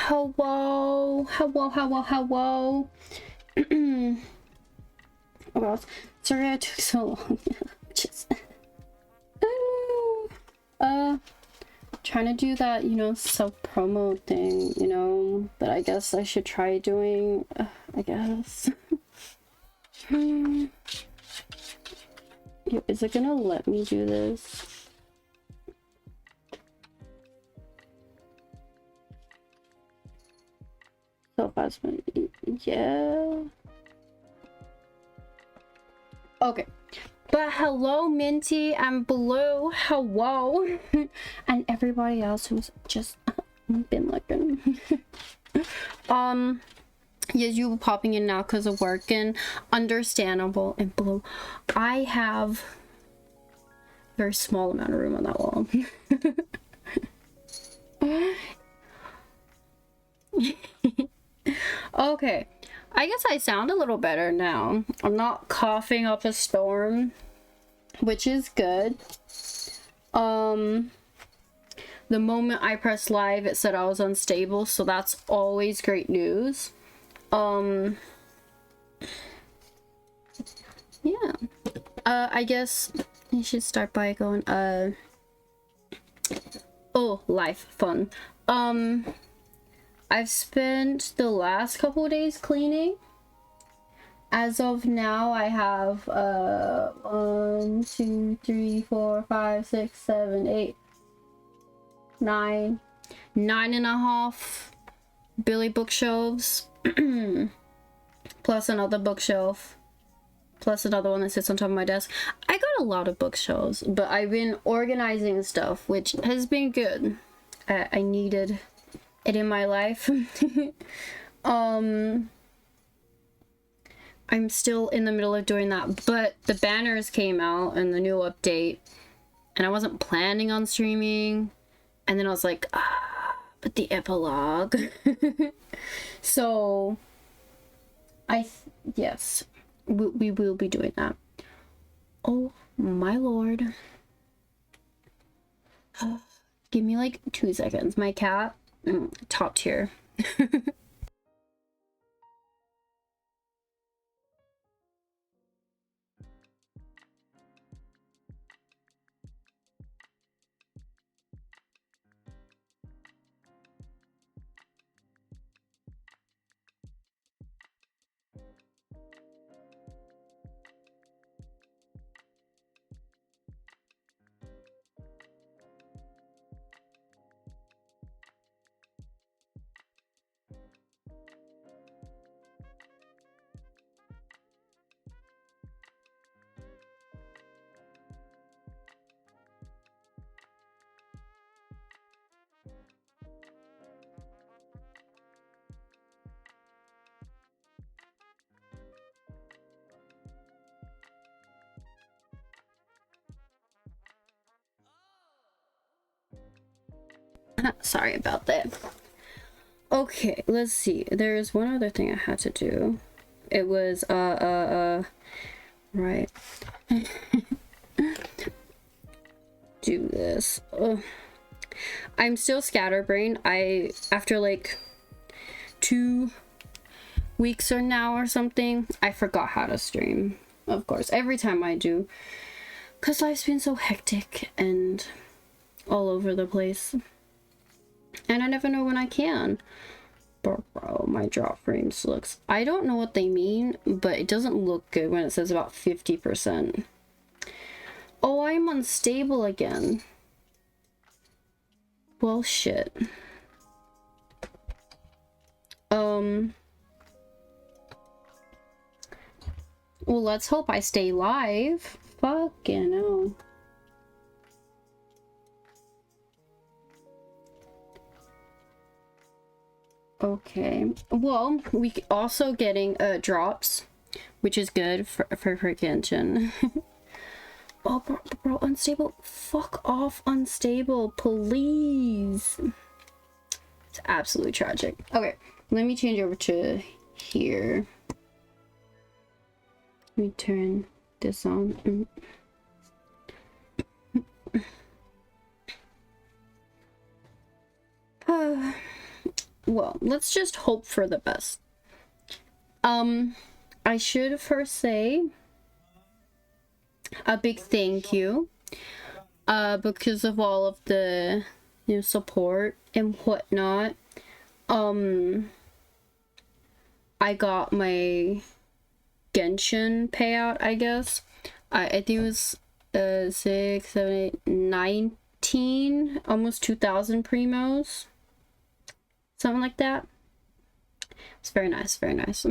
Hello. Oh gosh, sorry I took so long. Just trying to do that, you know, self-promo thing, you know, but I guess I should try doing, I guess. Yo, is it gonna let me do this? Self-assessment, yeah. Okay. But hello, Minty and Blue. Hello. And everybody else who's just been looking. Yes, you were popping in now because of work, and understandable. And Blue, I have a very small amount of room on that wall. Okay. I guess I sound a little better now. I'm not coughing up a storm, which is good. The moment I pressed live, it said I was unstable, so that's always great news. Yeah. I guess you should start by going, oh, life, fun. I've spent the last couple of days cleaning. As of now, I have 1, 2, 3, 4, 5, 6, 7, 8, 9, 9.5 Billy bookshelves, plus another bookshelf, plus another one that sits on top of my desk. I got a lot of bookshelves, but I've been organizing stuff, which has been good. I needed it in my life. I'm still in the middle of doing that, but the banners came out and the new update, and I wasn't planning on streaming, and then I was like, but the epilogue. So yes, we will be doing that. Oh my lord. Give me like 2 seconds. My cat, top tier. Sorry about that. Okay, let's see. There's one other thing I had to do. It was right. Do this. I'm still scatterbrained. After like 2 weeks or now or something, I forgot how to stream. Of course, every time I do, because life's been so hectic and all over the place. And I never know when I can. Bro, my drop frames looks... I don't know what they mean, but it doesn't look good when it says about 50%. Oh, I'm unstable again. Well, shit. Well, let's hope I stay live. Fucking hell. Okay, well, we also getting drops, which is good for Genshin. Oh, bro, unstable. Fuck off, unstable, please. It's absolutely tragic. Okay, let me change over to here. Let me turn this on. well, let's just hope for the best. I should first say a big thank you, because of all of the support and whatnot. I got my Genshin payout, I guess. I think it was 6, 7, 8, 19, almost 2,000 primos, something like that. It's very nice, very nice.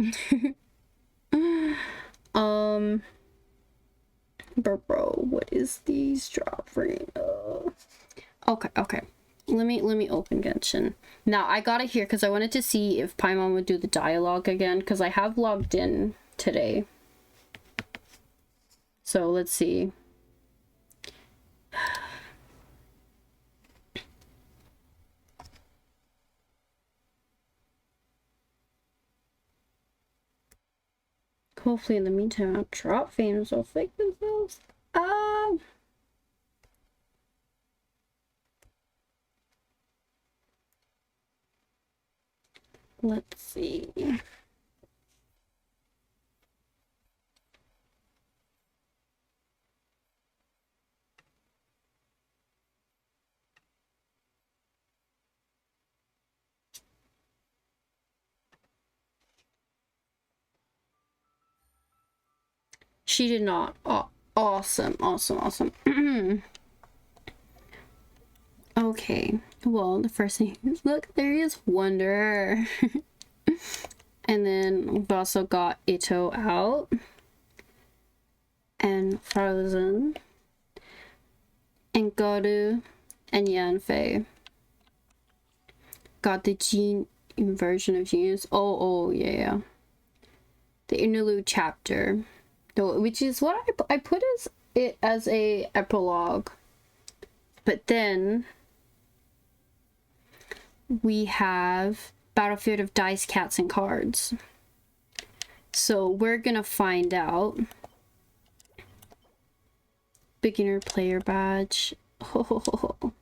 Bro, what is these drop ring? Okay. Let me open Genshin. Now I got it here because I wanted to see if Paimon would do the dialogue again, because I have logged in today. So let's see. Hopefully in the meantime I'll drop fames will fix themselves. Let's see. She did not. Oh, awesome. Okay, well, the first thing is, look, there is Wanderer. And then we've also got Ito out. And Frozen. And Godu. And Yanfei. Got the Gene version of Genius. Oh, yeah. The interlude chapter. Which is what I put it as a epilogue. But then we have Battlefield of Dice, Cats, and Cards. So we're gonna find out. Beginner player badge. Oh.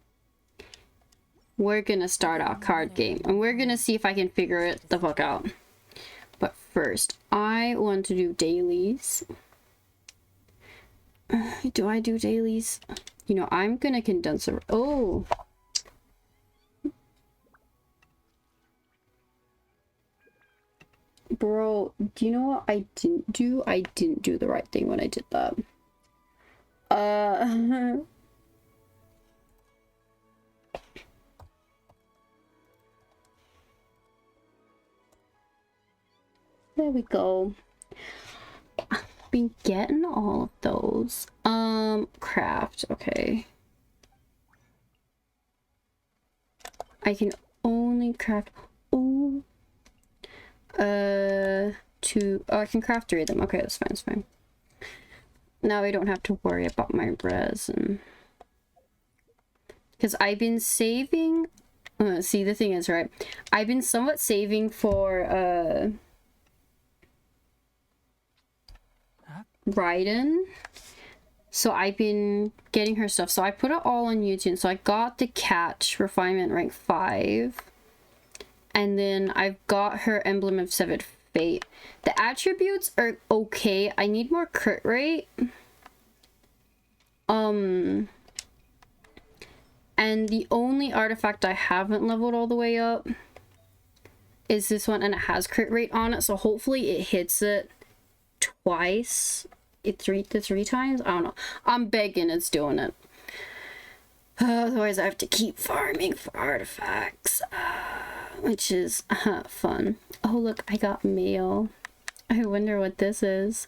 We're gonna start our card game, and we're gonna see if I can figure it the fuck out. But first, I want to do dailies. Do I do dailies? You know, I'm gonna condense it. Oh. Bro, do you know what I didn't do? I didn't do the right thing when I did that. There we go. I've been getting all of those. Craft, okay. I can only craft, I can craft 3 of them. Okay, that's fine. Now I don't have to worry about my resin. Because I've been saving, see, the thing is, right, I've been somewhat saving for, Raiden. So I've been getting her stuff. So I put it all on YouTube. So I got the Catch Refinement rank 5. And then I've got her Emblem of Severed Fate. The attributes are okay. I need more crit rate. And the only artifact I haven't leveled all the way up is this one, and it has crit rate on it. So hopefully it hits it twice. Three times? I don't know. I'm begging it's doing it. Otherwise I have to keep farming for artifacts. Which is fun. Oh look, I got mail. I wonder what this is.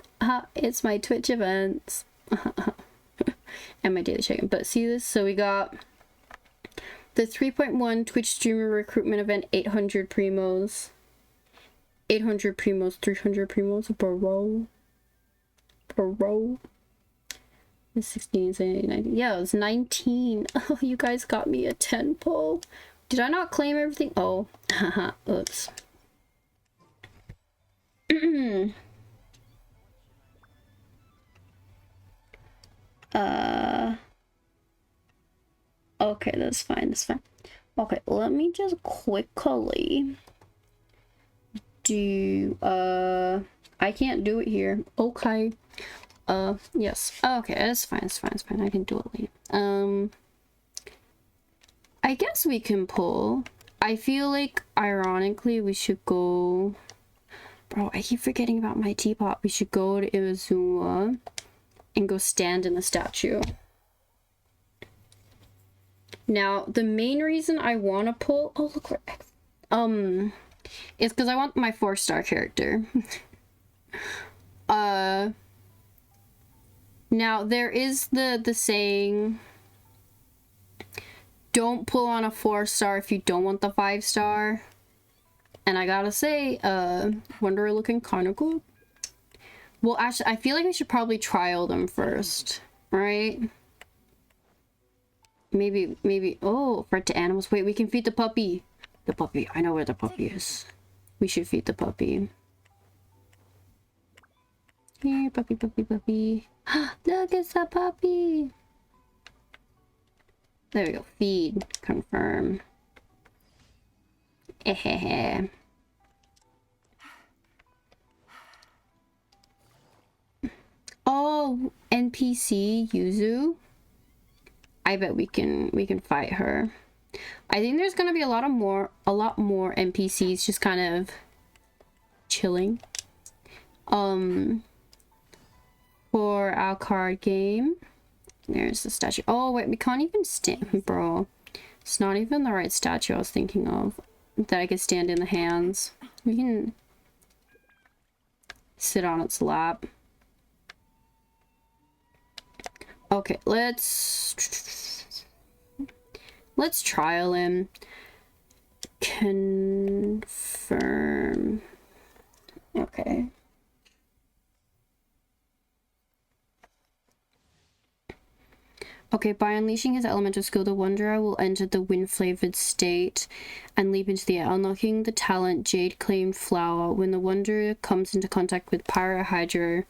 It's my Twitch events. And my daily check-in. But see this? So we got the 3.1 Twitch streamer recruitment event, 800 primos. 800 primos, 300 primos, bro. The 16, 17, 19. Yeah, it was 19. Oh, you guys got me a 10 pull. Did I not claim everything? Oh, haha, oops. Okay, that's fine. Okay, let me just quickly do, I can't do it here. Okay. Yes. Okay, it's fine, it's fine, it's fine. I can do it later. I guess we can pull. I feel like, ironically, we should go... Bro, I keep forgetting about my teapot. We should go to Iwazuma and go stand in the statue. Now, the main reason I want to pull... Oh, look where... is because I want my 4-star character. Now, there is the saying... Don't pull on a 4-star if you don't want the 5-star. And I gotta say, Wanderer looking kind of good. Well, actually, I feel like we should probably trial them first, right? Maybe, oh, fed to animals. Wait, we can feed the puppy. The puppy, I know where the puppy is. We should feed the puppy. Here, puppy, puppy, puppy. Look, it's a puppy. There we go, feed, confirm. Ehehe. Oh, NPC Yuzu. I bet we can fight her. I think there's gonna be a lot more NPCs just kind of chilling. For our card game. There's the statue. Oh wait, we can't even stand, bro. It's not even the right statue I was thinking of. That I could stand in the hands. We can sit on its lap. Okay, let's trial him. Confirm. Okay. Okay, by unleashing his elemental skill, the Wanderer will enter the wind-flavored state and leap into the air, unlocking the talent Jade-claimed Flower. When the Wanderer comes into contact with Pyro, Hydro,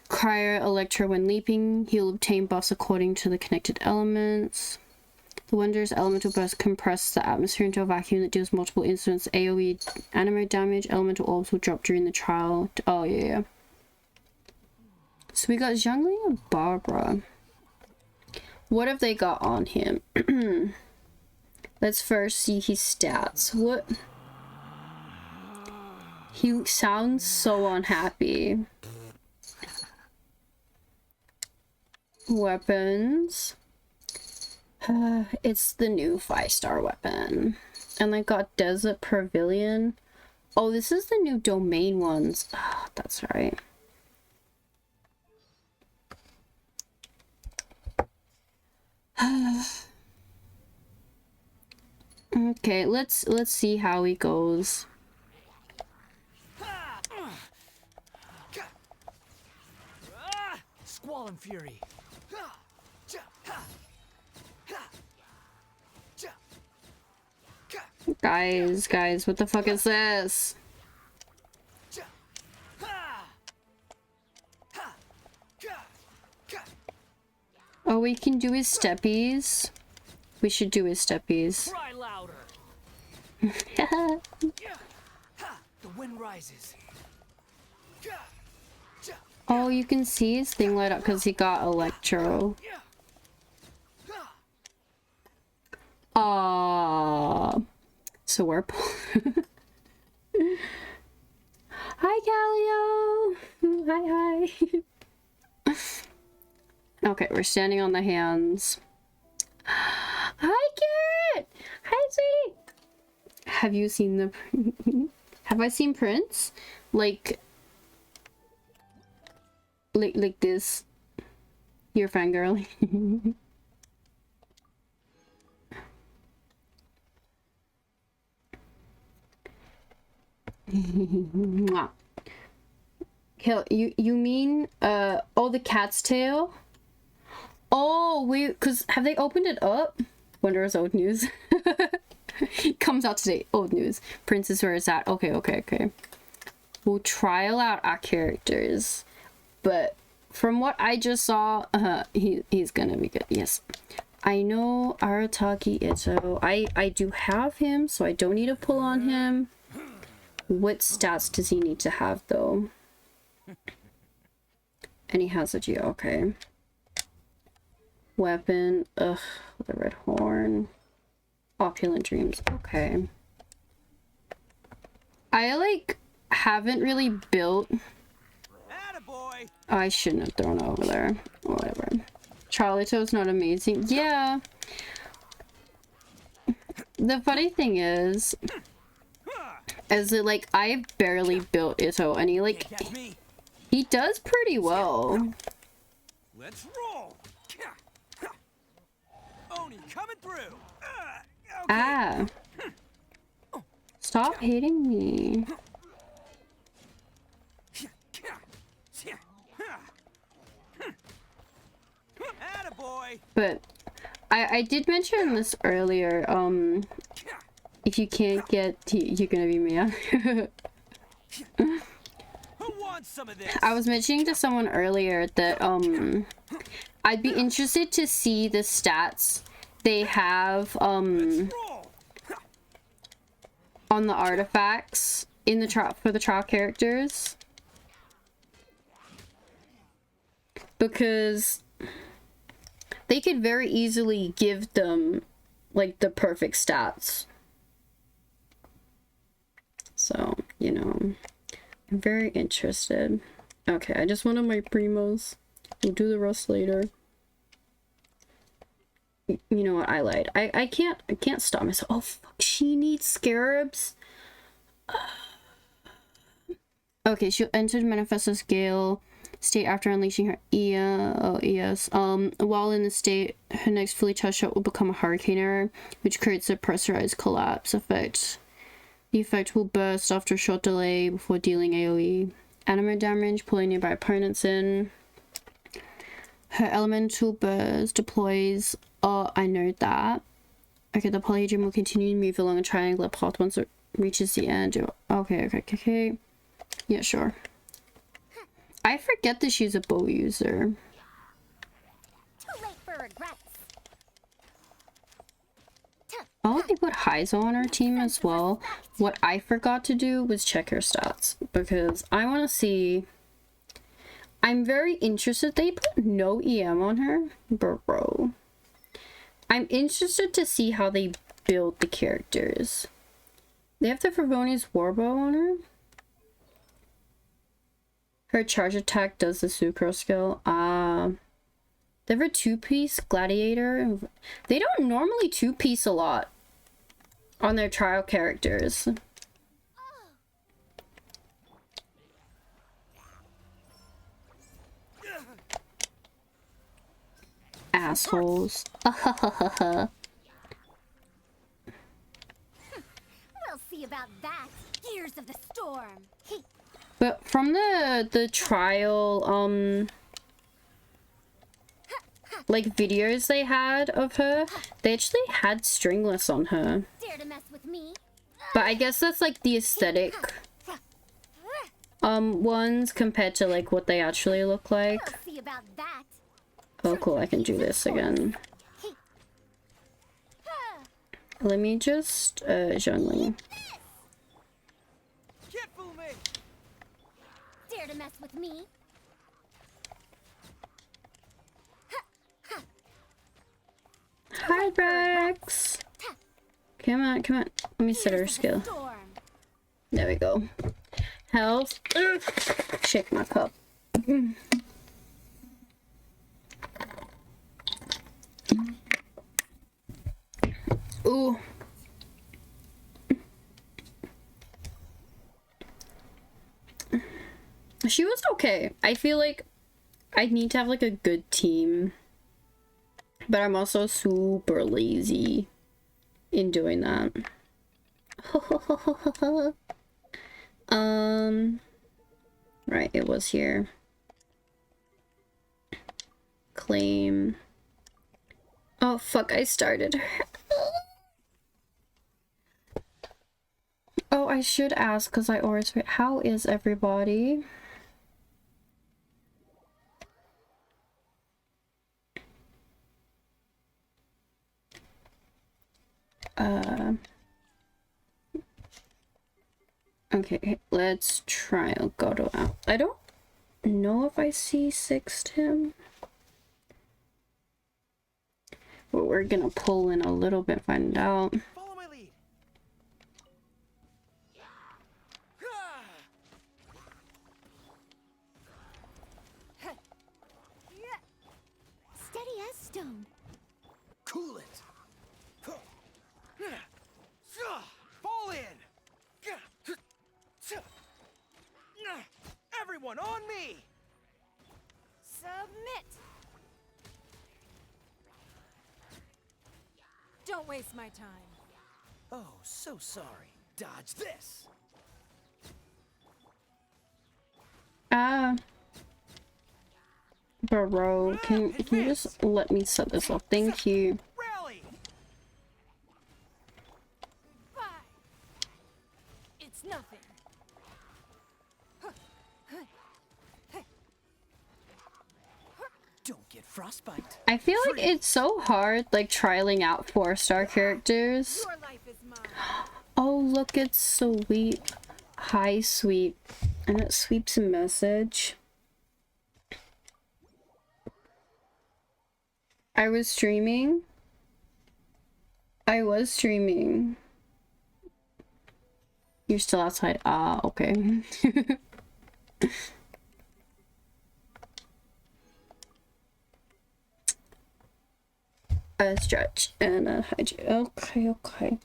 Cryo, Electro when leaping, he'll obtain buffs according to the connected elements. The Wanderer's elemental burst compress the atmosphere into a vacuum that deals multiple instants AoE anime damage. Elemental orbs will drop during the trial. Oh, yeah. So we got Zhongli and Barbara. What have they got on him? Let's first see his stats. What? He sounds so unhappy. Weapons. It's the new 5-star weapon. And they got Desert Pavilion. Oh, this is the new domain ones. Oh, that's right. Okay, let's see how he goes. Squall and fury. Guys, what the fuck is this? Oh, we can do his steppies. We should do his steppies. Cry louder. The wind rises. Oh, you can see his thing light up because he got Electro. Aww. So we're... Hi, Callio! Hi. Okay, we're standing on the hands. Hi, Garrett! Hi, sweetie! Have you seen the... Have I seen Prince? Like this. You're fangirling. Kill you mean oh, the cat's tail? Oh wait, cause have they opened it up? Wanderer's old news. Comes out today. Old news. Princess, where is that? Okay. We'll trial out our characters, but from what I just saw, he's gonna be good. Yes. I know Arataki Ito. I do have him, so I don't need to pull on him. What stats does he need to have, though? And he has a Geo, okay. Weapon, ugh, the red horn. Opulent dreams, okay. I, like, haven't really built... Attaboy. I shouldn't have thrown it over there. Whatever. Charlito's not amazing. Yeah. The funny thing is that, like, I've barely built Ito, and he, like, he does pretty well. Let's roll. Oni coming through. Okay. Ah. Stop hitting me. Attaboy. But I did mention this earlier. If you can't get you're gonna be mad. Who wants some of this? I was mentioning to someone earlier that I'd be interested to see the stats they have on the artifacts in the for the trial characters, because they could very easily give them like the perfect stats. So, you know, I'm very interested. Okay, I just wanted my primos. We'll do the rest later. You know what? I lied. I can't stop myself. Oh fuck! She needs scarabs. Okay, she'll enter the Manifesto Scale state after unleashing her ES. While in the state, her next fully charged shot will become a hurricane arrow, which creates a pressurized collapse effect. The effect will burst after a short delay before dealing AoE. Animo damage, pulling nearby opponents in. Her elemental burst deploys. Oh, I know that. Okay, the polyhedron will continue to move along a triangular path once it reaches the end. Okay. Yeah, sure. I forget that she's a bow user. Too late for regrets. Oh, they put Heizo on our team as well. What I forgot to do was check her stats, because I want to see... I'm very interested. They put no EM on her. Bro. I'm interested to see how they build the characters. They have the Favoni's Warbow on her. Her charge attack does the Sucro skill. They have a two-piece gladiator. They don't normally two-piece a lot on their trial characters. Assholes. We'll see about that. Gears of the storm. But from the trial like videos they had of her, they actually had stringless on her. Dare to mess with me? But I guess that's like the aesthetic ones compared to like what they actually look like. We'll see about that. Oh cool, I can do this again. Let me just jungling. Can't fool me. Dare to mess with me? Hi Rex! Come on. Let me set her skill. Storm. There we go. Health. Shake my cup. Ooh. She was okay. I feel like I need to have like a good team. But I'm also super lazy in doing that. Right, it was here. Claim. Oh fuck, I started. Oh, I should ask because I always forget. How is everybody? Okay, let's try Elgato out. I don't know if I C6'd him. But we're gonna pull in a little bit, find out. Follow my lead. Steady as stone. Cool it. Fall in. Everyone on me. Submit. Don't waste my time. Oh, so sorry. Dodge this. Bro, can you just let me set this up? Thank you. Rally. Bye. It's nothing. Don't get frostbite. I feel like it's so hard, like, trialing out 4-star characters. Your life is mine. Oh, look, it's Sweep. Hi, Sweep. And it sweeps a message. I was streaming. You're still outside. Ah, okay. A stretch and a hydrate. Okay.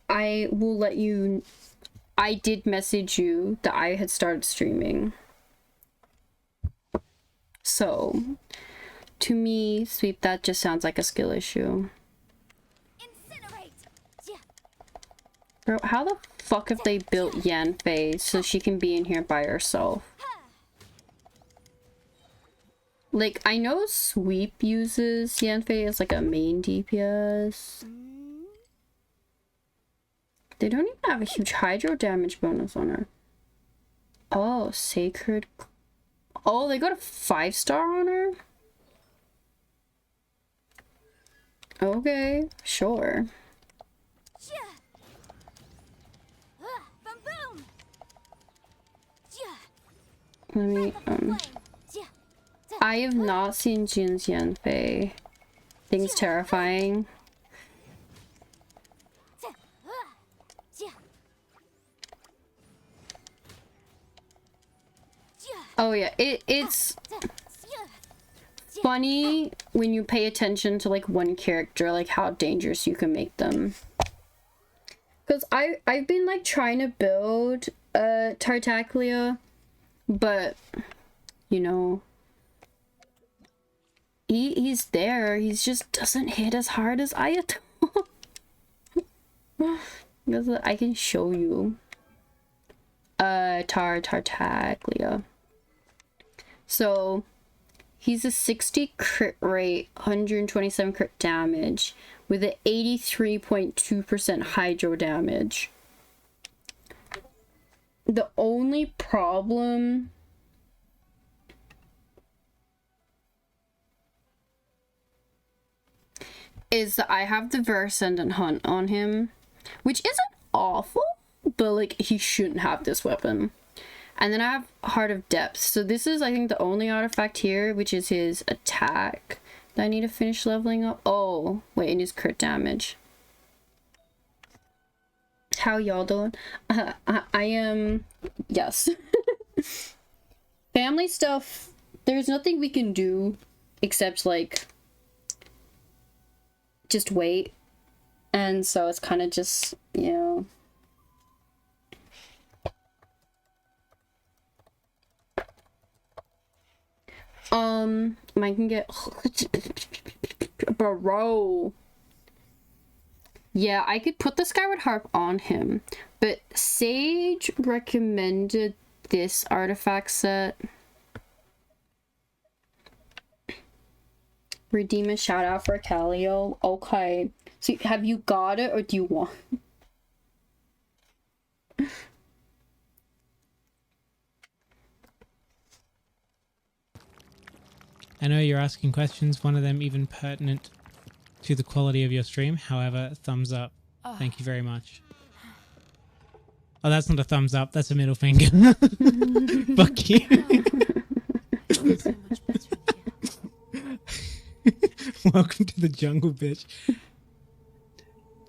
I will let you. I did message you that I had started streaming. So, to me, Sweep, that just sounds like a skill issue. Incinerate. Yeah. Bro, how the fuck have they built Yanfei so she can be in here by herself? Like, I know Sweep uses Yanfei as like a main DPS. They don't even have a huge hydro damage bonus on her. Oh, Sacred. Oh, they got a 5-star on her? Okay, sure. Boom boom. Let me, I have not seen Jin's Yanfei. Thing's terrifying. Oh yeah, it's funny when you pay attention to like one character, like how dangerous you can make them. Because I've been like trying to build Tartaglia, but you know, he's there. He just doesn't hit as hard as Ayato. Because I can show you. Tartaglia. So he's a 60 crit rate, 127 crit damage with an 83.2% hydro damage. The only problem is that I have the Versendant Hunt on him, which isn't awful, but like he shouldn't have this weapon. And then I have Heart of Depth. So this is, I think, the only artifact here, which is his attack that I need to finish leveling up. Oh, wait, and his crit damage. How y'all doing? I am... Yes. Family stuff, there's nothing we can do except, like, just wait. And so it's kind of just, you know... I can get bro. Yeah, I could put the Skyward Harp on him, but Sage recommended this artifact set. Redeem a shout out for Calio. Okay. So have you got it or do you want? I know you're asking questions, one of them even pertinent. to the quality of your stream. However, thumbs up. Thank you very much. Oh, that's not a thumbs up. That's a middle finger. Fuck you. Welcome to the jungle, bitch.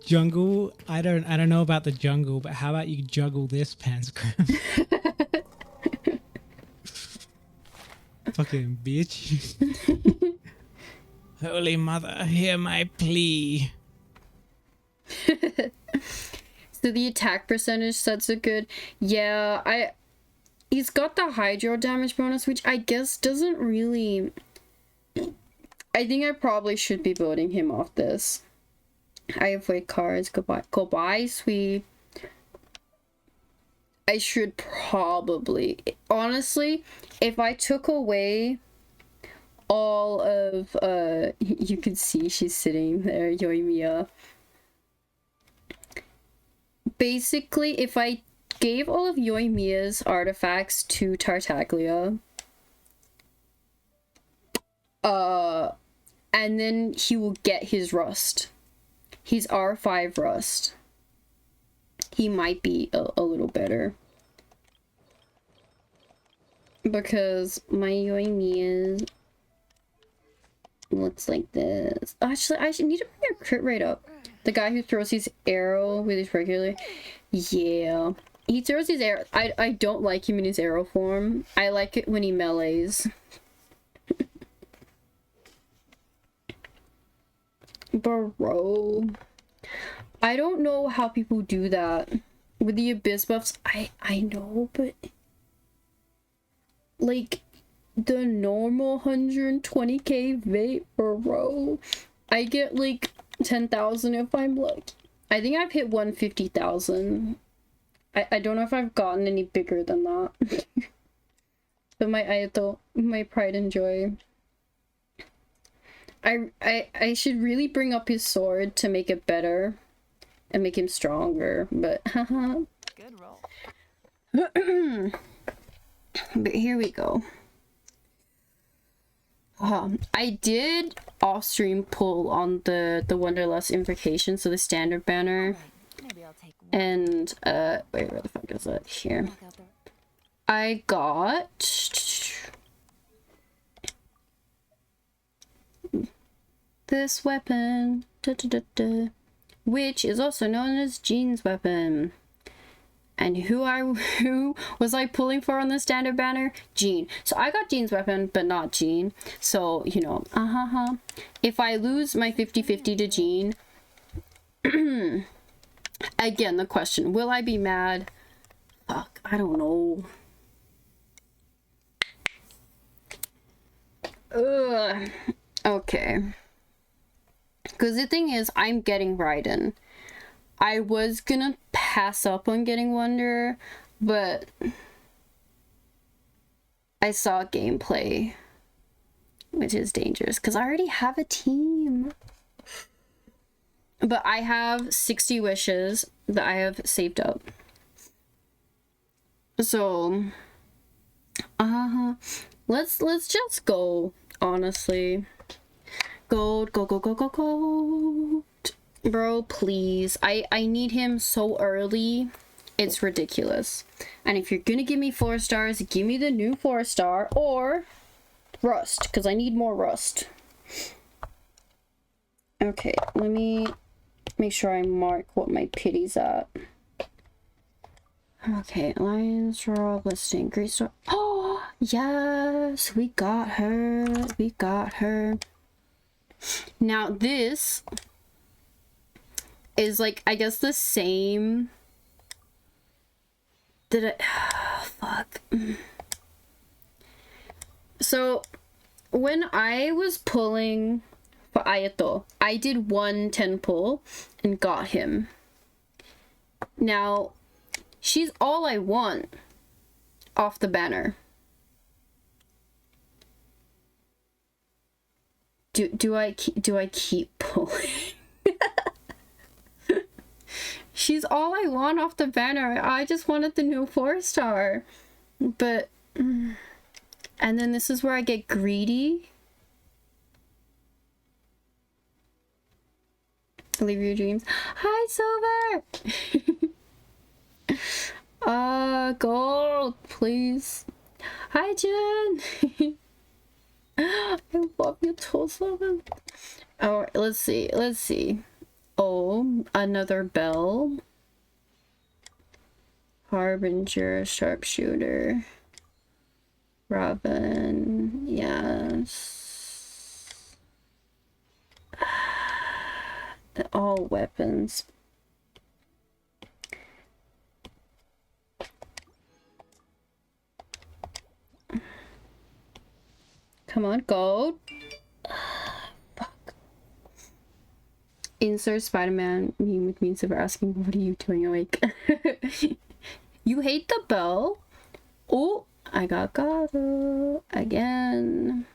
Jungle. I don't know about the jungle, but how about you juggle this, Panscram? Fucking bitch. Holy mother, hear my plea. So the attack percentage sets are good. Yeah, he's got the hydro damage bonus, which I guess doesn't really... I think I probably should be voting him off this. I avoid cards. Goodbye. Goodbye, sweet. I should probably... Honestly, if I took away all of... you can see she's sitting there, Yoimiya. Basically, if I gave all of Yoimiya's artifacts to Tartaglia, and then he will get his rust. He's R5 rust. He might be a little better. Because my Yoimiya looks like this. Actually, I should need to bring a crit rate up. The guy who throws his arrow with his regular... Yeah. He throws his arrow... I don't like him in his arrow form. I like it when he melees. Bro. I don't know how people do that. With the abyss buffs, I know, but... Like, the normal 120k vape, bro. I get, like... 10,000 if I'm lucky. I think I've hit 150,000. I don't know if I've gotten any bigger than that. But my pride and joy. I should really bring up his sword to make it better and make him stronger, but haha. Good roll. But here we go. I did off-stream pull on the Wanderlust Invocation, so the standard banner. Maybe I'll take one. And, wait, where the fuck is it? Here. I got... this weapon. Which is also known as Jean's weapon. And who was I pulling for on the standard banner? Jean. So I got Jean's weapon, but not Jean. So, you know, if I lose my 50-50 to Jean, again, the question, will I be mad? Fuck, I don't know. Ugh. Okay. Because the thing is, I'm getting Raiden. I was gonna pass up on getting Wonder, but I saw gameplay, which is dangerous because I already have a team. But I have 60 wishes that I have saved up. So, let's just go, honestly. Gold, go, go, go, go, go. Bro, please. I need him so early. It's ridiculous. And if you're gonna give me 4 stars, give me the new 4-star or rust, because I need more rust. Okay, let me make sure I mark what my pity's at. Okay, Lions Raw listing. Great star. Oh, yes, we got her. We got her. Now this is like, I guess the same. Did it? Fuck. So when I was pulling for Ayato, I did 110 pull and got him. Now she's all I want off the banner. Do I keep pulling? She's all I want off the banner. I just wanted the new 4-star. But and then this is where I get greedy. Live your dreams. Hi, Silver! Gold, please. Hi, Jen! I love you, Tulsa. Oh, let's see. Oh, another bell. Harbinger, sharpshooter. Robin, yes. All weapons. Come on, gold. Fuck. Insert Spider-Man meme with me Silver asking, what are you doing awake? You hate the bell? Oh, I got Gato again.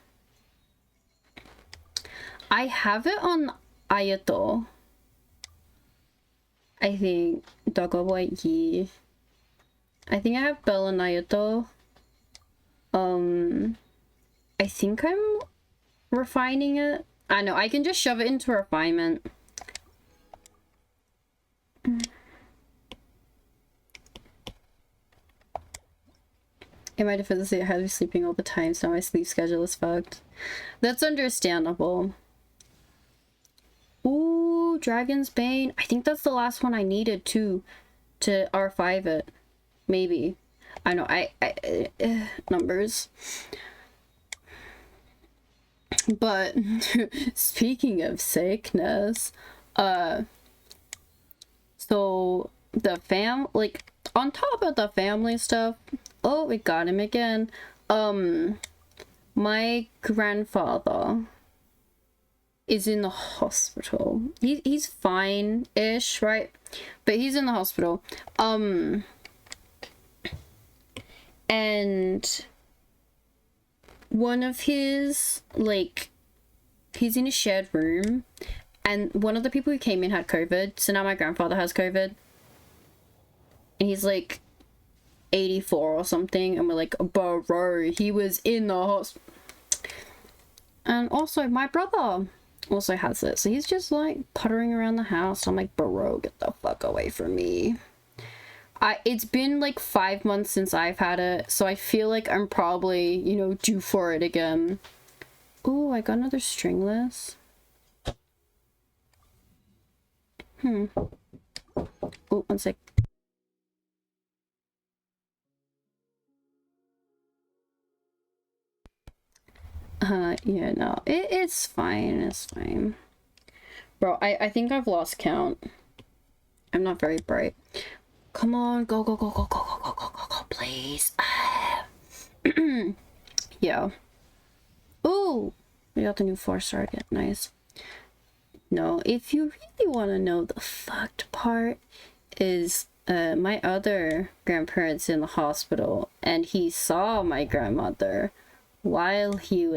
I have it on Ayato. I think Dogoboy Yi. I think I have Bell and Ayato. I think I'm refining it. I know, I can just shove it into refinement. In my defense, I have been sleeping all the time, so my sleep schedule is fucked. That's understandable. Ooh, Dragon's Bane. I think that's the last one I needed too, to R5 it. Maybe. I know, numbers. But speaking of sickness, so the like on top of the family stuff, oh, we got him again. My grandfather is in the hospital. He's fine-ish, right? But he's in the hospital. And one of his, like, he's in a shared room, and one of the people who came in had COVID, so now my grandfather has COVID. And he's like 84 or something, and we're like, bro, he was in the hospital. And also, my brother also has it, so he's just like puttering around the house. I'm like, bro, get the fuck away from me. It's been like 5 months since I've had it, so I feel like I'm probably, you know, due for it again. Ooh, I got another stringless. Oh, one sec. Yeah, no, it's fine, it's fine. Bro, I think I've lost count. I'm not very bright. Come on, go, please. Yeah. Ooh, we got the new 4-star again, nice. No, if you really want to know the fucked part is my other grandparents in the hospital, and he saw my grandmother while he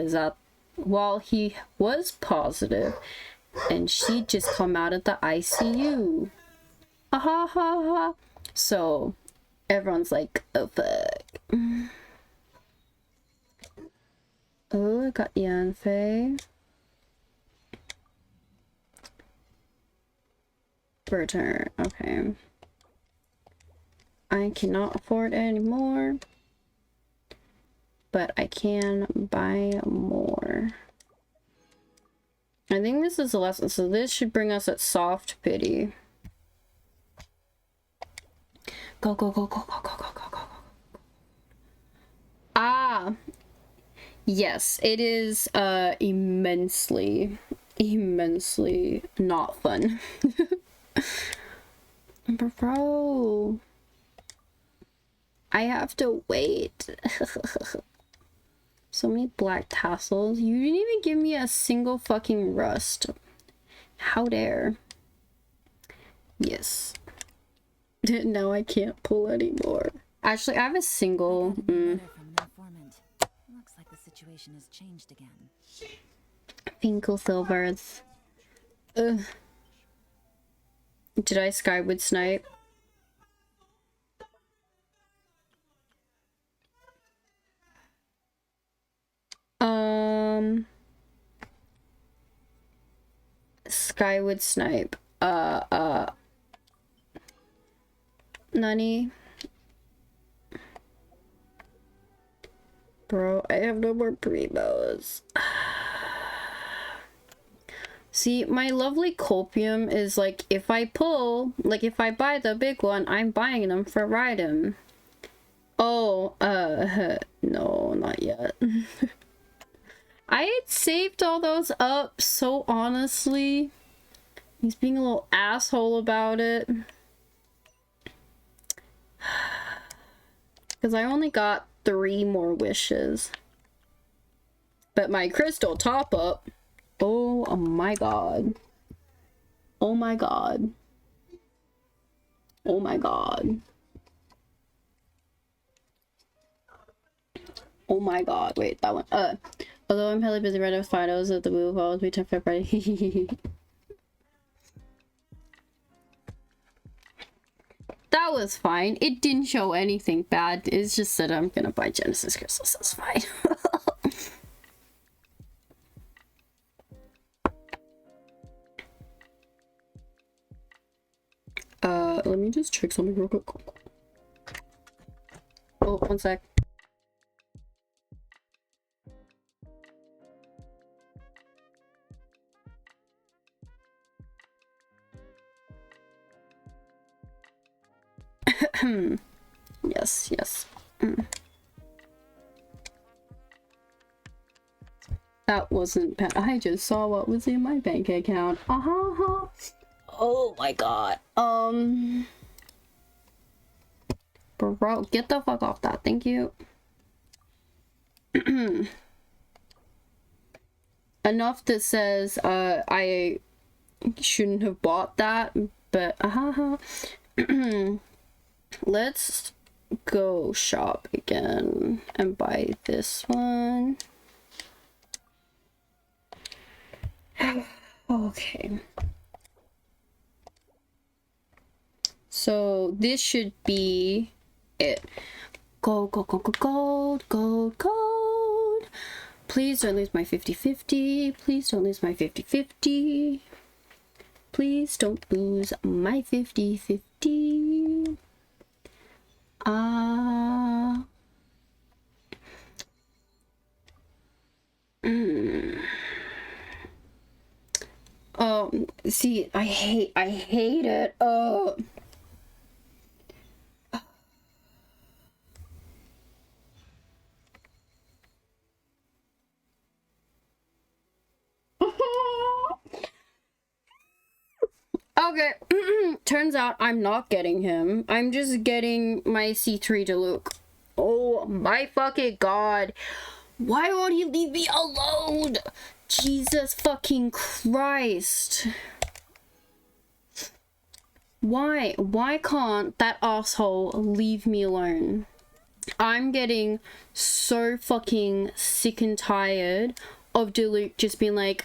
was positive, and she just come out of the ICU. Ha ha ha. So everyone's like, oh fuck. Oh, I got Yanfei. Return. Okay. I cannot afford anymore, but I can buy more. I think this is the lesson, so this should bring us at soft pity. Go. Ah, yes, it is immensely not fun. Bro, I have to wait. So many black tassels. You didn't even give me a single fucking rust. How dare. Yes. Now I can't pull anymore. Actually, I have a single. Looks like the situation has changed again. Finkel silvers. Ugh. Did I skyward snipe? Skyward snipe. Nani? Bro, I have no more primos. See, my lovely copium is like, if I pull, like if I buy the big one, I'm buying them for Rydom. Oh, no, not yet. I had saved all those up, so honestly, he's being a little asshole about it. Because I only got 3 more wishes. But my crystal top-up, oh my god. Oh my god. Oh my god. Oh my god, wait, that one. Although I'm hella busy right now with photos of the move, I'll be tough for Friday. That was fine. It didn't show anything bad. It's just that I'm gonna buy Genesis crystals. That's fine. Let me just check something real quick. Oh, one sec. Yes, yes. That wasn't bad. I just saw what was in my bank account. Oh my god. Bro, get the fuck off that. Thank you. Enough that says I shouldn't have bought that, but let's go shop again and buy this one. Okay. So this should be it. Gold, gold, gold, gold, gold, gold, gold. Please don't lose my 50-50. Please don't lose my 50-50. Please don't lose my 50-50. See, I hate it. Okay, turns out I'm not getting him. I'm just getting my C3 Diluc. Oh my fucking god. Why won't he leave me alone? Jesus fucking Christ. Why? Why can't that asshole leave me alone? I'm getting so fucking sick and tired of Diluc just being like,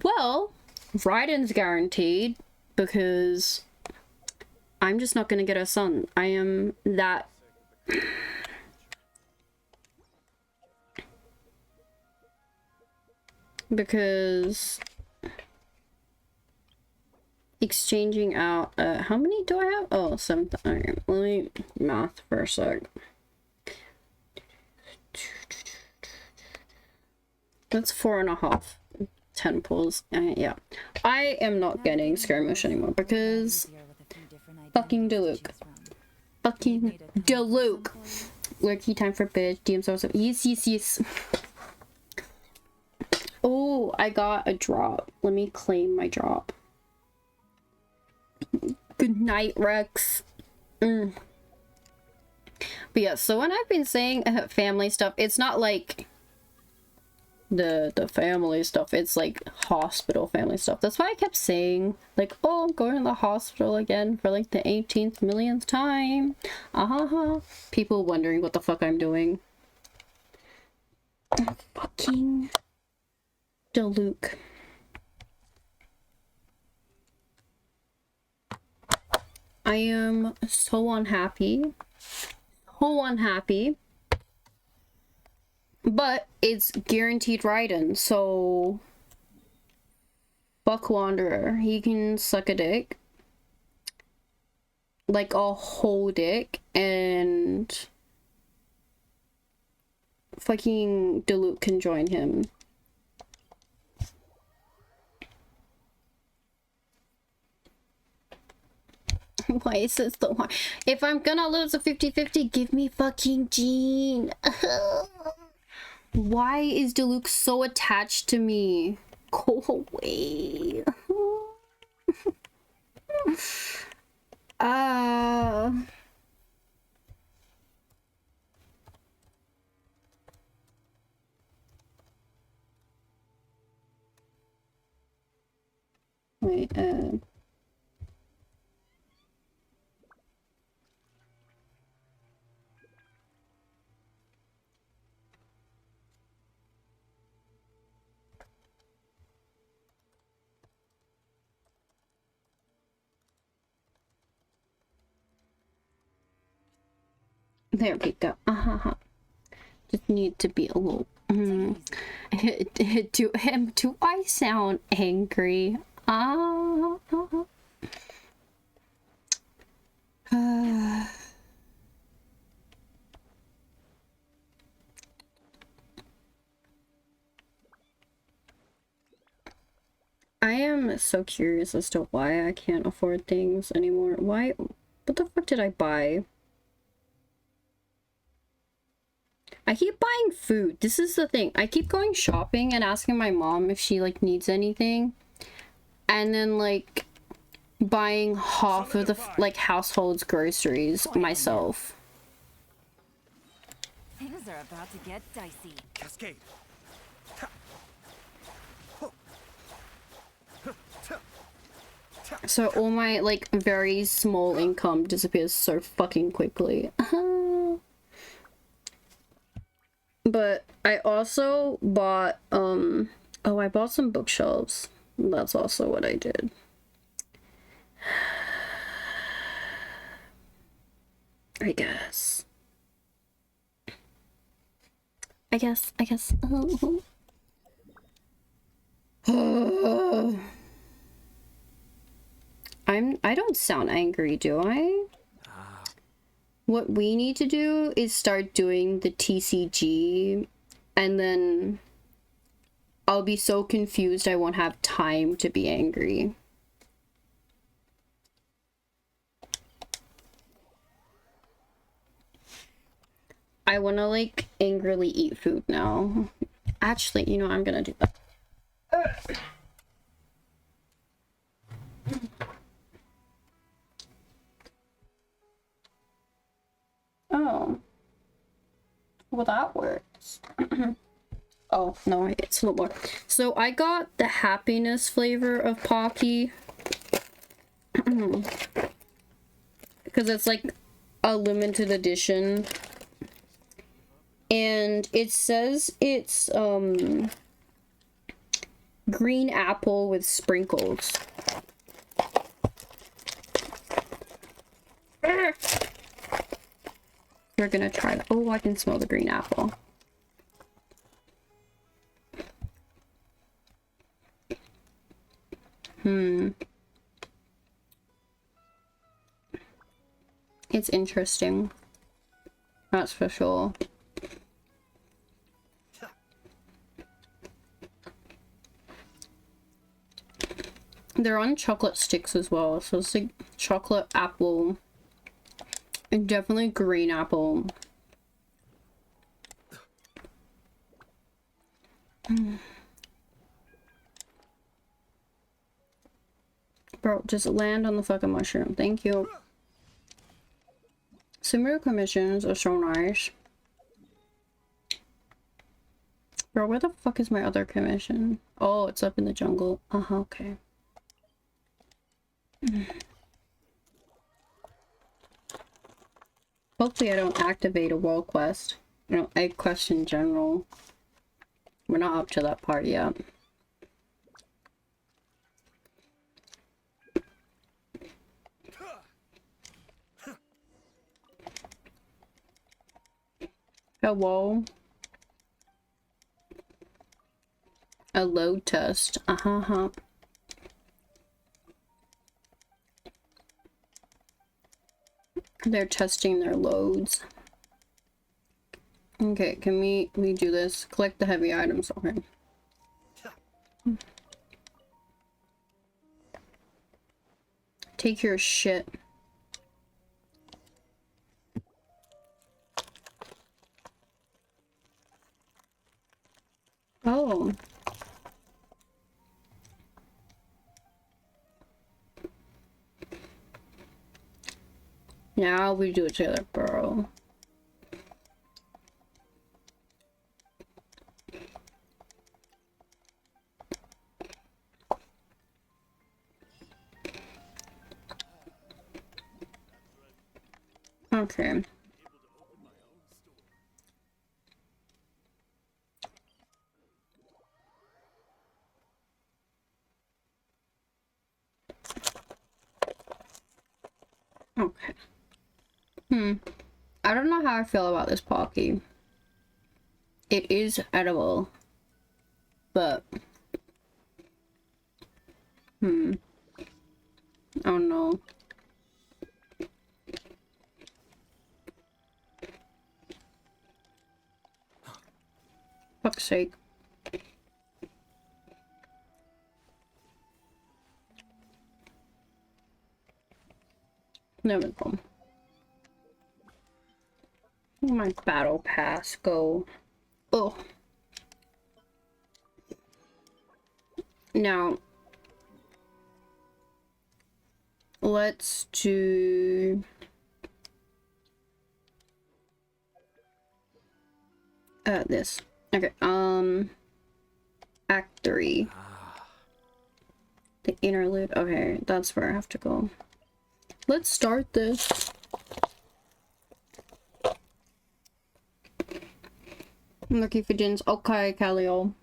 Well, Raiden's guaranteed because I'm just not gonna get a son. I am that. Because exchanging out, how many do I have? Oh, 7. Okay, let me math for a sec. That's 4.5 temples. Yeah, I am not getting skirmish anymore because fucking Diluc. Fucking Diluc. Lurky time for bitch. DMs also. Yes. Oh, I got a drop. Let me claim my drop. Good night, Rex. But yeah, so when I've been saying family stuff, it's not like the family stuff, it's like hospital family stuff. That's why I kept saying like, oh, I'm going to the hospital again for like the 18th millionth time. People wondering what the fuck I'm doing. Fucking Diluc. I am so unhappy. So unhappy. But it's guaranteed ride-in, so fuck Wanderer. He can suck a dick. Like a whole dick, and fucking Diluc can join him. Why is this the one? If I'm gonna lose a 50-50, give me fucking Jean. Why is Diluc so attached to me? Go away. Wait, there we go. Just need to be a little. Do I sound angry? I am so curious as to why I can't afford things anymore. Why? What the fuck did I buy? I keep buying food. This is the thing. I keep going shopping and asking my mom if she like needs anything. And then like buying half of the like household's groceries myself. Things are about to get dicey. Cascade. So all my like very small income disappears so fucking quickly. But I also bought oh, I bought some bookshelves. That's also what I did. I guess. I don't sound angry, do I? What we need to do is start doing the TCG, and then I'll be so confused I won't have time to be angry. I want to like angrily eat food now. Actually, you know, I'm gonna do that. Oh. Well, that works. Oh, no, it's a little more. So I got the happiness flavor of Pocky. Because it's like a limited edition. And it says it's green apple with sprinkles. We're gonna try that. Oh, I can smell the green apple. It's interesting. That's for sure. They're on chocolate sticks as well, so it's like chocolate apple and definitely green apple. Bro, just land on the fucking mushroom. Thank you. Sumeru commissions are so nice. Bro, where the fuck is my other commission? Oh, it's up in the jungle. Okay. Hopefully I don't activate a world quest. You know, egg quest in general. We're not up to that part yet. Hello? A load test. Uh-huh. They're testing their loads. Okay, can we do this? Collect the heavy items. Okay. Take your shit. Oh. Now we do it together, bro. Okay. Okay. I don't know how I feel about this Pocky. It is edible, but I don't know. Fuck's sake. There we go. My battle pass go. Oh. Now let's do this. Okay, Act 3. The interlude. Okay, that's where I have to go. Let's start this. I'm looking for Jins. Okay, Calio.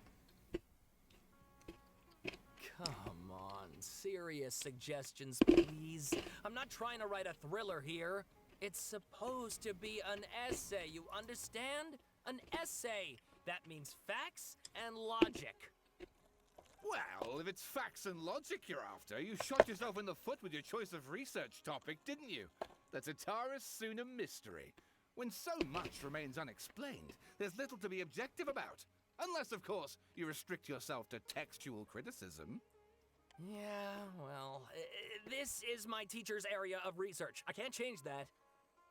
Come on, serious suggestions, please. I'm not trying to write a thriller here. It's supposed to be an essay, you understand? An essay. That means facts and logic. Well, if it's facts and logic you're after, you shot yourself in the foot with your choice of research topic, didn't you? The Tataris Suna mystery. When so much remains unexplained, there's little to be objective about. Unless, of course, you restrict yourself to textual criticism. Yeah, well, this is my teacher's area of research. I can't change that.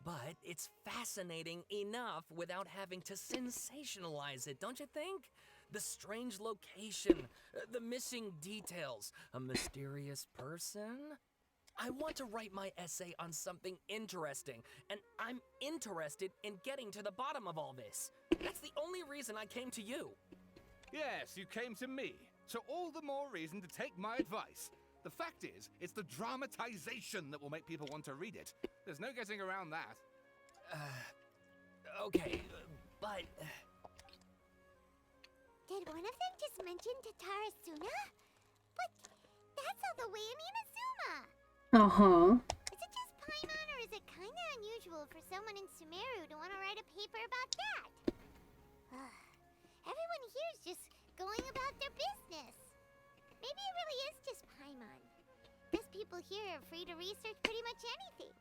But it's fascinating enough without having to sensationalize it, don't you think? The strange location, the missing details, a mysterious person. I want to write my essay on something interesting, and I'm interested in getting to the bottom of all this. That's the only reason I came to you. Yes, you came to me, so all the more reason to take my advice. The fact is, it's the dramatization that will make people want to read it. There's no getting around that. Okay, but... Did one of them just mention Tataris Suna? But that's all the way in Inazuma. Uh-huh. Is it just Paimon, or is it kind of unusual for someone in Sumeru to want to write a paper about that? Everyone here is just going about their business. Maybe it really is just Paimon. Guess people here are free to research pretty much anything.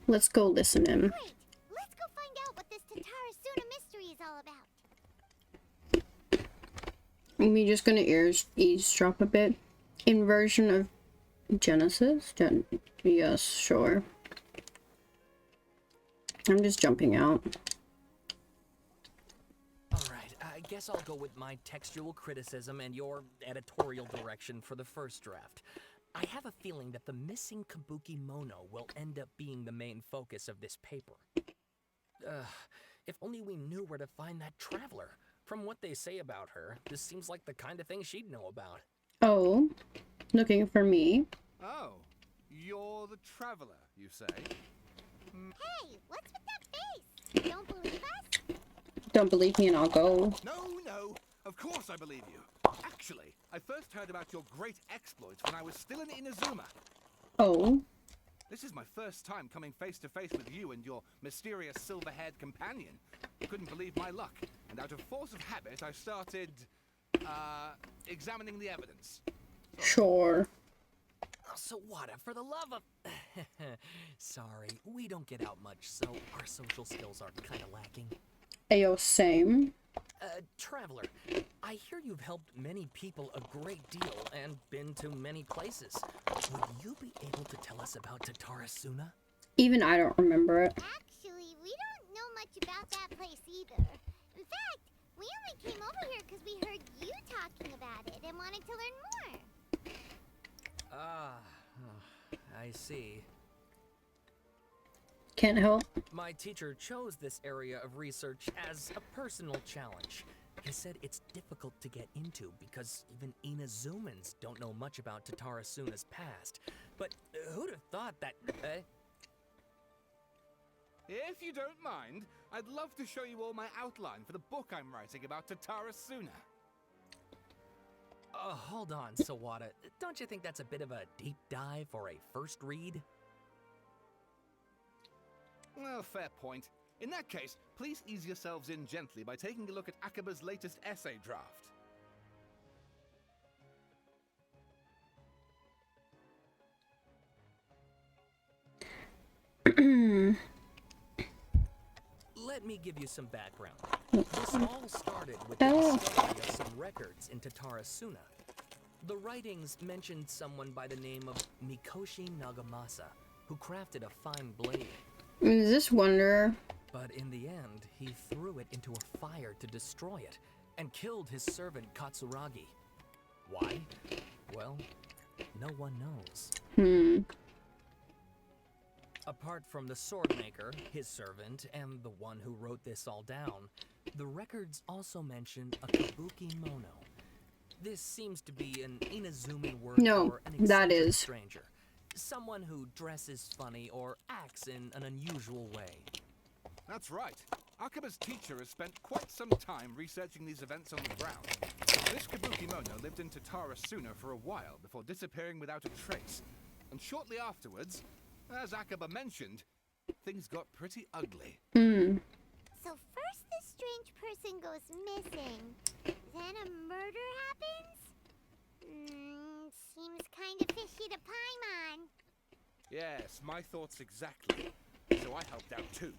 Let's go listen to him. Great. Let's go find out what this Tataris Suna mystery is all about. We're just gonna eavesdrop a bit. Inversion of Genesis? Yes, sure. I'm just jumping out. Alright, I guess I'll go with my textual criticism and your editorial direction for the first draft. I have a feeling that the missing Kabuki Mono will end up being the main focus of this paper. If only we knew where to find that traveler. From what they say about her, this seems like the kind of thing she'd know about. Oh, looking for me. Oh, you're the traveler, you say? Hey, what's with that face? Don't believe us? Don't believe me and I'll go. No, of course I believe you. Actually, I first heard about your great exploits when I was still in Inazuma. Oh. This is my first time coming face to face with you and your mysterious silver-haired companion. I couldn't believe my luck, and out of force of habit, I started... examining the evidence. Sure. So what? For the love of... Sorry, we don't get out much, so our social skills are kind of lacking. Ayo, same. Traveler, I hear you've helped many people a great deal and been to many places. Would you be able to tell us about Tatarasuna? Even I don't remember it. Actually, we don't know much about that place either. In fact, we only came over here because we heard you talking about it and wanted to learn more. Ah, I see. Can't help. My teacher chose this area of research as a personal challenge. He said it's difficult to get into because even Inazumans don't know much about Tatarasuna's past. But who'd have thought that... If you don't mind, I'd love to show you all my outline for the book I'm writing about Tatarasuna. Hold on, Sawada. Don't you think that's a bit of a deep dive for a first read? Well, fair point. In that case, please ease yourselves in gently by taking a look at Akaba's latest essay draft. Let me give you some background. This all started with the discovery of some records in Tatarasuna. The writings mentioned someone by the name of Mikoshi Nagamasa, who crafted a fine blade. Is this Wanderer? But in the end, he threw it into a fire to destroy it, and killed his servant Katsuragi. Why? Well, no one knows. Apart from the sword maker, his servant, and the one who wrote this all down, the records also mention a kabuki mono. This seems to be an Inazuman word for an that eccentric is stranger. Someone who dresses funny or acts in an unusual way. That's right. Akaba's teacher has spent quite some time researching these events on the ground. This kabuki mono lived in Tatarasuna for a while before disappearing without a trace. And shortly afterwards, as Akaba mentioned, things got pretty ugly. So first this strange person goes missing, then a murder happens? Seems kind of fishy to Paimon. Yes, my thoughts exactly. So I helped out too.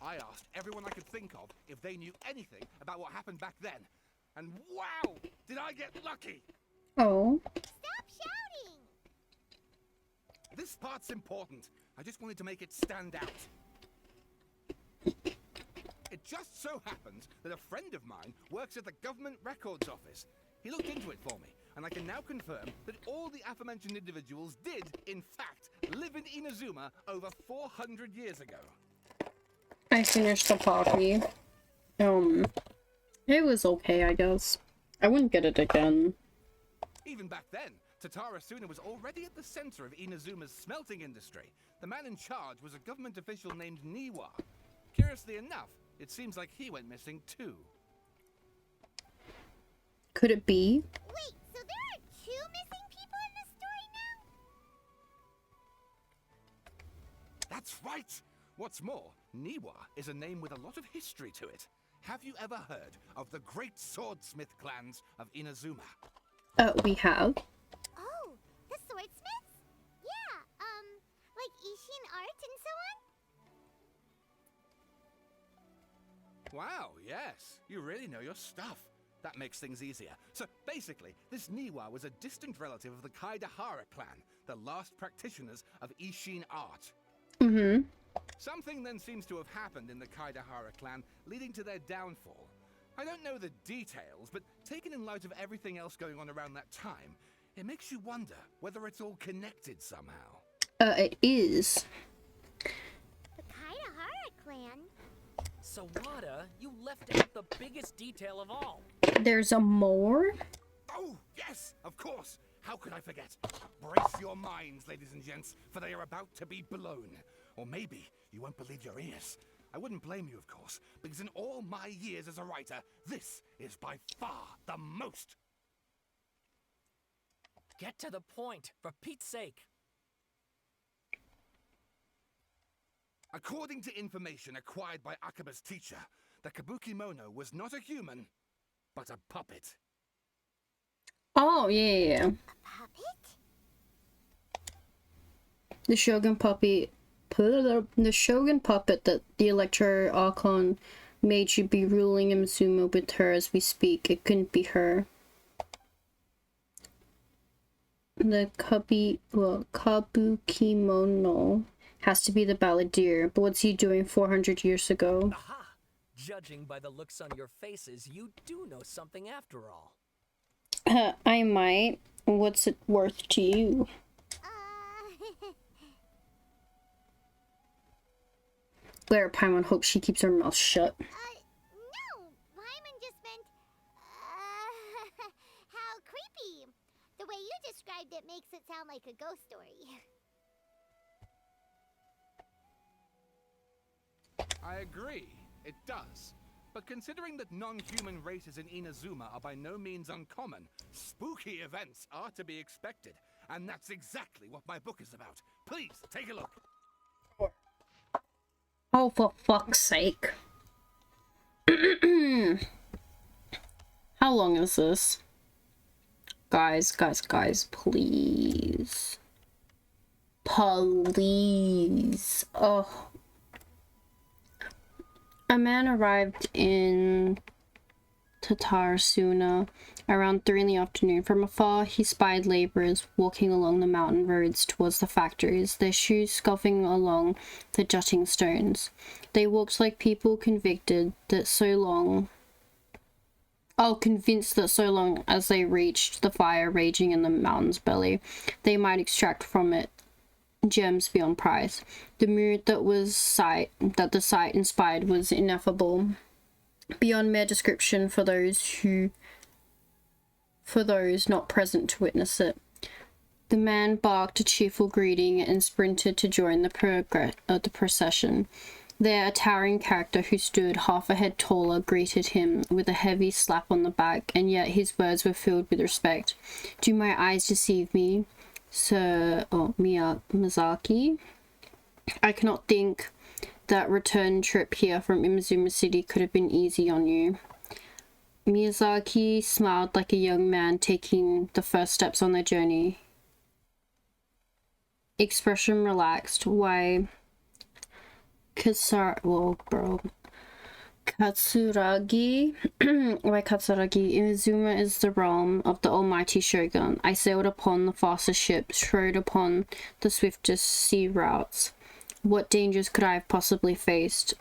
I asked everyone I could think of if they knew anything about what happened back then. And wow, did I get lucky! Oh. Stop shouting! This part's important. I just wanted to make it stand out. It just so happens that a friend of mine works at the government records office. He looked into it for me, and I can now confirm that all the aforementioned individuals did, in fact, live in Inazuma over 400 years ago. I finished the poppy. It was okay, I guess. I wouldn't get it again. Even back then, Tatarasuna was already at the center of Inazuma's smelting industry. The man in charge was a government official named Niwa. Curiously enough, it seems like he went missing too. Could it be? Wait, so there are 2 missing people in this story now? That's right! What's more, Niwa is a name with a lot of history to it. Have you ever heard of the great swordsmith clans of Inazuma? We have. Oh, the swordsmiths? Yeah, like Ishin art and so on? Wow, yes. You really know your stuff. That makes things easier. So basically, this Niwa was a distant relative of the Kaidahara clan, the last practitioners of Ishin art. Something then seems to have happened in the Kaidahara clan, leading to their downfall. I don't know the details, but taken in light of everything else going on around that time, it makes you wonder whether it's all connected somehow. It is. The Kaidahara clan? Sawada, you left out the biggest detail of all. There's a more? Oh, yes, of course. How could I forget? Brace your minds, ladies and gents, for they are about to be blown. Or maybe you won't believe your ears. I wouldn't blame you, of course, because in all my years as a writer, this is by far the most. Get to the point, for Pete's sake. According to information acquired by Akaba's teacher, the Kabuki Mono was not a human, but a puppet. Oh, yeah. Puppet? The Shogun puppet. The Shogun puppet that the Electro Archon made should be ruling Imazuma with her as we speak. It couldn't be her. The Kabukimono has to be the balladeer, but what's he doing 400 years ago? Aha! Judging by the looks on your faces, you do know something after all. I might. What's it worth to you? Blair Paimon hopes she keeps her mouth shut. No. Paimon just meant, how creepy. The way you described it makes it sound like a ghost story. I agree, it does. But considering that non-human races in Inazuma are by no means uncommon, spooky events are to be expected. And that's exactly what my book is about. Please, take a look. Oh, for fuck's sake. How long is this? Guys, please. Please. Oh. A man arrived in Tatarsuna around 3 in the afternoon. From afar, he spied laborers walking along the mountain roads towards the factories, their shoes scuffing along the jutting stones. They walked like people convinced that so long as they reached the fire raging in the mountain's belly, they might extract from it gems beyond price. The mood that the sight inspired was ineffable, beyond mere description for those not present to witness it. The man barked a cheerful greeting and sprinted to join the procession. There, a towering character who stood half a head taller greeted him with a heavy slap on the back, and yet his words were filled with respect. "Do my eyes deceive me, Sir Miyazaki? I cannot think that return trip here from Imazuma City could have been easy on you." Miyazaki smiled like a young man taking the first steps on their journey. Expression relaxed. Why, Katsuragi, Inazuma is the realm of the almighty Shogun. I sailed upon the fastest ships, rode upon the swiftest sea routes. What dangers could I have possibly faced?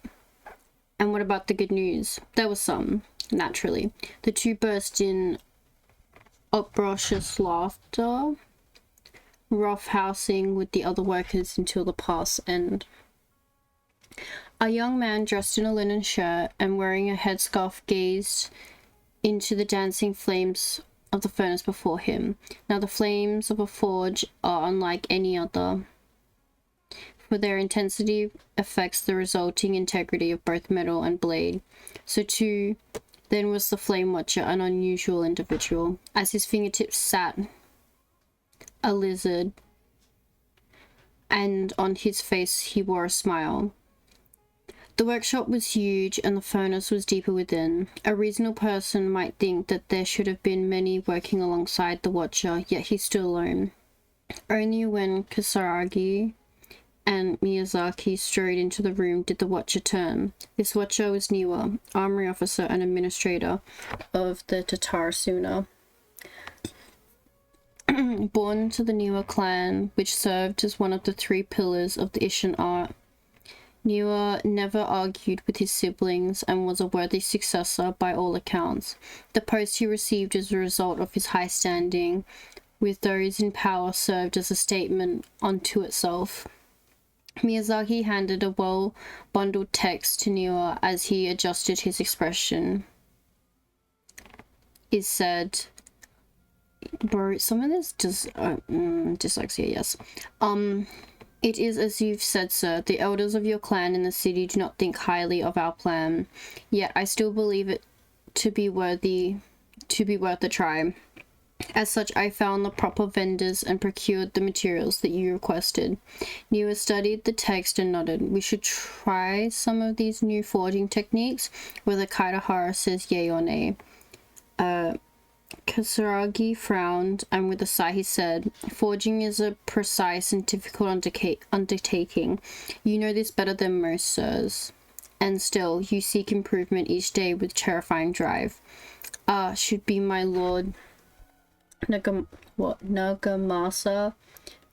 And what about the good news? There was some, naturally. The two burst in uproarious laughter, roughhousing with the other workers until the past end. A young man dressed in a linen shirt and wearing a headscarf gazed into the dancing flames of the furnace before him. Now the flames of a forge are unlike any other, for their intensity affects the resulting integrity of both metal and blade. So too, then was the Flame Watcher, an unusual individual. As his fingertips sat a lizard, and on his face he wore a smile. The workshop was huge and the furnace was deeper within. A reasonable person might think that there should have been many working alongside the Watcher, yet he stood alone. Only when Kasaragi and Miyazaki strode into the room did the Watcher turn. This Watcher was Niwa, armory officer and administrator of the Tatarasuna. Born to the Niwa clan, which served as one of the 3 pillars of the Ishin art, Niwa never argued with his siblings and was a worthy successor by all accounts. The post he received as a result of his high standing with those in power served as a statement unto itself. Miyazaki handed a well-bundled text to Niwa as he adjusted his expression. It said, bro, some of this dyslexia, yes. It is as you've said, sir. The elders of your clan in the city do not think highly of our plan, yet I still believe it to be worth a try. As such, I found the proper vendors and procured the materials that you requested. Niwa studied the text and nodded. We should try some of these new forging techniques, whether Kaitahara says yay or nay. Kasaragi frowned, and with a sigh he said, "Forging is a precise and difficult undertaking. You know this better than most, sirs. And still, you seek improvement each day with terrifying drive. Should be my lord Nagamasa.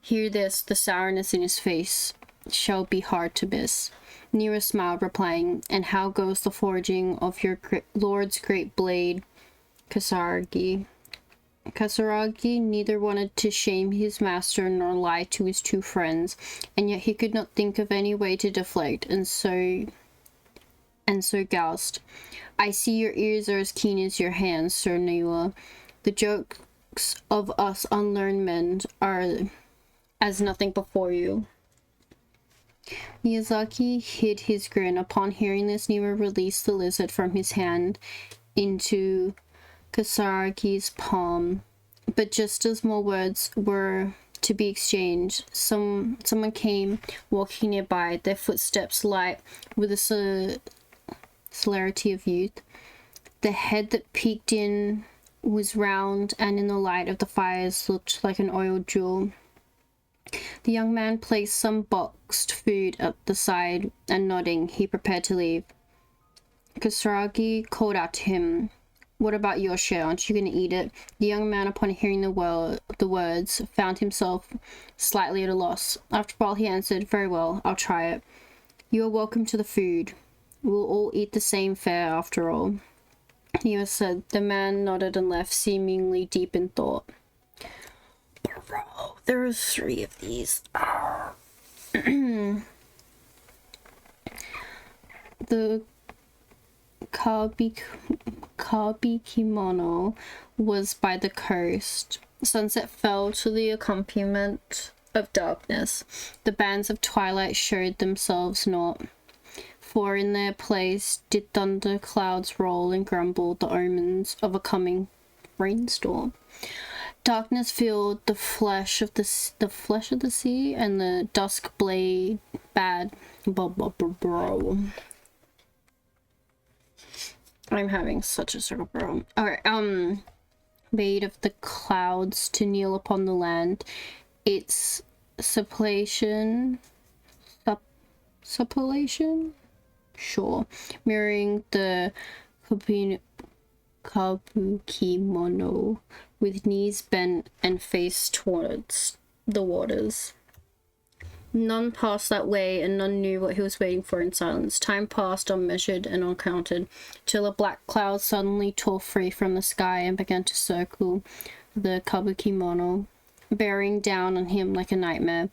Hear this, the sourness in his face shall be hard to miss." Nira smiled, replying, "And how goes the forging of your lord's great blade, Kasaragi?" Kasaragi neither wanted to shame his master nor lie to his two friends, and yet he could not think of any way to deflect, and so goused. "I see your ears are as keen as your hands, Sir Niwa. The jokes of us unlearned men are as nothing before you." Miyazaki hid his grin. Upon hearing this, Niwa released the lizard from his hand into Kasaragi's palm. But just as more words were to be exchanged, someone came walking nearby, their footsteps light with the celerity of youth. The head that peeked in was round, and in the light of the fires looked like an oiled jewel. The young man placed some boxed food at the side, and nodding, he prepared to leave. Kasaragi called out to him, "What about your share? Aren't you going to eat it?" The young man, upon hearing the words, found himself slightly at a loss. After a while he answered, "Very well, I'll try it. You are welcome to the food. We'll all eat the same fare after all." Niwa said. The man nodded and left, seemingly deep in thought. Bro, there are 3 of these. The Kabi kimono was by the coast. Sunset fell to the accompaniment of darkness. The bands of twilight showed themselves not, for in their place did thunder clouds roll and grumble, the omens of a coming rainstorm. Darkness filled the flesh of the sea, and the dusk blade bad. Bro. I'm having such a circle, bro. Alright, made of the clouds to kneel upon the land. Its suppellation? Sure. Mirroring the kabukimono, with knees bent and face towards the waters. None passed that way, and none knew what he was waiting for in silence. Time passed unmeasured and uncounted, till a black cloud suddenly tore free from the sky and began to circle the kabukimono, bearing down on him like a nightmare.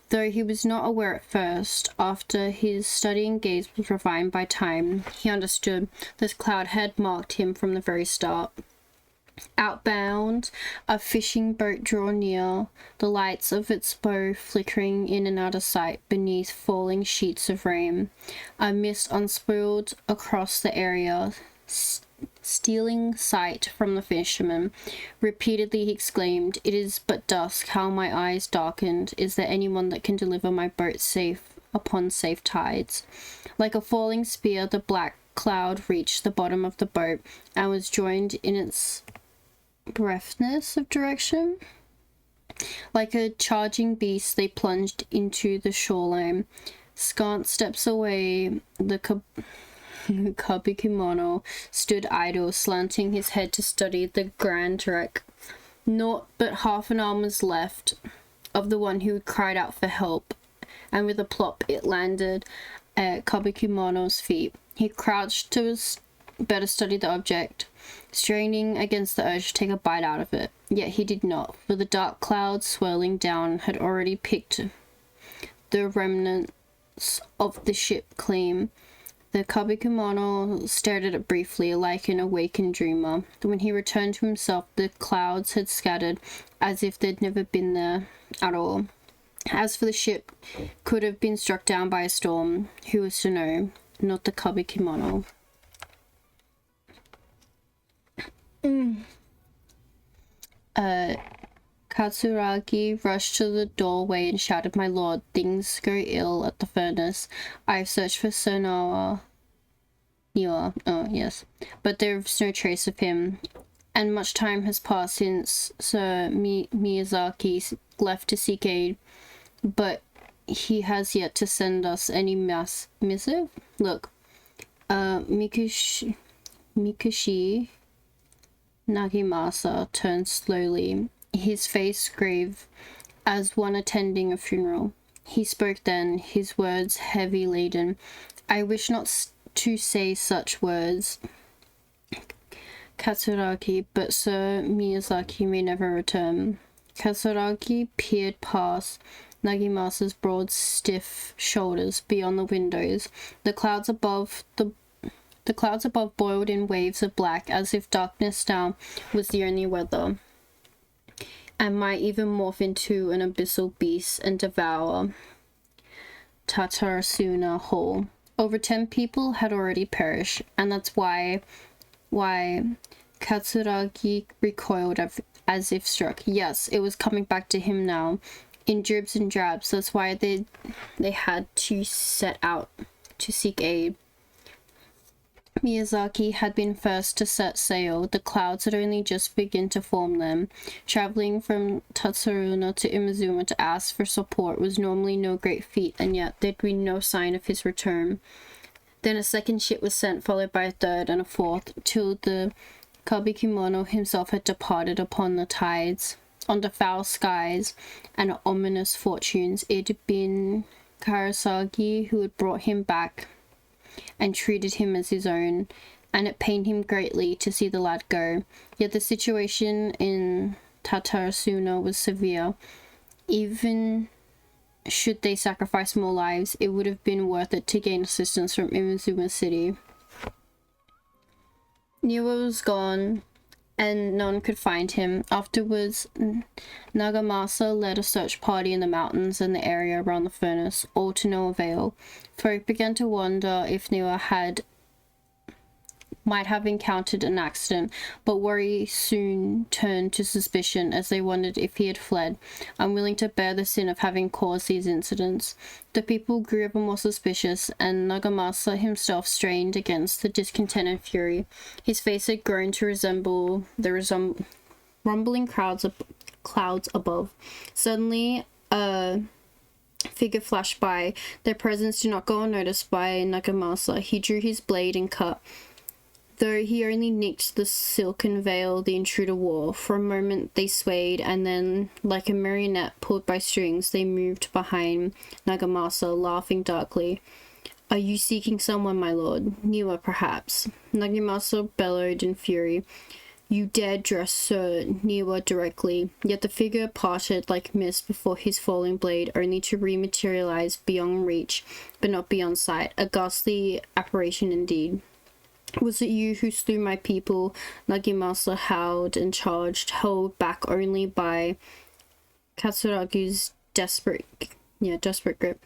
Though he was not aware at first, after his studying gaze was refined by time, he understood this cloud had marked him from the very start. Outbound, a fishing boat drew near, the lights of its bow flickering in and out of sight beneath falling sheets of rain. A mist unspooled across the area, stealing sight from the fisherman. Repeatedly he exclaimed, "It is but dusk, how my eyes darkened. Is there anyone that can deliver my boat safe upon safe tides?" Like a falling spear, the black cloud reached the bottom of the boat and was joined in its breathness of direction. Like a charging beast, they plunged into the shoreline. Scant steps away, the kabukimono stood idle, slanting his head to study the grand wreck. Naught but half an arm was left of the one who cried out for help, and with a plop it landed at kabukimono's feet. He crouched to better study the object, straining against the urge to take a bite out of it. Yet he did not, for the dark cloud swirling down had already picked the remnants of the ship clean. The kabukimono stared at it briefly, like an awakened dreamer. When he returned to himself, the clouds had scattered as if they'd never been there at all. As for the ship, could have been struck down by a storm. Who was to know? Not the kabukimono. Katsuragi rushed to the doorway and shouted, "My lord, things go ill at the furnace. I have searched for Niwa, oh yes, but there's no trace of him, and much time has passed since Sir Miyazaki left to seek aid, but he has yet to send us any missive. Look, Mikushi Nagimasa turned slowly, his face grave as one attending a funeral. He spoke then, his words heavy laden. I wish not to say such words, Katsuragi, but Sir Miyazaki may never return. Katsuragi peered past Nagimasa's broad, stiff shoulders beyond the windows. The clouds above boiled in waves of black, as if darkness now was the only weather, and might even morph into an abyssal beast and devour Tatarasuna whole. Over 10 people had already perished, and that's why Katsuragi recoiled as if struck. Yes, it was coming back to him now, in dribs and drabs. That's why they had to set out to seek aid. Miyazaki had been first to set sail. The clouds had only just begun to form them. Traveling from Tatsuruna to Imazuma to ask for support was normally no great feat, and yet there'd been no sign of his return. Then a second ship was sent, followed by a third and a fourth, till the Kabikimono himself had departed upon the tides. Under foul skies and ominous fortunes, it had been Karasagi who had brought him back and treated him as his own, and it pained him greatly to see the lad go. Yet the situation in Tatarasuna was severe. Even should they sacrifice more lives, it would have been worth it to gain assistance from Imazuma City. Niwa was gone, and none could find him. Afterwards, Nagamasa led a search party in the mountains and the area around the furnace, all to no avail. Folk began to wonder if Niwa might have encountered an accident, but worry soon turned to suspicion as they wondered if he had fled, unwilling to bear the sin of having caused these incidents. The people grew ever more suspicious, and Nagamasa himself strained against the discontent and fury. His face had grown to resemble the rumbling clouds above. Suddenly, a figure flashed by. Their presence did not go unnoticed by Nagamasa. He drew his blade and cut. Though he only nicked the silken veil the intruder wore. For a moment they swayed, and then, like a marionette pulled by strings, they moved behind Nagamasa, laughing darkly. Are you seeking someone, my lord? Niwa, perhaps. Nagamasa bellowed in fury. You dared address Sir Niwa directly, yet the figure parted like mist before his falling blade, only to rematerialize beyond reach, but not beyond sight. A ghastly apparition indeed. Was it you who slew my people? Nagamasa howled and charged, held back only by Katsuragi's desperate grip.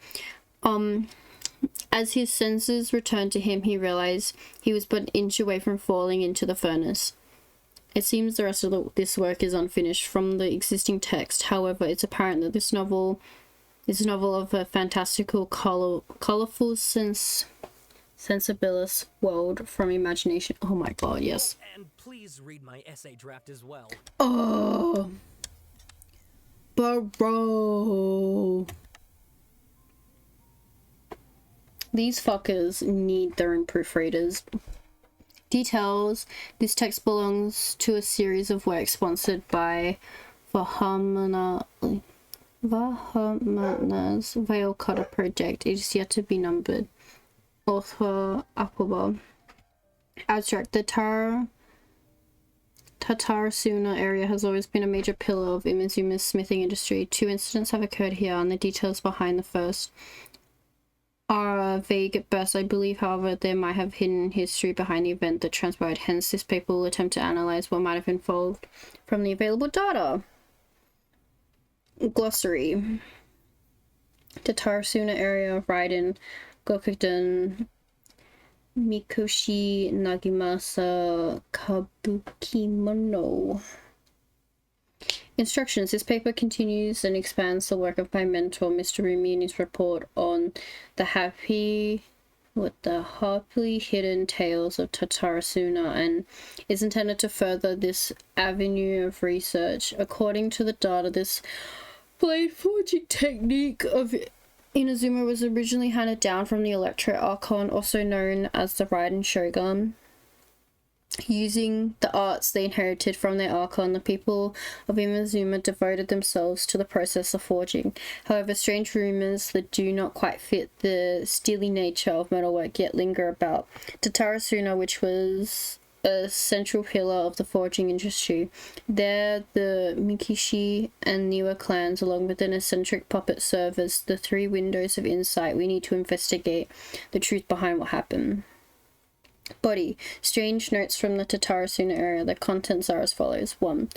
As his senses returned to him, he realized he was but an inch away from falling into the furnace. It seems the rest of this work is unfinished from the existing text. However, it's apparent that this novel is a novel of a fantastical, colorful sensibilis world from imagination. Oh my god, yes. And please read my essay draft as well. Oh, bro. These fuckers need their own proofreaders. Details. This text belongs to a series of works sponsored by Vahama's Veil Cutter Project. It is yet to be numbered. Author Aquaba. Abstract. The Tatarasuna area has always been a major pillar of Imazuma's smithing industry. 2 incidents have occurred here, and the details behind the first are vague at best. I believe, however, there might have hidden history behind the event that transpired. Hence, this paper will attempt to analyze what might have involved from the available data. Glossary. Tatarasuna area, Raiden, Gokuden, Mikoshi, Nagimasa, Kabukimono. Instructions. This paper continues and expands the work of my mentor, Mr. Rumi, in his report on the happy with the happily hidden tales of Tatarasuna and is intended to further this avenue of research. According to the data, this blade forging technique of Inazuma was originally handed down from the Electro Archon, also known as the Raiden Shogun. Using the arts they inherited from their Archon, the people of Inazuma devoted themselves to the process of forging. However, strange rumors that do not quite fit the steely nature of metalwork yet linger about. Tatarasuna, which was a central pillar of the forging industry. There, the Mikishi and Niwa clans, along with an eccentric puppet, serve as the three windows of insight we need to investigate the truth behind what happened. Body. Strange notes from the Tatarasuna area. The contents are as follows. 1.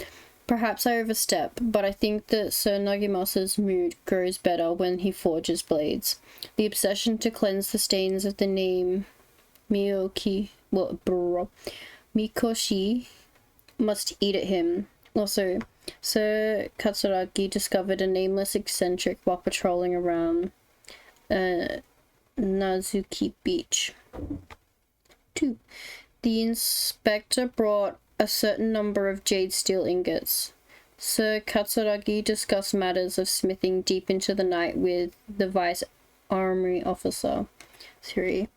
Perhaps I overstep, but I think that Sir Nagemasa's mood grows better when he forges blades. The obsession to cleanse the stains of the name Mikoshi must eat at him. Also, Sir Katsuragi discovered a nameless eccentric while patrolling around Nazuki Beach. 2. The inspector brought a certain number of jade steel ingots. Sir Katsuragi discussed matters of smithing deep into the night with the vice armory officer. 3.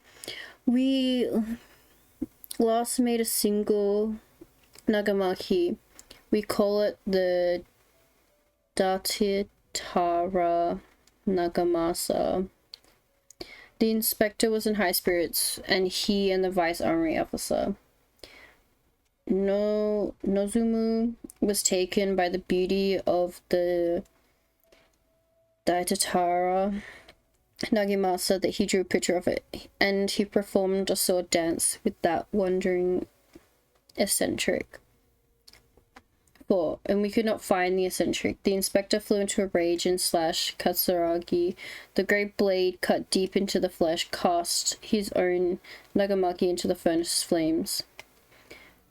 We last made a single nagamaki. We call it the Datitara Nagamasa. The inspector was in high spirits, and he and the vice armory officer. Nozumu was taken by the beauty of the Daitatara Nagamasa that he drew a picture of it, and he performed a sword dance with that wandering eccentric. 4. And we could not find the eccentric. The inspector flew into a rage and slashed Katsuragi. The great blade cut deep into the flesh, cast his own nagamaki into the furnace's flames.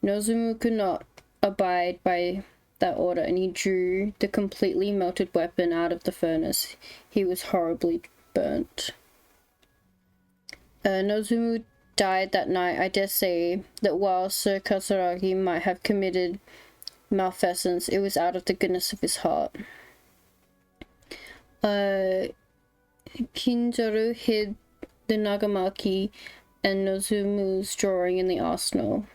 Nozumu could not abide by that order, and he drew the completely melted weapon out of the furnace. He was horribly burnt. Nozumu died that night. I dare say that while Sir Katsuragi might have committed malfeasance, it was out of the goodness of his heart. Kinzaru hid the nagamaki and Nozumu's drawing in the arsenal.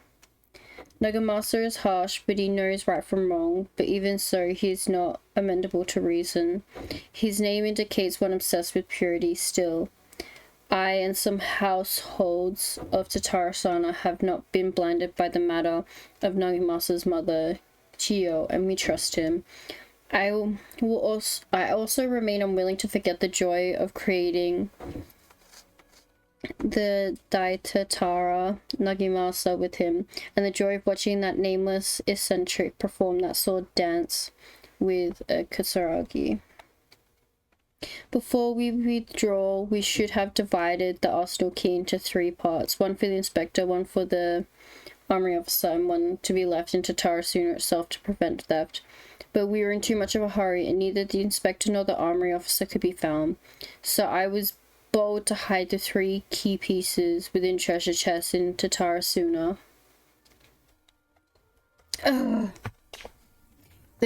Nagamasa is harsh, but he knows right from wrong, but even so, he is not amenable to reason. His name indicates one obsessed with purity still. I and some households of Tatarasana have not been blinded by the matter of Nagamasa's mother, Chiyo, and we trust him. I also remain unwilling to forget the joy of creating the Daitatara Nagamasa with him, and the joy of watching that nameless eccentric perform that sword dance with Katsuragi. Before we withdraw, we should have divided the arsenal key into 3 parts, one for the inspector, one for the armory officer, and one to be left in Tatarasuna itself to prevent theft. But we were in too much of a hurry, and neither the inspector nor the armory officer could be found. So I was bold to hide the 3 key pieces within treasure chests in Tatarasuna. There's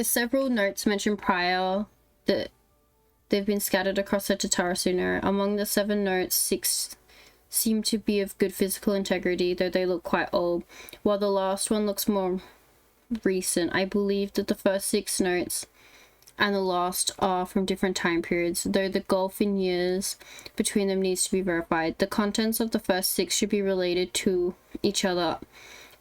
several notes mentioned prior that they've been scattered across the Tatarasuna. Among the 7 notes, 6 seem to be of good physical integrity, though they look quite old, while the last one looks more recent. I believe that the first 6 notes and the last are from different time periods, though the gulf in years between them needs to be verified. The contents of the first 6 should be related to each other,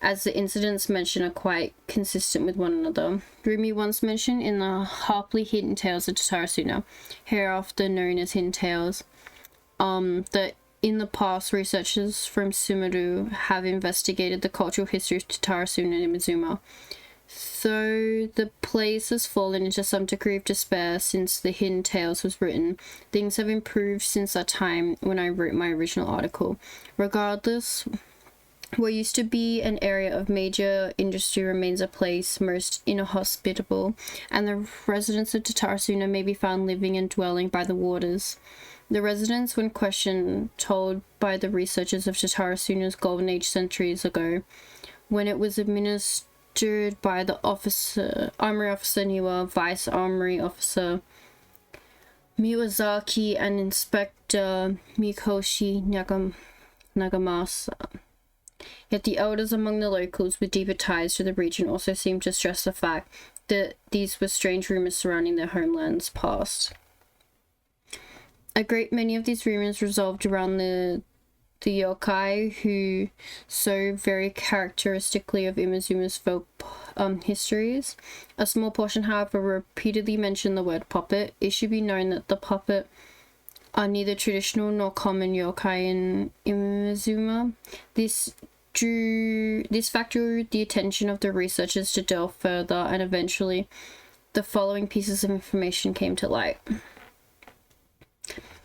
as the incidents mentioned are quite consistent with one another. Rumi once mentioned in the Harply Hidden Tales of Tatarasuna, hereafter known as Hidden Tales, that in the past, researchers from Sumeru have investigated the cultural history of Tatarasuna and Inazuma. Though the place has fallen into some degree of despair since the Hidden Tales was written, things have improved since that time when I wrote my original article. Regardless, what used to be an area of major industry remains a place most inhospitable, and the residents of Tatarasuna may be found living and dwelling by the waters. The residents, when questioned, told by the researchers of Tatarasuna's golden age centuries ago, when it was administered by the armory officer Niwa, vice armory officer Miyazaki, and Inspector Mikoshi Nagamasa. Yet the elders among the locals with deeper ties to the region also seemed to stress the fact that these were strange rumors surrounding their homeland's past. A great many of these rumors revolved around the yokai, who so very characteristically of Imazuma's folk histories. A small portion, however, repeatedly mentioned the word puppet. It should be known that the puppet are neither traditional nor common yokai in Imazuma. This fact drew the attention of the researchers to delve further, and eventually the following pieces of information came to light.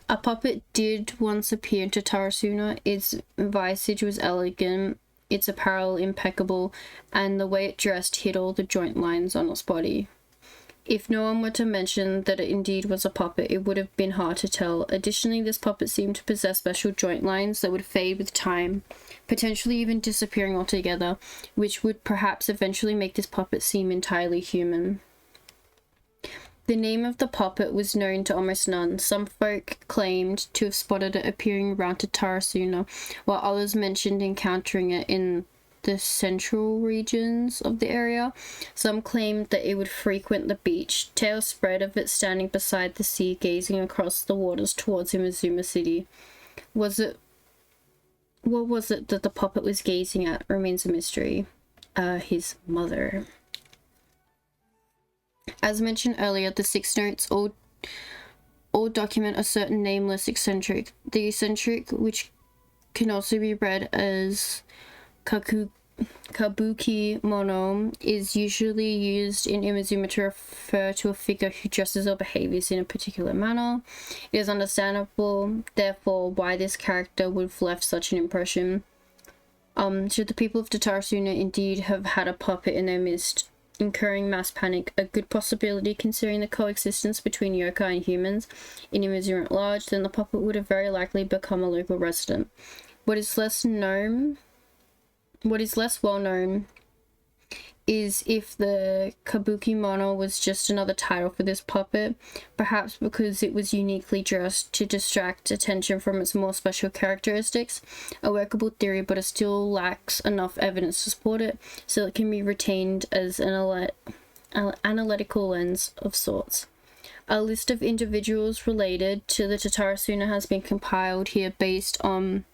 A puppet did once appear in Tatarasuna. Its visage was elegant, its apparel impeccable, and the way it dressed hid all the joint lines on its body. If no one were to mention that it indeed was a puppet, it would have been hard to tell. Additionally, this puppet seemed to possess special joint lines that would fade with time, potentially even disappearing altogether, which would perhaps eventually make this puppet seem entirely human. The name of the puppet was known to almost none. Some folk claimed to have spotted it appearing around Tatarasuna, while others mentioned encountering it in the central regions of the area. Some claimed that it would frequent the beach, tales spread of it standing beside the sea, gazing across the waters towards Imazuma City. What was it that the puppet was gazing at remains a mystery. His mother. As mentioned earlier, the 6 notes all document a certain nameless eccentric. The eccentric, which can also be read as kabuki mono, is usually used in Imazuma to refer to a figure who dresses or behaves in a particular manner. It is understandable, therefore, why this character would have left such an impression. Should the people of Tatarasuna indeed have had a puppet in their midst, incurring mass panic, a good possibility considering the coexistence between yokai and humans in Imazuma at large, then the puppet would have very likely become a local resident. What is less well known is if the kabuki mono was just another title for this puppet, perhaps because it was uniquely dressed to distract attention from its more special characteristics. A workable theory, but it still lacks enough evidence to support it, so it can be retained as an analytical lens of sorts. A list of individuals related to the Tatarasuna has been compiled here based on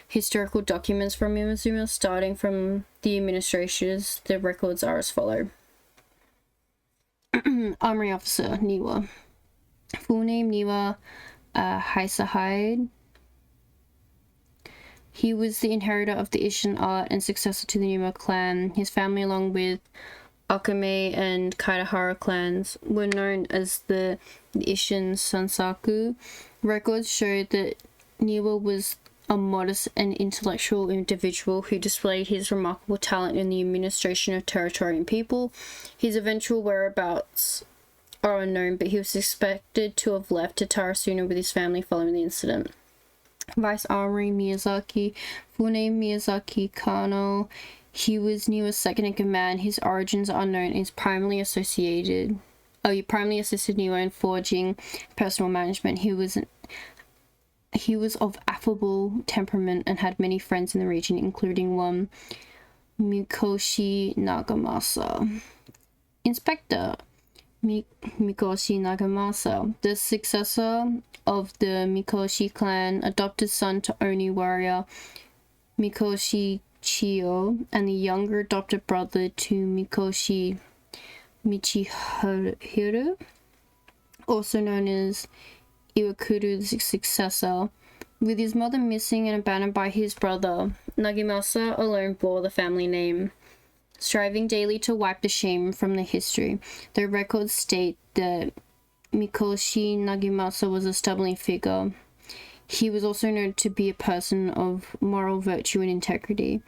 historical documents from Imazuma, starting from the administrators. The records are as follow. Armory Officer Niwa. Full name Niwa Hisahide. He was the inheritor of the Ishin art and successor to the Niwa clan. His family, along with Akame and Kaitahara clans, were known as the Ishin Sansaku. Records show that Niwa was a modest and intellectual individual who displayed his remarkable talent in the administration of territory and people. His eventual whereabouts are unknown, but he was suspected to have left Tatarasuna with his family following the incident. Vice Armory Miyazaki, full name Miyazaki Kano. He was Niwa's second in command. His origins are unknown and is primarily assisted Niwa in forging personal management. He was of affable temperament and had many friends in the region, including one Mikoshi Nagamasa. Inspector Mikoshi Nagamasa, the successor of the Mikoshi clan, adopted son to Oni warrior Mikoshi Chiyo, and the younger adopted brother to Mikoshi Michiharu, also known as Iwakuru's successor. With his mother missing and abandoned by his brother, Nagamasa alone bore the family name, striving daily to wipe the shame from the history. The records state that Mikoshi Nagamasa was a stubborn figure. He was also known to be a person of moral virtue and integrity.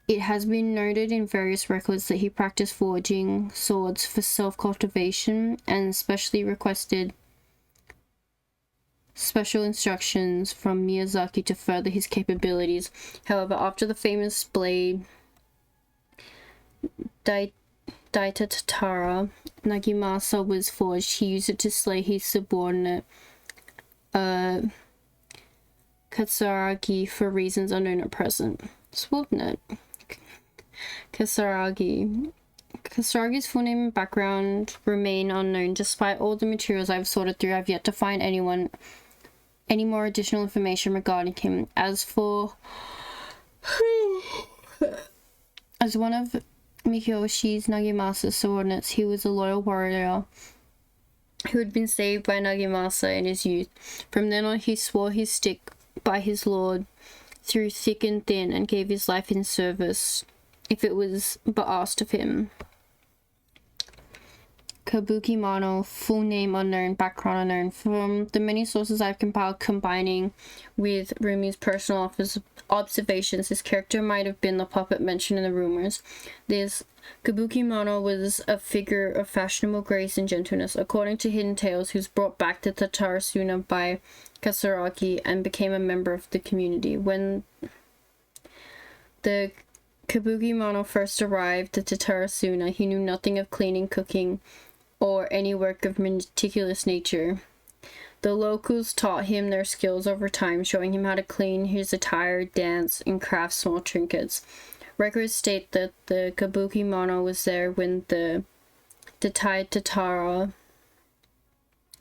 It has been noted in various records that he practiced forging swords for self-cultivation and especially requested special instructions from Miyazaki to further his capabilities. However, after the famous blade Daitatara Naginata was forged, he used it to slay his subordinate Katsuragi for reasons unknown at present. Subordinate Kasaragi's full name and background remain unknown. Despite all the materials I've sorted through, I've yet to find any more additional information regarding him. As one of Mikiyoshi's Nagimasa's subordinates, he was a loyal warrior who had been saved by Naginata in his youth. From then on, he swore he'd stick by his lord through thick and thin and gave his life in service if it was but asked of him. Kabuki Mano, full name unknown, background unknown. From the many sources I've compiled, combining with Rumi's personal observations, his character might have been the puppet mentioned in the rumors. This Kabuki Mano was a figure of fashionable grace and gentleness, according to hidden tales, who was brought back to Tatarasuna by Kasaragi and became a member of the community. When the Kabuki Mano first arrived at Tatarasuna, he knew nothing of cleaning, cooking, or any work of meticulous nature. The locals taught him their skills over time, showing him how to clean his attire, dance, and craft small trinkets. Records state that the Kabuki Mano was there when the Tatara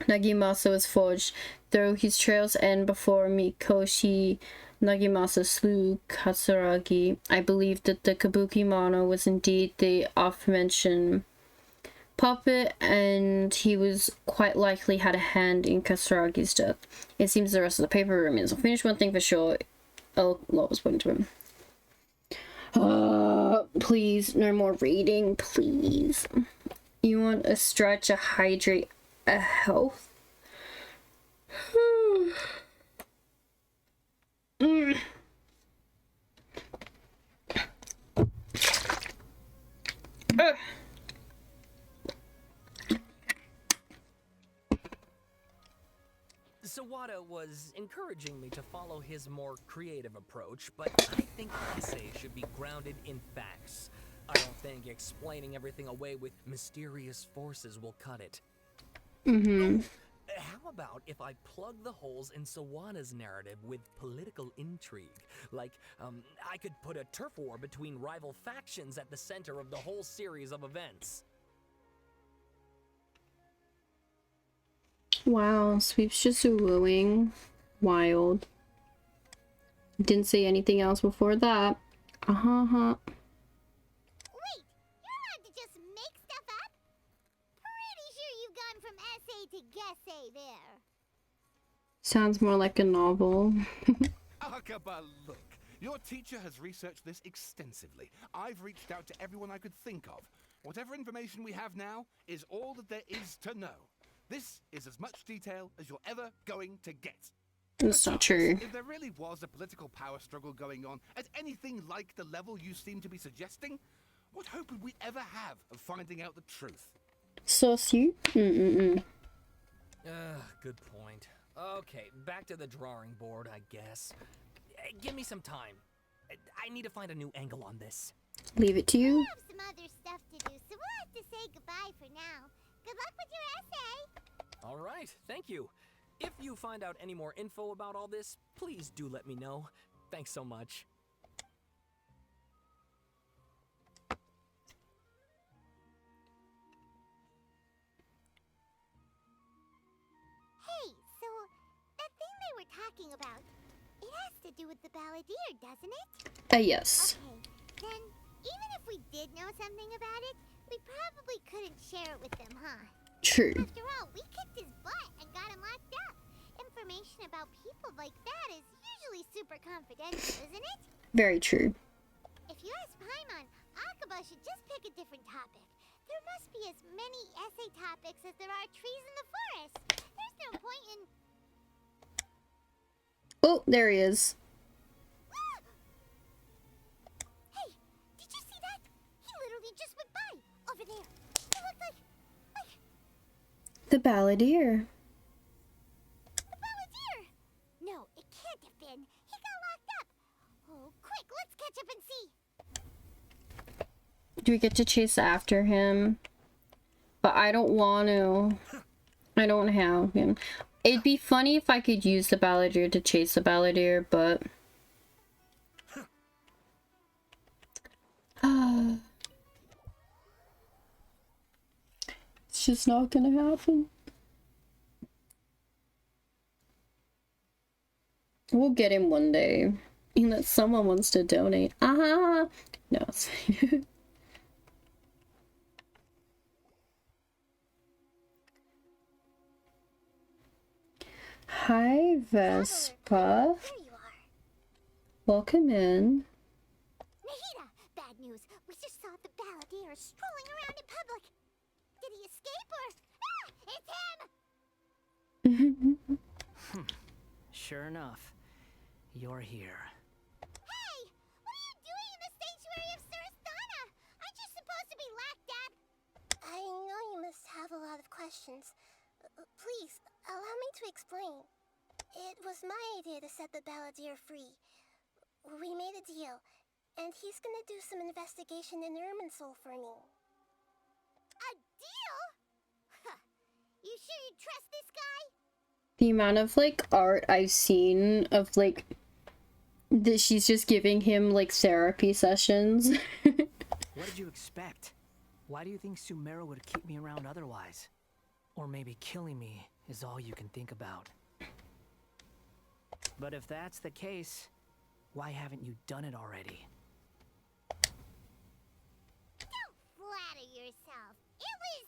Naginata was forged, though his trails end before Mikoshi Naginata slew Katsuragi. I believe that the Kabuki Mano was indeed the aforementioned puppet, and he was quite likely had a hand in Kasuragi's death. It seems the rest of the paper remains unfinished. One thing for sure, a lot was put into him. Please, no more reading, please. You want a stretch, a hydrate, a health? Sawada was encouraging me to follow his more creative approach, but I think essays should be grounded in facts. I don't think explaining everything away with mysterious forces will cut it. How about if I plug the holes in Sawada's narrative with political intrigue? Like, I could put a turf war between rival factions at the center of the whole series of events. Wow, Sweep's just wooing. Wild. Didn't say anything else before that. Wait, you're allowed to just make stuff up? Pretty sure you've gone from essay to guessay there. Sounds more like a novel. Akaba, look. Your teacher has researched this extensively. I've reached out to everyone I could think of. Whatever information we have now is all that there is to know. This is as much detail as you're ever going to get. That's not true. If there really was a political power struggle going on at anything like the level you seem to be suggesting, what hope would we ever have of finding out the truth? Sauce you? Good point. Okay, back to the drawing board, I guess. Give me some time. I need to find a new angle on this. Leave it to you. We have some other stuff to do, so we'll have to say goodbye for now. Good luck with your essay! All right, thank you. If you find out any more info about all this, please do let me know. Thanks so much. Hey, so that thing they were talking about, it has to do with the balladeer, doesn't it? Yes. Okay, then even if we did know something about it, we probably couldn't share it with them, huh? True. After all, we kicked his butt and got him locked up. Information about people like that is usually super confidential, isn't it? Very true. If you ask Paimon, Akaba should just pick a different topic. There must be as many essay topics as there are trees in the forest. There's no point in... Oh, there he is. Hey, did you see that? He literally just went by, over there. He looked like... The balladeer. The balladeer! catch up and see. Do we get to chase after him? But I don't want to. I don't have him. It'd be funny if I could use the balladeer to chase the balladeer, but... it's just not gonna happen. We'll get him one day. Unless someone wants to donate. No, it's fine. Hi, Vespa. There you are. Welcome in. Nahida, bad news. We just saw the balladeer strolling around in public. Did he escape or... Ah, it's him! Sure enough, you're here. Hey, what are you doing in the sanctuary of Surasthana? Aren't you supposed to be locked up? I know you must have a lot of questions. Please, allow me to explain. It was my idea to set the balladeer free. We made a deal, and he's gonna do some investigation in Irminsul for me. A deal? Huh. You sure you trust this guy? The amount of like art I've seen of like that she's just giving him like therapy sessions. What did you expect? Why do you think Sumeru would keep me around otherwise? Or maybe killing me is all you can think about. But if that's the case, why haven't you done it already? Don't flatter yourself. It was...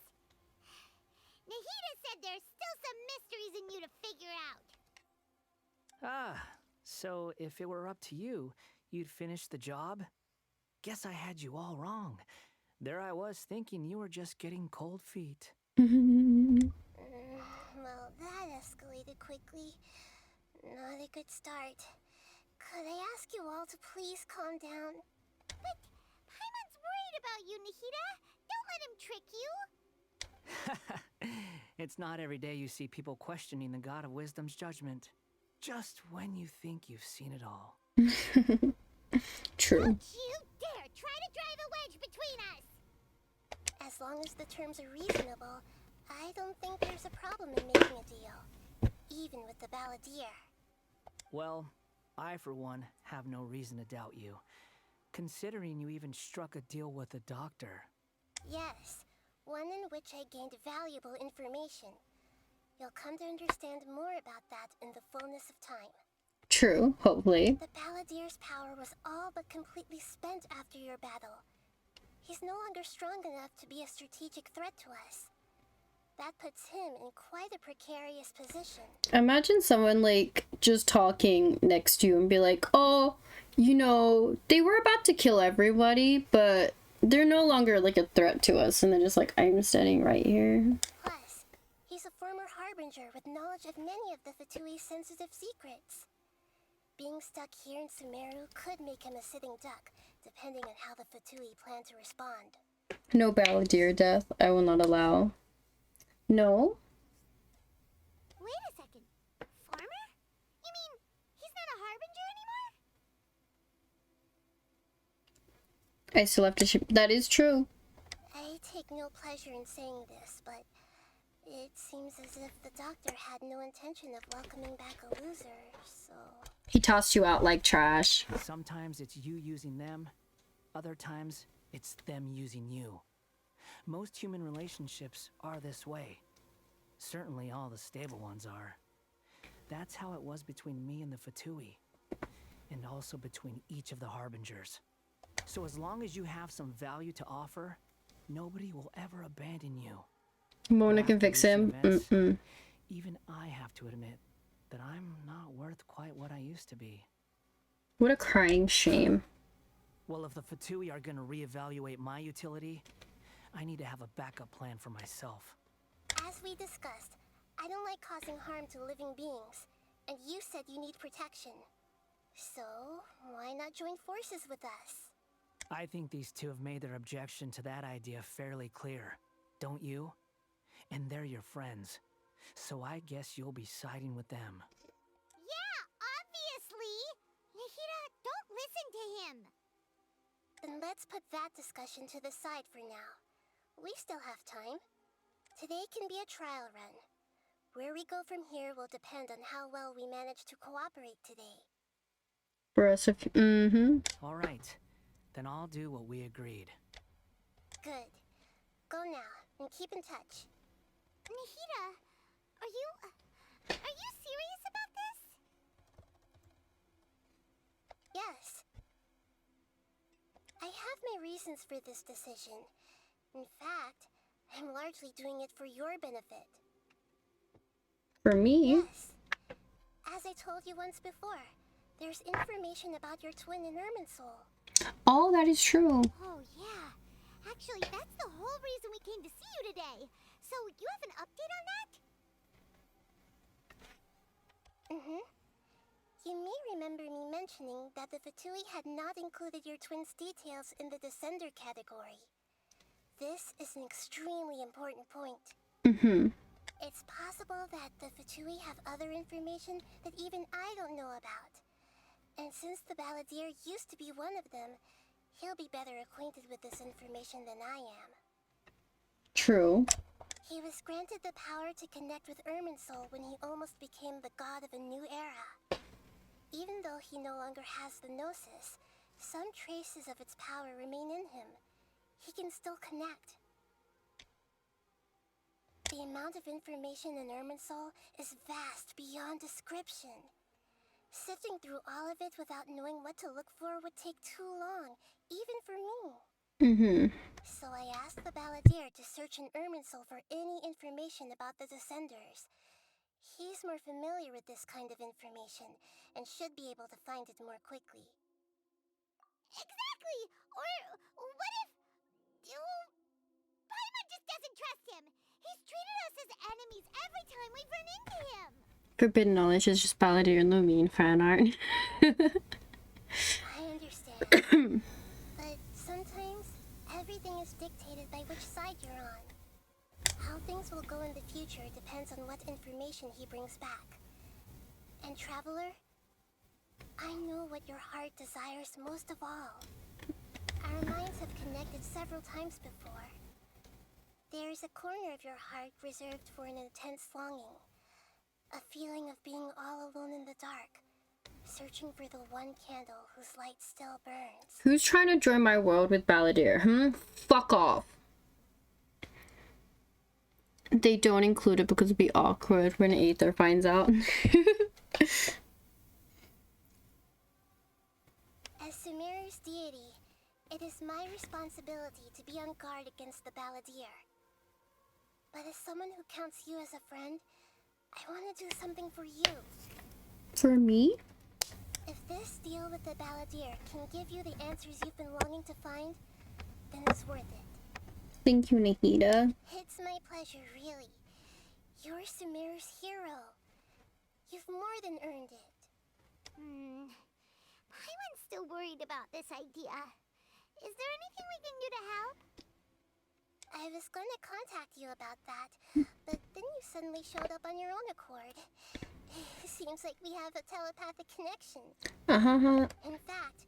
Nahida said there's still some mysteries in you to figure out. Ah, so if it were up to you, you'd finish the job? Guess I had you all wrong. There I was thinking you were just getting cold feet. Well, that escalated quickly. Not a good start. Could I ask you all to please calm down? But Paimon's worried about you, Nahida. Don't let him trick you. It's not every day you see people questioning the God of Wisdom's judgment. Just when you think you've seen it all. True. Don't you dare try to drive a wedge between us! As long as the terms are reasonable, I don't think there's a problem in making a deal. Even with the balladeer. Well, I for one have no reason to doubt you, considering you even struck a deal with the doctor. Yes, one in which I gained valuable information. You'll come to understand more about that in the fullness of time. True, hopefully. The balladeer's power was all but completely spent after your battle. He's no longer strong enough to be a strategic threat to us. That puts him in quite a precarious position. Imagine someone like just talking next to you and be like, oh, you know, they were about to kill everybody, but they're no longer like a threat to us. And they're just like, I'm standing right here. Plus, he's a former harbinger with knowledge of many of the Fatui's sensitive secrets. Being stuck here in Sumeru could make him a sitting duck, depending on how the Fatui plan to respond. No balladeer death. I will not allow. No? Wait a second. Farmer? You mean he's not a harbinger anymore? I still have to ship. That is true. I take no pleasure in saying this, but it seems as if the doctor had no intention of welcoming back a loser, so... He tossed you out like trash. Sometimes it's you using them, other times it's them using you. Most human relationships are this way. Certainly all the stable ones are. That's how it was between me and the Fatui, and also between each of the harbingers. So as long as you have some value to offer, nobody will ever abandon you. Mona can fix him. Even I have to admit that I'm not worth quite what I used to be. What a crying shame. Well, if the Fatui are gonna reevaluate my utility, I need to have a backup plan for myself. As we discussed, I don't like causing harm to living beings, and you said you need protection. So, why not join forces with us? I think these two have made their objection to that idea fairly clear, don't you? And they're your friends, so I guess you'll be siding with them. Yeah, obviously! Nahida, don't listen to him! Then let's put that discussion to the side for now. We still have time. Today can be a trial run. Where we go from here will depend on how well we manage to cooperate today. For us, if All right. Then I'll do what we agreed. Good. Go now, and keep in touch. Nahida, are you serious about this? Yes. I have my reasons for this decision. In fact, I'm largely doing it for your benefit. for me. Yes. As I told you once before, there's information about your twin in Irminsul. Oh, that is true. Oh, yeah. Actually, that's the whole reason we came to see you today. So, you have an update on that? You may remember me mentioning that the Fatui had not included your twin's details in the Descender category. This is an extremely important point. It's possible that the Fatui have other information that even I don't know about. And since the Balladeer used to be one of them, he'll be better acquainted with this information than I am. True. He was granted the power to connect with Irminsul when he almost became the god of a new era. Even though he no longer has the Gnosis, some traces of its power remain in him. He can still connect. The amount of information in Irminsul is vast beyond description. Sifting through all of it without knowing what to look for would take too long, even for me. So I asked the Balladeer to search in Irminsul for any information about the Descenders. He's more familiar with this kind of information, and should be able to find it more quickly. Exactly! Or what if... Paimon just doesn't trust him! He's treated us as enemies every time we've run into him! Forbidden knowledge is just Balladeer and Lumine fan art. I understand. But sometimes, everything is dictated by which side you're on. How things will go in the future depends on what information he brings back. And Traveler, I know what your heart desires most of all. Our minds have connected several times before. There is a corner of your heart reserved for an intense longing. A feeling of being all alone in the dark, searching for the one candle whose light still burns. Who's trying to join my world with Balladeer? Fuck off. They don't include it because it'd be awkward when Aether finds out. As Sumeru's deity, it is my responsibility to be on guard against the Balladeer. But as someone who counts you as a friend, I want to do something for you. For me? If this deal with the Balladeer can give you the answers you've been longing to find, then it's worth it. Thank you, Nahida. It's my pleasure, really. You're Sumeru's hero. You've more than earned it. Paimon's still worried about this idea. Is there anything we can do to help? I was going to contact you about that, but then you suddenly showed up on your own accord. Seems like we have a telepathic connection. In fact,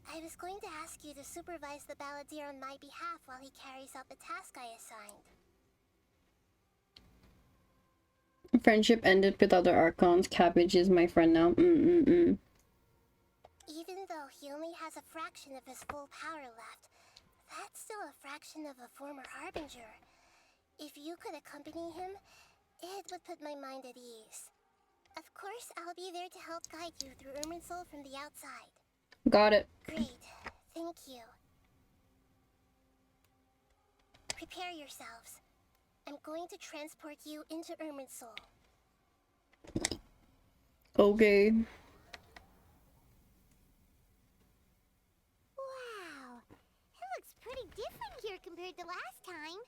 I was going to ask you to supervise the Balladeer on my behalf while he carries out the task I assigned. Friendship ended with other Archons. Cabbage is my friend now. Even though he only has a fraction of his full power left, that's still a fraction of a former Harbinger. If you could accompany him, it would put my mind at ease. Of course, I'll be there to help guide you through Irminsul from the outside. Got it. Great. Thank you. Prepare yourselves. I'm going to transport you into Irminsul. Okay. Wow. It looks pretty different here compared to last time.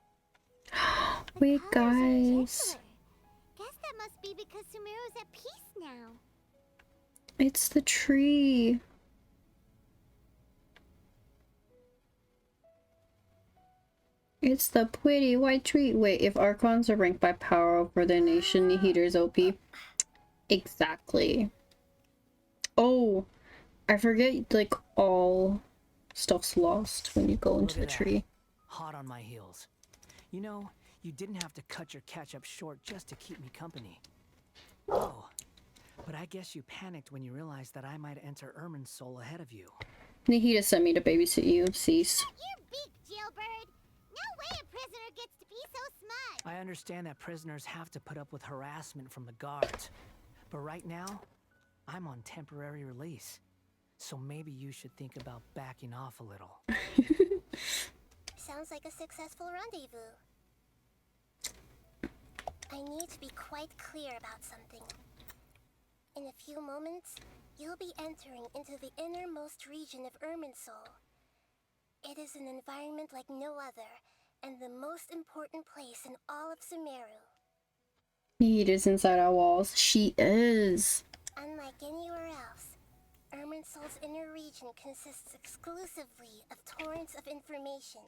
Wait, The colors are guys. gentler. Guess that must be because Sumeru's at peace now. It's the tree. It's the pretty white tree. Wait, if Archons are ranked by power over their nation, Nahida's OP. Exactly. Oh, I forget, like, all stuff's lost when you go Look into the at that. tree. Hot on my heels. You know, you didn't have to cut your catch-up short just to keep me company. Oh, but I guess you panicked when you realized that I might enter Ermin's soul ahead of you. He just sent me to babysit you, cease. You're big, jailbird. No way a prisoner gets to be so smart. I understand that prisoners have to put up with harassment from the guards. But right now, I'm on temporary release. So maybe you should think about backing off a little. Sounds like a successful rendezvous. I need to be quite clear about something. In a few moments, you'll be entering into the innermost region of Irminsul. It is an environment like no other, and the most important place in all of Sumeru. He is inside our walls. She is. Unlike anywhere else, Irminsul's inner region consists exclusively of torrents of information.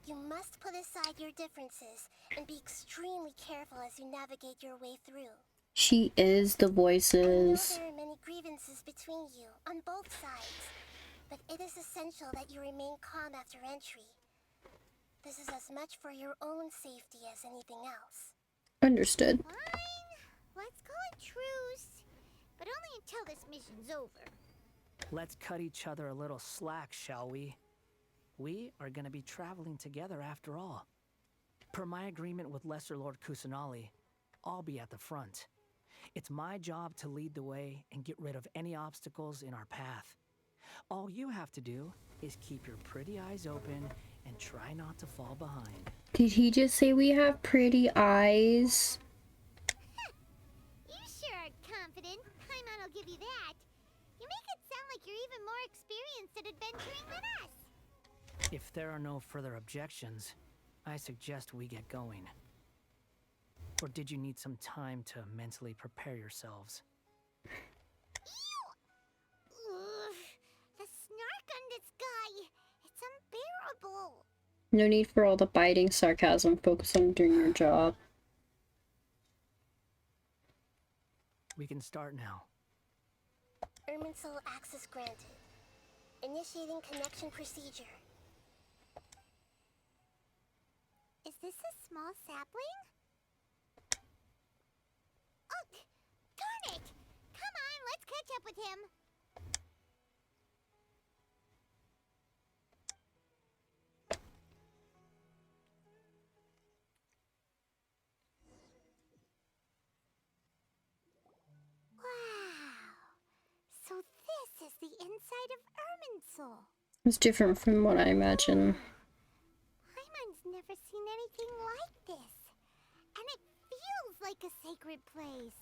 You must put aside your differences and be extremely careful as you navigate your way through. She is the I know voices. there are many grievances between you on both sides, but it is essential that you remain calm after entry. This is as much for your own safety as anything else. Understood. Fine, let's call it truce, but only until this mission's over. Let's cut each other a little slack, shall we? We are going to be traveling together after all. Per my agreement with Lesser Lord Kusanali, I'll be at the front. It's my job to lead the way and get rid of any obstacles in our path. All you have to do is keep your pretty eyes open and try not to fall behind. Did he just say we have pretty eyes? You sure are confident. Paimon will give you that. You make it sound like you're even more experienced at adventuring than us. If there are no further objections, I suggest we get going. Or did you need some time to mentally prepare yourselves? Ew! Ugh, the snark on this guy. It's unbearable. No need for all the biting sarcasm. Focus on doing your job. We can start now. Irminsul access granted. Initiating connection procedure. Is this a small sapling? Oh, darn it! Come on, let's catch up with him. Wow. So this is the inside of Irminsul. It's different from what I imagine. Paimon's never seen anything like this. And it feels like a sacred place.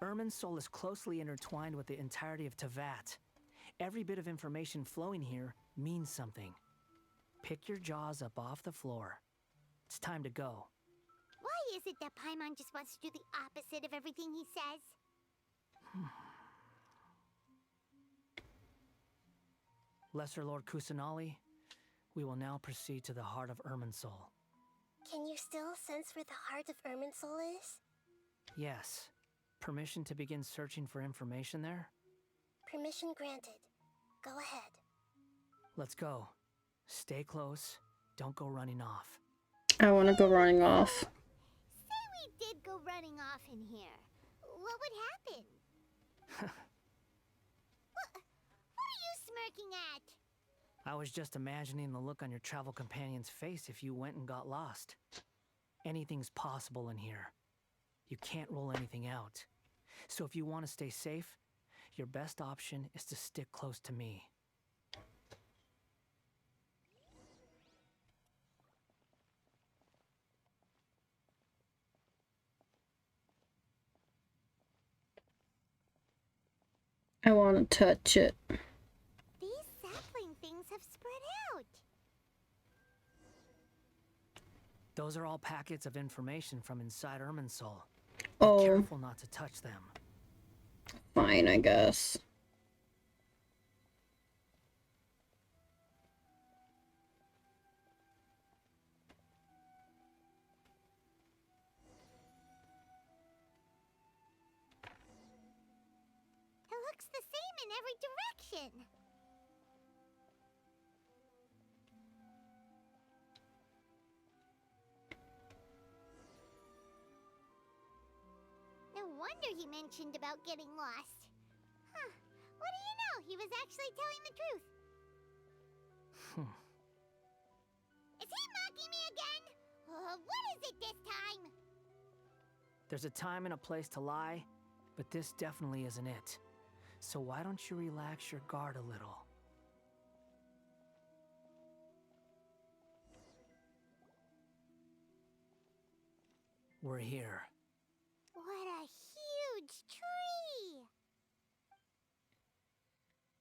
Irminsul is closely intertwined with the entirety of Tevat. Every bit of information flowing here means something. Pick your jaws up off the floor. It's time to go. Why is it that Paimon just wants to do the opposite of everything he says? Lesser Lord Kusanali, we will now proceed to the heart of Irminsul. Can you still sense where the heart of Irminsul is? Yes. Permission to begin searching for information there? Permission granted. Go ahead. Let's go. Stay close. Don't go running off. I want to go running off. Say we did go running off in here. What would happen? What are you smirking at? I was just imagining the look on your travel companion's face if you went and got lost. Anything's possible in here. You can't rule anything out. So if you want to stay safe, your best option is to stick close to me. I want to touch it. These sapling things have spread out. Those are all packets of information from inside Irminsul. Be Oh, careful not to touch them. fine, I guess. It looks the same in every direction. wonder he mentioned about getting lost. Huh. What do you know? He was actually telling the truth. Is he mocking me again? What is it this time? There's a time and a place to lie, but this definitely isn't it. So why don't you relax your guard a little? We're here. What a huge tree!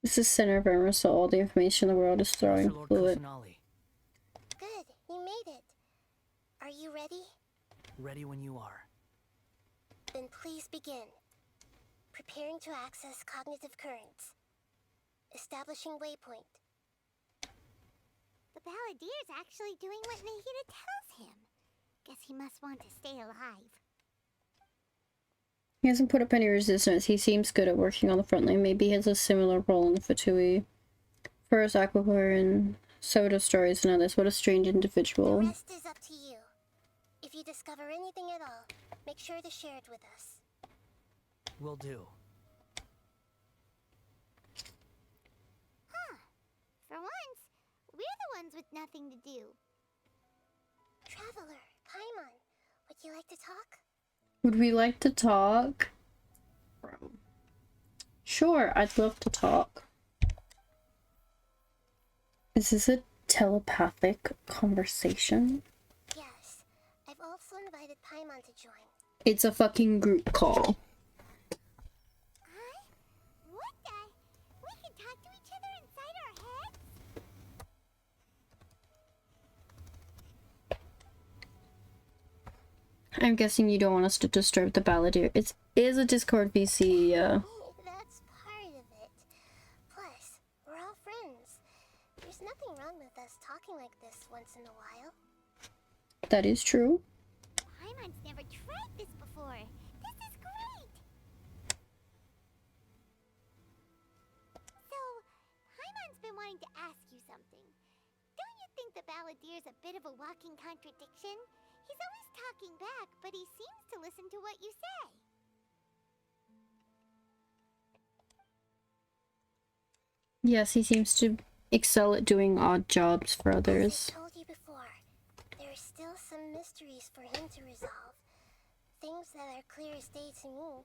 This is center of Irma, so all the information in the world is throwing Lord fluid. Kusanali, Good, you made it. Are you ready? ready when you are. Then please begin. Preparing to access cognitive currents. Establishing waypoint. The Balladier's actually doing what Nahida tells him. Guess he must want to stay alive. He hasn't put up any resistance. He seems good at working on the front line. Maybe he has a similar role in the Fatui. First, Aquacore and Soda stories and others. What a strange individual. The rest is up to you. If you discover anything at all, make sure to share it with us. Will do. Huh. For once, we're the ones with nothing to do. Traveler, Paimon, would you like to talk? Would we like to talk? Sure, I'd love to talk. Is this a telepathic conversation? Yes. I've also invited Paimon to join. It's a fucking group call. Huh? What the? We can talk to each other inside our heads? I'm guessing you don't want us to disturb the Balladeer. It is a Discord VC, That's part of it. Plus, we're all friends. There's nothing wrong with us talking like this once in a while. that is true. Paimon's never tried this before. This is great! So, Paimon's been wanting to ask you something. Don't you think the Balladier's a bit of a walking contradiction? He's always talking back, but he seems to listen to what you say. Yes, he seems to excel at doing odd jobs for As others. I told you before, there are still some mysteries for him to resolve. Things that are clear as day to me,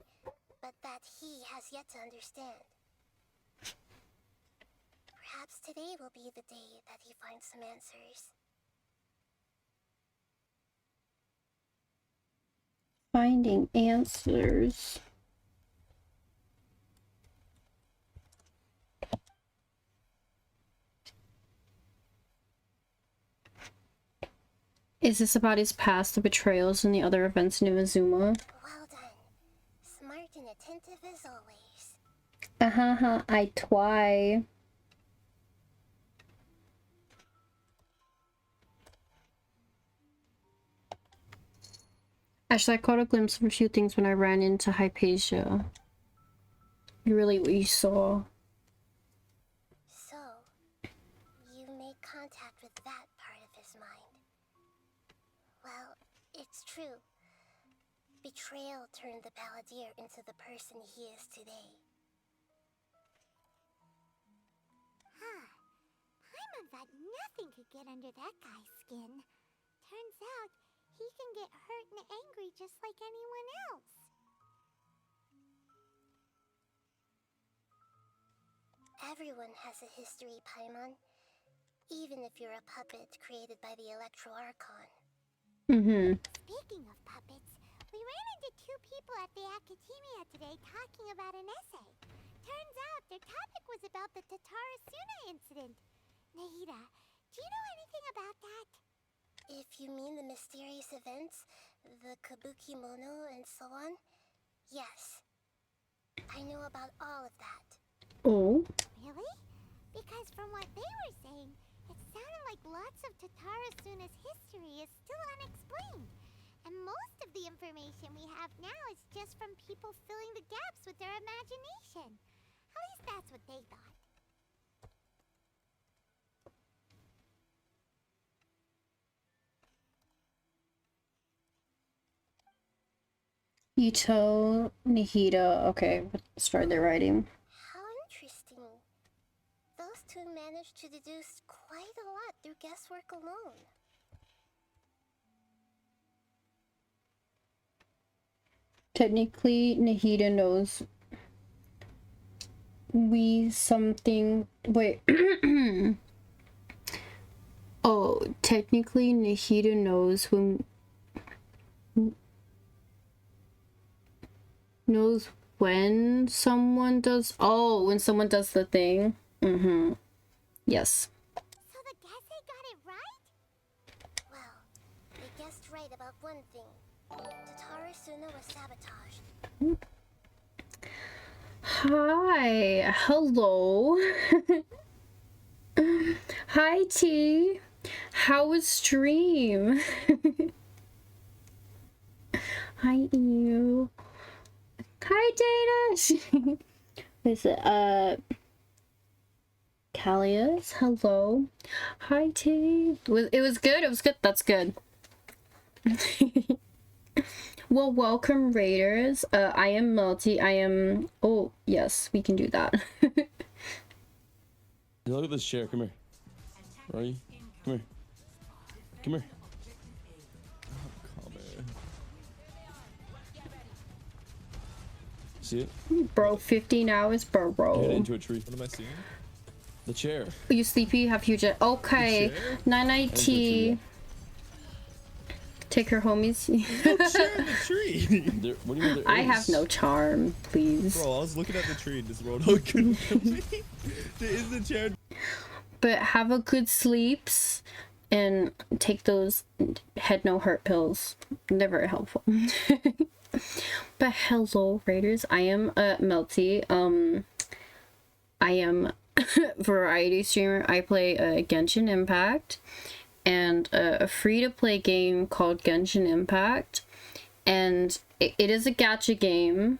but that he has yet to understand. Perhaps today will be the day that he finds some answers. Finding answers. Is this about his past, the betrayals, and the other events in Iwazuma? Well done. Smart and attentive as always. I twy. Actually, I caught a glimpse of a few things when I ran into Hypatia. Really what you saw. So, you made contact with that part of his mind. Well, it's true. Betrayal turned the Balladeer into the person he is today. Huh. Paimon thought nothing could get under that guy's skin. Turns out, he can get hurt and angry just like anyone else. Everyone has a history, Paimon. Even if you're a puppet created by the Electro Archon. Speaking of puppets, we ran into two people at the Academia today talking about an essay. Turns out their topic was about the Tatarasuna incident. Nahida, do you know anything about that? If you mean the mysterious events, the Kabuki Mono and so on, yes. I know about all of that. Oh. Really? Because from what they were saying, it sounded like lots of Tatarasuna's history is still unexplained. And most of the information we have now is just from people filling the gaps with their imagination. At least that's what they thought. Ito Nihida. Okay, start the writing. How interesting. Those two managed to deduce quite a lot through guesswork alone. Technically, Nihida knows we something. Wait. Oh, technically, Nihida knows when someone does. Oh, when someone does the thing. Yes. So the Gase got it right? Well, they guessed right about one thing. Tataru Suna was sabotaged. Hi. Hello. Hi, T. How was stream? Hi, you. Hi, Dana. Is it, Callius? Hello. Hi, T. It was good? It was good? That's good. Well, welcome, Raiders. I am Melty. I am... Oh, yes, we can do that. Look at this chair. Come here. Where are you? Come here. Come here. Oh, come here. See it? Bro, 15 hours, Hit bro. into a tree. What am I seeing? The chair. You sleepy? Have huge... Okay. The chair? Night-night, T. Take her homies. Chair in the tree. There, what do you mean there I have is? no charm, please. Bro, I was looking at the tree and this roadhog couldn't come me. There is the chair. But have a good sleeps and take those head no hurt pills. They're very helpful. But hello, Raiders. I am Melty. I am variety streamer. I play Genshin Impact and a free-to-play game called Genshin Impact. And it is a gacha game,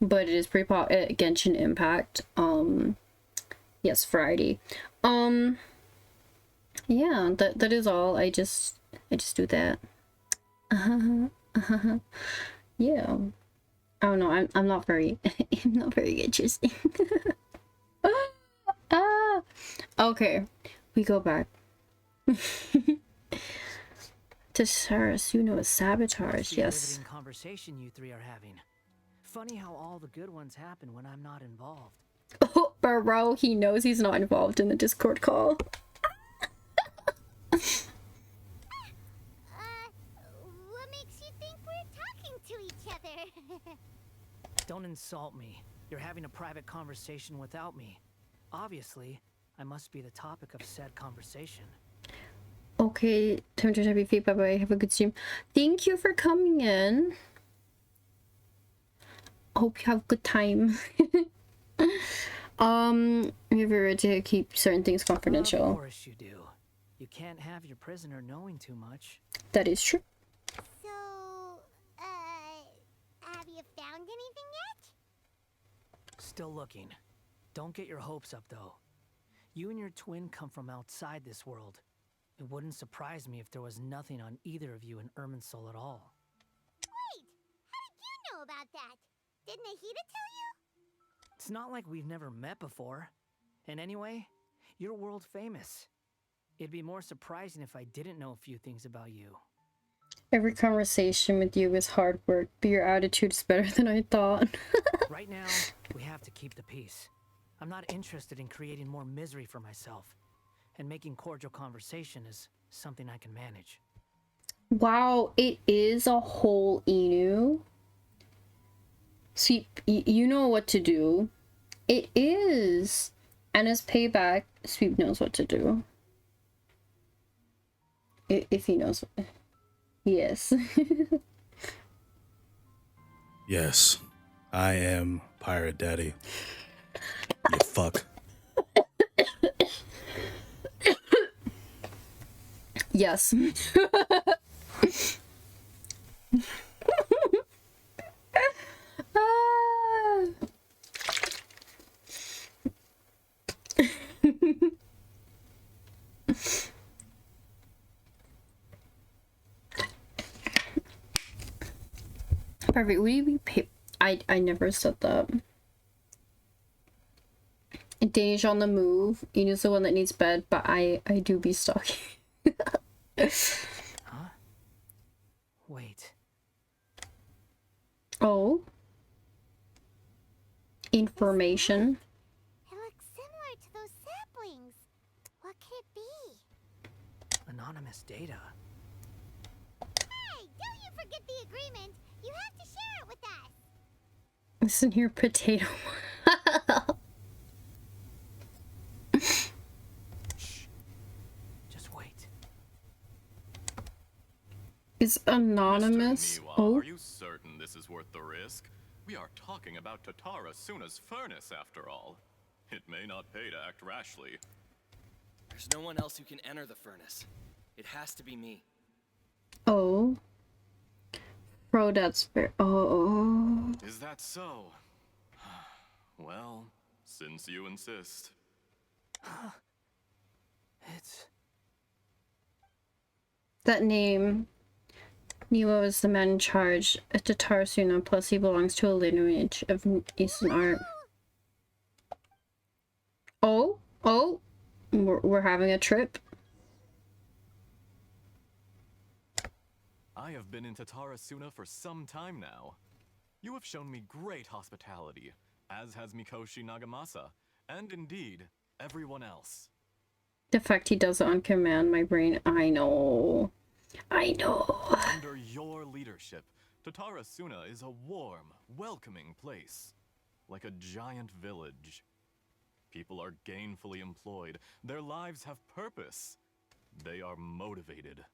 but it is pretty Genshin Impact. Yes, variety. Yeah, that is all. I just do that. Yeah. Oh no, I'm not very I'm not very interesting. Okay, we go back. To Sarasuno is sabotage, yes. Riveting conversation you three are having. Funny how all the good ones happen when I'm not involved. Oh, bro, he knows he's not involved in the Discord call. What makes you think we're talking to each other? Don't insult me. You're having a private conversation without me. Obviously, I must be the topic of said conversation. Okay, time to happy feet. Bye bye. Have a good stream. Thank you for coming in. Hope you have a good time. Remember to keep certain things confidential. Of course you do. You can't have your prisoner knowing too much. That is true. So, have you found anything yet? Still looking. Don't get your hopes up, though. You and your twin come from outside this world. It wouldn't surprise me if there was nothing on either of you in Irminsul at all. Wait, how did you know about that? Did Nahida tell you? It's not like we've never met before. And anyway, you're world famous. It'd be more surprising if I didn't know a few things about you. Every conversation with you is hard work, but your attitude is better than I thought. Right now, we have to keep the peace. I'm not interested in creating more misery for myself. And making cordial conversation is something I can manage. Wow, it is a whole Inu. Sweep, you know what to do. It is. And as payback, Sweep knows what to do. If he knows. Yes. Yes, I am Pirate Daddy. You fuck. Yes. Perfect. Will you be paid? I never said that. Danish on the move. Inu's the one that needs bed, but I do be stalking. Huh? Wait. Oh. Information. It looks similar to those saplings. What could it be? Anonymous data. Hey, don't you forget the agreement. You have to share it with us. Listen here, potato. Just wait. It's anonymous. Mr. Miwa, Oh. are you certain this is worth the risk? We are talking about Tatara Suna's furnace, after all. It may not pay to act rashly. There's no one else who can enter the furnace. It has to be me. Oh. Bro, that's fair. Oh. Is that so? Well, since you insist. It's... That name. Nemo is the man in charge at Tatara Suna, plus he belongs to a lineage of Eastern art. Oh? Oh? We're having a trip? I have been in Tatara Suna for some time now. You have shown me great hospitality, as has Mikoshi Nagamasa, and indeed, everyone else. The fact he does it on command, my brain. I know. I know. Under your leadership, Tatara Suna is a warm, welcoming place. Like a giant village. People are gainfully employed. Their lives have purpose. They are motivated.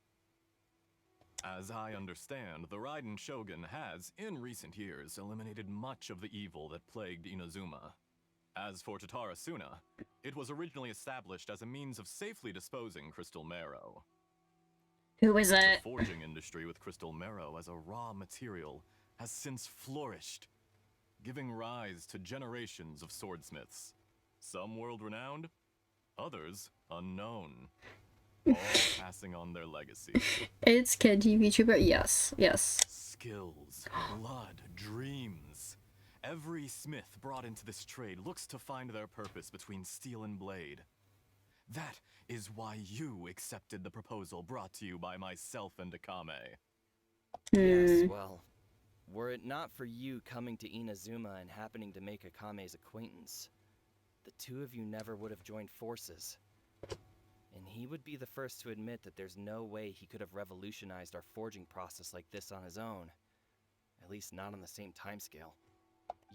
As I understand, the Raiden Shogun has, in recent years, eliminated much of the evil that plagued Inazuma. As for Tatara Suna, it was originally established as a means of safely disposing crystal marrow. Who is it? The forging industry with crystal marrow as a raw material has since flourished, giving rise to generations of swordsmiths. Some world-renowned, others unknown. All passing on their legacy. It's Kenji VTuber. Yes. Yes. Skills, blood, dreams. Every smith brought into this trade looks to find their purpose between steel and blade. That is why you accepted the proposal brought to you by myself and Akame. Yes, well, were it not for you coming to Inazuma and happening to make Akame's acquaintance, the two of you never would have joined forces. And he would be the first to admit that there's no way he could have revolutionized our forging process like this on his own. At least not on the same timescale.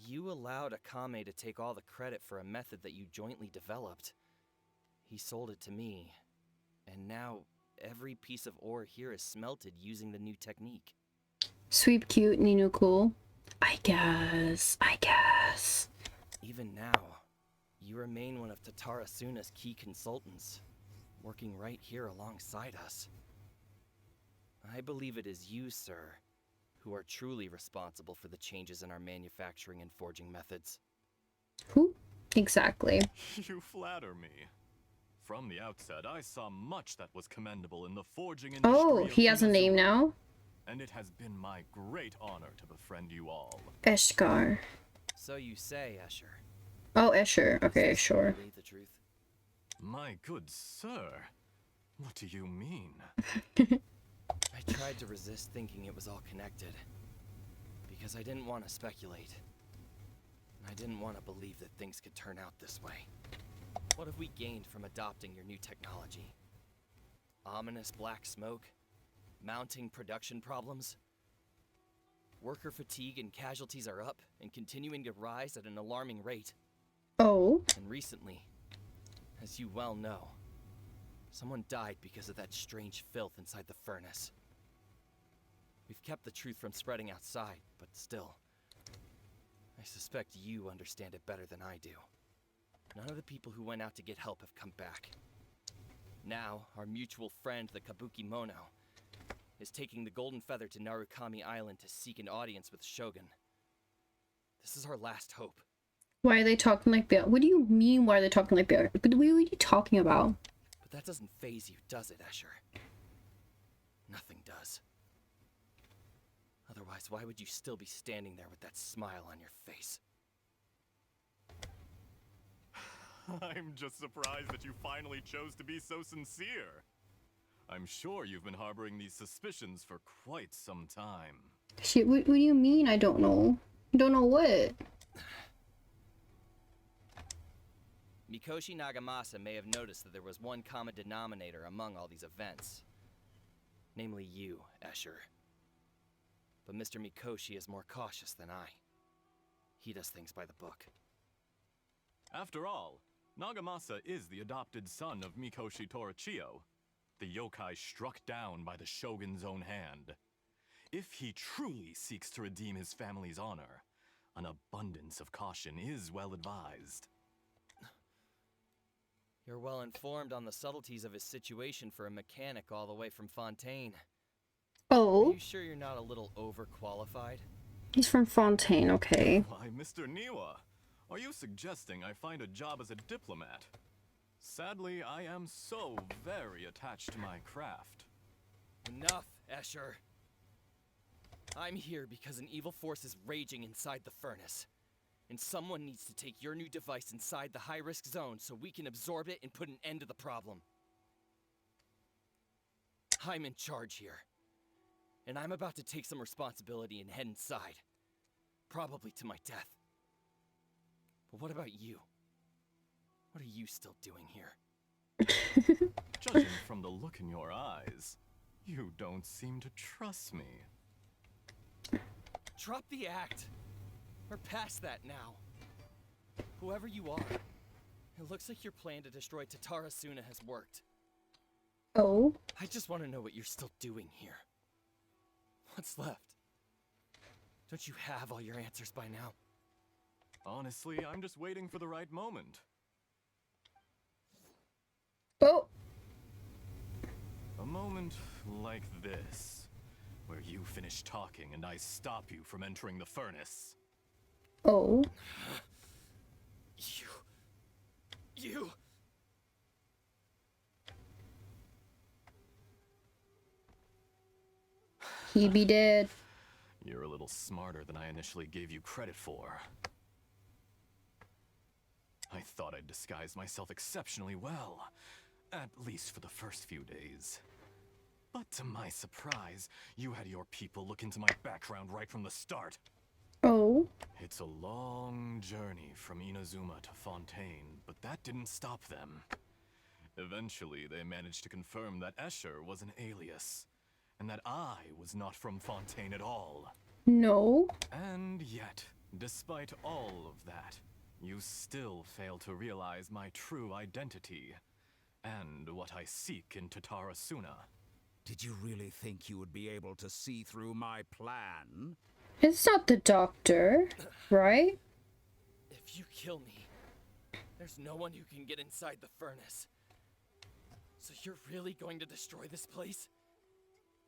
You allowed Akame to take all the credit for a method that you jointly developed. He sold it to me, and now every piece of ore here is smelted using the new technique. Sweep, cute, Nino cool. I guess. Even now, you remain one of Tatara Suna's key consultants, working right here alongside us. I believe it is you, sir, who are truly responsible for the changes in our manufacturing and forging methods. Who? Exactly. You flatter me. From the outset, I saw much that was commendable in the forging industry. Oh, he has a name now? And it has been my great honor to befriend you all. Eshkar. So you say, Escher. Oh, Escher. Okay, Is this sure. really the truth? My good sir, what do you mean? I tried to resist thinking it was all connected, because I didn't want to speculate. And I didn't want to believe that things could turn out this way. What have we gained from adopting your new technology? Ominous black smoke? Mounting production problems? Worker fatigue and casualties are up and continuing to rise at an alarming rate. Oh. And recently, as you well know, someone died because of that strange filth inside the furnace. We've kept the truth from spreading outside, but still, I suspect you understand it better than I do. None of the people who went out to get help have come back. Now, our mutual friend, the Kabuki Mono, is taking the Golden Feather to Narukami Island to seek an audience with Shogun. This is our last hope. Why are they talking like that? What do you mean, why are they talking like that? What are you talking about? But that doesn't faze you, does it, Escher? Nothing does. Otherwise, why would you still be standing there with that smile on your face? I'm just surprised that you finally chose to be so sincere. I'm sure you've been harboring these suspicions for quite some time. Shit, what do you mean I don't know? I don't know what? Mikoshi Nagamasa may have noticed that there was one common denominator among all these events. Namely you, Escher. But Mr. Mikoshi is more cautious than I. He does things by the book. After all, Nagamasa is the adopted son of Mikoshi Torichio, the yokai struck down by the shogun's own hand. If he truly seeks to redeem his family's honor, an abundance of caution is well advised. You're well informed on the subtleties of his situation for a mechanic all the way from Fontaine. Oh? Are you sure you're not a little overqualified? He's from Fontaine, okay. Why, Mr. Niwa, are you suggesting I find a job as a diplomat? Sadly, I am so very attached to my craft. Enough, Escher. I'm here because an evil force is raging inside the furnace. And someone needs to take your new device inside the high-risk zone so we can absorb it and put an end to the problem. I'm in charge here. And I'm about to take some responsibility and head inside. Probably to my death. But what about you? What are you still doing here? Judging from the look in your eyes, you don't seem to trust me. Drop the act. We're past that now. Whoever you are, it looks like your plan to destroy Tatara Suna has worked. Oh? I just want to know what you're still doing here. What's left? Don't you have all your answers by now? Honestly, I'm just waiting for the right moment. Oh! A moment like this, where you finish talking and I stop you from entering the furnace. Oh? You... He be dead. You're a little smarter than I initially gave you credit for. I thought I'd disguised myself exceptionally well, at least for the first few days. But to my surprise, you had your people look into my background right from the start. Oh? It's a long journey from Inazuma to Fontaine, but that didn't stop them. Eventually, they managed to confirm that Escher was an alias, and that I was not from Fontaine at all. No. And yet, despite all of that, you still fail to realize my true identity, and what I seek in Tatara Suna. Did you really think you would be able to see through my plan? It's not the doctor, right? If you kill me, there's no one who can get inside the furnace. So you're really going to destroy this place?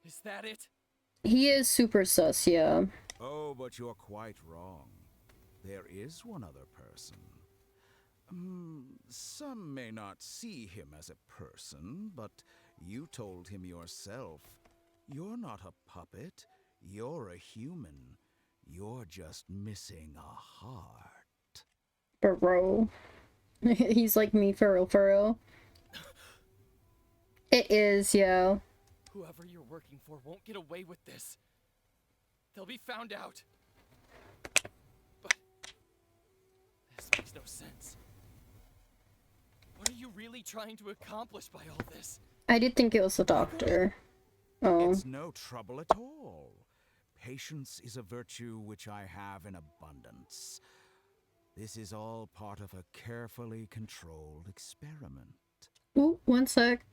Is that it? He is super sus, yeah. Oh, but you're quite wrong. There is one other person. Some may not see him as a person, but you told him yourself. You're not a puppet. You're a human. You're just missing a heart. Bro. He's like me for real, for real. It is, yeah. Whoever you're working for won't get away with this. They'll be found out. But this makes no sense. What are you really trying to accomplish by all this? I did think it was the doctor. Oh. It's no trouble at all. Patience is a virtue which I have in abundance. This is all part of a carefully controlled experiment. Ooh, one sec.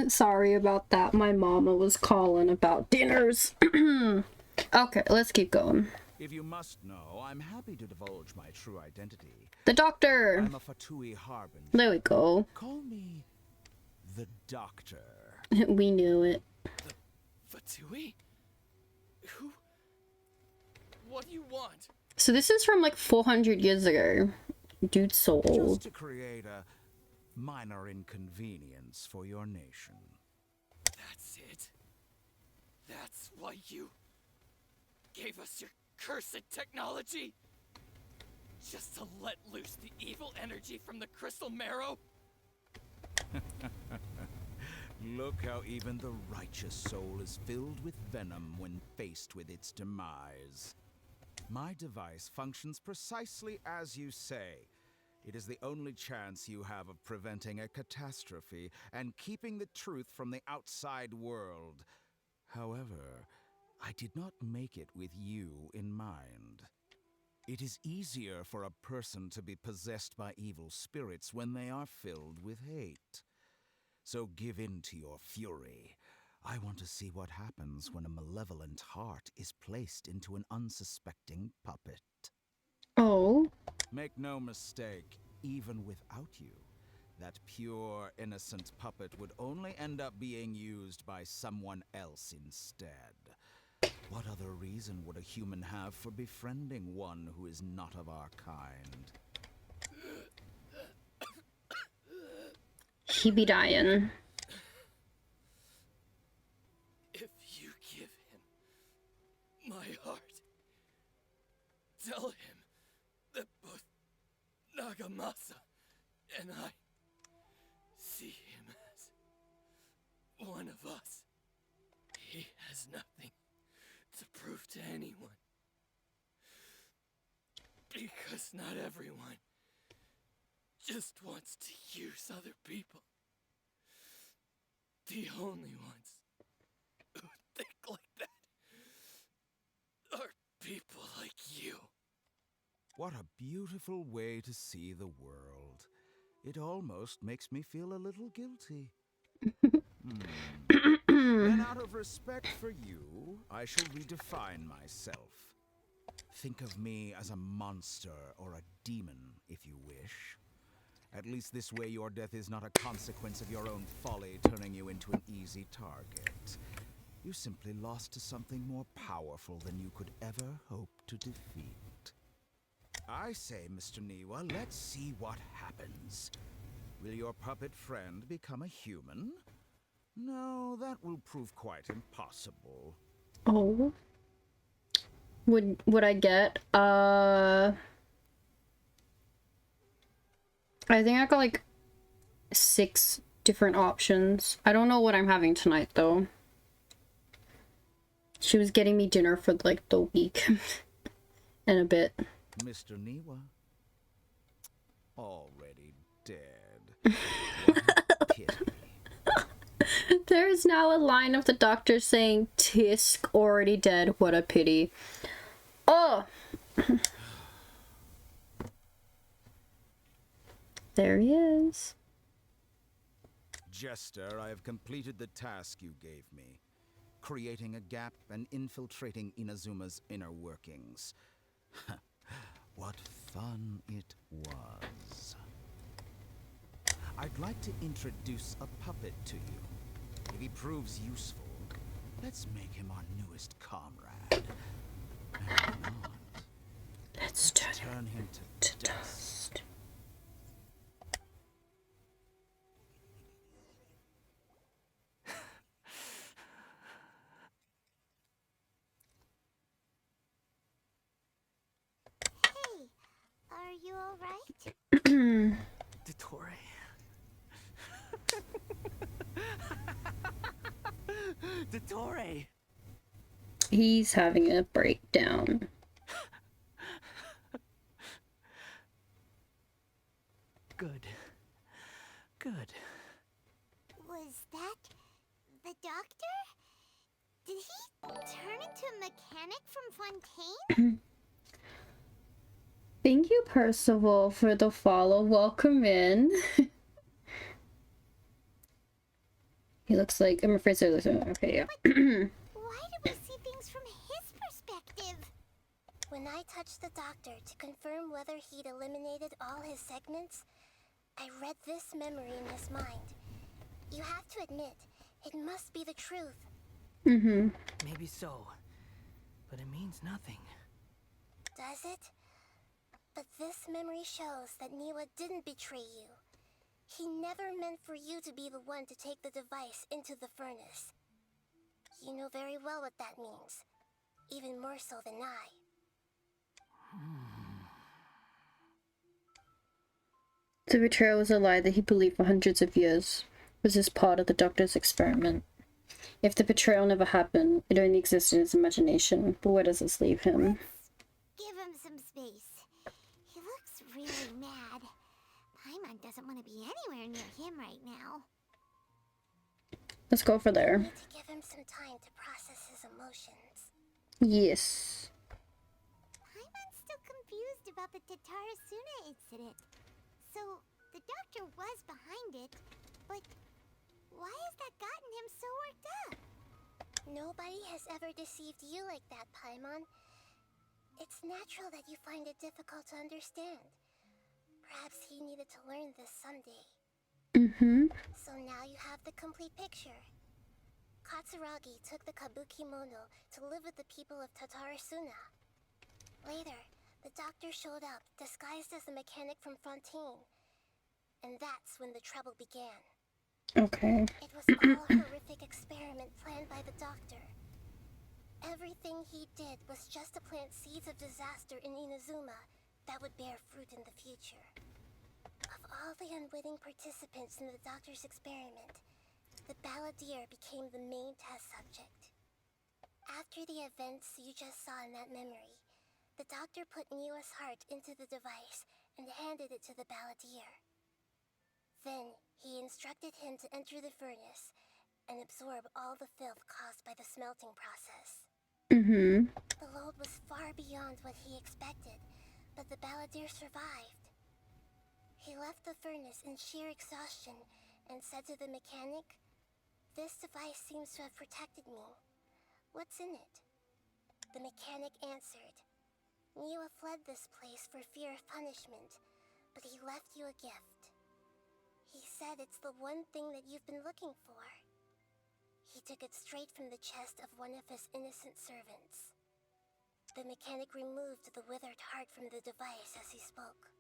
Sorry about that. My mama was calling about dinners. Okay, let's keep going. If you must know, I'm happy to divulge my true identity. The doctor. I'm a Fatui Harbinger. There we go. Call me the Doctor. We knew it. Fatui? Who? What do you want? So this is from like 400 years ago. Dude's so Just old. to create a minor inconvenience for your nation. That's it. That's why you gave us your cursed technology? Just to let loose the evil energy from the crystal marrow? Look how even the righteous soul is filled with venom when faced with its demise. My device functions precisely as you say. It is the only chance you have of preventing a catastrophe and keeping the truth from the outside world. However, I did not make it with you in mind. It is easier for a person to be possessed by evil spirits when they are filled with hate. So give in to your fury. I want to see what happens when a malevolent heart is placed into an unsuspecting puppet. Oh. Make no mistake, even without you, that pure, innocent puppet would only end up being used by someone else instead. What other reason would a human have for befriending one who is not of our kind? He be dying. If you give him my heart, tell him that both Nagamasa and I see him as one of us. He has nothing to prove to anyone. Because not everyone just wants to use other people. The only ones who think like that are people like you. What a beautiful way to see the world. It almost makes me feel a little guilty. Then out of respect for you, I shall redefine myself. Think of me as a monster or a demon, if you wish. At least this way your death is not a consequence of your own folly turning you into an easy target. You simply lost to something more powerful than you could ever hope to defeat. I say, Mr. Niwa, let's see what happens. Will your puppet friend become a human? No, that will prove quite impossible. Oh. Would I get I think I got like 6 different options. I don't know what I'm having tonight though. She was getting me dinner for like the week and a bit. Mr. Niwa. Already dead. What a pity. There is now a line of the doctor saying, "Tisk, already dead, what a pity." Oh! There he is. Jester, I have completed the task you gave me. Creating a gap and infiltrating Inazuma's inner workings. What fun it was. I'd like to introduce a puppet to you. If he proves useful, let's make him our newest comrade. And if not, Let's turn him to dust. Hey, are you alright? Dottore. Dottore! He's having a breakdown. Good. Good. Was that the doctor? Did he turn into a mechanic from Fontaine? Thank you, Percival, for the follow. Welcome in. He looks like, I'm afraid so. Okay, yeah. Why do we see things from his perspective? When I touched the doctor to confirm whether he'd eliminated all his segments, I read this memory in his mind. You have to admit, it must be the truth. Mm-hmm. Maybe so, but it means nothing. Does it? But this memory shows that Niwa didn't betray you. He never meant for you to be the one to take the device into the furnace. You know very well what that means. Even more so than I. The betrayal was a lie that he believed for hundreds of years. Was this part of the doctor's experiment? If the betrayal never happened, it only existed in his imagination. But where does this leave him? Give him some space. He looks really mad. Paimon doesn't want to be anywhere near him right now. Let's go for We there. need to give him some time to process his emotions. Yes. Paimon's still confused about the Tatarasuna incident. So, the doctor was behind it, but why has that gotten him so worked up? Nobody has ever deceived you like that, Paimon. It's natural that you find it difficult to understand. Perhaps he needed to learn this someday. Mm-hmm. So now you have the complete picture. Katsuragi took the kabuki mono to live with the people of Tatarasuna. Later, the doctor showed up, disguised as the mechanic from Fontaine. And that's when the trouble began. Okay. It was all a horrific experiment planned by the doctor. Everything he did was just to plant seeds of disaster in Inazuma that would bear fruit in the future. Of all the unwitting participants in the doctor's experiment, the balladeer became the main test subject. After the events you just saw in that memory, the doctor put Niwa's heart into the device and handed it to the balladeer. Then, he instructed him to enter the furnace and absorb all the filth caused by the smelting process. Mm-hmm. The load was far beyond what he expected, but the balladeer survived. He left the furnace in sheer exhaustion and said to the mechanic, "This device seems to have protected me. What's in it?" The mechanic answered, "Niwa fled this place for fear of punishment, but he left you a gift. He said it's the one thing that you've been looking for." He took it straight from the chest of one of his innocent servants. The mechanic removed the withered heart from the device as he spoke.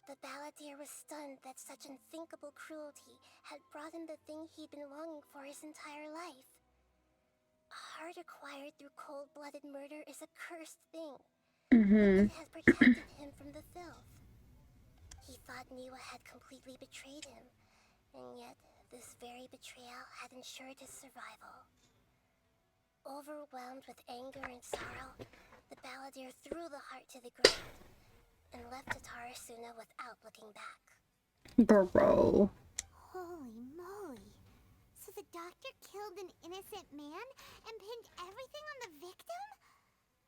The balladeer was stunned that such unthinkable cruelty had brought him the thing he'd been longing for his entire life. A heart acquired through cold-blooded murder is a cursed thing. Mm-hmm. It has protected him from the filth. He thought Niwa had completely betrayed him, and yet this very betrayal had ensured his survival. Overwhelmed with anger and sorrow, the balladeer threw the heart to the ground and left Tatarasuna without looking back. Bro. Holy moly! So the doctor killed an innocent man and pinned everything on the victim?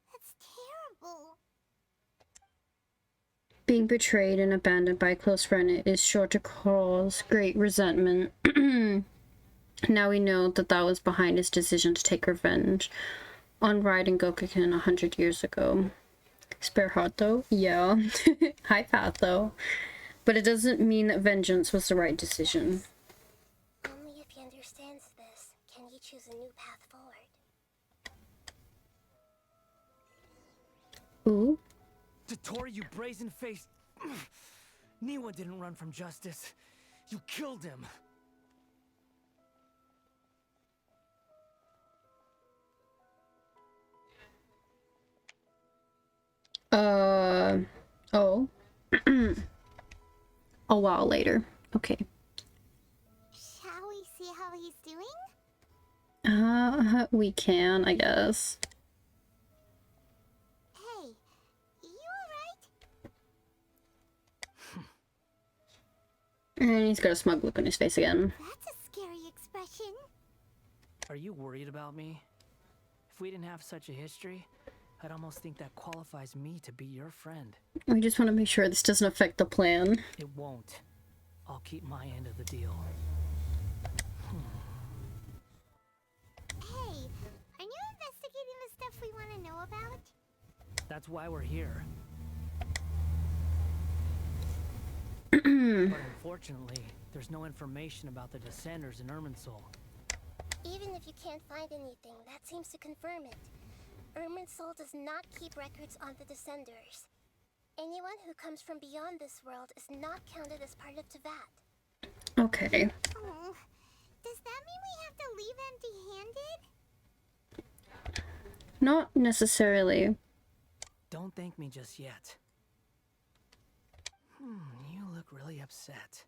That's terrible. Being betrayed and abandoned by a close friend is sure to cause great resentment. Now we know that that was behind his decision to take revenge on Raiden Gokukin 100 years ago. Spare heart though? Yeah. High path though. But it doesn't mean that vengeance was the right decision. Only if he understands this can he choose a new path forward. Ooh. Tottori, you brazen-faced... Niwa didn't run from justice. You killed him. Oh. A while later. Okay. Shall we see how he's doing? We can, I guess. Hey, you alright? And he's got a smug look on his face again. That's a scary expression. Are you worried about me? If we didn't have such a history, I'd almost think that qualifies me to be your friend. We just want to make sure this doesn't affect the plan. It won't. I'll keep my end of the deal. Hey, are you investigating the stuff we want to know about? That's why we're here. But unfortunately, there's no information about the Descenders in Irminsul. Even if you can't find anything, that seems to confirm it. Irminsul does not keep records on the Descenders. Anyone who comes from beyond this world is not counted as part of Teyvat. Okay. Oh, does that mean we have to leave empty-handed? Not necessarily. Don't thank me just yet. You look really upset.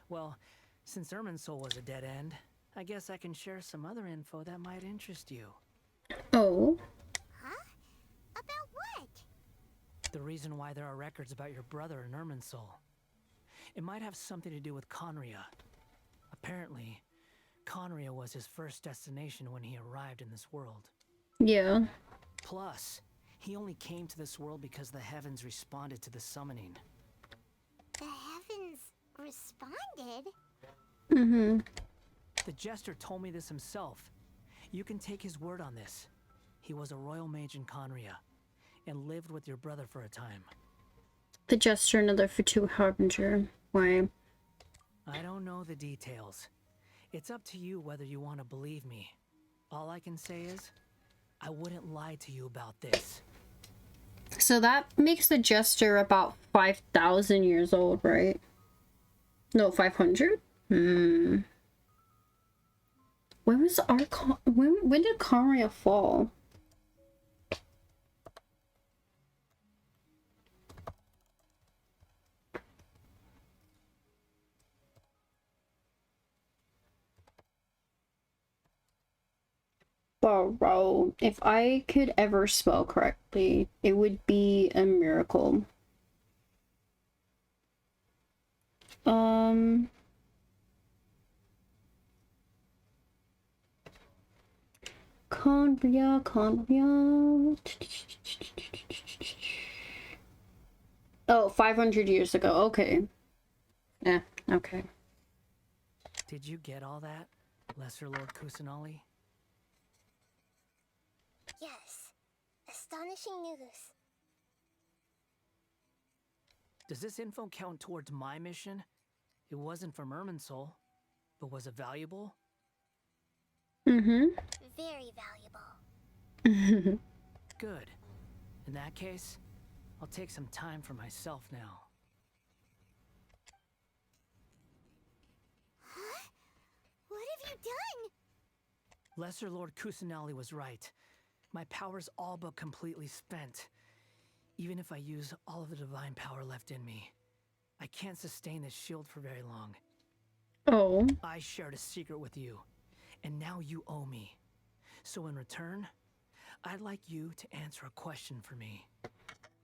Well, since Irminsul was a dead end, I guess I can share some other info that might interest you. Oh. Huh? About what? The reason why there are records about your brother in Irminsul. It might have something to do with Conria. Apparently, Conria was his first destination when he arrived in this world. Yeah. Plus, he only came to this world because the heavens responded to the summoning. The heavens responded? Mm-hmm. The Jester told me this himself. You can take his word on this. He was a royal mage in Conria, and lived with your brother for a time. The Jester, another Fatu Harbinger. Why? I don't know the details. It's up to you whether you want to believe me. All I can say is, I wouldn't lie to you about this. So that makes the Jester about 5,000 years old, right? No, 500? When was our when did Conria fall? Bro, if I could ever spell correctly, it would be a miracle. Conria. Oh, 500 years ago. Okay. Yeah, okay. Did you get all that, Lesser Lord Kusanali? Yes. Astonishing news. Does this info count towards my mission? It wasn't from Irminsul, but was it valuable? Mm-hmm. Very valuable. Good. In that case, I'll take some time for myself now. Huh? What have you done? Lesser Lord Kusanali was right. My power's all but completely spent. Even if I use all of the divine power left in me, I can't sustain this shield for very long. Oh. I shared a secret with you, and now you owe me. So in return, I'd like you to answer a question for me.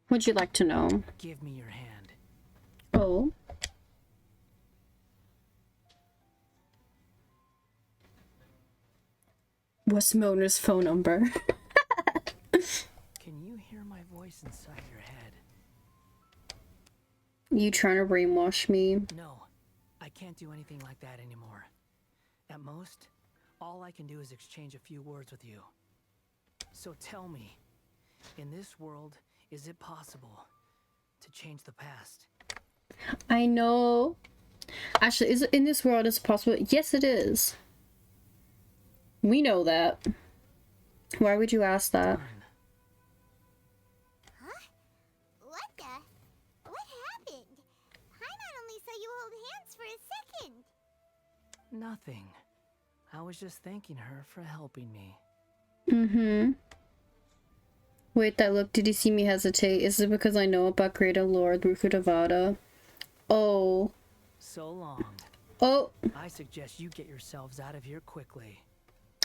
Would you like to know? Give me your hand. Oh. What's Mona's phone number? Can you hear my voice inside your head? You trying to brainwash me? No, I can't do anything like that anymore. At most, all I can do is exchange a few words with you. So tell me, in this world, is it possible to change the past? I know. Actually, is it in this world it's possible? Yes, it is. We know that. Why would you ask that? Huh? What the? What happened? Paimon only saw you hold hands for a second. Nothing. I was just thanking her for helping me. Mm-hmm. Wait, that look, did you see me hesitate? Is it because I know about Creator Lord Rukudavada? Oh. So long. Oh. I suggest you get yourselves out of here quickly.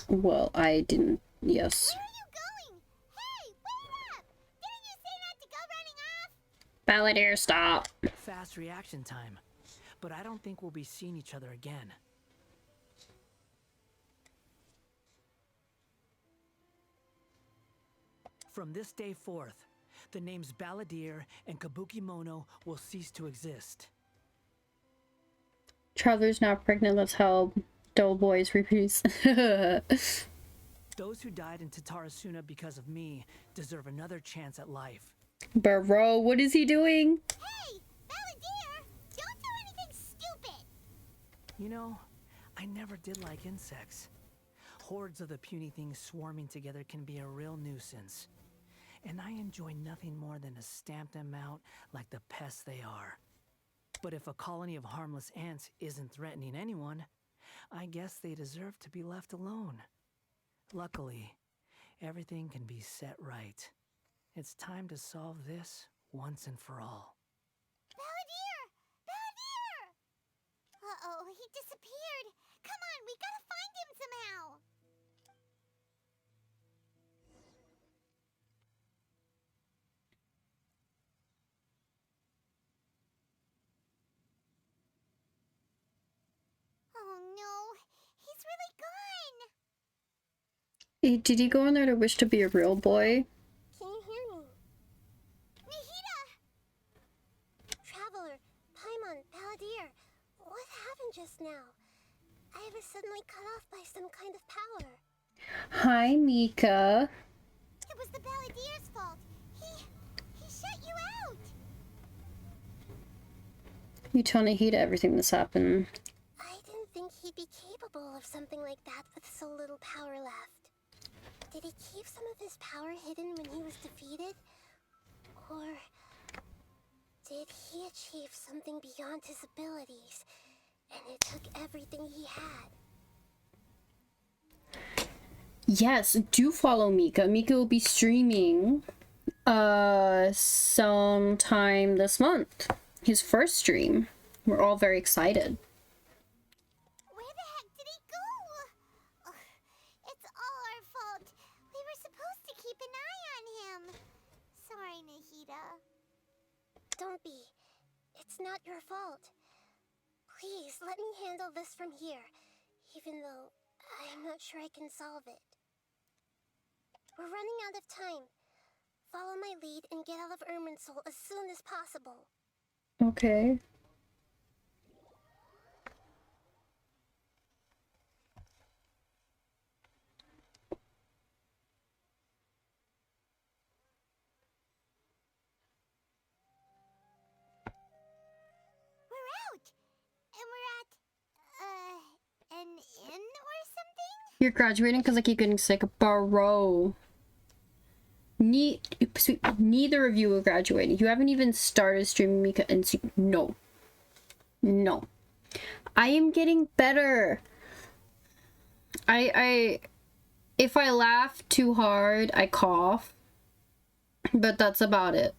Well, I didn't. Yes. Where are you going? Hey, wait up! Didn't you say not to go running off? Balladeer, stop. Fast reaction time. But I don't think we'll be seeing each other again. From this day forth, the names Balladeer and Kabukimono will cease to exist. Traveler's now pregnant, let's help. Doughboys repeats. Those who died in Tatarasuna because of me deserve another chance at life. Bro, what is he doing? Hey, Balladeer! Don't do anything stupid! You know, I never did like insects. Hordes of the puny things swarming together can be a real nuisance. And I enjoy nothing more than to stamp them out like the pests they are. But if a colony of harmless ants isn't threatening anyone, I guess they deserve to be left alone. Luckily, everything can be set right. It's time to solve this once and for all. Balladeer! Balladeer! Uh-oh, he disappeared. Come on, we gotta find him somehow. Oh no, he's really gone. Did he go in there to wish to be a real boy? Can you hear me? Nahida! Traveler, Paimon, Balladeer, what happened just now? I was suddenly cut off by some kind of power. Hi, Mika. It was the Balladeer's fault. He shut you out. You tell Nahida everything that's happened. I didn't think he'd be capable of something like that with so little power left. Did he keep some of his power hidden when he was defeated? Or did he achieve something beyond his abilities, and it took everything he had? Yes, do follow Mika. Mika will be streaming sometime this month. His first stream. We're all very excited. Where the heck did he go? Ugh, it's all our fault. We were supposed to keep an eye on him. Sorry, Nahida. Don't be. It's not your fault. Please, let me handle this from here, even though I'm not sure I can solve it. We're running out of time. Follow my lead and get out of Irminsul as soon as possible. Okay. We're out! And we're at, an inn or something? You're graduating because I keep getting sick. Bro. Neither of you are graduating. You haven't even started streaming, Mika, and no. No. I am getting better. If I laugh too hard, I cough. But that's about it.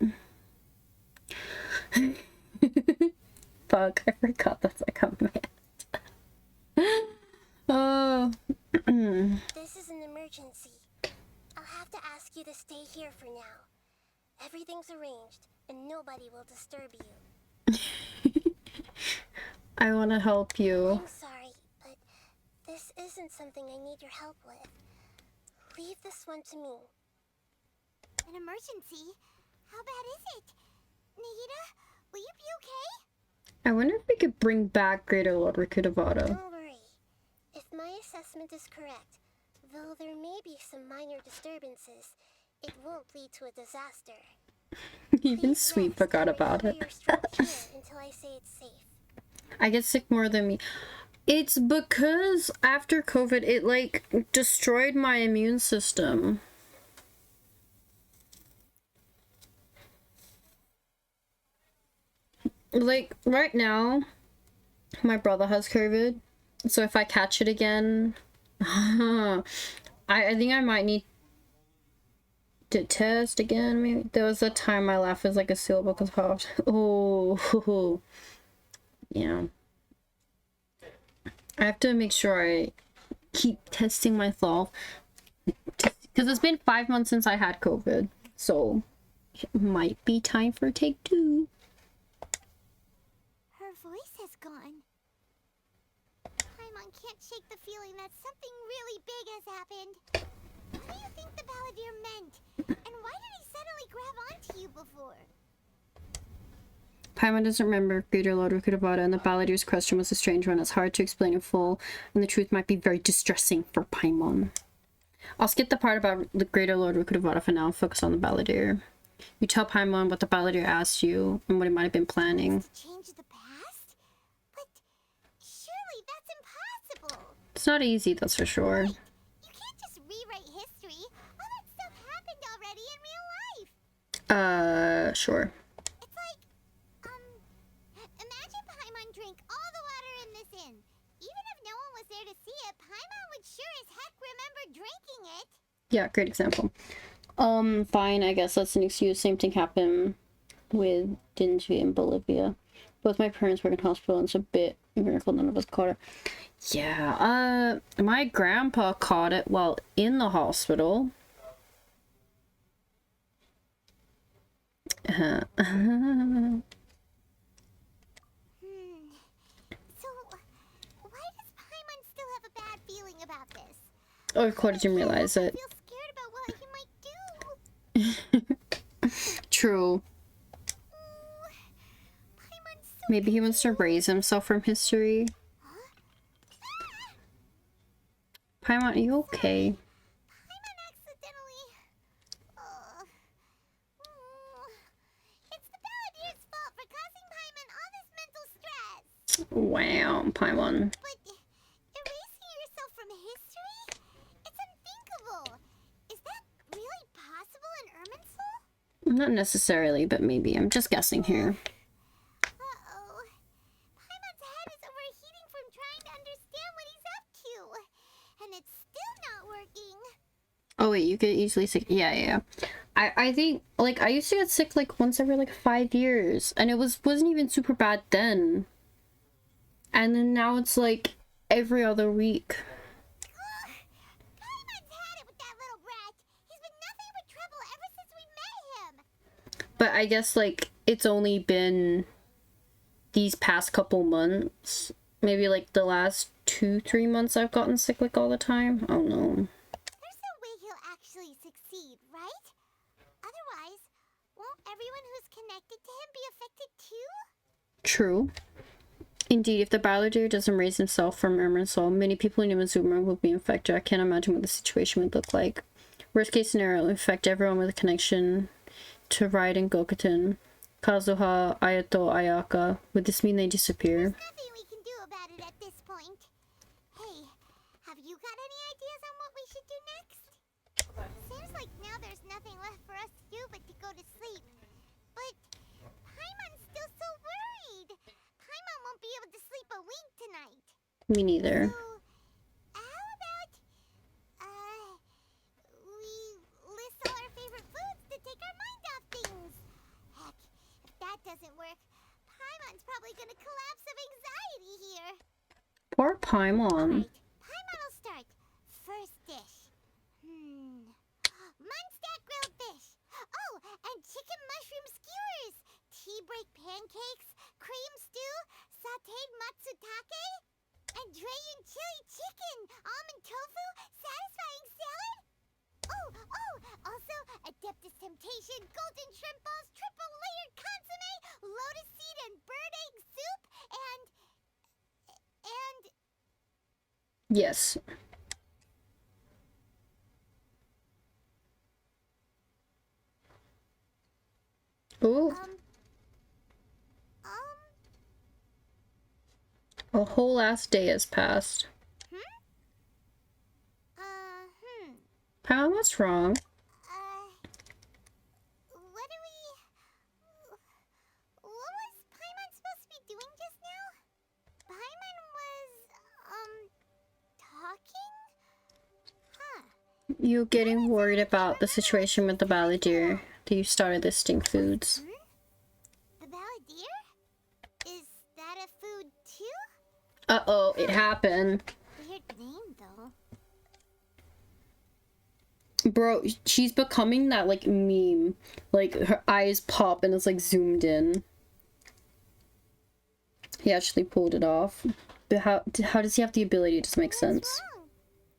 Fuck, I forgot that's like a man. Oh. This is an emergency. I'll have to ask you to stay here for now. Everything's arranged, and nobody will disturb you. I want to help you. I'm sorry, but this isn't something I need your help with. Leave this one to me. An emergency? How bad is it? Nahida, will you be okay? I wonder if we could bring back Greater Lord Rikudavada. Don't worry. If my assessment is correct, though there may be some minor disturbances, it won't lead to a disaster. Even Sweet forgot about it. Until I say it's safe. I get sick more than me. It's because after COVID, it like destroyed my immune system. Like right now, my brother has COVID, so if I catch it again, I think I might need to test again. Maybe there was a time my laugh was like a seal book was popped. Oh, yeah. I have to make sure I keep testing myself because it's been 5 months since I had COVID, so it might be time for take 2. Her voice has gone. Paimon can't shake the feeling that something really big has happened. What do you think the Balladeer meant? And why did he suddenly grab onto you before? Paimon doesn't remember Greater Lord Rikudavada, and the Balladeer's question was a strange one. It's hard to explain in full, and the truth might be very distressing for Paimon. I'll skip the part about the Greater Lord Rukudavada for now and focus on the Balladeer. You tell Paimon what the Balladeer asked you and what he might have been planning. Change the past? But surely that's impossible. It's not easy, that's for sure. You can't just rewrite history. All that stuff happened already in real life. Sure. It's like, imagine Paimon drank all the water in this inn. Even if no one was there to see it, Paimon would sure as heck remember drinking it. Yeah, great example. Fine, I guess that's an excuse. Same thing happened with Dingy in Bolivia. Both my parents work in hospital and it's a bit miracle none of us caught it. Yeah, my grandpa caught it while in the hospital. So, why does Paimon still have a bad feeling about this? Oh, of course, didn't realize it. I feel scared about what he might do. True. Paimon's so Maybe he wants to raise himself from history. Paimon, are you okay? Paimon accidentally... It's the Balladeer's fault for causing Paimon all this mental stress. Wow, Paimon. But erasing yourself from history? It's unthinkable. Is that really possible in Irminsul? Not necessarily, but maybe. I'm just guessing here. Uh-oh. Paimon's head is overheating from trying to understand what he's up to. And it's still not working. Oh wait, you get easily sick. Yeah. I think like I used to get sick like once every like 5 years, and it wasn't even super bad then. And then now it's like every other week. Paimon's had it with that little brat. He's been nothing but trouble ever since we met him. But I guess like it's only been these past couple months, maybe like the last 2-3 months I've gotten sick like all the time. I don't know. There's no way he'll actually succeed, right? Otherwise, won't everyone who's connected to him be affected too? True. Indeed, if the Balladeer doesn't raise himself from Irminsul, many people in Inazuma will be infected. I can't imagine what the situation would look like. Worst case scenario, infect everyone with a connection to Raiden Gokuton, Kazuha, Ayato, Ayaka. Would this mean they disappear? There's nothing we can do about it at this point. Hey, have you got any ideas on what we should do next? Seems like now there's nothing left for us to do but to go to sleep. But Paimon's still so worried. Paimon won't be able to sleep a wink tonight. Me neither. So, how about, we list all our favorite foods to take our mind off things? Heck, if that doesn't work, Paimon's probably gonna collapse of anxiety here. Poor Paimon. Alright, Paimon will start. First dish. Munstack grilled fish. Oh, and chicken mushroom skewers. Tea break pancakes. Cream stew. Sauteed matsutake. And Dragon chili chicken. Almond tofu. Satisfying salad. Oh, also Adeptus Temptation. Golden shrimp balls. Triple layered consomme. Lotus seed and bird egg soup. And... Yes. Ooh. A whole last day has passed. Paimon, what's wrong? What was Paimon supposed to be doing just now? Paimon was, talking? You getting worried about the situation with the Balladeer that you started listing foods. The Balladeer? Is that a food too? Uh-oh, it happened. Weird name, though. Bro, she's becoming that, like, meme. Like, her eyes pop and it's, like, zoomed in. He actually pulled it off. But how does he have the ability? It doesn't make sense. What's wrong?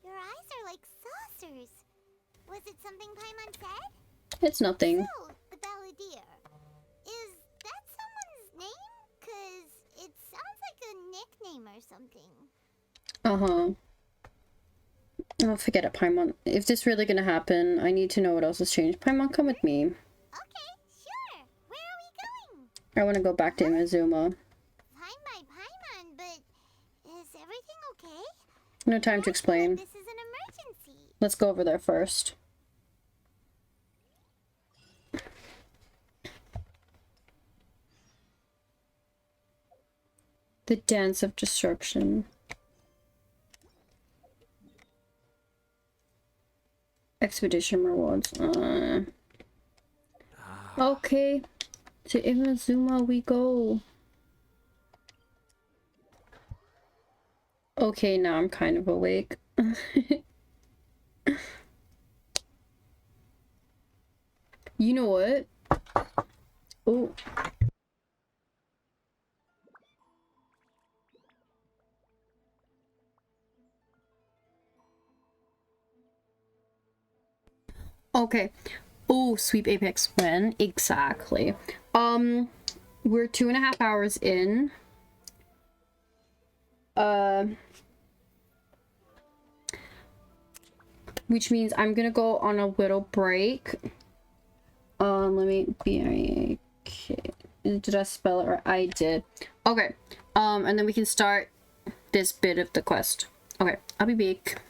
Your eyes are like saucers. Was it something Paimon said? It's nothing. So, the Balladeer. Is that someone's name? 'Cause it sounds like a nickname or something. Uh-huh. Oh, forget it, Paimon. If this really gonna happen, I need to know what else has changed. Paimon, come with me. Okay, sure. Where are we going? I want to go back to Inazuma. Fine by Paimon, but is everything okay? No time to explain. This is an emergency. Let's go over there first. The Dance of Destruction. Expedition rewards. Okay. To Inazuma we go. Okay, now I'm kind of awake. You know what? Oh. Okay. Oh, sweep apex win. Exactly. We're 2.5 hours in. Which means I'm gonna go on a little break. Let me be okay. Did I spell it right? I did. Okay. And then we can start this bit of the quest. Okay, I'll be back.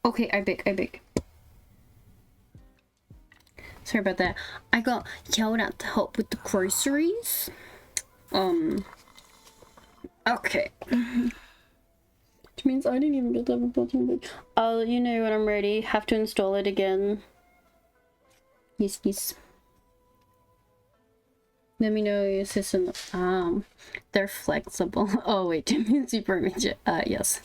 Okay, I beg. Sorry about that. I got yelled at to help with the groceries. Okay. Which means I didn't even get level 14. I'll let you know when I'm ready. Have to install it again. Yes. Let me know your system. They're flexible. Oh wait, do you mean super midget? Yes.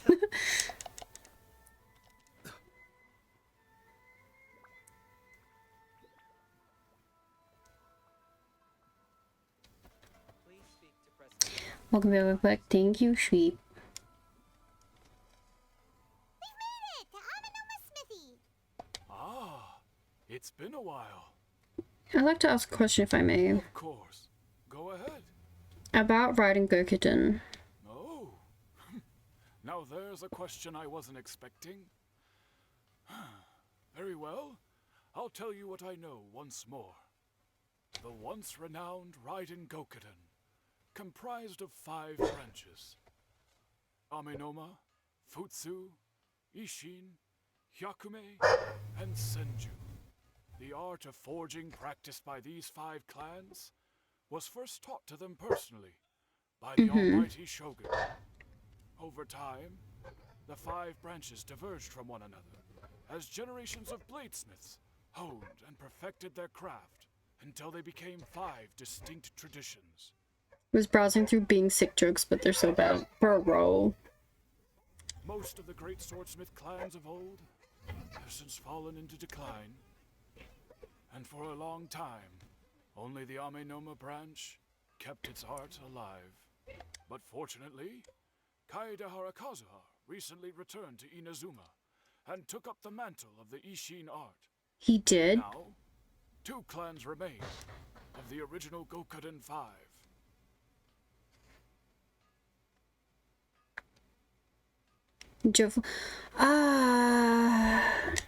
Welcome back. Thank you, sheep. We've made it to Amenoma Smithy. Ah, it's been a while. I'd like to ask a question if I may. Of course. Go ahead. About riding Gokuden. Oh. Now there's a question I wasn't expecting. Very well. I'll tell you what I know once more. The once renowned Raiden Gokuden, comprised of 5 branches. Amenoma, Futsu, Ishin, Hyakume, and Senju. The art of forging practiced by these 5 clans was first taught to them personally by the almighty Shogun. Over time, the 5 branches diverged from one another as generations of bladesmiths honed and perfected their craft until they became 5 distinct traditions. Was browsing through being sick jokes, but they're so bad. Bro. Most of the great swordsmith clans of old have since fallen into decline, and for a long time, only the Amenoma branch kept its art alive. But fortunately, Kaedehara Kazuha recently returned to Inazuma and took up the mantle of the Ishin art. He did? Now, 2 clans remain of the original Gokuden 5.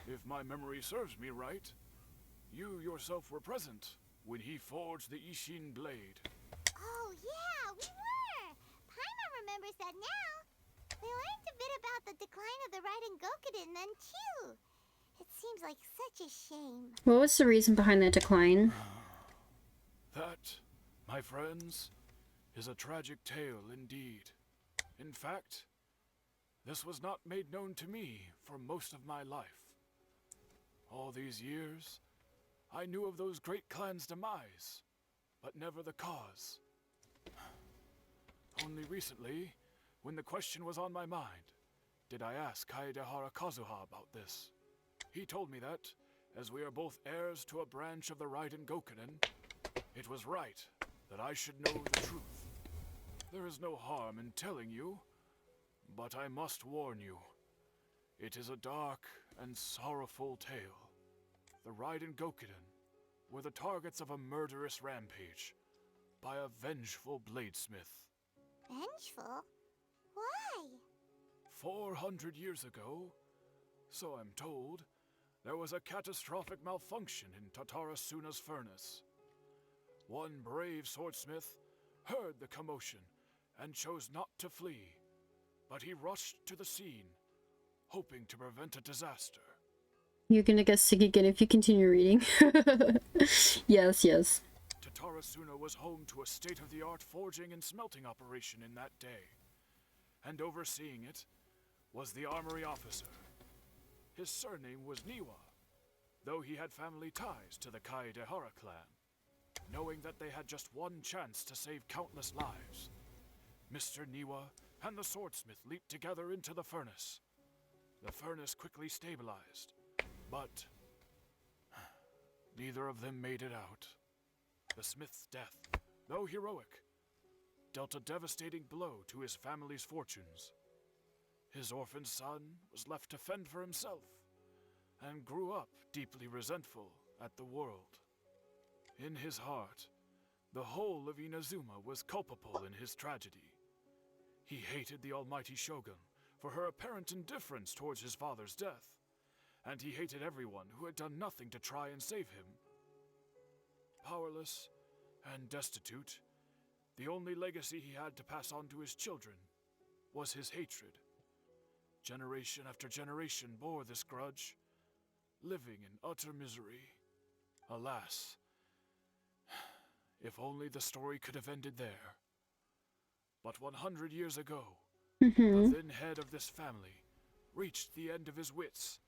If my memory serves me right, you yourself were present when he forged the Ishin blade. Oh yeah, we were! Paimon remembers that now. We learned a bit about the decline of the Raiden Gokuden then too. It seems like such a shame. What was the reason behind the decline? That, my friends, is a tragic tale indeed. In fact, this was not made known to me for most of my life. All these years, I knew of those great clans' demise, but never the cause. Only recently, when the question was on my mind, did I ask Kaedehara Kazuha about this. He told me that, as we are both heirs to a branch of the Raiden Gokuden, it was right that I should know the truth. There is no harm in telling you, but I must warn you. It is a dark and sorrowful tale. The Raiden Gokuden were the targets of a murderous rampage by a vengeful bladesmith. Vengeful? Why? 400 years ago, so I'm told, there was a catastrophic malfunction in Tatara Suna's furnace. One brave swordsmith heard the commotion and chose not to flee, but he rushed to the scene, hoping to prevent a disaster. You're gonna get sick again if you continue reading. Yes. Tatara Suna was home to a state-of-the-art forging and smelting operation in that day, and overseeing it was the armory officer. His surname was Niwa, though he had family ties to the Kaedehara clan. Knowing that they had just one chance to save countless lives, Mr. Niwa and the swordsmith leaped together into the furnace. The furnace quickly stabilized, but neither of them made it out. The smith's death, though heroic, dealt a devastating blow to his family's fortunes. His orphan son was left to fend for himself, and grew up deeply resentful at the world. In his heart, the whole of Inazuma was culpable in his tragedy. He hated the almighty Shogun for her apparent indifference towards his father's death, and he hated everyone who had done nothing to try and save him. Powerless and destitute, the only legacy he had to pass on to his children was his hatred. Generation after generation bore this grudge, living in utter misery. Alas, if only the story could have ended there. But 100 years ago, the then head of this family reached the end of his wits.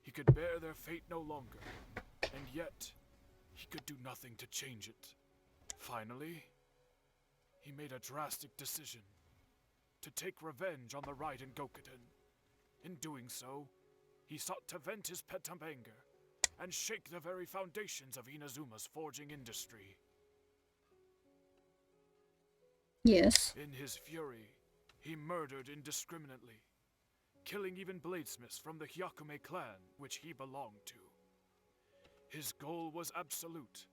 He could bear their fate no longer, and yet he could do nothing to change it. Finally, he made a drastic decision to take revenge on the Raiden Gokuden. In doing so, he sought to vent his pent up anger and shake the very foundations of Inazuma's forging industry. Yes. In his fury, he murdered indiscriminately, killing even bladesmiths from the Hyakume clan, which he belonged to. His goal was absolute,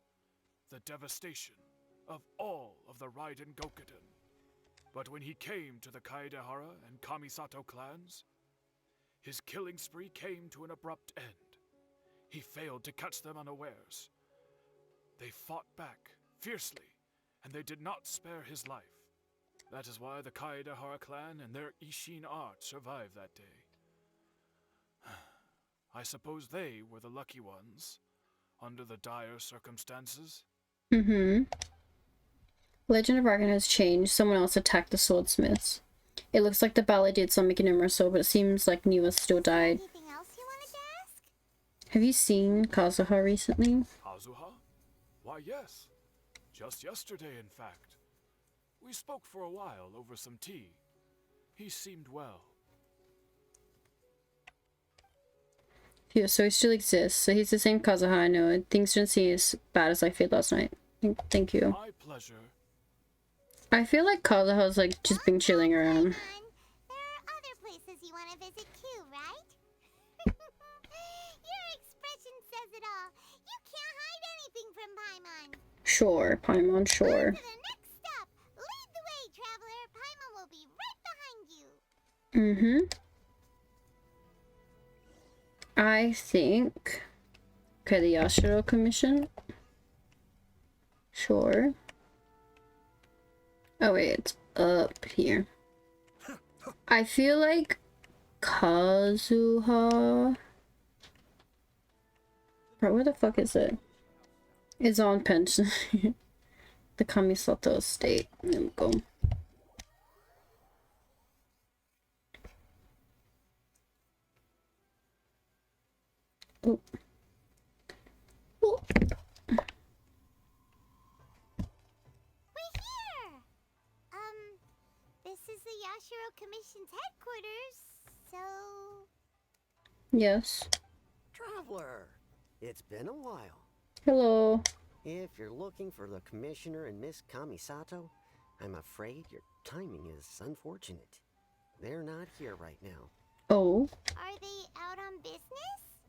the devastation of all of the Raiden Gokuden. But when he came to the Kaedehara and Kamisato clans, his killing spree came to an abrupt end. He failed to catch them unawares. They fought back fiercely, and they did not spare his life. That is why the Kaedehara clan and their Ishin art survived that day. I suppose they were the lucky ones, under the dire circumstances. Legend of Raiden has changed. Someone else attacked the swordsmiths. It looks like the ballet did some making him so, but it seems like Niwa still died. Anything else you wanted to ask? Have you seen Kazuha recently? Kazuha? Why, yes. Just yesterday, in fact. We spoke for a while over some tea. He seemed well. Yeah, so he still exists. So he's the same Kazuha I know. Things didn't seem as bad as I feared last night. Thank you. My pleasure. I feel like Kazuha's like just been chilling around. There are other places you want to visit too, right? Your expression says it all. You can't hide anything from Paimon. Sure, Paimon, sure. On to the next stop. Lead the way, traveler. Paimon will be right behind you. I think... Okay, the Yashiro Commission? Sure. Oh wait, it's up here. I feel like Kazuha... Bro, where the fuck is it? It's on pension. The Kamisato estate. There we go. Oh. Oh. We're here! This is the Yashiro Commission's headquarters, so... Yes. Traveler, it's been a while. Hello. If you're looking for the Commissioner and Miss Kamisato, I'm afraid your timing is unfortunate. They're not here right now. Oh. Are they out on business?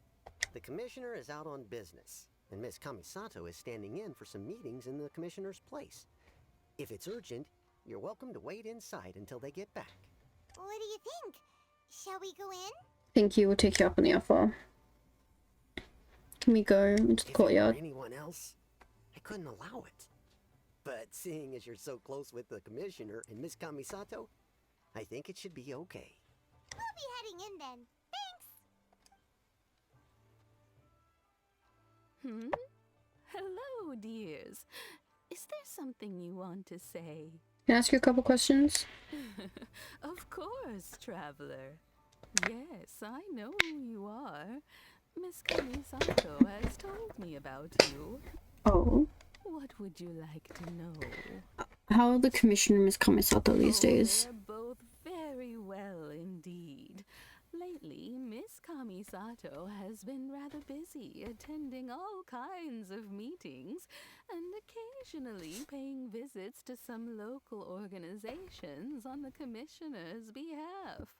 The Commissioner is out on business, and Miss Kamisato is standing in for some meetings in the Commissioner's place. If it's urgent, you're welcome to wait inside until they get back. What do you think? Shall we go in? Thank you. We'll take you up on the offer. Can we go into the courtyard? If it were anyone else, I couldn't allow it. But seeing as you're so close with the Commissioner and Miss Kamisato, I think it should be okay. We'll be heading in then. Thanks! Hello, dears. Is there something you want to say? Can I ask you a couple questions? Of course, traveler. Yes, I know who you are. Miss Kamisato has told me about you. Oh. What would you like to know? How are the Commissioner and Miss Kamisato these days? They're both very well indeed. Lately, Miss Kamisato has been rather busy attending all kinds of meetings and occasionally paying visits to some local organizations on the Commissioner's behalf.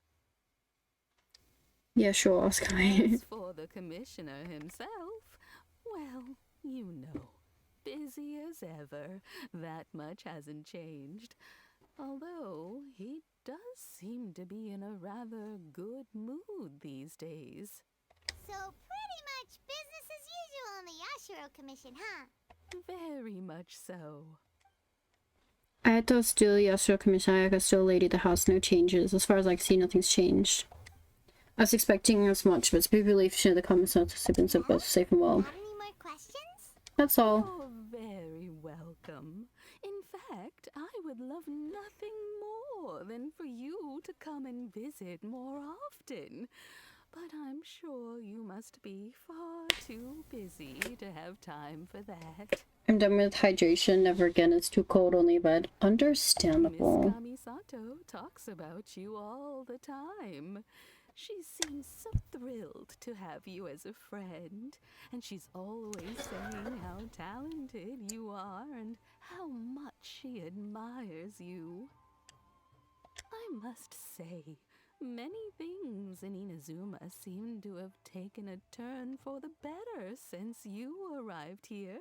Yeah, sure, ask me. As for the Commissioner himself, well, you know, busy as ever. That much hasn't changed. Although, he does seem to be in a rather good mood these days. So pretty much business as usual in the Yashiro Commission, huh? Very much so. I had to still Yashiro Commission. I could still lady the house, no changes. As far as I can see, nothing's changed. I was expecting as much, but be relieved to share the comments have been so both safe and well. Got any more questions? That's all. You're very welcome. In fact, I would love nothing more than for you to come and visit more often. But I'm sure you must be far too busy to have time for that. I'm done with hydration. Never again. It's too cold. Only bed. Understandable. Miss Kamisato talks about you all the time. She seems so thrilled to have you as a friend, and she's always saying how talented you are and how much she admires you. I must say, many things in Inazuma seem to have taken a turn for the better since you arrived here.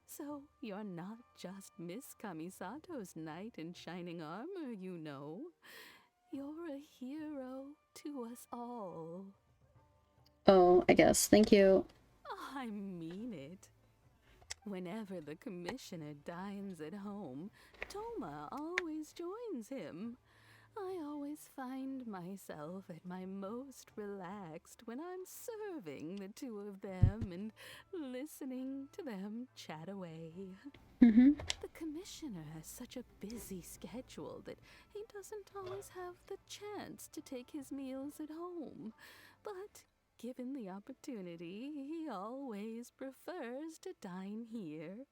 So you're not just Miss Kamisato's knight in shining armor, you know. You're a hero to us all. Oh, I guess. Thank you. I mean it. Whenever the commissioner dines at home, Toma always joins him. I always find myself at my most relaxed when I'm serving the two of them and listening to them chat away. The commissioner has such a busy schedule that he doesn't always have the chance to take his meals at home. But given the opportunity, he always prefers to dine here.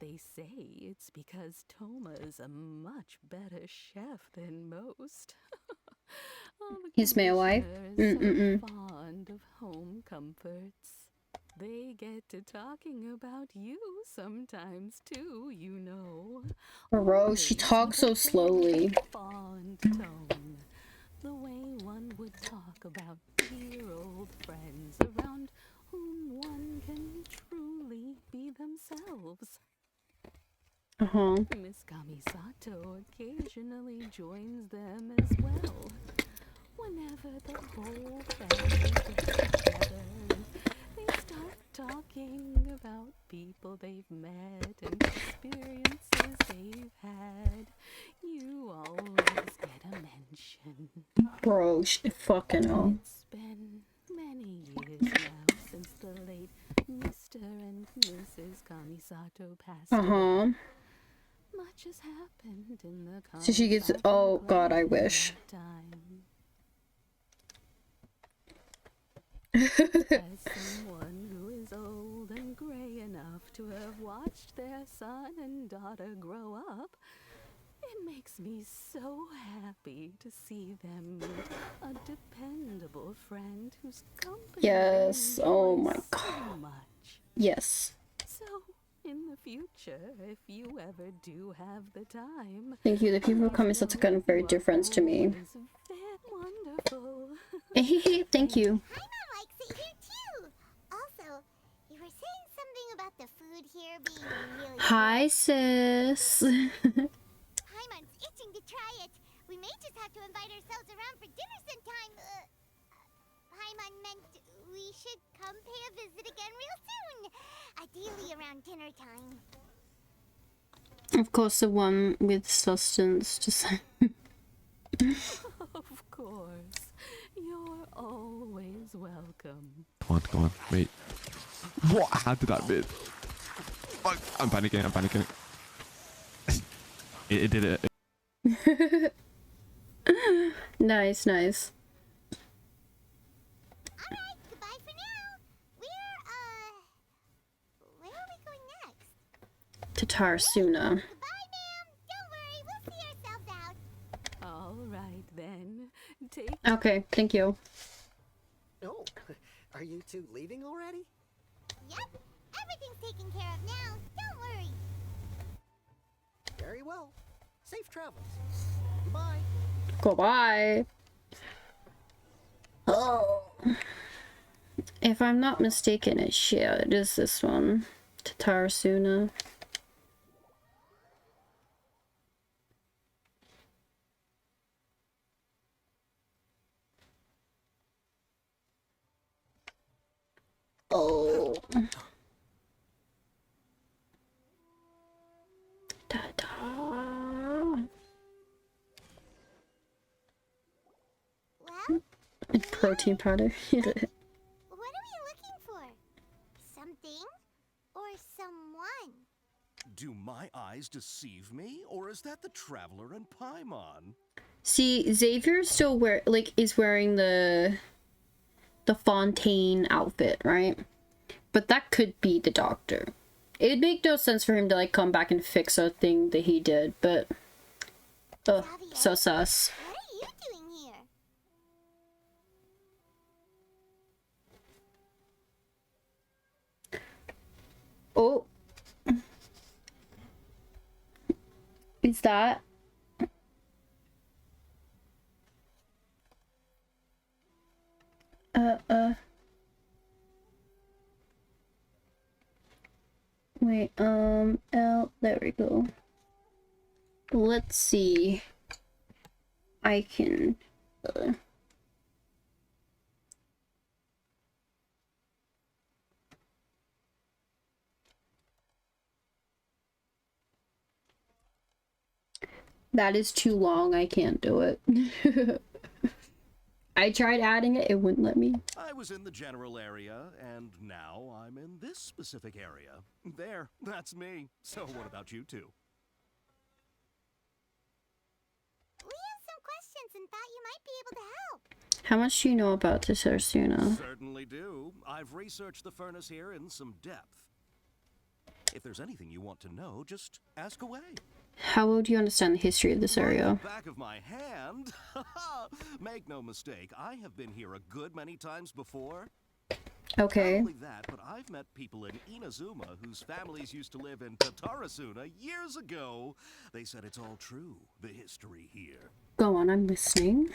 They say it's because Toma is a much better chef than most. He's my wife. So fond of home comforts. They get to talking about you sometimes too, you know. Bro, she talks so slowly. Fond tone. The way one would talk about dear old friends around whom one can truly be themselves. Miss Kamisato occasionally joins them as well. Whenever the whole family gets together and they start talking about people they've met and experiences they've had, you always get a mention. Bro, fucking hell. It's been many years now since the late Mr. and Mrs. Kamisato passed away. Much has happened in the So she gets. Oh god, I wish. As someone who is old and gray enough to have watched their son and daughter grow up, it makes me so happy to see them meet a dependable friend whose company Yes. Oh my so god. much. Yes. So, in the future, if you ever do have the time, Thank you. The people who come is such a kind of very dear friends to me. wonderful. Thank you. Paimon likes it here too. Also, you were saying something about the food here being really Hi, sis. Paimon's itching to try it. We may just have to invite ourselves around for dinner sometime. Paimon meant we should come pay a visit again real soon. Ideally around dinner time. Of course, the one with sustenance. Just. Of course. You're always welcome. Come on, wait. What? How did that bit? Fuck, I'm panicking. It did it. Nice. Alright, goodbye for now. Where are we going next? To Tarsuna. Goodbye, ma'am. Don't worry, we'll see ourselves out. All right, then. Take Okay, thank you. Oh, are you two leaving already? Yep, everything's taken care of now. Don't worry. Very well. Safe travels. Bye. Goodbye. Oh. If I'm not mistaken, it is this one. To Tarsuna. Oh. Ta-da. Well, protein powder. What are we looking for? Something or someone? Do my eyes deceive me, or is that the Traveler and Paimon? See, Xavier still is wearing the Fontaine outfit, right? But that could be the Doctor. It'd make no sense for him to like come back and fix a thing that he did, but so sus. What are you doing here? Oh. Is that? Wait, L, there we go. Let's see. I can, that is too long, I can't do it. I tried adding it, it wouldn't let me. I was in the general area, and now I'm in this specific area. There, that's me. So what about you two? We have some questions and thought you might be able to help. How much do you know about this, Arsuna? Certainly do. I've researched the furnace here in some depth. If there's anything you want to know, just ask away. How well do you understand the history of this area? Back of my hand. Make no mistake, I have been here a good many times before. Okay. Not only that, but I've met people in Inazuma whose families used to live in Tatarasuna years ago. They said it's all true, the history here. Go on, I'm listening.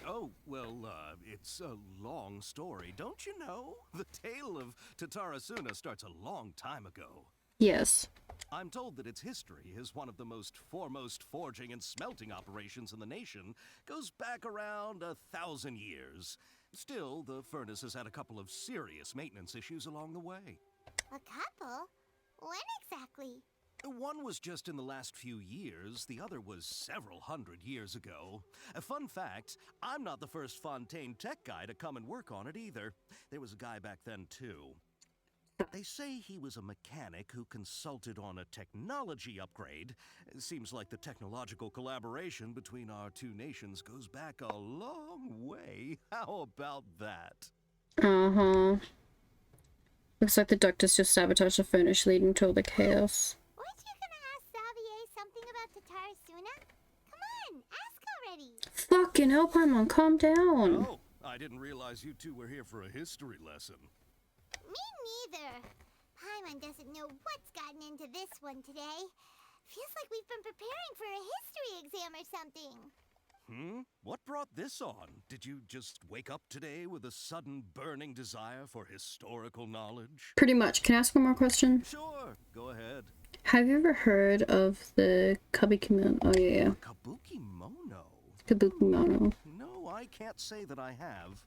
Oh, well, it's a long story, don't you know? The tale of Tatarasuna starts a long time ago. Yes. I'm told that its history is one of the most foremost forging and smelting operations in the nation, goes back around 1,000 years. Still, the furnace has had a couple of serious maintenance issues along the way. A couple? When exactly? One was just in the last few years, the other was several hundred years ago. A fun fact, I'm not the first Fontaine tech guy to come and work on it either. There was a guy back then too. They say he was a mechanic who consulted on a technology upgrade. It seems like the technological collaboration between our two nations goes back a long way. How about that? Uh-huh. Looks like the Doctor's just sabotaged the furnace, leading to all the chaos. Weren't you gonna ask Xavier something about Tatarasuna? Come on, ask already! Fucking hell, Paimon, calm down. Oh, I didn't realize you two were here for a history lesson. Me neither. Paimon doesn't know what's gotten into this one today. Feels like we've been preparing for a history exam or something. What brought this on? Did you just wake up today with a sudden burning desire for historical knowledge? Pretty much. Can I ask one more question? Sure, go ahead. Have you ever heard of the Kabukimono? Oh, yeah. Kabukimono? Kabukimono. No, I can't say that I have.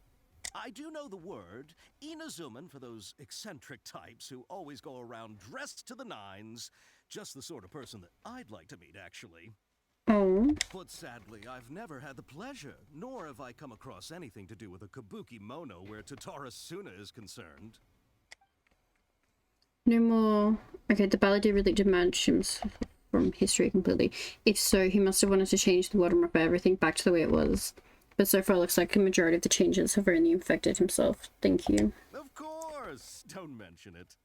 I do know the word, Inazuman, for those eccentric types who always go around dressed to the nines. Just the sort of person that I'd like to meet, actually. Oh. But sadly, I've never had the pleasure, nor have I come across anything to do with a Kabukimono where Tatarasuna is concerned. No more. Okay, the ballet really demands him from history completely. If so, he must have wanted to change the world and rip everything back to the way it was. But so far, it looks like a majority of the changes have only infected himself. Thank you. Of course! Don't mention it.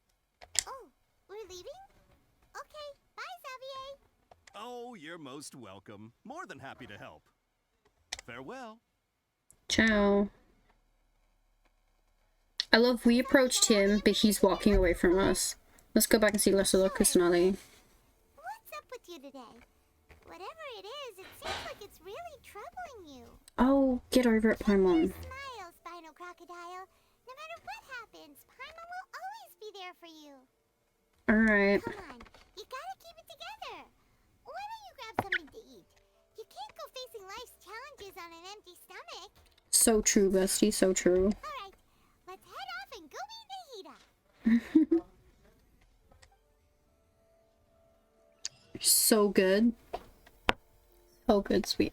Oh, we're leaving? Okay, bye, Xavier. Oh, you're most welcome. More than happy to help. Farewell. Ciao. I love we approached him, but he's walking away from us. Let's go back and see Lesser Locust and Ali. What's up with you today? Whatever it is, it seems like it's really troubling you. Oh, get over it, Paimon. Smile, Spinal Crocodile. No matter what happens, Paimon will always be there for you. Alright. Come on, you gotta keep it together. Why don't you grab something to eat? You can't go facing life's challenges on an empty stomach. So true, bestie, so true. Alright, let's head off and go meet Nahida. So good. So good, sweet.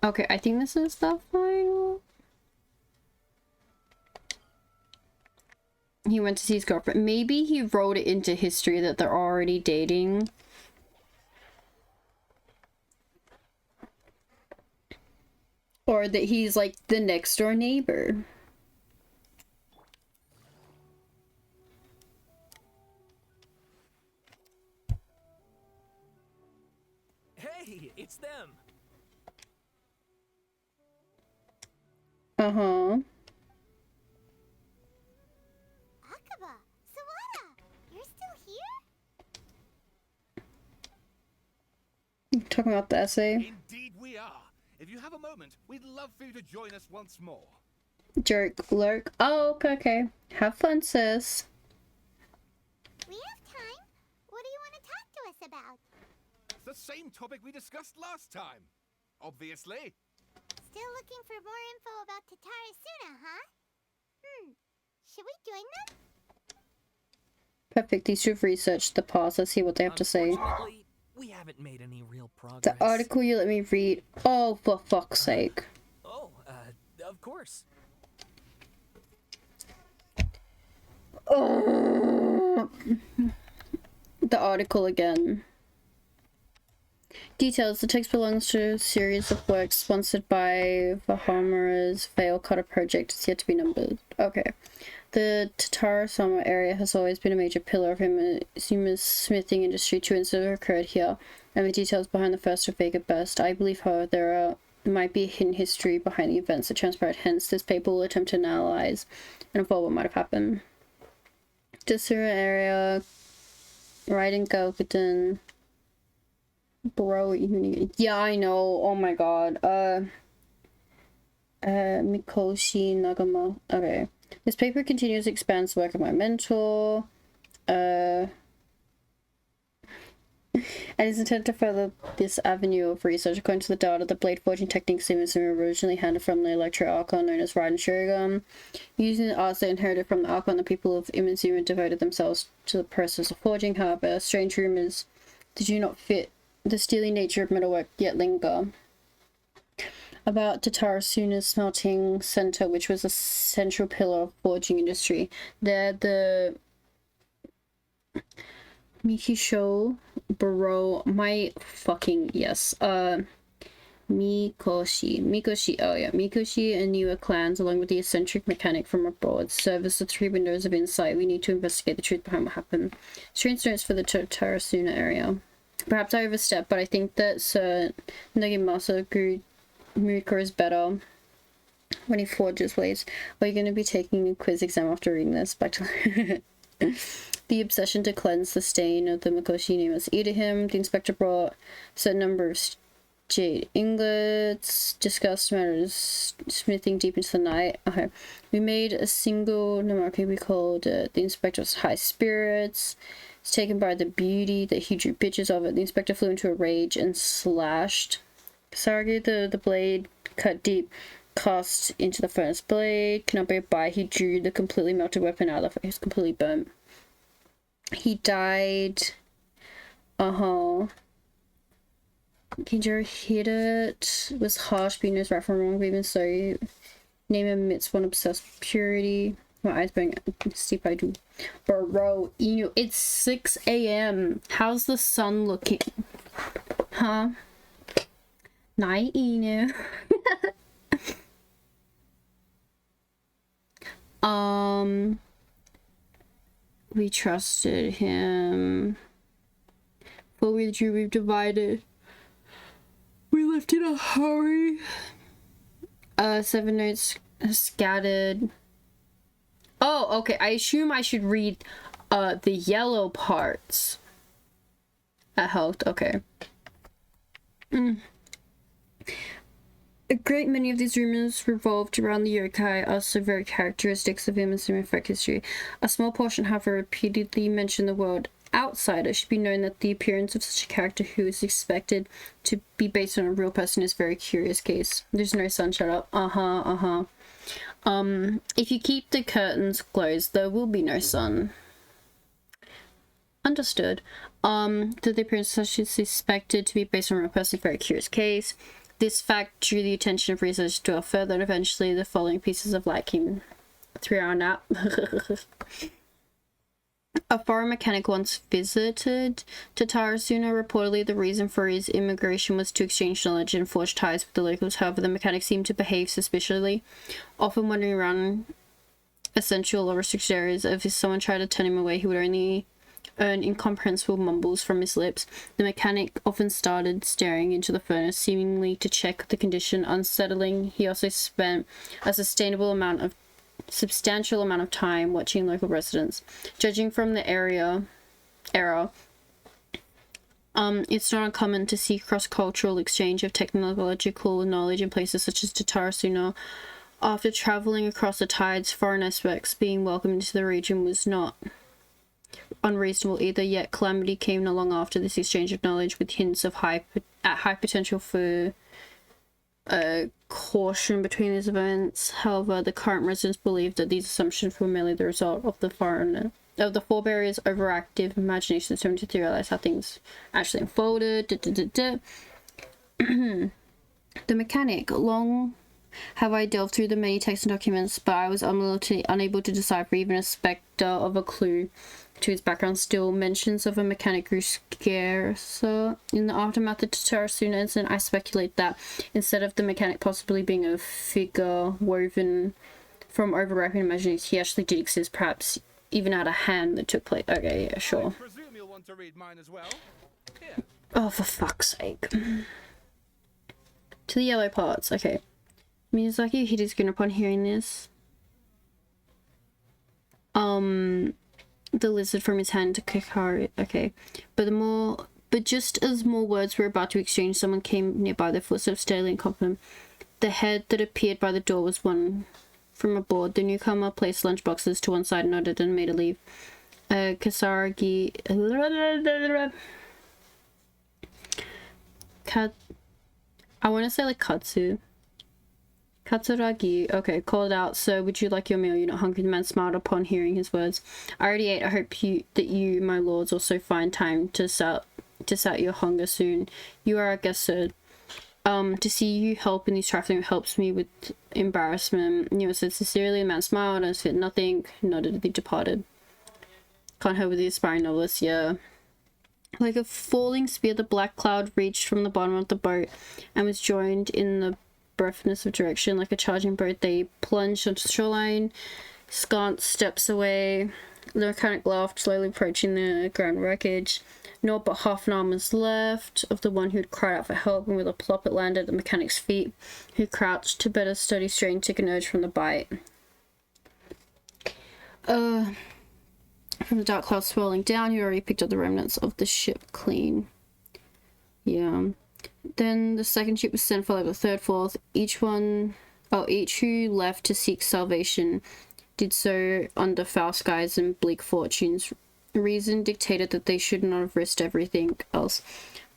Okay, I think this is the final he went to see his girlfriend. Maybe he wrote it into history that they're already dating. Or that he's like the next door neighbor. Hey, it's them. Uh-huh. Akaba, Sawada, you're still here? Talking about the essay. Indeed we are. If you have a moment, we'd love for you to join us once more. Jerk, lurk. Oh, okay, okay. Have fun, sis. We have time. What do you want to talk to us about? It's the same topic we discussed last time. Obviously. Still looking for more info about Tatara Suna, huh? Should we join them? Perfect. These two have researched the past. Let's see what they have to say. Unfortunately, we haven't made any real progress. The article you let me read. Oh, for fuck's sake. Oh, of course. Oh. The article again. Details. The text belongs to a series of works sponsored by Vahamura's Veil Cutter project. It's yet to be numbered. Okay. The Tatara-sama area has always been a major pillar of Imazuma's smithing industry. Two incidents occurred here, and the details behind the first are vague at best. I believe, however, there might be a hidden history behind the events that transpired. Hence, this paper will attempt to analyze and involve what might have happened. Tsura area, Raiden Gokuden. Bro, yeah, I know. Oh my god. Mikoshi Nagama. Okay. This paper continues to expand the work of my mentor. And is intended to further this avenue of research. According to the data, the blade forging techniques Sumeru originally handled from the Electro Archon known as Raiden Shurigan. Using the arts they inherited from the Archon, the people of Imazuma devoted themselves to the process of forging. However, strange rumors that do not fit the steely nature of metalwork yet linger. About Tatara Suna's smelting center, which was a central pillar of forging industry. There, the Mikisho Baro, my fucking yes, Mikoshi, oh yeah, Mikoshi and Niwa clans, along with the eccentric mechanic from abroad, serve as the three windows of insight. We need to investigate the truth behind what happened. Strange notes for the Tatara Suna area. Perhaps I overstepped, but I think that Sir Nagimasa Muriko is better when he forges blades. Are you going to be taking a quiz exam after reading this? Back to the obsession to cleanse the stain of the Mikoshi name must eat at him. The inspector brought a certain number of jade ingots, discussed matters smithing deep into the night. Okay. We made a single Namaki we called the inspector's high spirits. It's taken by the beauty that he drew pictures of it. The inspector flew into a rage and slashed Sargi, the blade cut deep, cast into the furnace blade. Cannot be by. He drew the completely melted weapon out of the. He was completely burnt. He died. Kinjiro hit it. It was harsh, being knows right from wrong, but even so, name admits one obsessed with purity. My eyes burning steep I do. Bro, Inu, it's 6 a.m. How's the sun looking? Huh? Night, Inu. We trusted him. But we withdrew, we've divided. We left in a hurry. 7 notes scattered. Oh, okay. I assume I should read the yellow parts. That helped. Okay. A great many of these rumors revolved around the yokai, also very characteristics of Imazuma folk history. A small portion, however, repeatedly mentioned the word outsider. It should be known that the appearance of such a character who is expected to be based on a real person is a very curious case. There's no sun, shut up. If you keep the curtains closed, there will be no sun. Understood. That the appearance of such is suspected to be based on a real person is a very curious case. This fact drew the attention of researchers to dwell further, and eventually the following pieces of light came through our nap. A foreign mechanic once visited Tatarasuna. Reportedly, the reason for his immigration was to exchange knowledge and forge ties with the locals. However, the mechanic seemed to behave suspiciously, often wandering around essential or restricted areas. If someone tried to turn him away, he would only earn incomprehensible mumbles from his lips. The mechanic often started staring into the furnace, seemingly to check the condition. Unsettling, he also spent a substantial amount of time watching local residents. Judging from the era, it's not uncommon to see cross-cultural exchange of technological knowledge in places such as Tatarasuna. After traveling across the tides, foreign experts being welcomed into the region was not unreasonable either, yet calamity came not long after this exchange of knowledge, with hints of high potential for caution between these events. However, the current residents believe that these assumptions were merely the result of the forebearers' overactive imagination, so to theorize how things actually unfolded. The mechanic. Long have I delved through the many texts and documents, but I was unable to decipher even a spectre of a clue to his background. Still, mentions of a mechanic grew scarcer. In the aftermath of the Tatarasuna incident, I speculate that instead of the mechanic possibly being a figure woven from overlapping imaginings, he actually did exist, perhaps even out a hand that took place. Okay, yeah, sure. I presume you'll want to read mine as well. Here. Oh, for fuck's sake. To the yellow parts, okay. Miyazaki hit his grin upon hearing this. The lizard from his hand to Kikari. Okay. But just as more words were about to exchange, someone came nearby, their footsteps steadily and confident. The head that appeared by the door was one from aboard. The newcomer placed lunchboxes to one side, nodded, and made a leave. Kasaragi. I want to say like Katsu. Katsuragi, okay, called out, "So, would you like your meal? You're not hungry?" The man smiled upon hearing his words. "I already ate. I hope that you, my lords, also find time to sat your hunger soon. You are our guest, sir. To see you help in these trifling helps me with embarrassment." You said sincerely. The man smiled and said nothing, nodded, they departed. Can't help with the aspiring novelist, yeah. Like a falling spear, the black cloud reached from the bottom of the boat and was joined in the breathness of direction. Like a charging boat, they plunged onto the shoreline, scant steps away. The mechanic laughed, slowly approaching the ground wreckage. Naught but half an arm was left of the one who had cried out for help, and with a plop it landed at the mechanic's feet, who crouched to better steady strain, took an urge from the bite. From the dark clouds swirling down, he already picked up the remnants of the ship clean. Yeah. Then the second ship was sent, followed by the third, fourth. Each who left to seek salvation did so under foul skies and bleak fortunes. Reason dictated that they should not have risked everything else.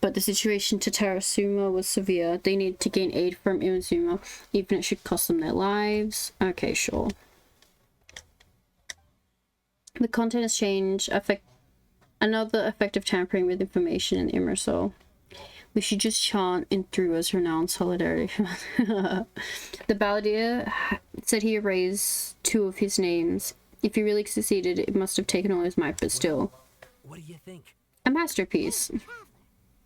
But the situation to Tatarasuna was severe. They needed to gain aid from Inazuma, even if it should cost them their lives. Okay, sure. The content has changed. Another effective tampering with information in the Immersal. We should just chant in through as renowned solidarity. The balladeer said he erased 2 of his names. If he really succeeded, it must have taken all his might, but still. What do you think? A masterpiece. Remember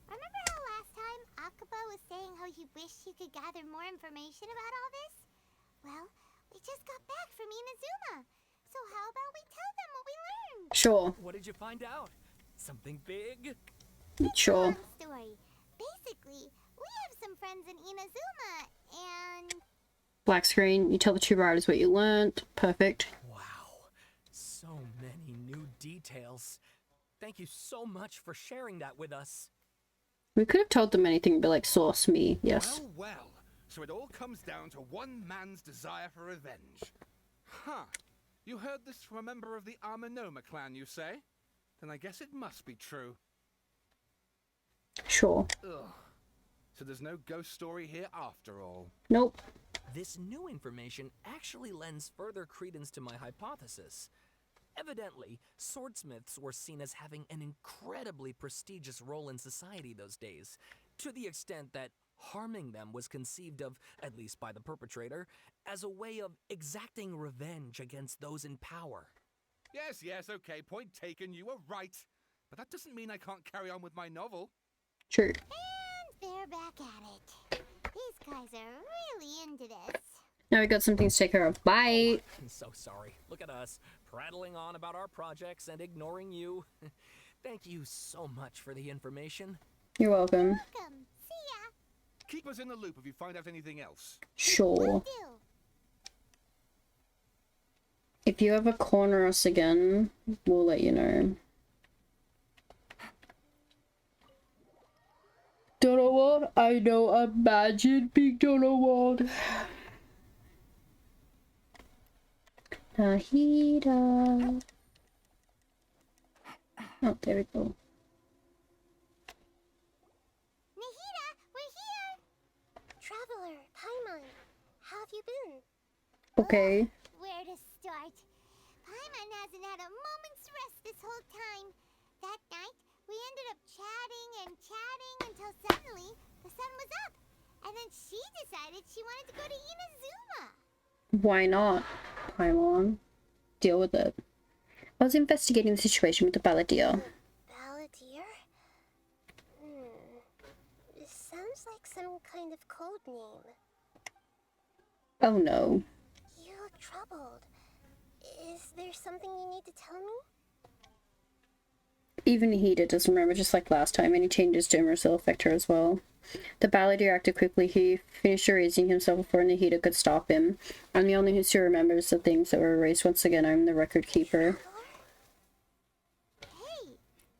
how last time Akaba was saying how he wished he could gather more information about all this? Well, we just got back from Inazuma. So how about we tell them what we learned? Sure. What did you find out? Something big? Sure. Long story. Basically, we have some friends in Inazuma, and... Black screen. You tell the 2 riders what you learned. Perfect. Wow. So many new details. Thank you so much for sharing that with us. We could have told them anything, but like, source me. Yes. Well, well. So it all comes down to one man's desire for revenge. Huh. You heard this from a member of the Amanoma clan, you say? Then I guess it must be true. Sure. Ugh. So there's no ghost story here after all. Nope. This new information actually lends further credence to my hypothesis. Evidently, swordsmiths were seen as having an incredibly prestigious role in society those days, to the extent that harming them was conceived of, at least by the perpetrator, as a way of exacting revenge against those in power. Yes, okay, point taken, you were right. But that doesn't mean I can't carry on with my novel. Sure. And they're back at it. These guys are really into this. Now we got some things to take care of. Bye. I'm so sorry. Look at us, prattling on about our projects and ignoring you. Thank you so much for the information. You're welcome. Welcome. See ya. Keep us in the loop if you find out anything else. Sure. Will do. If you ever corner us again, we'll let you know. Don't know what? I know, imagine being don't know what. Nahida. Oh, there we go. Nahida, we're here. Traveler, Paimon, how have you been? Okay. Where to start? Paimon hasn't had a moment's rest this whole time. That night, we ended up chatting and chatting until suddenly the sun was up. And then she decided she wanted to go to Inazuma. Why not, Paimon? Deal with it. I was investigating the situation with the balladeer. Balladeer? It sounds like some kind of code name. Oh no. You look troubled. Is there something you need to tell me? Even Nahida doesn't remember, just like last time. Any changes to Immersill affect her as well. The balladeer acted quickly. He finished erasing himself before Nahida could stop him. I'm the only one who remembers the things that were erased. Once again, I'm the record keeper. Hey,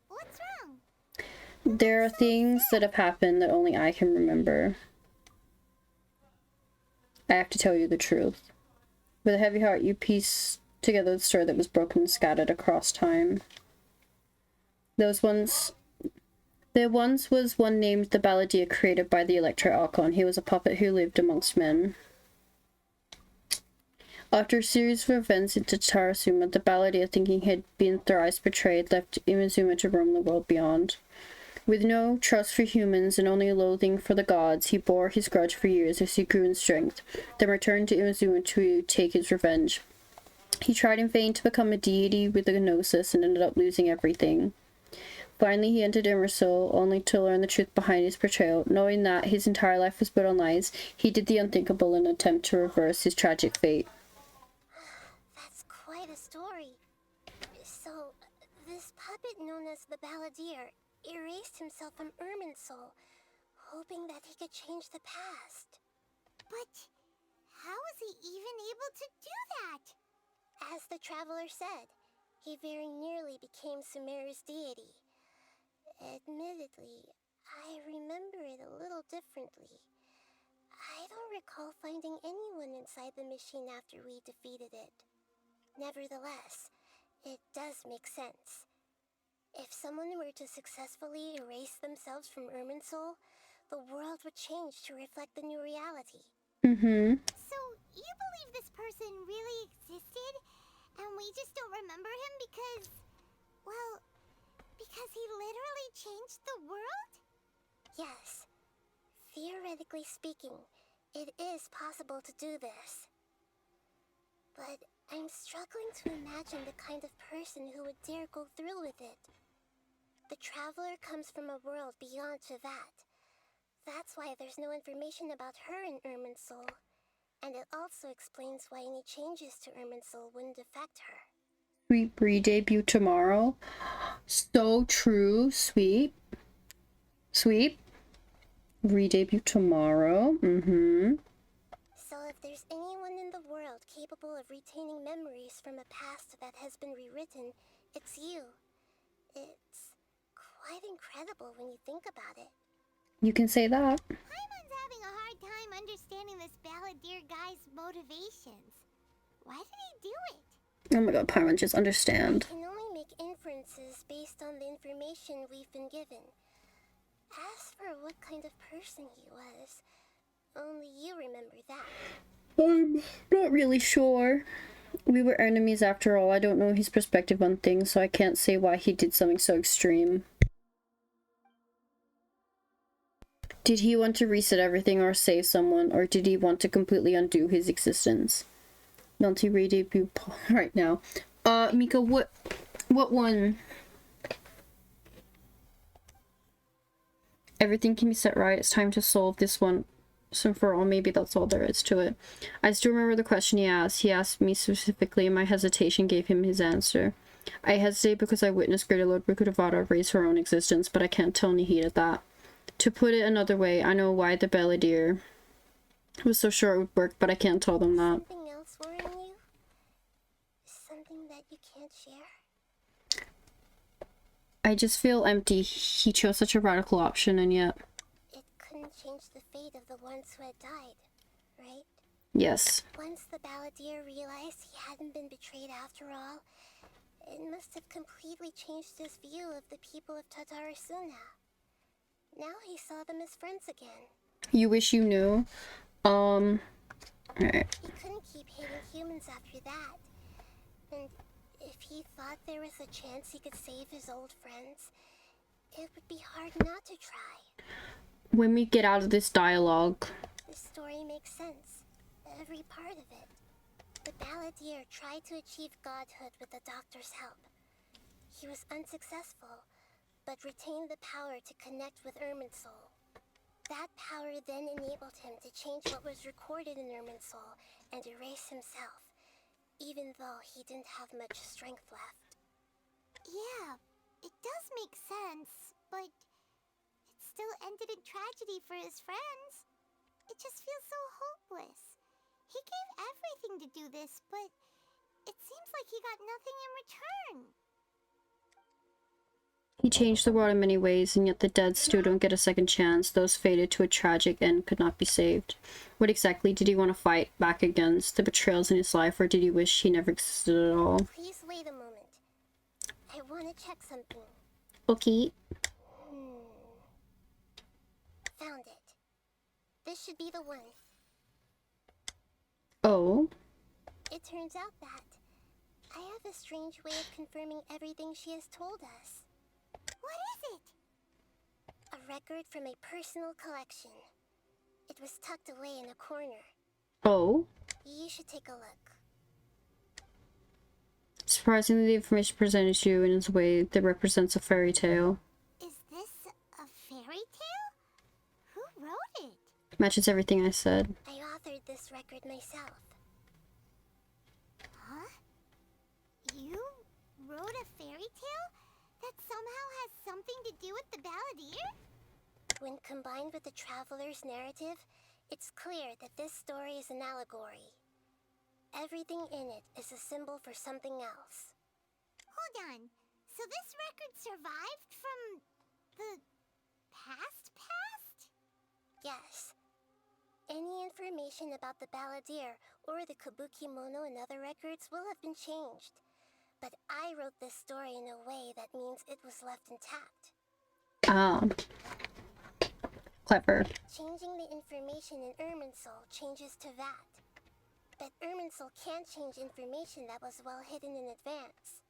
what's wrong? There are things that have happened that only I can remember. I have to tell you the truth. With a heavy heart, you piece together the story that was broken and scattered across time. There once was one named the Balladeer, created by the Electro Archon. He was a puppet who lived amongst men. After a series of events into Tarasuma, the Balladeer, thinking he had been thrice betrayed, left Inazuma to roam the world beyond. With no trust for humans and only loathing for the gods, he bore his grudge for years as he grew in strength, then returned to Inazuma to take his revenge. He tried in vain to become a deity with a gnosis and ended up losing everything. Finally, he entered Immersill, only to learn the truth behind his betrayal. Knowing that his entire life was built on lies, he did the unthinkable in an attempt to reverse his tragic fate. That's quite a story. So, this puppet known as the Balladeer erased himself from Irminsul, hoping that he could change the past. But how was he even able to do that? As the traveler said, he very nearly became Sumeru's deity. Admittedly, I remember it a little differently. I don't recall finding anyone inside the machine after we defeated it. Nevertheless, it does make sense. If someone were to successfully erase themselves from Irminsul, the world would change to reflect the new reality. So, you believe this person really existed, and we just don't remember him because, well, because he literally changed the world? Yes. Theoretically speaking, it is possible to do this. But I'm struggling to imagine the kind of person who would dare go through with it. The traveler comes from a world beyond Tevat. That's why there's no information about her in Irminsul. And it also explains why any changes to Irminsul wouldn't affect her. Sweet re-debut tomorrow. So true. Sweet. Re-debut tomorrow. So if there's anyone in the world capable of retaining memories from a past that has been rewritten, it's you. It's quite incredible when you think about it. You can say that. Paimon's having a hard time understanding this Balladeer guy's motivations. Why did he do it? Oh my god, Paimon, just understand. I can only make inferences based on the information we've been given. As for what kind of person he was, only you remember that. I'm not really sure. We were enemies after all. I don't know his perspective on things, so I can't say why he did something so extreme. Did he want to reset everything or save someone, or did he want to completely undo his existence? Multi-re-debut right now. Mika, what one? Everything can be set right. It's time to solve this one and for all. Maybe that's all there is to it. I still remember the question he asked. He asked me specifically, and my hesitation gave him his answer. I hesitate because I witnessed Greater Lord Rukudavada raise her own existence, but I can't tell Nihida that. To put it another way, I know why the Belladere was so sure it would work, but I can't tell them that. Something else worrying you? Something that you can't share? I just feel empty. He chose such a radical option, and yet... It couldn't change the fate of the ones who had died, right? Yes. Once the Balladeer realized he hadn't been betrayed after all, it must have completely changed his view of the people of Tatarasuna. Now he saw them as friends again. You wish you knew? Alright. He couldn't keep hating humans after that. And if he thought there was a chance he could save his old friends, it would be hard not to try. When we get out of this dialogue... The story makes sense. Every part of it. The Balladeer tried to achieve godhood with the doctor's help. He was unsuccessful, but retained the power to connect with Irminsul. That power then enabled him to change what was recorded in Irminsul and erase himself, even though he didn't have much strength left. Yeah, it does make sense, but it still ended in tragedy for his friends. It just feels so hopeless. He gave everything to do this, but it seems like he got nothing in return. He changed the world in many ways, and yet the dead still don't get a second chance. Those fated to a tragic end could not be saved. What exactly did he want to fight back against? The betrayals in his life, or did he wish he never existed at all? Please wait a moment. I want to check something. Okay. Found it. This should be the one. Oh? It turns out that I have a strange way of confirming everything she has told us. What is it? A record from a personal collection. It was tucked away in a corner. Oh? You should take a look. Surprisingly, the information presented to you in a way that represents a fairy tale. Is this a fairy tale? Who wrote it? Matches everything I said. I authored this record myself. Huh? You wrote a fairy tale that somehow has something to do with the Balladeer? When combined with the Traveler's narrative, it's clear that this story is an allegory. Everything in it is a symbol for something else. Hold on. So this record survived from the past? Yes. Any information about the Balladeer or the Kabuki Mono and other records will have been changed. But I wrote this story in a way that means it was left intact. Clever. Changing the information in Irminsul changes to that. But Irminsul can't change information that was well hidden in advance.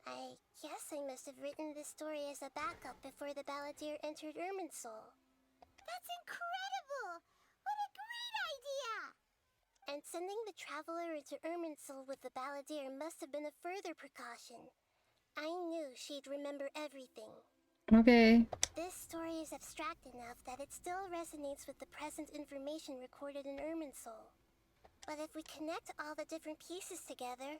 I guess I must have written this story as a backup before the Balladeer entered Irminsul. That's incredible! What a great idea! And sending the Traveler into Irminsul with the Balladeer must have been a further precaution. I knew she'd remember everything. Okay. This story is abstract enough that it still resonates with the present information recorded in Irminsul. But if we connect all the different pieces together,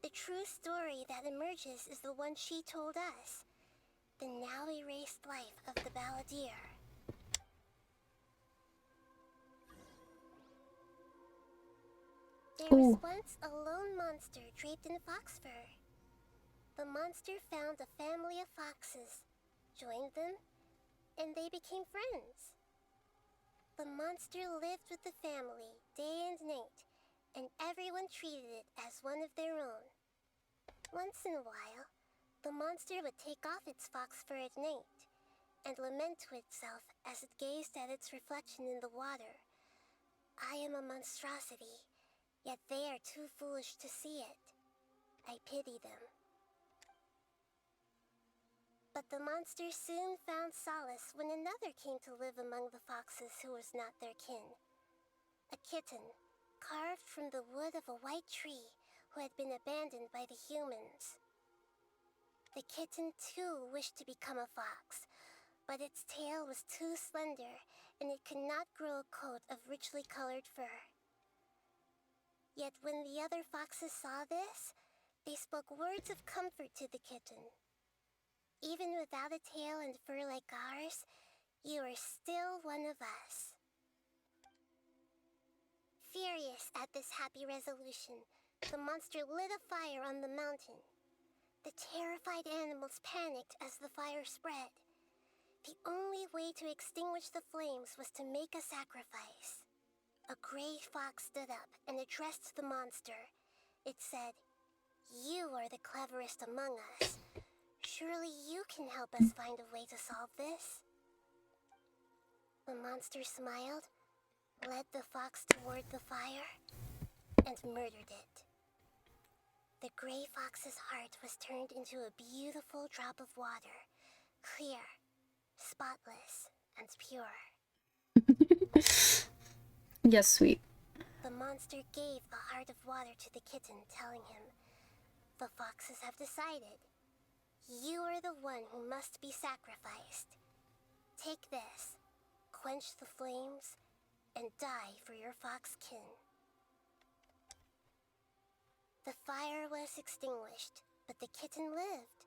the true story that emerges is the one she told us. The now erased life of the Balladeer. There was once a lone monster draped in fox fur. The monster found a family of foxes, joined them, and they became friends. The monster lived with the family day and night, and everyone treated it as one of their own. Once in a while, the monster would take off its fox fur at night and lament to itself as it gazed at its reflection in the water. I am a monstrosity, yet they are too foolish to see it. I pity them. But the monster soon found solace when another came to live among the foxes who was not their kin. A kitten, carved from the wood of a white tree, who had been abandoned by the humans. The kitten too wished to become a fox, but its tail was too slender and it could not grow a coat of richly colored fur. Yet when the other foxes saw this, they spoke words of comfort to the kitten. Even without a tail and fur like ours, you are still one of us. Furious at this happy resolution, the monster lit a fire on the mountain. The terrified animals panicked as the fire spread. The only way to extinguish the flames was to make a sacrifice. A gray fox stood up and addressed the monster. It said, "You are the cleverest among us. Surely you can help us find a way to solve this." The monster smiled, led the fox toward the fire, and murdered it. The gray fox's heart was turned into a beautiful drop of water, clear, spotless, and pure. Yes, sweet. The monster gave the heart of water to the kitten, telling him, "The foxes have decided. You are the one who must be sacrificed. Take this, quench the flames, and die for your fox kin." The fire was extinguished, but the kitten lived.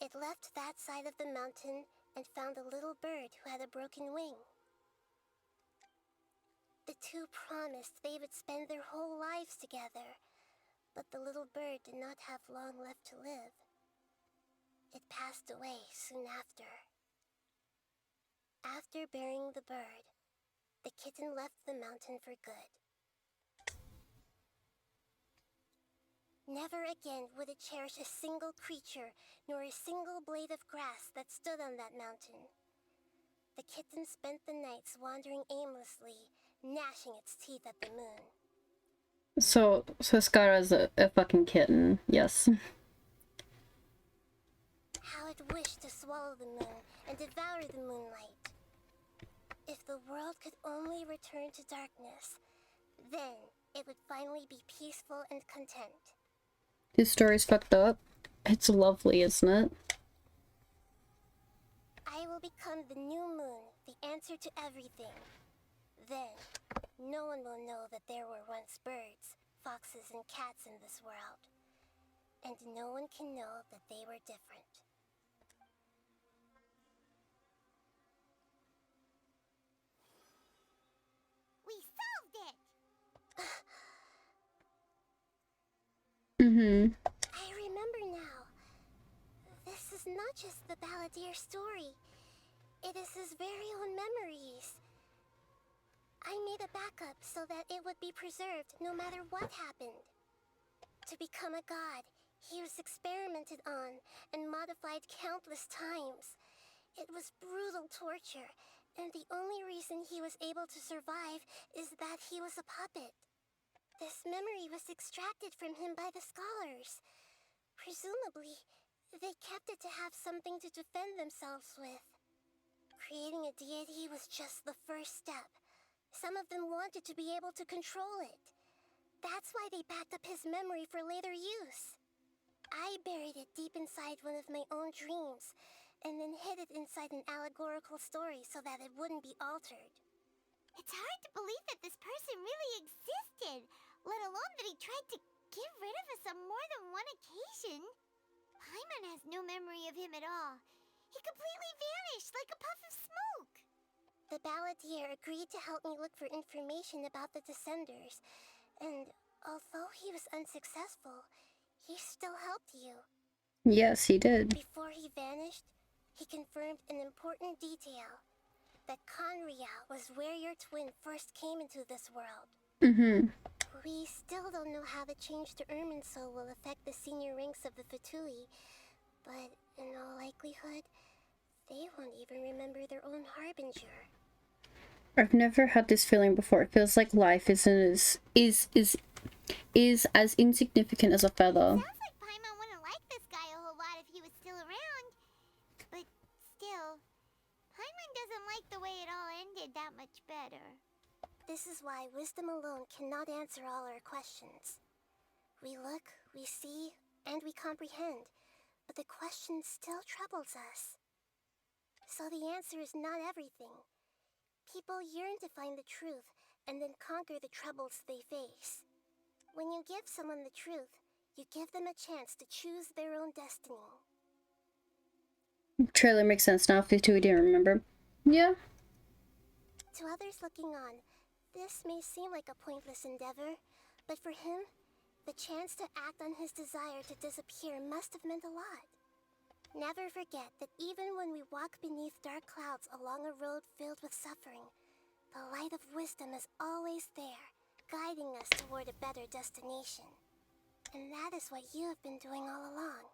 It left that side of the mountain and found a little bird who had a broken wing. The two promised they would spend their whole lives together, but the little bird did not have long left to live. It passed away soon after. After burying the bird, the kitten left the mountain for good. Never again would it cherish a single creature, nor a single blade of grass that stood on that mountain. The kitten spent the nights wandering aimlessly, gnashing its teeth at the moon. So Skara's a fucking kitten, yes. How it wished to swallow the moon and devour the moonlight. If the world could only return to darkness, then it would finally be peaceful and content. His story's fucked up. It's lovely, isn't it? I will become the new moon, the answer to everything. Then, no one will know that there were once birds, foxes, and cats in this world. And no one can know that they were different. We solved it! I remember now. This is not just the Balladeer story. It is his very own memories. I made a backup so that it would be preserved no matter what happened. To become a god, he was experimented on and modified countless times. It was brutal torture, and the only reason he was able to survive is that he was a puppet. This memory was extracted from him by the scholars. Presumably, they kept it to have something to defend themselves with. Creating a deity was just the first step. Some of them wanted to be able to control it. That's why they backed up his memory for later use. I buried it deep inside one of my own dreams, and then hid it inside an allegorical story so that it wouldn't be altered. It's hard to believe that this person really existed, let alone that he tried to get rid of us on more than one occasion. Paimon has no memory of him at all. He completely vanished like a puff of smoke. The Balladeer agreed to help me look for information about the Descenders, and although he was unsuccessful, he still helped you. Yes, he did. Before he vanished, he confirmed an important detail. That Conria was where your twin first came into this world. We still don't know how the change to Irminsul will affect the senior ranks of the Fatui, but in all likelihood, they won't even remember their own Harbinger. I've never had this feeling before. It feels like life is as insignificant as a feather. Sounds like Paimon wouldn't like this guy a whole lot if he was still around. But still, Paimon doesn't like the way it all ended that much better. This is why wisdom alone cannot answer all our questions. We look, we see, and we comprehend, but the question still troubles us. So the answer is not everything. People yearn to find the truth and then conquer the troubles they face. When you give someone the truth, you give them a chance to choose their own destiny. Trailer makes sense now. 52 we didn't remember. Yeah. To others looking on, this may seem like a pointless endeavor, but for him, the chance to act on his desire to disappear must have meant a lot. Never forget that even when we walk beneath dark clouds along a road filled with suffering, the light of wisdom is always there, guiding us toward a better destination. And that is what you have been doing all along.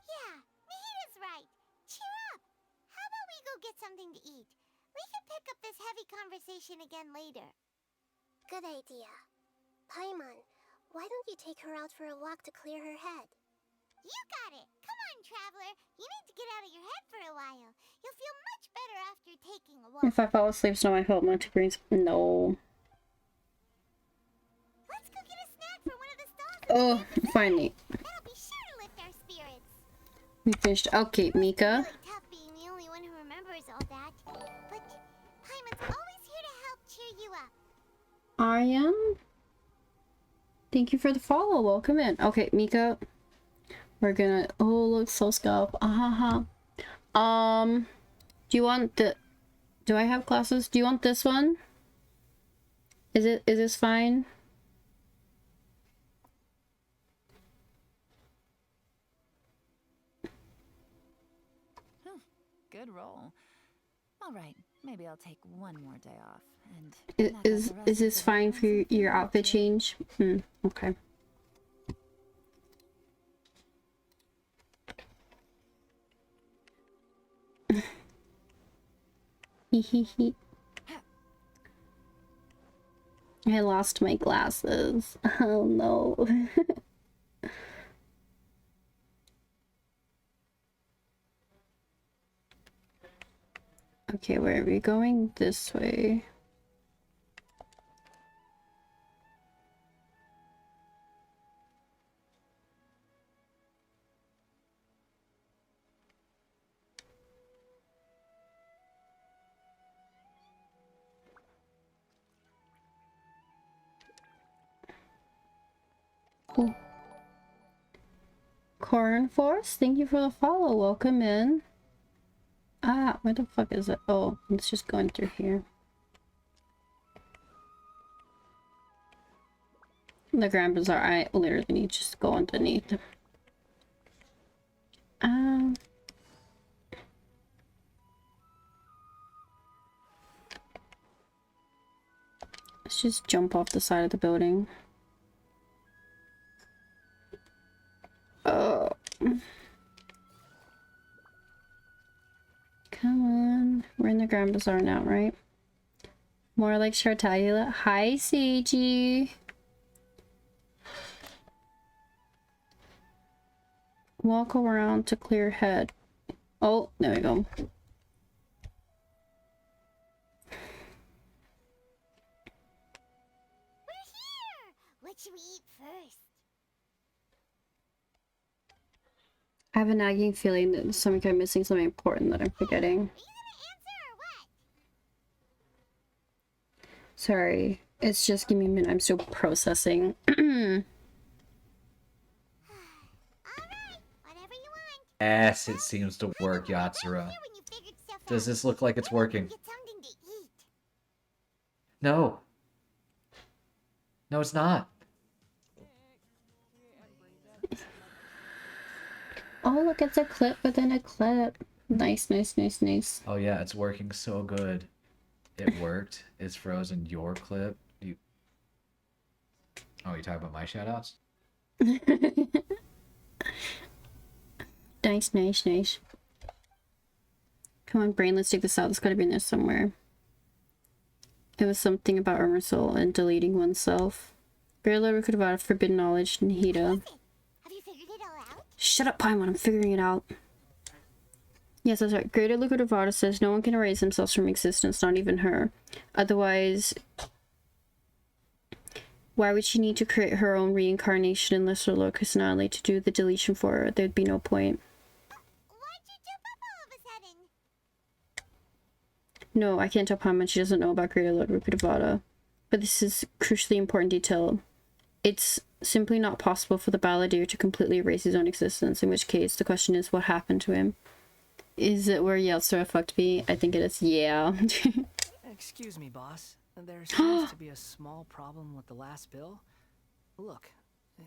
Yeah, Nahita's right. Cheer up. How about we go get something to eat? We can pick up this heavy conversation again later. Good idea. Paimon, why don't you take her out for a walk to clear her head? You got it. Come on, traveler. You need to get out of your head for a while. You'll feel much better after taking a walk. If I fall asleep, it's not my fault. Greens. No. Let's go get a snack from one of the stalls. Oh, finally. That'll be sure to lift our spirits. We finished. Okay, Mika. Really tough being the only one who remembers all that. But Paimon's always here to help cheer you up. Aryan? Thank you for the follow. Welcome in. Okay, Mika. We're gonna. Oh, look, soul scalp. Do you want the? Do I have classes? Do you want this one? Is this fine? Good roll. All right, maybe I'll take one more day off. And Is this fine for your outfit change? Okay. I lost my glasses. Oh no. Okay, where are we going? This way. Cool. Corn Force, thank you for the follow. Welcome in. Ah, where the fuck is it? Oh, it's just going through here. The Grand Bazaar, I literally need to just go underneath. Let's just jump off the side of the building. Oh. Come on. We're in the Grand Bazaar now, right? More like Shartagula. Hi, Seiji. Walk around to clear head. Oh, there we go. We're here! What should we eat first? I have a nagging feeling that I'm missing something important that I'm forgetting. Are you gonna answer or what? Sorry, it's just give me a minute. I'm still processing. Yes, it seems to work, Yatsura. Does this look like it's working? No. No, it's not. Oh, look, it's a clip within a clip. Nice, nice, nice, nice. Oh yeah, it's working so good. It worked. It's frozen your clip. You... Oh, you talking about my shoutouts? Nice, nice, nice. Come on, brain, let's take this out. It's gotta be in there somewhere. It was something about Armor Soul and deleting oneself. Great Lover could have had forbidden knowledge, Nahida. Have you figured it all out? Shut up, Paimon, I'm figuring it out. Yes, that's right. Greater Lucadavada says no one can erase themselves from existence, not even her. Otherwise, Why would she need to create her own reincarnation unless her local personality to do the deletion for her? There'd be no point. Why'd you jump up all of a sudden? No, I can't tell how much she doesn't know about Greater Lord Rukudavada. But this is crucially important detail. It's simply not possible for the balladeer to completely erase his own existence, in which case the question is what happened to him. Is it where Yeltsura fucked me? I think it is. Yeah. Excuse me, boss. There seems to be a small problem with the last bill. Look,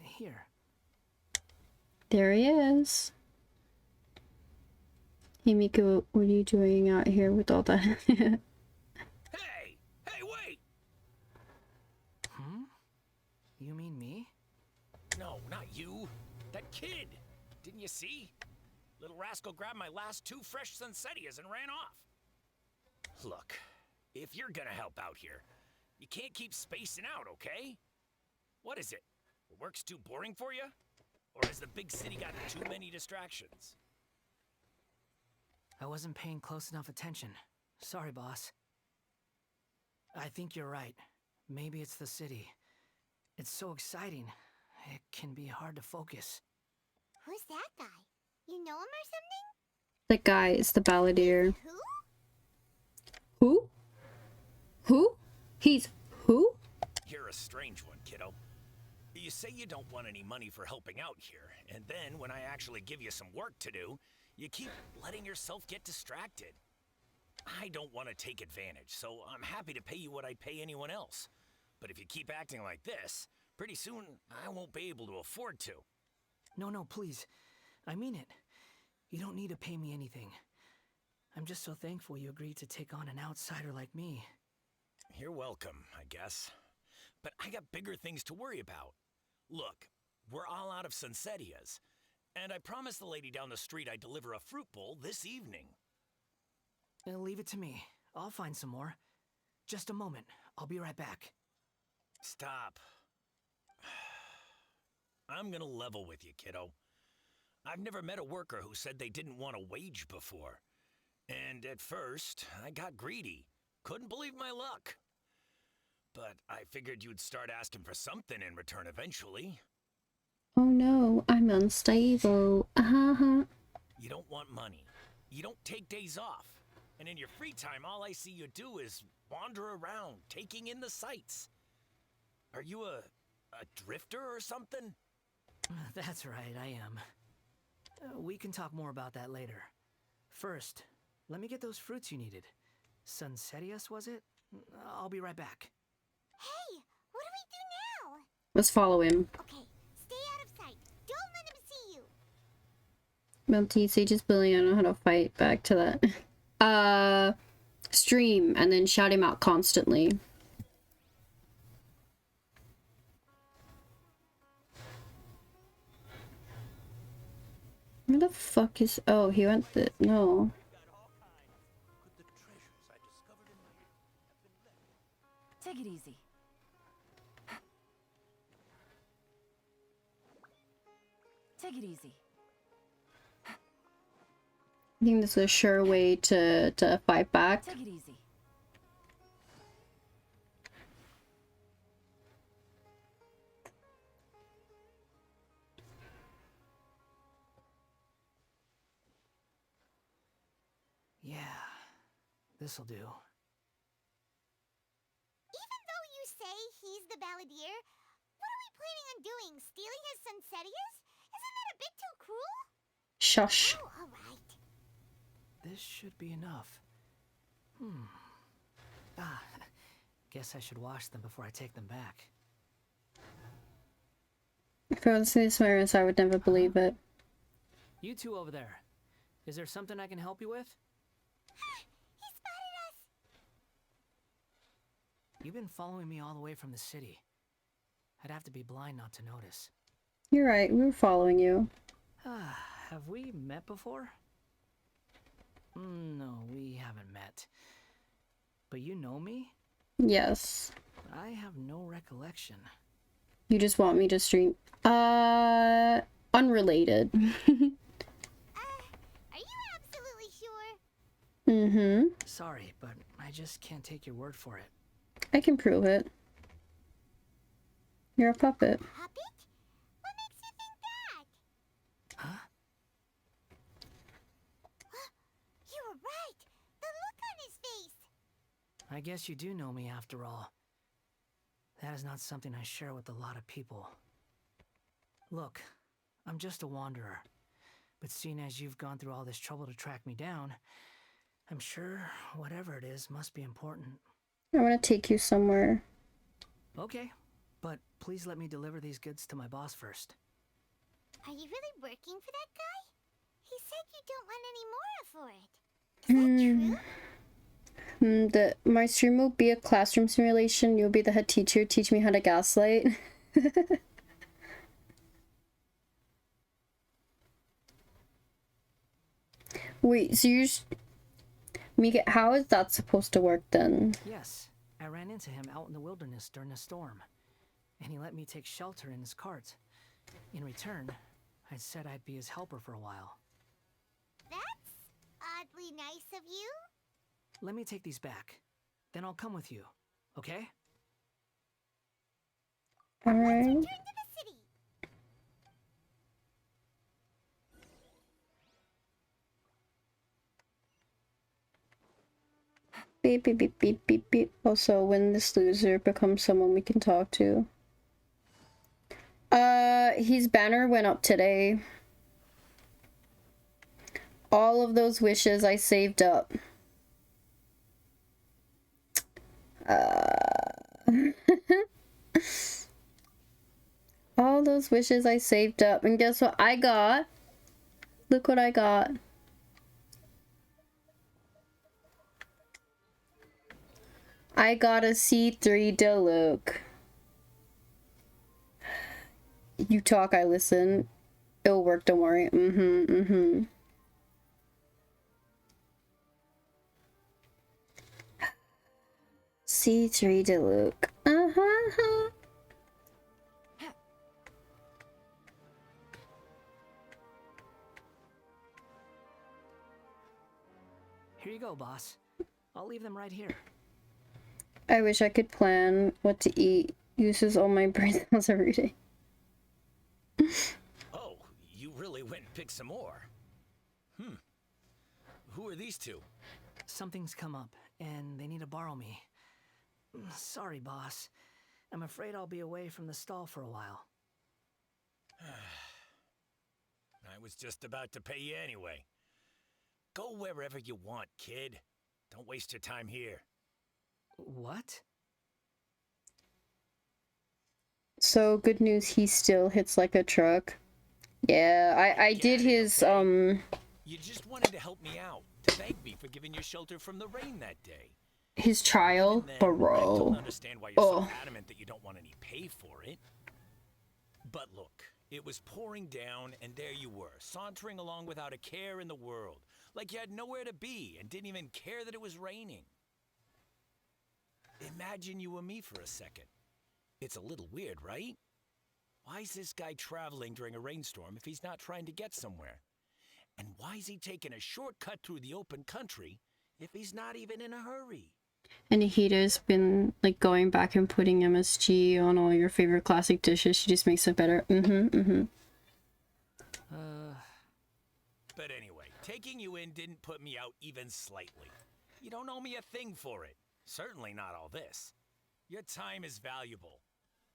here. There he is. Hey Miko, what are you doing out here with all that? Hey! Hey, wait! Hmm? You mean me? No, not you. That kid. Didn't you see? Little rascal grabbed my last 2 fresh Sunsettias and ran off. Look, if you're gonna help out here, you can't keep spacing out, okay? What is it? The work's too boring for you? Or has the big city got too many distractions? I wasn't paying close enough attention. Sorry, boss. I think you're right. Maybe it's the city. It's so exciting. It can be hard to focus. Who's that guy? You know him or something? That guy is the balladeer. Who? Who? Who? He's who? You're a strange one, kiddo. You say you don't want any money for helping out here, and then when I actually give you some work to do, you keep letting yourself get distracted. I don't want to take advantage, so I'm happy to pay you what I'd pay anyone else. But if you keep acting like this, pretty soon I won't be able to afford to. No, please. I mean it. You don't need to pay me anything. I'm just so thankful you agreed to take on an outsider like me. You're welcome, I guess. But I got bigger things to worry about. Look, we're all out of Sunsettias, and I promised the lady down the street I'd deliver a fruit bowl this evening. Leave it to me. I'll find some more. Just a moment. I'll be right back. Stop. I'm gonna level with you, kiddo. I've never met a worker who said they didn't want a wage before. And at first, I got greedy. Couldn't believe my luck. But I figured you'd start asking for something in return eventually. Oh no, I'm unstable. You don't want money. You don't take days off. And in your free time, all I see you do is wander around, taking in the sights. Are you a drifter or something? That's right, I am. We can talk more about that later. First, let me get those fruits you needed. Sunsettias, was it? I'll be right back. Hey, what do we do now? Let's follow him. Okay, stay out of sight. Don't let him see you. Melty Sage's bullying. I don't know how to fight back to that. Stream and then shout him out constantly. Where the fuck is... Oh, he went the... No. Take it easy. Take it easy. I think this is a sure way to fight back. Take it easy. Yeah, this'll do. Even though you say he's the balladeer, what are we planning on doing? Stealing his Sunsettias? Isn't that a bit too cruel? Shush. Oh, alright. This should be enough. Guess I should wash them before I take them back. If I was listening to Sumeru, I would never believe it. You two over there. Is there something I can help you with? He spotted us! You've been following me all the way from the city. I'd have to be blind not to notice. You're right, we were following you. Have we met before? No, we haven't met. But you know me? Yes. I have no recollection. You just want me to stream? Unrelated. Are you absolutely sure? Sorry, but I just can't take your word for it. I can prove it. You're a puppet. Puppet? What makes you think that? Huh? You were right. The look on his face. I guess you do know me after all. That is not something I share with a lot of people. Look, I'm just a wanderer. But seeing as you've gone through all this trouble to track me down, I'm sure whatever it is must be important. I want to take you somewhere. Okay, but please let me deliver these goods to my boss first. Are you really working for that guy? He said you don't want any more for it. Is that true? My stream will be a classroom simulation. You'll be the head teacher. Teach me how to gaslight. Wait, so you're... Mika, how is that supposed to work then? Yes, I ran into him out in the wilderness during a storm, and he let me take shelter in his cart. In return, I said I'd be his helper for a while. That's oddly nice of you. Let me take these back. Then I'll come with you, okay? Alright. Return to the city. Beep, beep, beep, beep, beep, beep. Also, when this loser becomes someone we can talk to. His banner went up today. All of those wishes I saved up. All those wishes I saved up. And guess what I got? Look what I got. I got a C3 Deluxe. You talk, I listen. It'll work, don't worry. C3 Deluxe. Here you go, boss. I'll leave them right here. I wish I could plan what to eat. Uses all my brain cells every day. Oh, you really went and picked some more. Who are these two? Something's come up, and they need to borrow me. Sorry, boss. I'm afraid I'll be away from the stall for a while. I was just about to pay you anyway. Go wherever you want, kid. Don't waste your time here. What? So, good news, he still hits like a truck. Yeah, I did his, You just wanted to help me out, to thank me for giving you shelter from the rain that day. his trial, I don't bro. understand why you're so adamant that you don't want any pay for it. But look, it was pouring down, and there you were, sauntering along without a care in the world, like you had nowhere to be and didn't even care that it was raining. Imagine you were me for a second. It's a little weird, right? Why is this guy traveling during a rainstorm if he's not trying to get somewhere? And why is he taking a shortcut through the open country if he's not even in a hurry? And Hita's been like going back and putting MSG on all your favorite classic dishes. She just makes it better. But anyway, taking you in didn't put me out even slightly. You don't owe me a thing for it. Certainly not all this. Your time is valuable.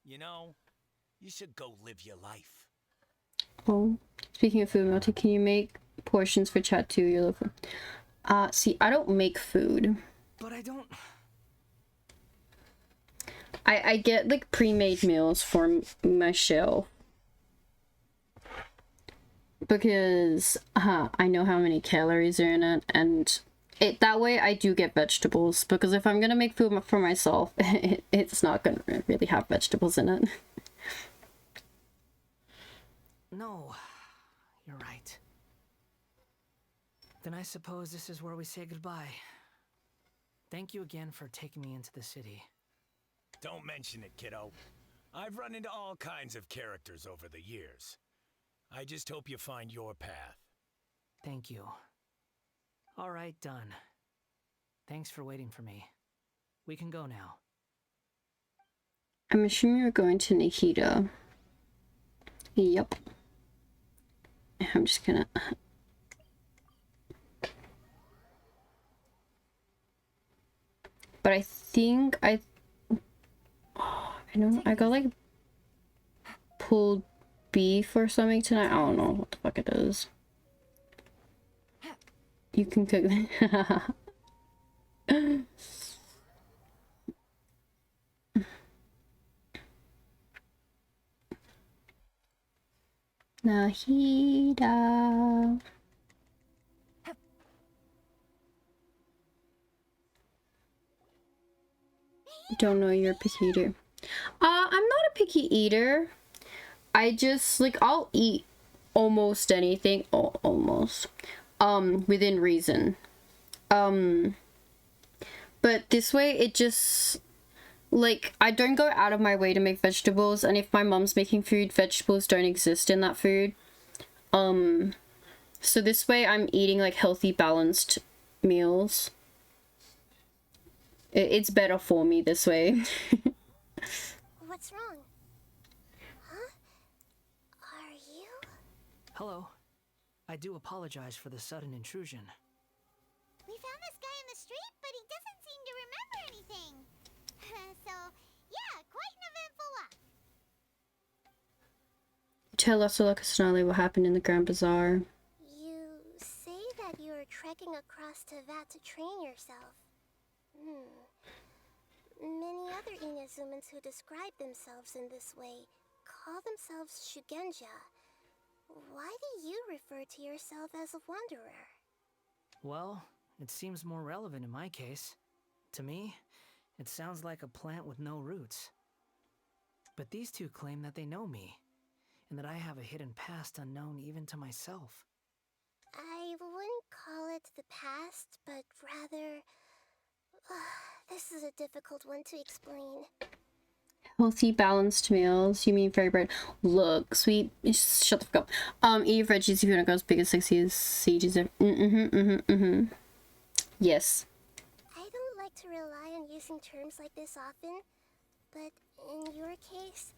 You know, you should go live your life. Oh, speaking of food, Melty, can you make portions for chat too? You're looking. See, I don't make food. But I don't. I get like pre-made meals for my shelf because I know how many calories are in it, and that way I do get vegetables, because if I'm gonna make food for myself, it's not gonna really have vegetables in it. No, you're right. Then I suppose this is where we say goodbye. Thank you again for taking me into the city. Don't mention it, kiddo. I've run into all kinds of characters over the years. I just hope you find your path. Thank you. All right, done. Thanks for waiting for me. We can go now. I'm assuming we're going to Nikita. Yep. I'm just gonna... But I think I don't know, I got like pulled beef or something tonight. I don't know what the fuck it is. You can cook that. Nahida. Don't know you're a picky eater. I'm not a picky eater. I just like I'll eat almost anything. Oh, almost. Within reason. But this way it just like I don't go out of my way to make vegetables, and if my mom's making food, vegetables don't exist in that food. So this way I'm eating like healthy, balanced meals. It's better for me this way. What's wrong? Huh? Are you? Hello. I do apologize for the sudden intrusion. We found this guy in the street, but he doesn't seem to remember anything. So, yeah, quite an eventful walk. Tell us, Sonali, what happened in the Grand Bazaar. You say that you're trekking across to Vat to train yourself. Many other Inazumans who describe themselves in this way call themselves Shugenja. Why do you refer to yourself as a wanderer? Well, it seems more relevant in my case. To me, it sounds like a plant with no roots. But these two claim that they know me, and that I have a hidden past unknown even to myself. I wouldn't call it the past, but rather... this is a difficult one to explain. Healthy, balanced meals. You mean fairy bread? Look, sweet. Shut the fuck up. Eat veggies if you want to go as big as sexy as Sieges. Yes. I don't like to rely on using terms like this often, but in your case,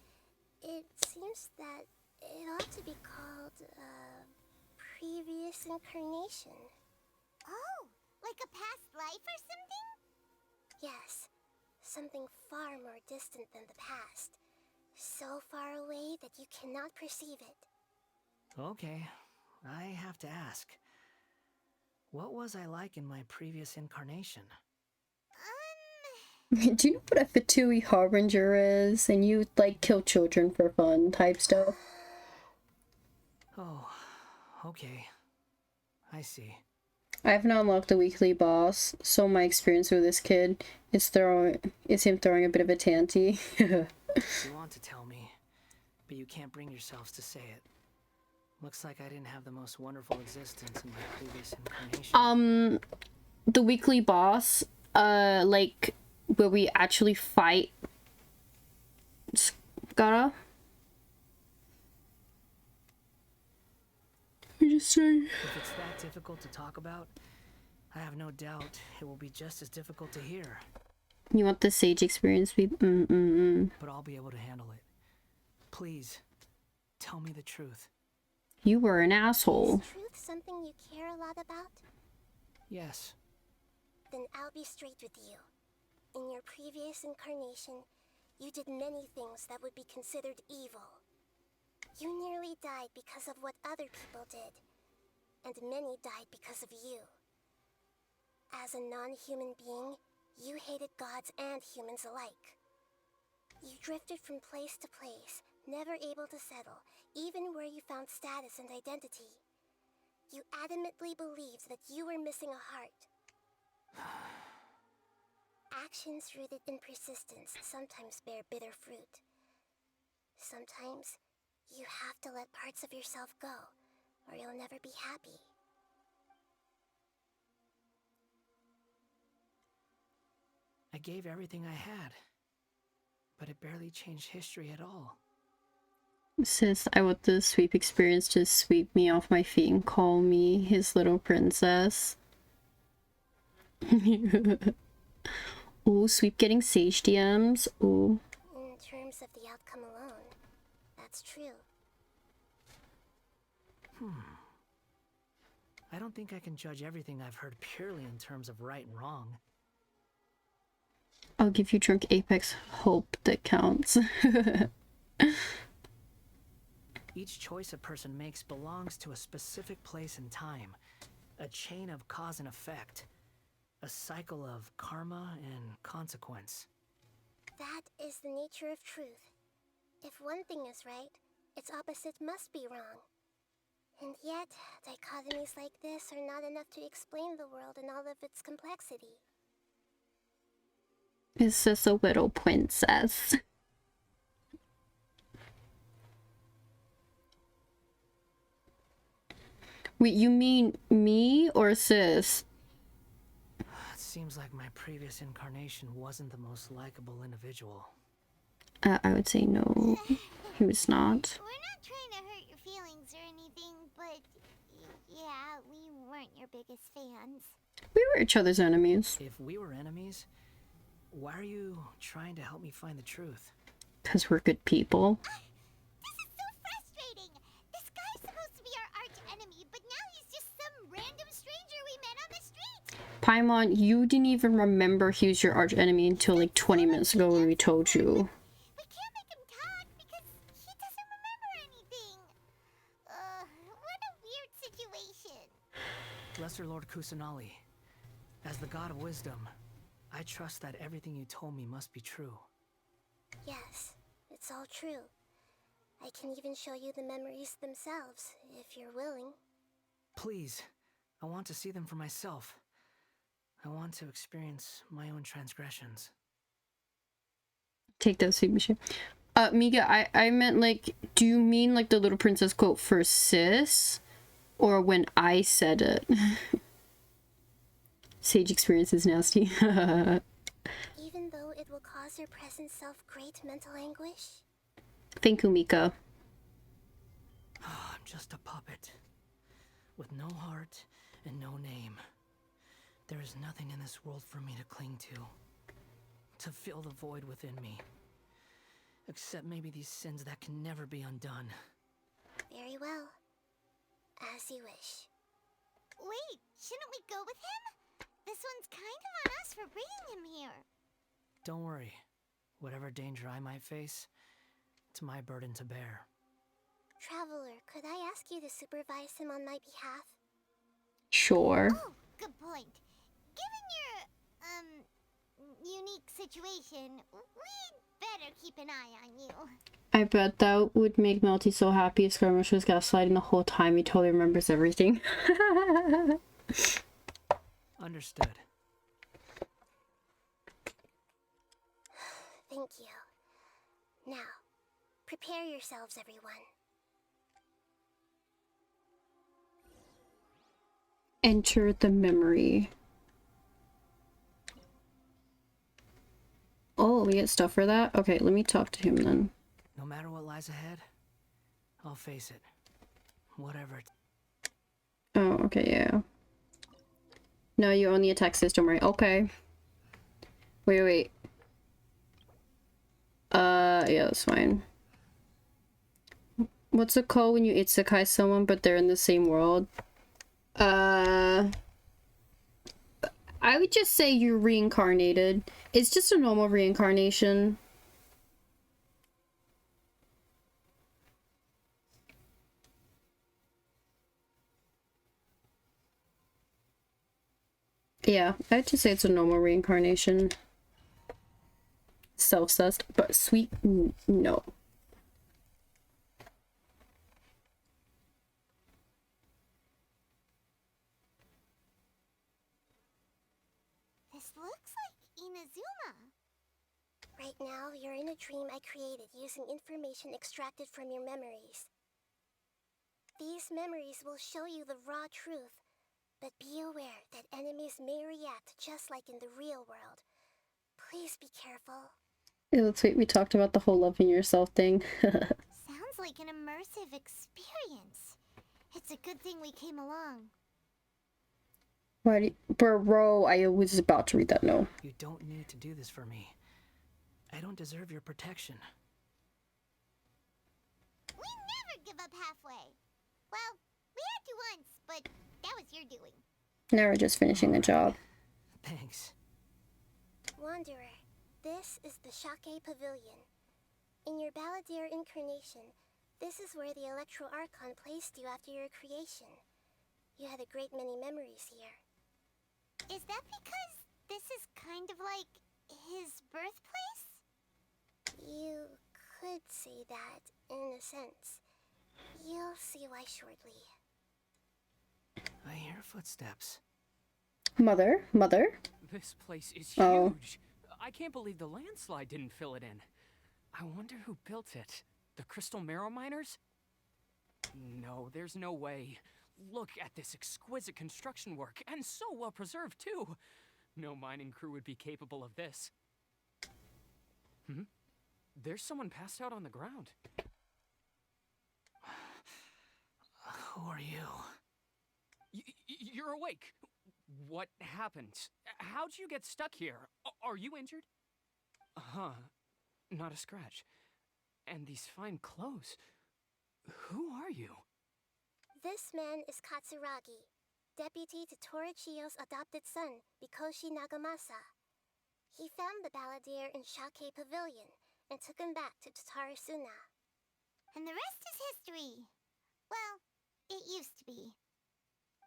it seems that it ought to be called previous incarnation. Oh, like a past life or something? Yes, something far more distant than the past. So far away that you cannot perceive it. Okay, I have to ask. What was I like in my previous incarnation? Do you know what a Fatui Harbinger is? And you like kill children for fun type stuff? Oh, okay. I see. I have not unlocked the weekly boss, so my experience with this kid is him throwing a bit of a tanty. You want to tell me, but you can't bring yourselves to say it. Looks like I didn't have the most wonderful existence in my previous incarnation. The weekly boss, like where we actually fight Skara. If it's that difficult to talk about, I have no doubt it will be just as difficult to hear. You want the sage experience? But I'll be able to handle it. Please, tell me the truth. You were an asshole. Is truth something you care a lot about? Yes. Then I'll be straight with you. In your previous incarnation, you did many things that would be considered evil. You nearly died because of what other people did, and many died because of you. As a non-human being, you hated gods and humans alike. You drifted from place to place, never able to settle, even where you found status and identity. You adamantly believed that you were missing a heart. Actions rooted in persistence sometimes bear bitter fruit. Sometimes, you have to let parts of yourself go, or you'll never be happy. I gave everything I had, but it barely changed history at all. Sis, I want the sweep experience to sweep me off my feet and call me his little princess. Ooh, sweep getting sage DMs. Ooh. In because of the outcome alone. That's true. I don't think I can judge everything I've heard purely in terms of right and wrong. I'll give you drunk Apex hope that counts. Each choice a person makes belongs to a specific place and time. A chain of cause and effect. A cycle of karma and consequence. That is the nature of truth. If one thing is right, its opposite must be wrong. And yet, dichotomies like this are not enough to explain the world in all of its complexity. It's just a little princess. Wait, you mean me or sis? It seems like my previous incarnation wasn't the most likable individual. I would say no. He was not. We're not trying to hurt your feelings or anything, but yeah, we weren't your biggest fans. We were each other's enemies. If we were enemies, why are you trying to help me find the truth? Because we're good people. This is so frustrating! This guy's supposed to be our arch enemy, but now he's just some random stranger we met on the street! Paimon, you didn't even remember he was your arch enemy until like 20 minutes ago when we told you. We can't make him talk because he doesn't remember anything. What a weird situation. Lesser Lord Kusanali, as the god of wisdom, I trust that everything you told me must be true. Yes, it's all true. I can even show you the memories themselves, if you're willing. Please, I want to see them for myself. I want to experience my own transgressions. Take that, sweet Michelle. Miga, I meant like, do you mean like the little princess quote for sis? Or when I said it? Sage experience is nasty. Even though it will cause your present self great mental anguish? Thank you, Mika. I'm just a puppet. With no heart and no name. There is nothing in this world for me to cling to fill the void within me. Except maybe these sins that can never be undone. Very well. As you wish. Wait, shouldn't we go with him? This one's kind of on us for bringing him here. Don't worry. Whatever danger I might face, it's my burden to bear. Traveler, could I ask you to supervise him on my behalf? Sure. Oh, good point. Given your, unique situation, we'd better keep an eye on you. I bet that would make Melty so happy if Skirmish was gaslighting the whole time. He totally remembers everything. Understood. Thank you. Now, prepare yourselves, everyone. Enter the memory. Oh, we get stuff for that? Okay, let me talk to him then. No matter what lies ahead, I'll face it. Whatever. Oh, okay, yeah. No, you own the attack system, right? Okay. Wait. Yeah, that's fine. What's it called when you isekai someone but they're in the same world? I would just say you're reincarnated. It's just a normal reincarnation. Yeah, I'd just say it's a normal reincarnation. Self-sussed, but sweet, no. This looks like Inazuma. Right now, you're in a dream I created using information extracted from your memories. These memories will show you the raw truth, but be aware that enemies may react just like in the real world. Please be careful. Yeah, that's sweet. We talked about the whole loving yourself thing. Sounds like an immersive experience. It's a good thing we came along. Why, bro, I was about to read that, no. You don't need to do this for me. I don't deserve your protection. give up halfway. Well, we had to once, but that was your doing. Now we're just finishing the job. Thanks. Wanderer, this is the Shake Pavilion. In your Balladeer incarnation, this is where the Electro Archon placed you after your creation. You had a great many memories here. Is that because this is kind of like his birthplace? You could say that, in a sense. You'll see why shortly. I hear footsteps. Mother? This place is Oh. huge. I can't believe the landslide didn't fill it in. I wonder who built it. The Crystal Marrow Miners? No, there's no way. Look at this exquisite construction work, and so well preserved, too. No mining crew would be capable of this. There's someone passed out on the ground. Who are you? You're awake. What happened? How'd you get stuck here? Are you injured? Huh. Not a scratch. And these fine clothes. Who are you? This man is Katsuragi, deputy to Torichiyo's adopted son, Mikoshi Nagamasa. He found the Balladeer in Shake Pavilion and took him back to Tatarasuna. And the rest is history. Well, it used to be.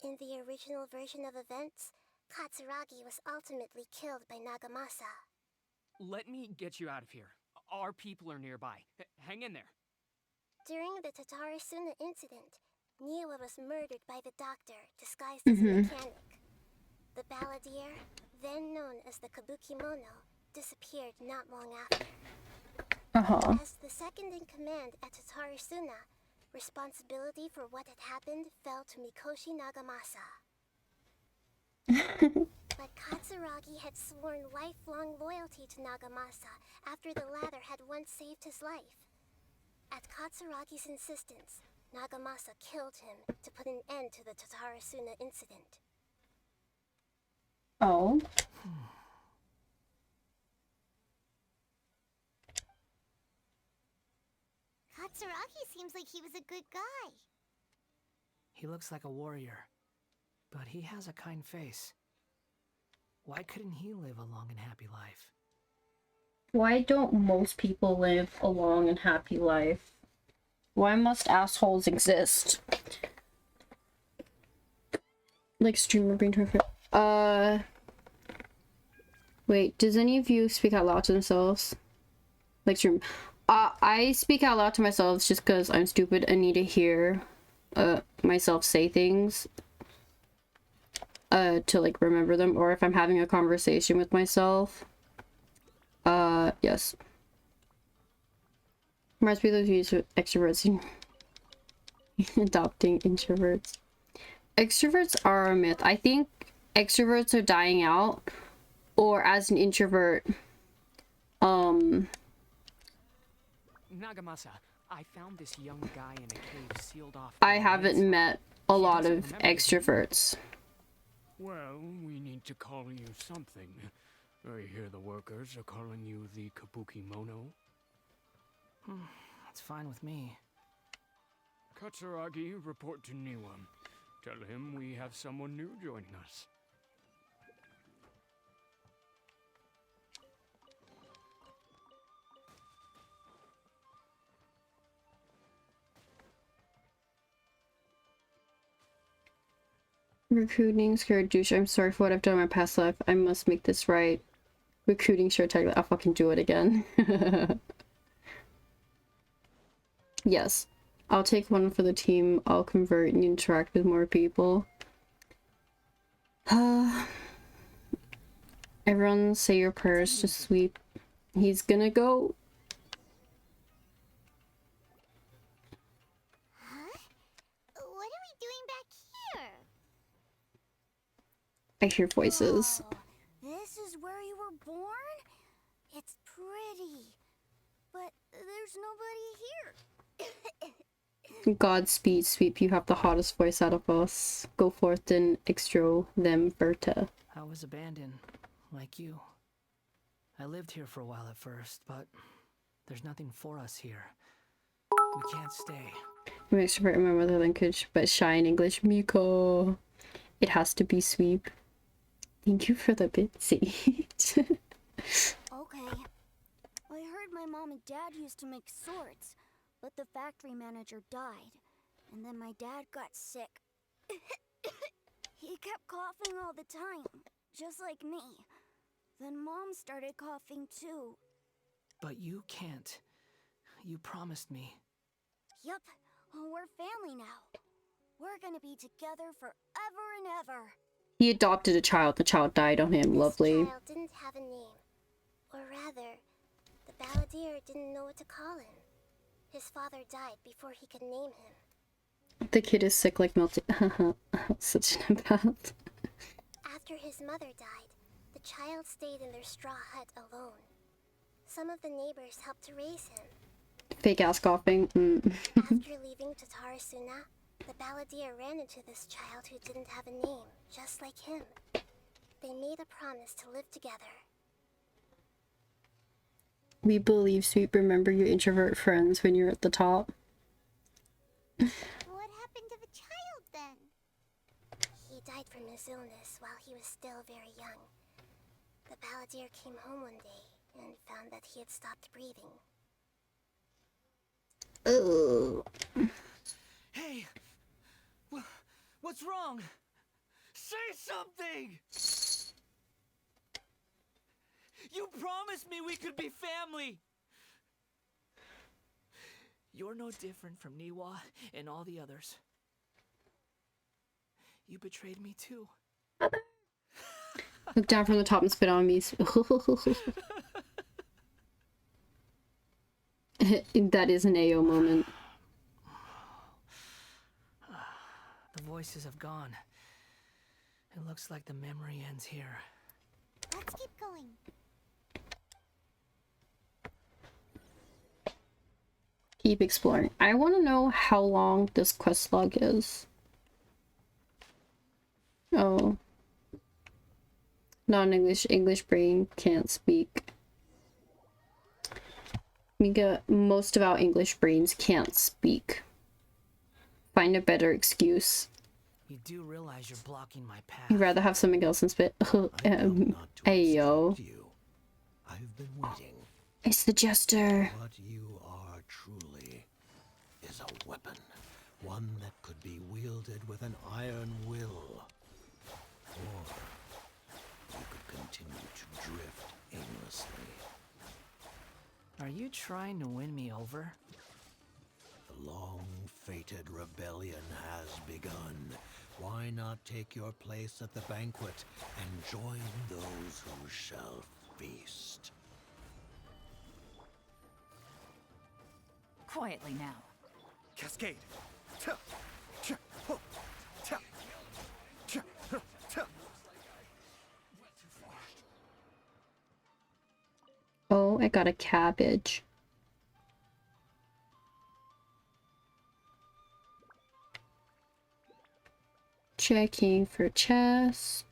In the original version of events, Katsuragi was ultimately killed by Nagamasa. Let me get you out of here. Our people are nearby. Hang in there. During the Tatarasuna incident, Niwa was murdered by the doctor disguised as a mechanic. The Balladeer, then known as the Kabukimono, disappeared not long after. As the second in command at Tatarasuna, responsibility for what had happened fell to Mikoshi Nagamasa. But Katsuragi had sworn lifelong loyalty to Nagamasa after the latter had once saved his life. At Katsuragi's insistence, Nagamasa killed him to put an end to the Tatarasuna incident. Oh. Katsuragi seems like he was a good guy. He looks like a warrior, but he has a kind face. Why couldn't he live a long and happy life? Why don't most people live a long and happy life? Why must assholes exist? Like streamer being perfect. Wait, does any of you speak out loud to themselves? Like stream. I speak out loud to myself just because I'm stupid and need to hear myself say things to like remember them, or if I'm having a conversation with myself. Yes. Reminds me of those views with extroverts and adopting introverts. Extroverts are a myth. I think extroverts are dying out, or as an introvert, Nagamasa, I found this young guy in a cave sealed off. I haven't met a lot of extroverts. Well, we need to call you something. I hear the workers are calling you the Kabukimono. That's fine with me. Katsuragi, report to Niwa. Tell him we have someone new joining us. Recruiting scared douche. I'm sorry for what I've done in my past life. I must make this right. Recruiting shirt tag. I'll fucking do it again. Yes. I'll take one for the team. I'll convert and interact with more people. Everyone say your prayers to sweep. He's gonna go. Huh? What are we doing back here? I hear voices. Oh, this is where you were born? It's pretty. But there's nobody here. Godspeed, sweep. You have the hottest voice out of us. Go forth and extro them verta. I was abandoned, like you. I lived here for a while at first, but there's nothing for us here. We can't stay. I'm extrovert in my mother language, but shy in English. Miko. It has to be sweep. Thank you for the bitsy. Okay. I heard my mom and dad used to make swords, but the factory manager died, and then my dad got sick. He kept coughing all the time, just like me. Then Mom started coughing too. But you can't. You promised me. Yup, we're family now. We're gonna be together forever and ever. He adopted a child. The child died on him. Lovely. This child didn't have a name. Or rather, the balladeer didn't know what to call him. His father died before he could name him. The kid is sick like melted. Such an empath. After his mother died, the child stayed in their straw hut alone. Some of the neighbors helped to raise him. Fake ass coughing. After leaving Tatarasuna, the balladeer ran into this child who didn't have a name, just like him. They made a promise to live together. We believe, Sweet. Remember your introvert friends when you're at the top. What happened to the child then? He died from his illness while he was still very young. The balladeer came home one day and found that he had stopped breathing. Oh. Hey! What's wrong? Say something! You promised me we could be family! You're no different from Niwa and all the others. You betrayed me too. Look down from the top and spit on me. That is an AO moment. The voices have gone. It looks like the memory ends here. Let's keep going. Keep exploring. I want to know how long this quest log is. Oh. Non-English. English brain can't speak. Mika, most of our English brains can't speak. Find a better excuse. You do realize you're blocking my path. You'd rather have something else and spit. Ayo. I've been waiting. It's the jester. What you are truly is a weapon. One that could be wielded with an iron will. Or you could continue to drift aimlessly. Are you trying to win me over? The long-fated rebellion has begun. Why not take your place at the banquet and join those who shall feast? Quietly now. Cascade. Oh, I got a cabbage. Checking for chest.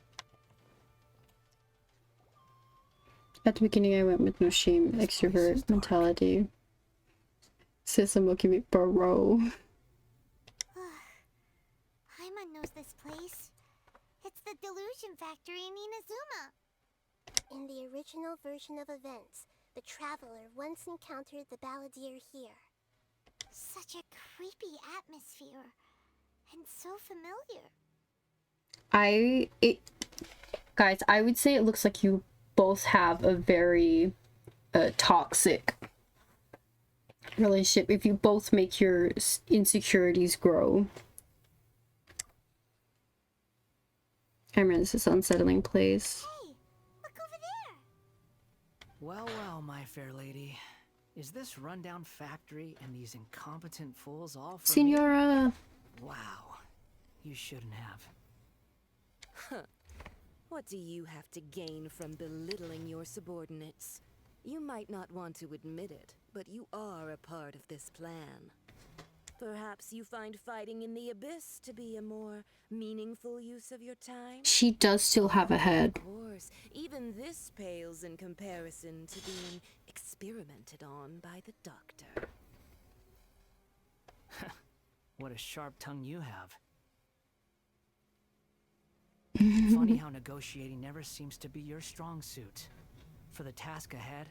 At the beginning I went with no shame, extrovert mentality. Sisamoki bro. Paimon knows this place. It's the Delusion Factory in Inazuma. In the original version of events, the traveler once encountered the balladeer here. Such a creepy atmosphere. And so familiar. Guys, I would say it looks like you both have a very toxic relationship if you both make your insecurities grow. I remember this is an unsettling place. Hey, look over there. Well, well, my fair lady. Is this rundown factory and these incompetent fools all for Senora! me? Wow. You shouldn't have. Huh. What do you have to gain from belittling your subordinates? You might not want to admit it, but you are a part of this plan. Perhaps you find fighting in the abyss to be a more meaningful use of your time? She does still have a head. Of course, even this pales in comparison to being experimented on by the doctor. What a sharp tongue you have. Funny how negotiating never seems to be your strong suit. For the task ahead,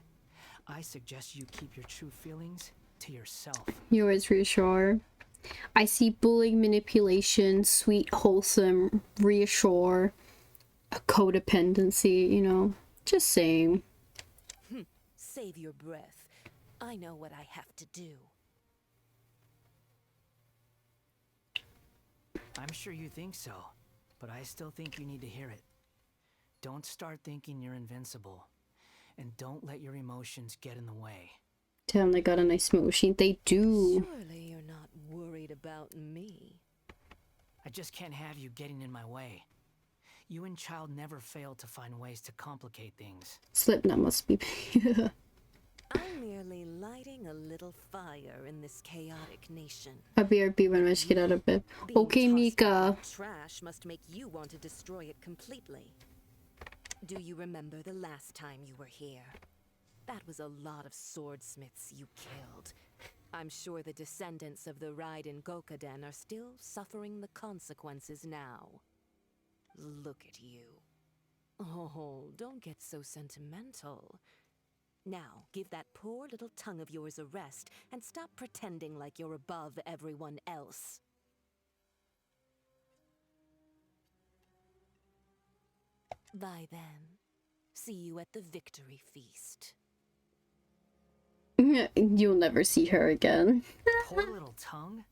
I suggest you keep your true feelings to yourself. You always reassure. I see bullying, manipulation, sweet, wholesome, reassure, a codependency, you know. Just saying. Save your breath. I know what I have to do. I'm sure you think so, but I still think you need to hear it. Don't start thinking you're invincible, and don't let your emotions get in the way. Damn, they got a nice smoke machine. They do. Surely you're not worried about me. I just can't have you getting in my way. You and Child never fail to find ways to complicate things. Slipknot must be. I'm merely lighting a little fire in this chaotic nation. A BRB when I get out of bed. Okay, Mika. Trash must make you want to destroy it completely. Do you remember the last time you were here? That was a lot of swordsmiths you killed. I'm sure the descendants of the Raiden Gokaden are still suffering the consequences now. Look at you. Oh, don't get so sentimental. Now, give that poor little tongue of yours a rest and stop pretending like you're above everyone else. Bye then. See you at the victory feast. You'll never see her again. Poor little tongue?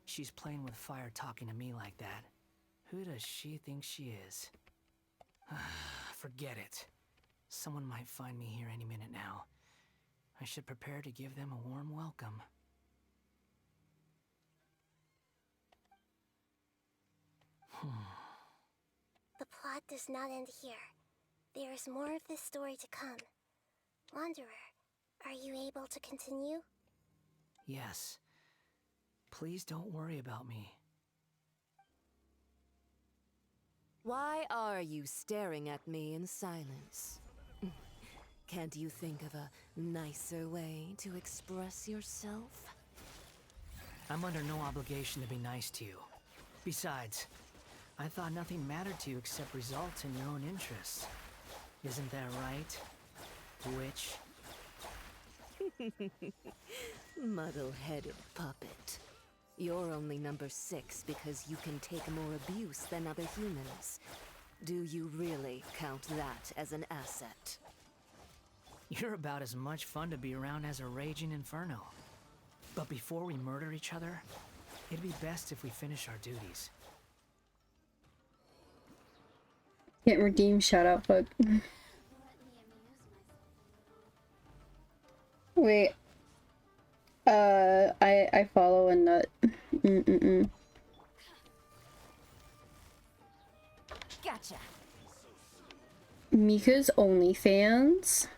She's playing with fire talking to me like that. Who does she think she is? Forget it. Someone might find me here any minute now. I should prepare to give them a warm welcome. The plot does not end here. There is more of this story to come. Wanderer, are you able to continue? Yes. Please don't worry about me. Why are you staring at me in silence? Can't you think of a nicer way to express yourself? I'm under no obligation to be nice to you. Besides, I thought nothing mattered to you except results in your own interests. Isn't that right, witch? Muddle-headed puppet. You're only number 6 because you can take more abuse than other humans. Do you really count that as an asset? You're about as much fun to be around as a raging inferno. But before we murder each other, it'd be best if we finish our duties. Get redeemed, shout out, fuck. Wait. I follow a nut. Gotcha. Mika's OnlyFans.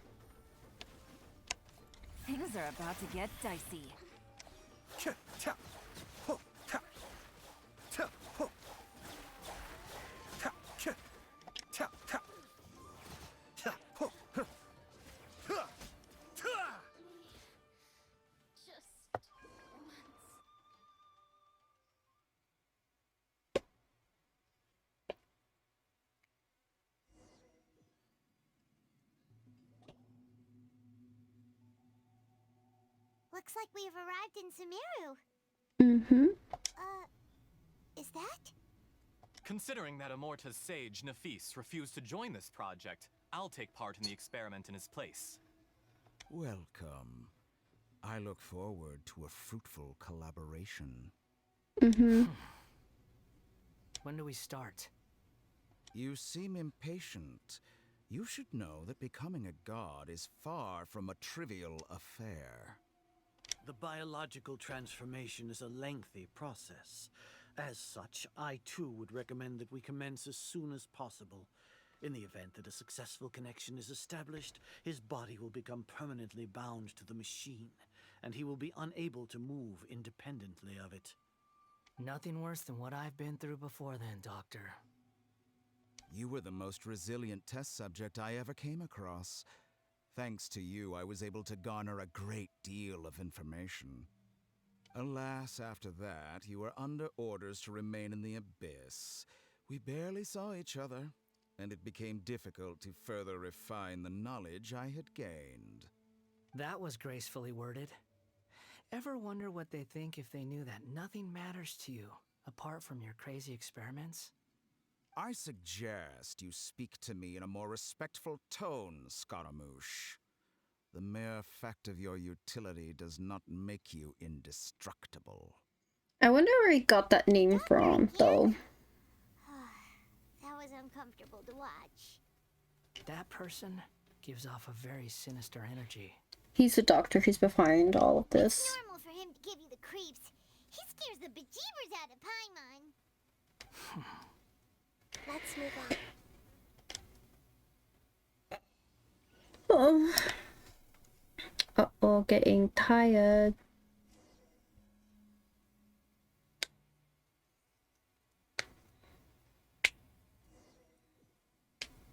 Things are about to get dicey. Looks like we've arrived in Sumeru. Is that? Considering that Amorta's sage, Nafis, refused to join this project, I'll take part in the experiment in his place. Welcome. I look forward to a fruitful collaboration. When do we start? You seem impatient. You should know that becoming a god is far from a trivial affair. The biological transformation is a lengthy process. As such, I too would recommend that we commence as soon as possible. In the event that a successful connection is established, his body will become permanently bound to the machine, and he will be unable to move independently of it. Nothing worse than what I've been through before then, Doctor. You were the most resilient test subject I ever came across. Thanks to you, I was able to garner a great deal of information. Alas, after that, you were under orders to remain in the abyss. We barely saw each other, and it became difficult to further refine the knowledge I had gained. That was gracefully worded. Ever wonder what they think if they knew that nothing matters to you, apart from your crazy experiments? I suggest you speak to me in a more respectful tone, Scaramouche. The mere fact of your utility does not make you indestructible. I wonder where he got that name from, though. That was uncomfortable to watch. That person gives off a very sinister energy. He's a doctor. He's behind all of this. It's normal for him to give you the creeps. He scares the bejeebers out of Paimon. Let's move on. Oh. Uh-oh, getting tired.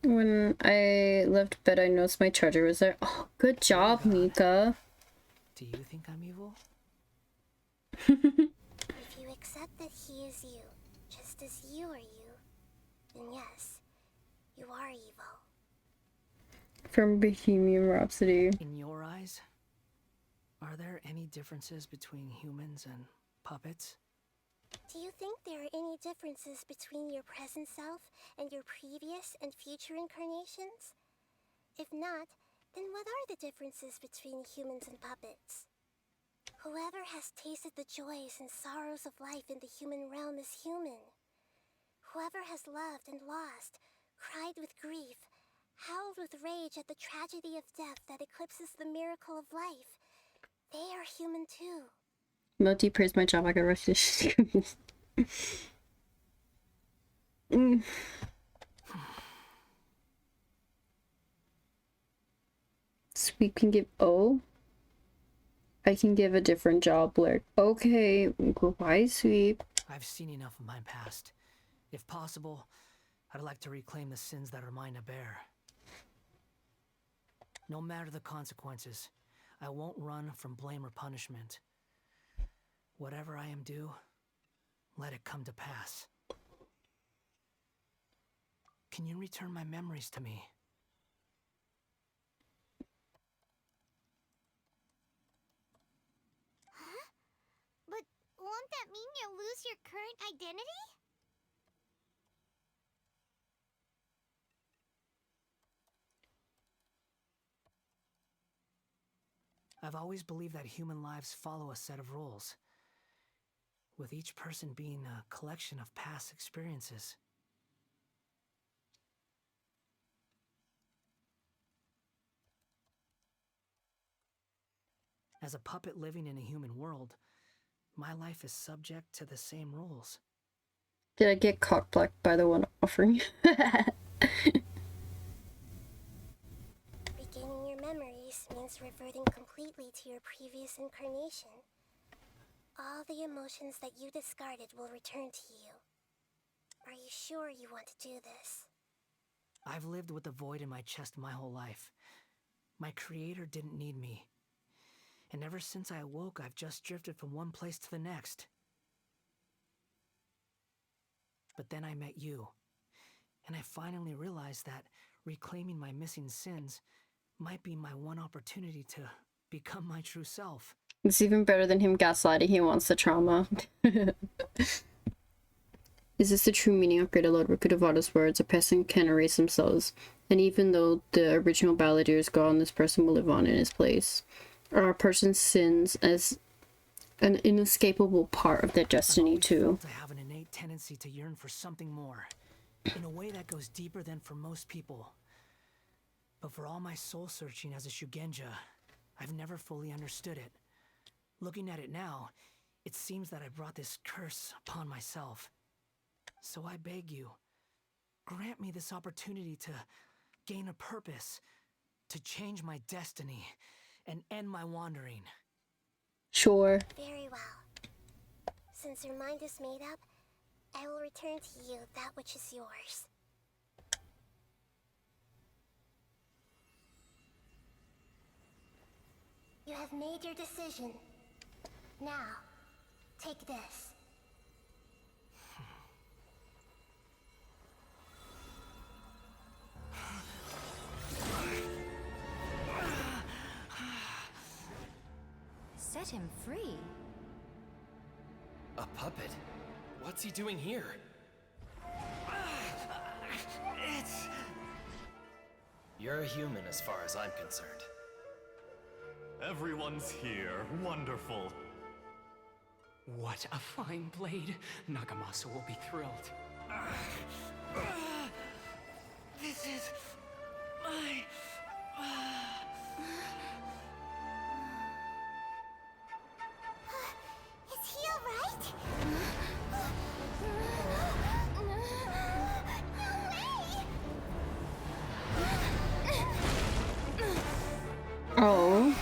When I left bed, I noticed my charger was there. Oh, good job, Mika. Do you think I'm evil? If you accept that he is you, just as you are you, then yes, you are evil. From Bohemian Rhapsody. In your eyes, are there any differences between humans and puppets? Do you think there are any differences between your present self and your previous and future incarnations? If not, then what are the differences between humans and puppets? Whoever has tasted the joys and sorrows of life in the human realm is human. Whoever has loved and lost, cried with grief, howled with rage at the tragedy of death that eclipses the miracle of life, they are human too. Moti praised my job. I got recognition. Sweep can give. Oh, I can give a different job. Like, okay, goodbye, Sweep. I've seen enough of my past. If possible, I'd like to reclaim the sins that are mine to bear. No matter the consequences, I won't run from blame or punishment. Whatever I am due, let it come to pass. Can you return my memories to me? Huh? But won't that mean you'll lose your current identity? I've always believed that human lives follow a set of rules, with each person being a collection of past experiences. As a puppet living in a human world, my life is subject to the same rules. Did I get cock-blocked by the one offering? Regaining your memories means reverting completely to your previous incarnation. All the emotions that you discarded will return to you. Are you sure you want to do this? I've lived with the void in my chest my whole life. My creator didn't need me. And ever since I awoke, I've just drifted from one place to the next. But then I met you, and I finally realized that reclaiming my missing sins might be my one opportunity to become my true self. It's even better than him gaslighting. He wants the trauma. Is this the true meaning of Greater Lord Rikudavada's words? A person can erase themselves, and even though the original balladeer is gone, this person will live on in his place. Or a person's sins as an inescapable part of their destiny too. I have an innate tendency to yearn for something more, in a way that goes deeper than for most people. But for all my soul searching as a Shugenja, I've never fully understood it. Looking at it now, it seems that I brought this curse upon myself. So I beg you, grant me this opportunity to gain a purpose, to change my destiny, and end my wandering. Sure. Very well. Since your mind is made up, I will return to you that which is yours. You have made your decision. Now, Take this. Set him free. A puppet? What's he doing here? You're a human as far as I'm concerned. Everyone's here. Wonderful. What a fine blade. Nagamasa will be thrilled. This is my... Is he alright? Oh.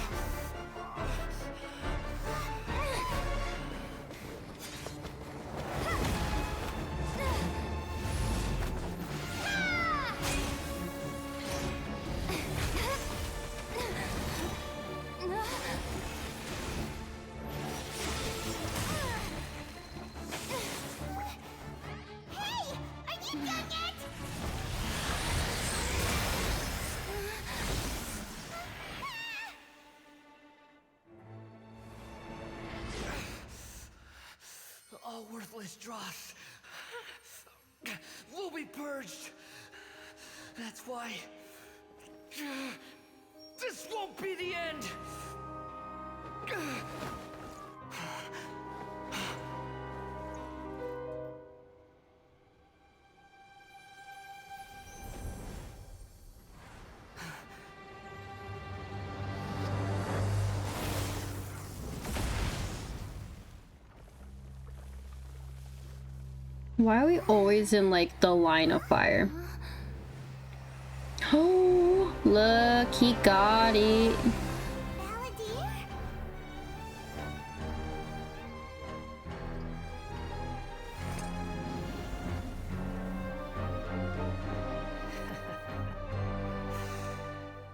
All worthless dross will be purged. That's why this won't be the end. Why are we always in like the line of fire? Oh, look, he got it.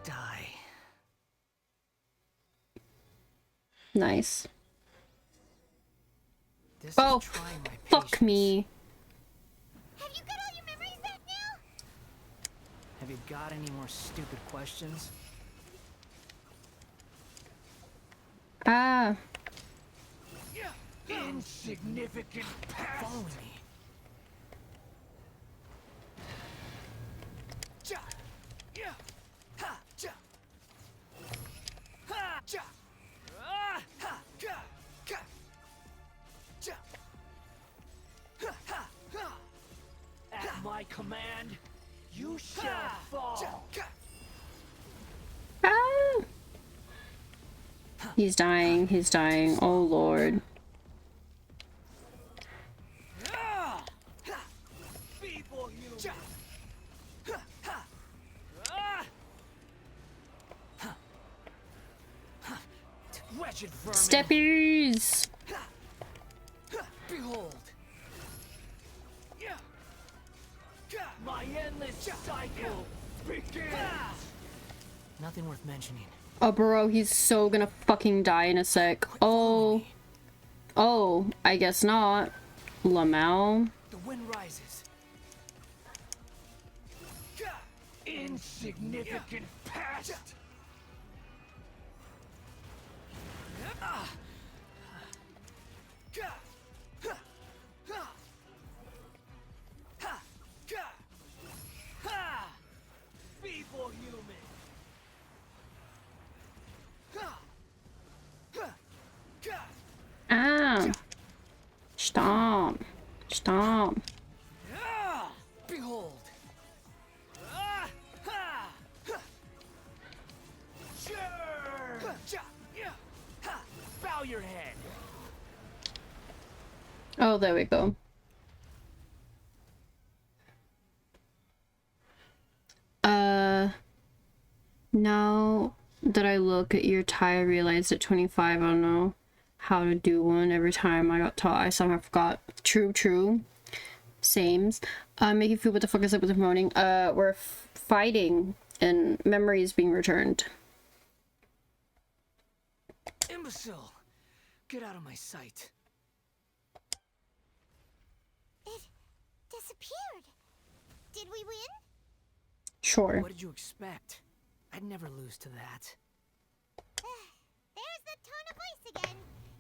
Die. Nice. This Oh, is trying my fuck me. Have you got all your memories back now? Have you got any more stupid questions? Ah. Insignificant past. Follow me. Ja. Yeah. Ha. Ja. Ha. Ja. Ah. Ha. Ka. Ka. Ja. Ha. Ha. Ha. At my command, you shall fall. Ah. He's dying, he's dying. Oh lord. Wretched vermin. Steppies! Behold. My endless cycle begins. Nothing worth mentioning. Oh bro, he's so gonna fucking die in a sec. Oh. Oh, I guess not. Lamau. The wind rises. Insignificant past. Feeble human. Ah. Stomp. Stomp. Behold. Bow your head. Oh, there we go. Now that I look at your tie, I realized at 25 I don't know how to do one. Every time I got taught, I somehow forgot. True. Sames. Make you feel what the fuck is up with the promoting. We're fighting and memories being returned. Imbecile! Get out of my sight. disappeared. Did we win? Sure. What did you expect? I'd never lose to that. There's the tone of voice again.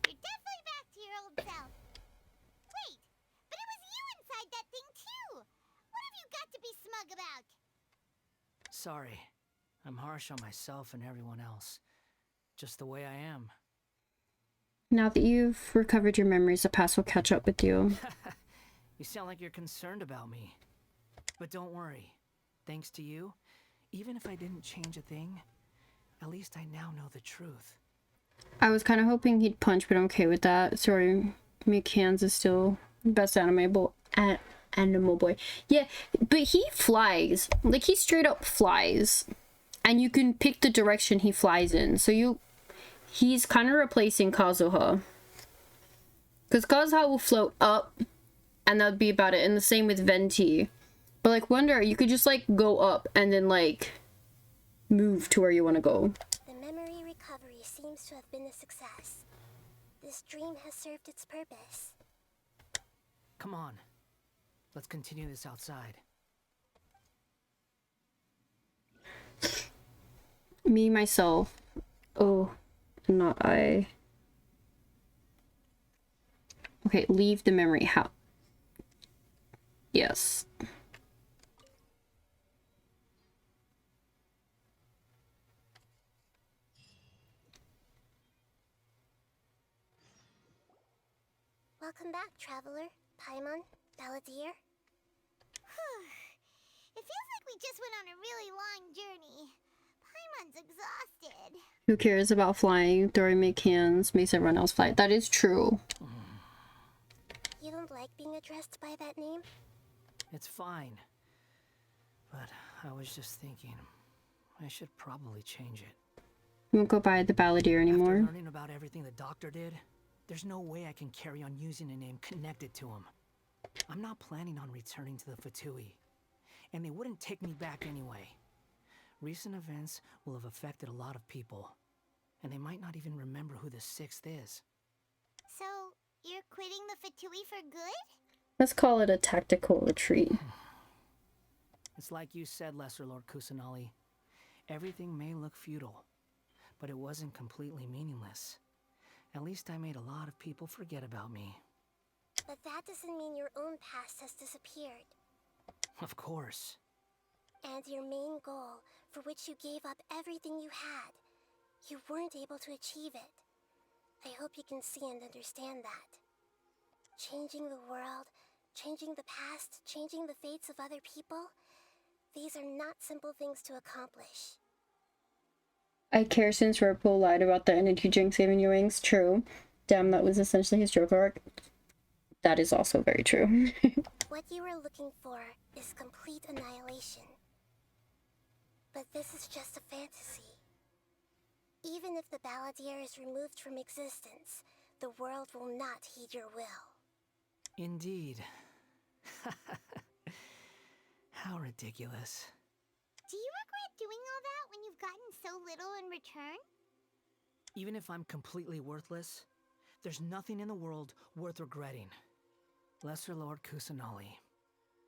You're definitely back to your old self. Wait, but it was you inside that thing too. What have you got to be smug about? Sorry. I'm harsh on myself and everyone else. Just the way I am. Now that you've recovered your memories, the past will catch up with you. You sound like you're concerned about me. But don't worry. Thanks to you, even if I didn't change a thing, at least I now know the truth. I was kind of hoping he'd punch, but I'm okay with that. Sorry, McCann's is still best animal boy. Yeah, but he flies. Like, he straight up flies. And you can pick the direction he flies in. So he's kind of replacing Kazuha. Because Kazuha will float up, and that would be about it. And the same with Venti. But, like, Wonder, you could just, like, go up and then, like, move to where you want to go. The memory recovery seems to have been a success. This dream has served its purpose. Come on. Let's continue this outside. Me, myself. Oh, not I. Okay, leave the memory. How? Yes. Welcome back, traveler. Paimon, Balladeer. It feels like we just went on a really long journey. Paimon's exhausted. Who cares about flying? Dory McCann's makes everyone else fly. That is true. You don't like being addressed by that name? It's fine. But I was just thinking, I should probably change it. You won't go by the Balladeer anymore. After learning about everything the doctor did, there's no way I can carry on using a name connected to him. I'm not planning on returning to the Fatui, and they wouldn't take me back anyway. Recent events will have affected a lot of people, and they might not even remember who the 6th is. So, you're quitting the Fatui for good? Let's call it a tactical retreat. It's like you said, Lesser Lord Kusanali. Everything may look futile, but it wasn't completely meaningless. At least I made a lot of people forget about me. But that doesn't mean your own past has disappeared. Of course. And your main goal, for which you gave up everything you had, you weren't able to achieve it. I hope you can see and understand that. Changing the world, changing the past, changing the fates of other people, these are not simple things to accomplish. I care since Ripple lied about the energy drink saving your wings. True. Damn, that was essentially his joke arc. That is also very true. What you were looking for is complete annihilation. But this is just a fantasy. Even if the Balladeer is removed from existence, the world will not heed your will. Indeed. How ridiculous. Do you regret doing all that when you've gotten so little in return? Even if I'm completely worthless, there's nothing in the world worth regretting. Lesser Lord Kusanali,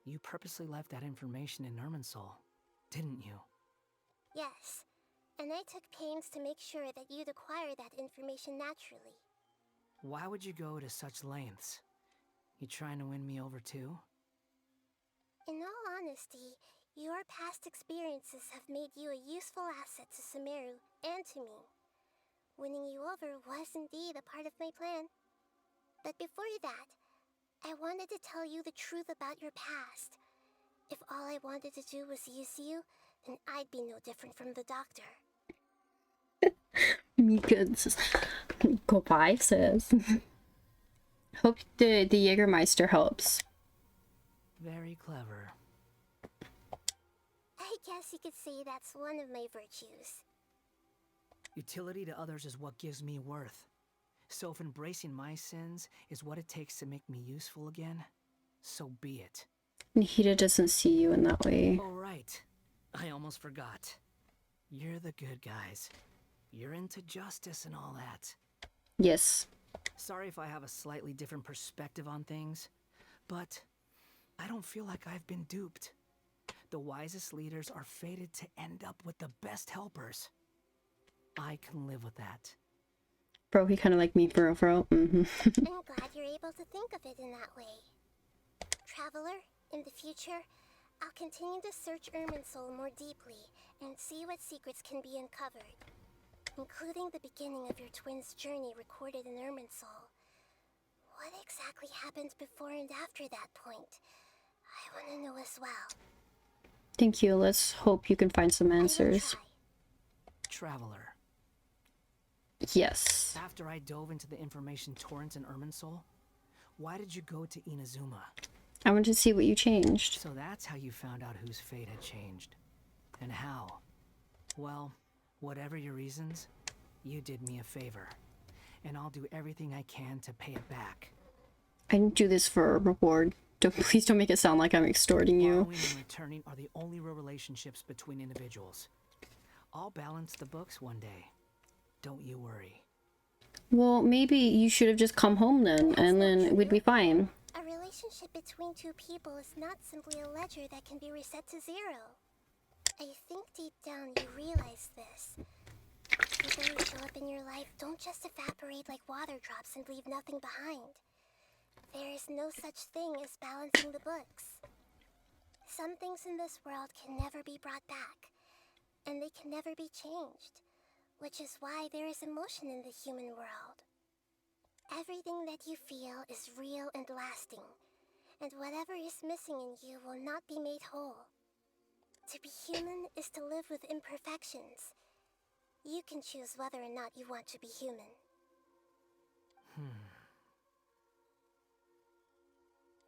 you purposely left that information in Irminsul, didn't you? Yes, and I took pains to make sure that you'd acquire that information naturally. Why would you go to such lengths? You trying to win me over too? In all honesty, your past experiences have made you a useful asset to Sumeru and to me. Winning you over was indeed a part of my plan. But before that, I wanted to tell you the truth about your past. If all I wanted to do was use you, then I'd be no different from the doctor. Miko Pai says. Hope the Jägermeister helps. Very clever. I guess you could say that's one of my virtues. Utility to others is what gives me worth. So if embracing my sins is what it takes to make me useful again, so be it. Nihida doesn't see you in that way. Oh, right. I almost forgot. You're the good guys. You're into justice and all that. Yes. Sorry if I have a slightly different perspective on things, but I don't feel like I've been duped. The wisest leaders are fated to end up with the best helpers. I can live with that. Bro, he kind of like me for real, for real. I'm glad you're able to think of it in that way. Traveler, in the future, I'll continue to search Irminsul more deeply and see what secrets can be uncovered, including the beginning of your twins' journey recorded in Irminsul. What exactly happened before and after that point? I want to know as well. Thank you. Let's hope you can find some answers. Traveler. Yes. After I dove into the information torrents in Irminsul, why did you go to Inazuma? I want to see what you changed. So that's how you found out whose fate had changed. And how. Well, whatever your reasons, you did me a favor. And I'll do everything I can to pay it back. I didn't do this for a reward. Please don't make it sound like I'm extorting you. Borrowing and returning are the only real relationships between individuals. I'll balance the books one day. Don't you worry. Well, maybe you should have just come home then, and then we'd be fine. A relationship between two people is not simply a ledger that can be reset to zero. I think deep down you realize this. People who show up in your life don't just evaporate like water drops and leave nothing behind. There is no such thing as balancing the books. Some things in this world can never be brought back, and they can never be changed, which is why there is emotion in the human world. Everything that you feel is real and lasting, and whatever is missing in you will not be made whole. To be human is to live with imperfections. You can choose whether or not you want to be human.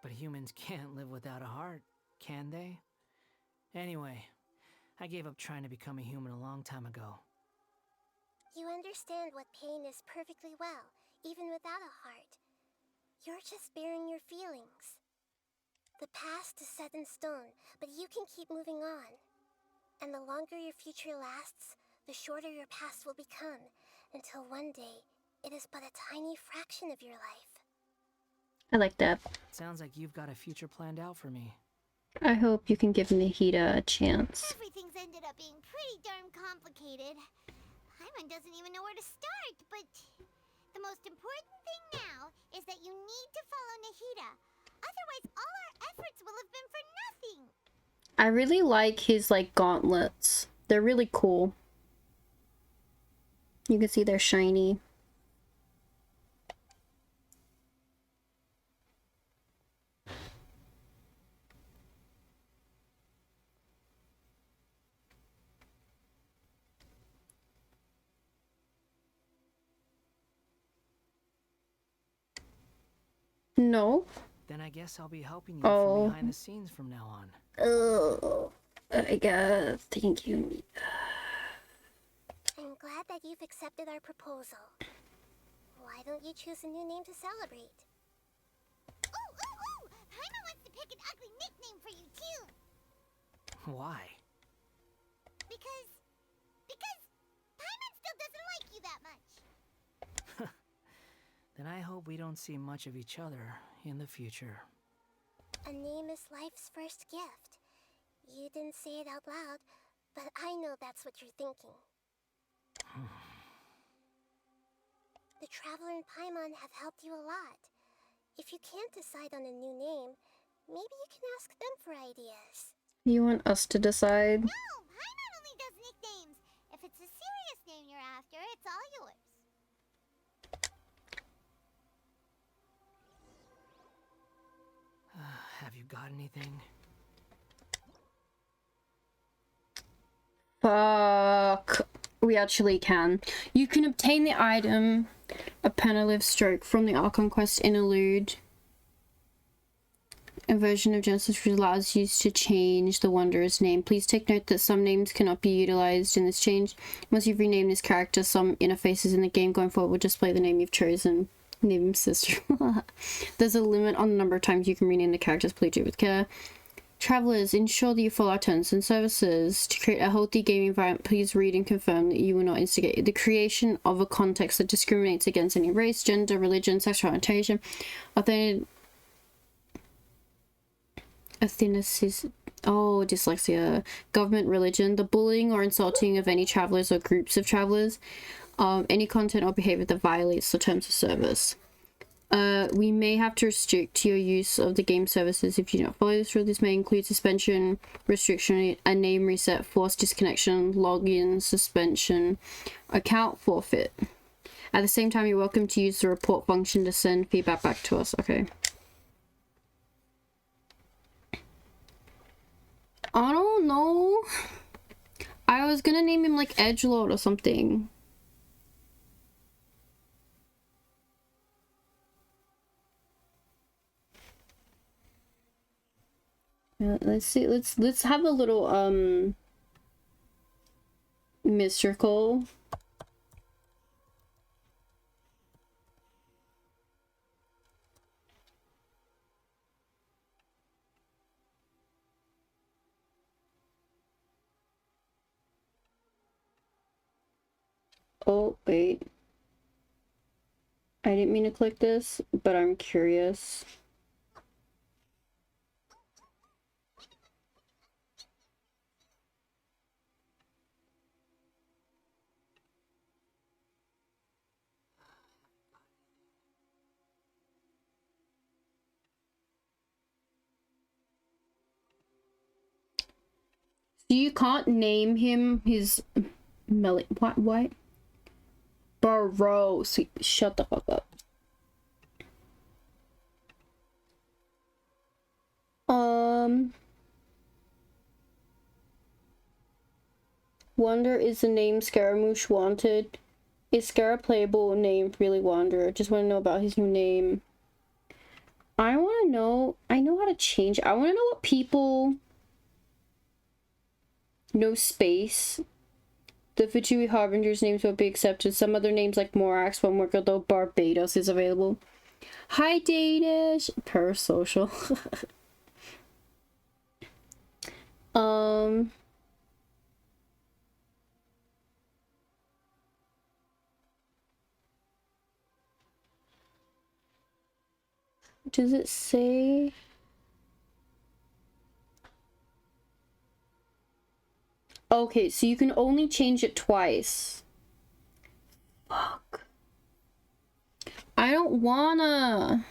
But humans can't live without a heart, can they? Anyway, I gave up trying to become a human a long time ago. You understand what pain is perfectly well, even without a heart. You're just bearing your feelings. The past is set in stone, but you can keep moving on. And the longer your future lasts, the shorter your past will become, until one day, it is but a tiny fraction of your life. I like that. Sounds like you've got a future planned out for me. I hope you can give Nahida a chance. Everything's ended up being pretty darn complicated. Paimon doesn't even know where to start, but the most important thing now is that you need to follow Nahida. Otherwise, all our efforts will have been for nothing. I really like his, like, gauntlets. They're really cool. You can see they're shiny. No. Then I guess I'll be helping you from behind the scenes from now on. Oh, I guess. Thank you. I'm glad that you've accepted our proposal. Why don't you choose a new name to celebrate? Ooh! Paimon wants to pick an ugly nickname for you, too. Why? Because Paimon still doesn't like you that much. Then I hope we don't see much of each other in the future. A name is life's first gift. You didn't say it out loud, but I know that's what you're thinking. The Traveler and Paimon have helped you a lot. If you can't decide on a new name, maybe you can ask them for ideas. You want us to decide? No, Paimon only does nicknames. If it's a serious name you're after, it's all yours. Have you got anything? Fuck. We actually can. You can obtain the item, a Penalive Stroke, from the Archon Quest Interlude. A version of Genesis which allows you to change the Wanderer's name. Please take note that some names cannot be utilized in this change. Once you've renamed this character, some interfaces in the game going forward will display the name you've chosen. Name sister. There's a limit on the number of times you can rename the characters. Please do it with care. Travelers, ensure that you follow our terms and services. To create a healthy gaming environment, please read and confirm that you will not instigate the creation of a context that discriminates against any race, gender, religion, sexual orientation, Oh, dyslexia. Government, religion, the bullying or insulting of any travelers or groups of travelers. Any content or behavior that violates the terms of service. We may have to restrict your use of the game services if you don't follow this rule. This may include suspension, restriction, a name reset, forced disconnection, login, suspension, account forfeit. At the same time, you're welcome to use the report function to send feedback back to us. Okay. I don't know. I was gonna name him like Edgelord or something. Yeah, let's see. Let's have a little mystical. Oh, wait. I didn't mean to click this, but I'm curious. You can't name him his what? Bro, sweet, shut the fuck up. Wonder is the name Scaramouche wanted. Is Scar a playable name? Really Wanderer. Just want to know about his new name. I want to know. I know how to change. I want to know what people. No space. The Fatui Harbinger's names will be accepted. Some other names like Morax won't work, although Barbados is available. Hi, Danish. Parasocial. Does it say? Okay, so you can only change it twice. Fuck. I don't wanna.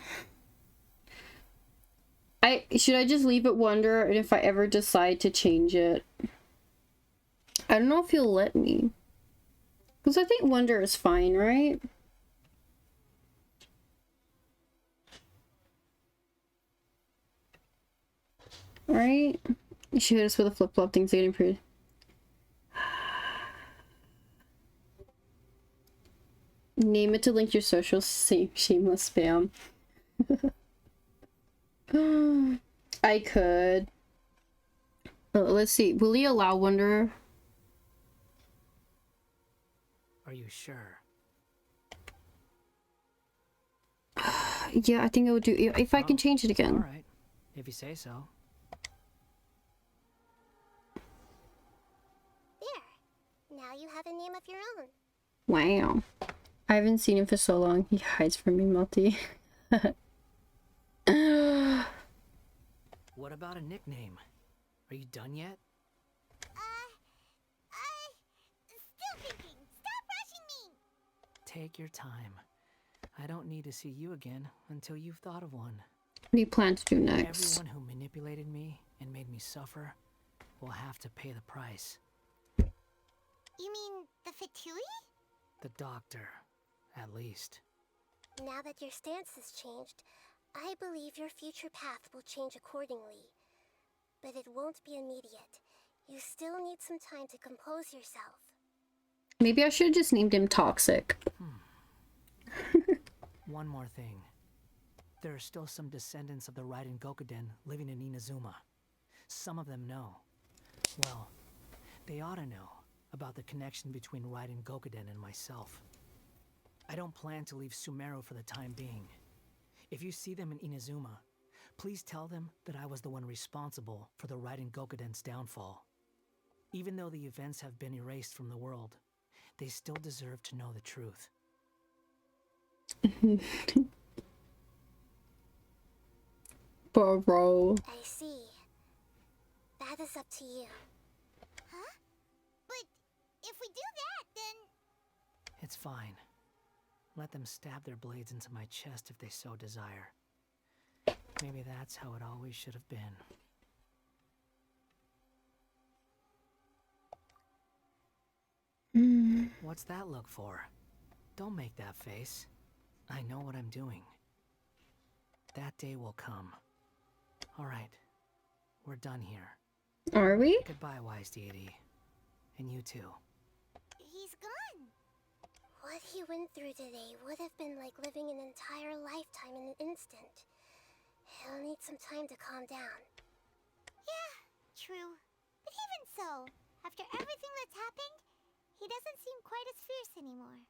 Should I just leave it Wonder, and if I ever decide to change it? I don't know if he'll let me. Because I think Wonder is fine, right? Right? You should hit us with a flip-flop. Things are getting pretty. Name it to link your socials. Same shameless spam. I could. Let's see. Will he allow Wanderer? Are you sure? Yeah, I think it would do if I can change it again. All right, if you say so. There. Now you have a name of your own. Wow. I haven't seen him for so long. He hides from me, Multi. What about a nickname? Are you done yet? Still thinking. Stop rushing me. Take your time. I don't need to see you again until you've thought of one. What do you plan to do next? Everyone who manipulated me and made me suffer will have to pay the price. You mean the Fatui? The doctor, at least. Now that your stance has changed, I believe your future path will change accordingly. But it won't be immediate. You still need some time to compose yourself. Maybe I should have just named him Toxic. One more thing. There are still some descendants of the Raiden Gokuden living in Inazuma. Some of them know. Well, they ought to know about the connection between Raiden Gokuden and myself. I don't plan to leave Sumeru for the time being. If you see them in Inazuma, please tell them that I was the one responsible for the Raiden Gokuden's downfall. Even though the events have been erased from the world, they still deserve to know the truth. Bro. I see. that is up to you. Huh? But if we do that, then... It's fine. Let them stab their blades into my chest if they so desire. Maybe that's how it always should have been. What's that look for? Don't make that face. I know what I'm doing. That day will come. Alright. We're done here. Are we? Goodbye, wise deity. And you too. He's gone. What he went through today would have been like living an entire lifetime in an instant. He'll need some time to calm down. Yeah, true. But even so, after everything that's happened, he doesn't seem quite as fierce anymore.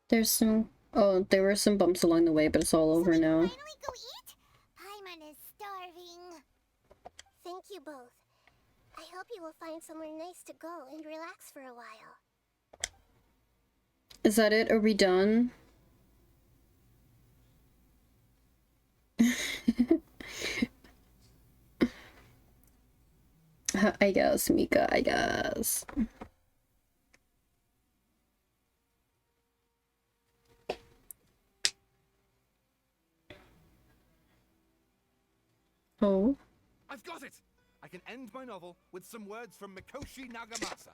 There's some... Oh, there were some bumps along the way, but it's all over now. Finally go eat? Paimon is starving. Thank you both. I hope you will find somewhere nice to go and relax for a while. Is that it? Are we done? I guess, Mika, I guess. Oh. I've got it! I can end my novel with some words from Mikoshi Nagamasa.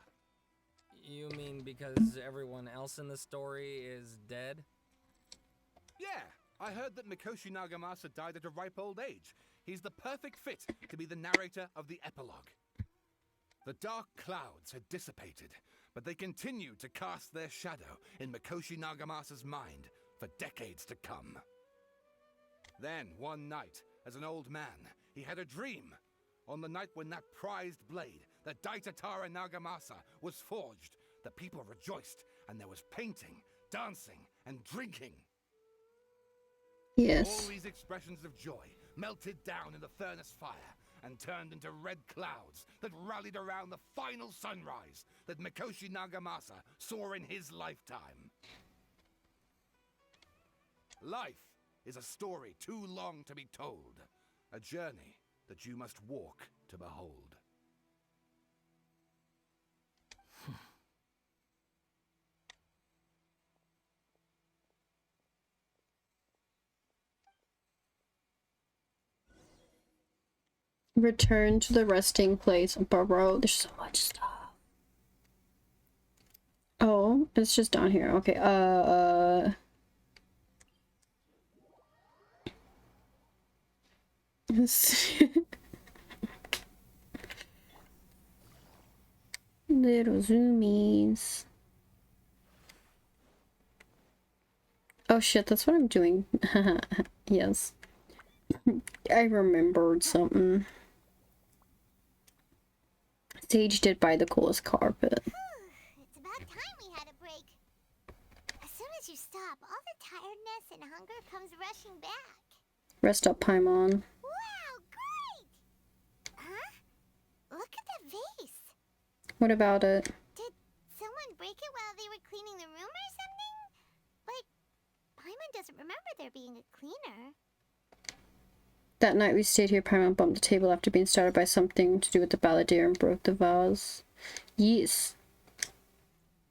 You mean because everyone else in the story is dead? Yeah, I heard that Mikoshi Nagamasa died at a ripe old age. He's the perfect fit to be the narrator of the epilogue. The dark clouds had dissipated, but they continued to cast their shadow in Mikoshi Nagamasa's mind for decades to come. Then, one night, as an old man, he had a dream. On the night when that prized blade, the Daitatara Nagamasa, was forged, the people rejoiced, and there was painting, dancing, and drinking. Yes. All these expressions of joy melted down in the furnace fire and turned into red clouds that rallied around the final sunrise that Mikoshi Nagamasa saw in his lifetime. Life is a story too long to be told, a journey that you must walk to behold. Return to the resting place. Bro, there's so much stuff. Oh, it's just down here. Okay, Little zoomies. Oh shit, that's what I'm doing. Yes. I remembered something. Sage did buy the coolest carpet. It's about time we had a break. As soon as you stop, all the tiredness and hunger comes rushing back. Rest up, Paimon. Wow, great! Huh? Look at that vase. What about it? Did someone break it while they were cleaning the room or something? But Paimon doesn't remember there being a cleaner. That night we stayed here, Paimon bumped the table after being started by something to do with the balladeer and broke the vase. Yes.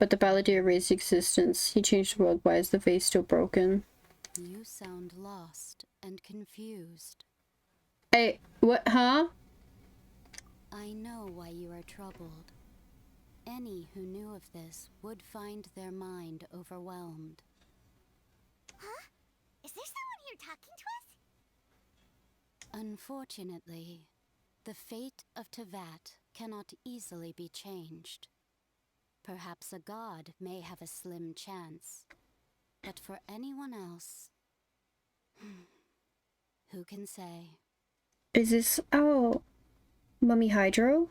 But the balladeer raised existence. He changed the world. Why is the vase still broken? You sound lost and confused. What, huh? I know why you are troubled. Any who knew of this would find their mind overwhelmed. Huh? Is there someone here talking to us? Unfortunately, the fate of Tevat cannot easily be changed. Perhaps a god may have a slim chance, but for anyone else, who can say? Is this... Oh, Mummy Hydro?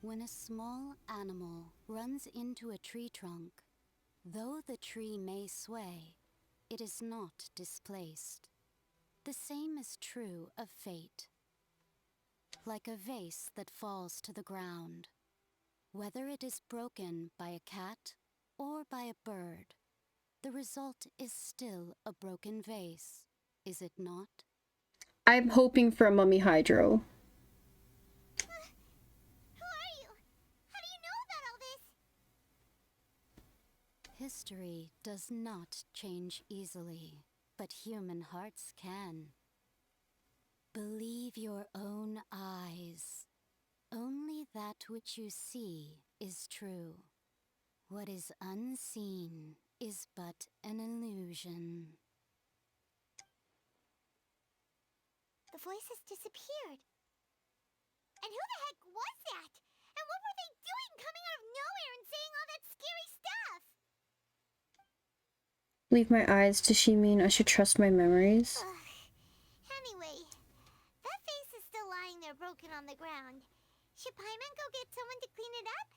When a small animal runs into a tree trunk, though the tree may sway, it is not displaced. The same is true of fate. Like a vase that falls to the ground, whether it is broken by a cat or by a bird, the result is still a broken vase, is it not? I'm hoping for a Mummy Hydro. Mystery does not change easily, but human hearts can. Believe your own eyes. Only that which you see is true. What is unseen is but an illusion. The voices disappeared. And who the heck was that? And what were they doing coming out of nowhere and saying all that scary stuff? Leave my eyes. Does she mean I should trust my memories? Anyway, that face is still lying there broken on the ground. Should Paimon go get someone to clean it up?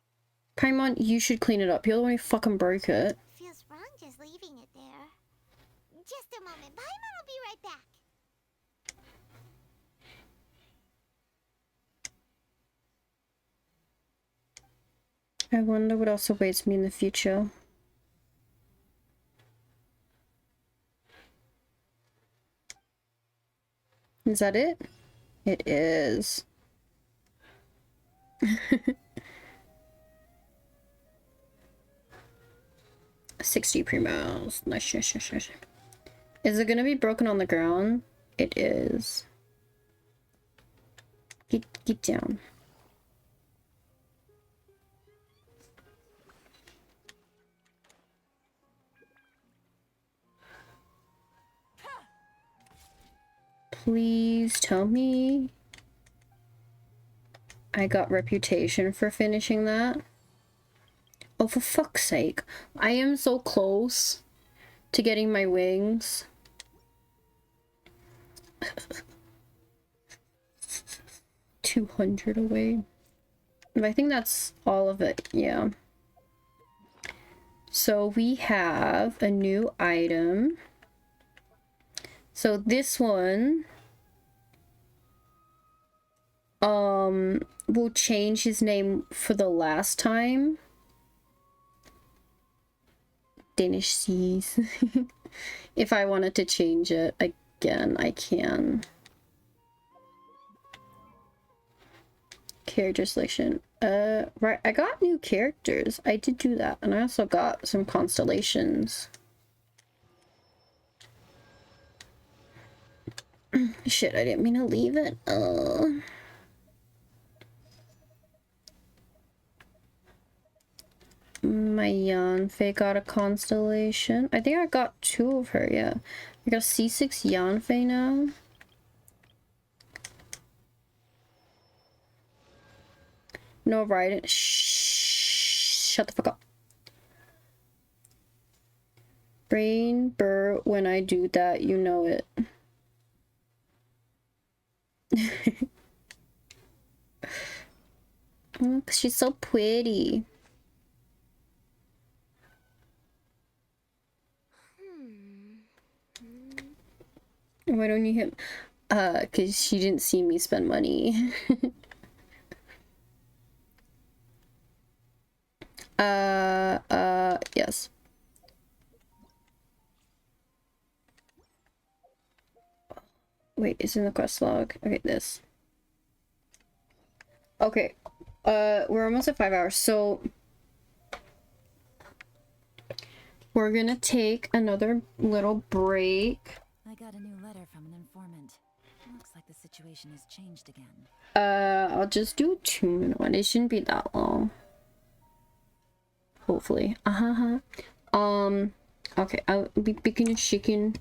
Paimon, you should clean it up. You're the one who fucking broke it. Feels wrong just leaving it there. Just a moment. Paimon will be right back. I wonder what else awaits me in the future. Is that it? It is. 60 primos. Nice. Is it gonna be broken on the ground? It is. Get down. Please tell me I got reputation for finishing that. Oh, for fuck's sake. I am so close to getting my wings. $200 away. I think that's all of it, yeah. So we have a new item. So this one will change his name for the last time. Danish seas. If I wanted to change it again, I can. Character selection. Right, I got new characters. I did do that, and I also got some constellations. Shit, I didn't mean to leave it. My Yanfei got a constellation. I think I got 2 of her, yeah. I got a C6 Yanfei now. No, right. Shut the fuck up. Brain burr when I do that, you know it. She's so pretty. Why don't you hit? Cause she didn't see me spend money. Yes. Wait, it's in the quest log. Okay, this. Okay. We're almost at 5 hours, so we're gonna take another little break. I got a new letter from an informant. Looks like the situation has changed again. I'll just do a 2-minute one. It shouldn't be that long. Hopefully. Okay, I'll be picking a chicken.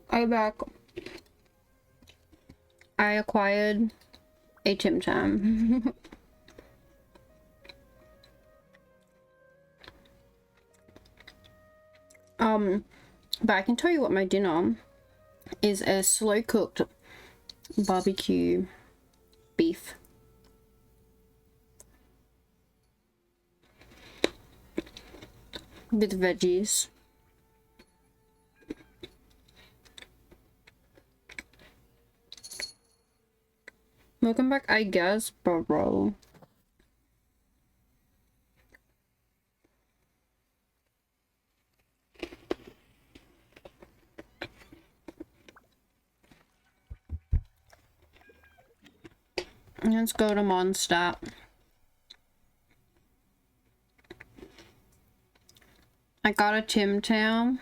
I'm back. I acquired a Tim Tam. But I can tell you what my dinner is: a slow cooked barbecue beef with veggies. Welcome back, I guess, bro. Let's go to Mondstadt. I got a Tim Tam.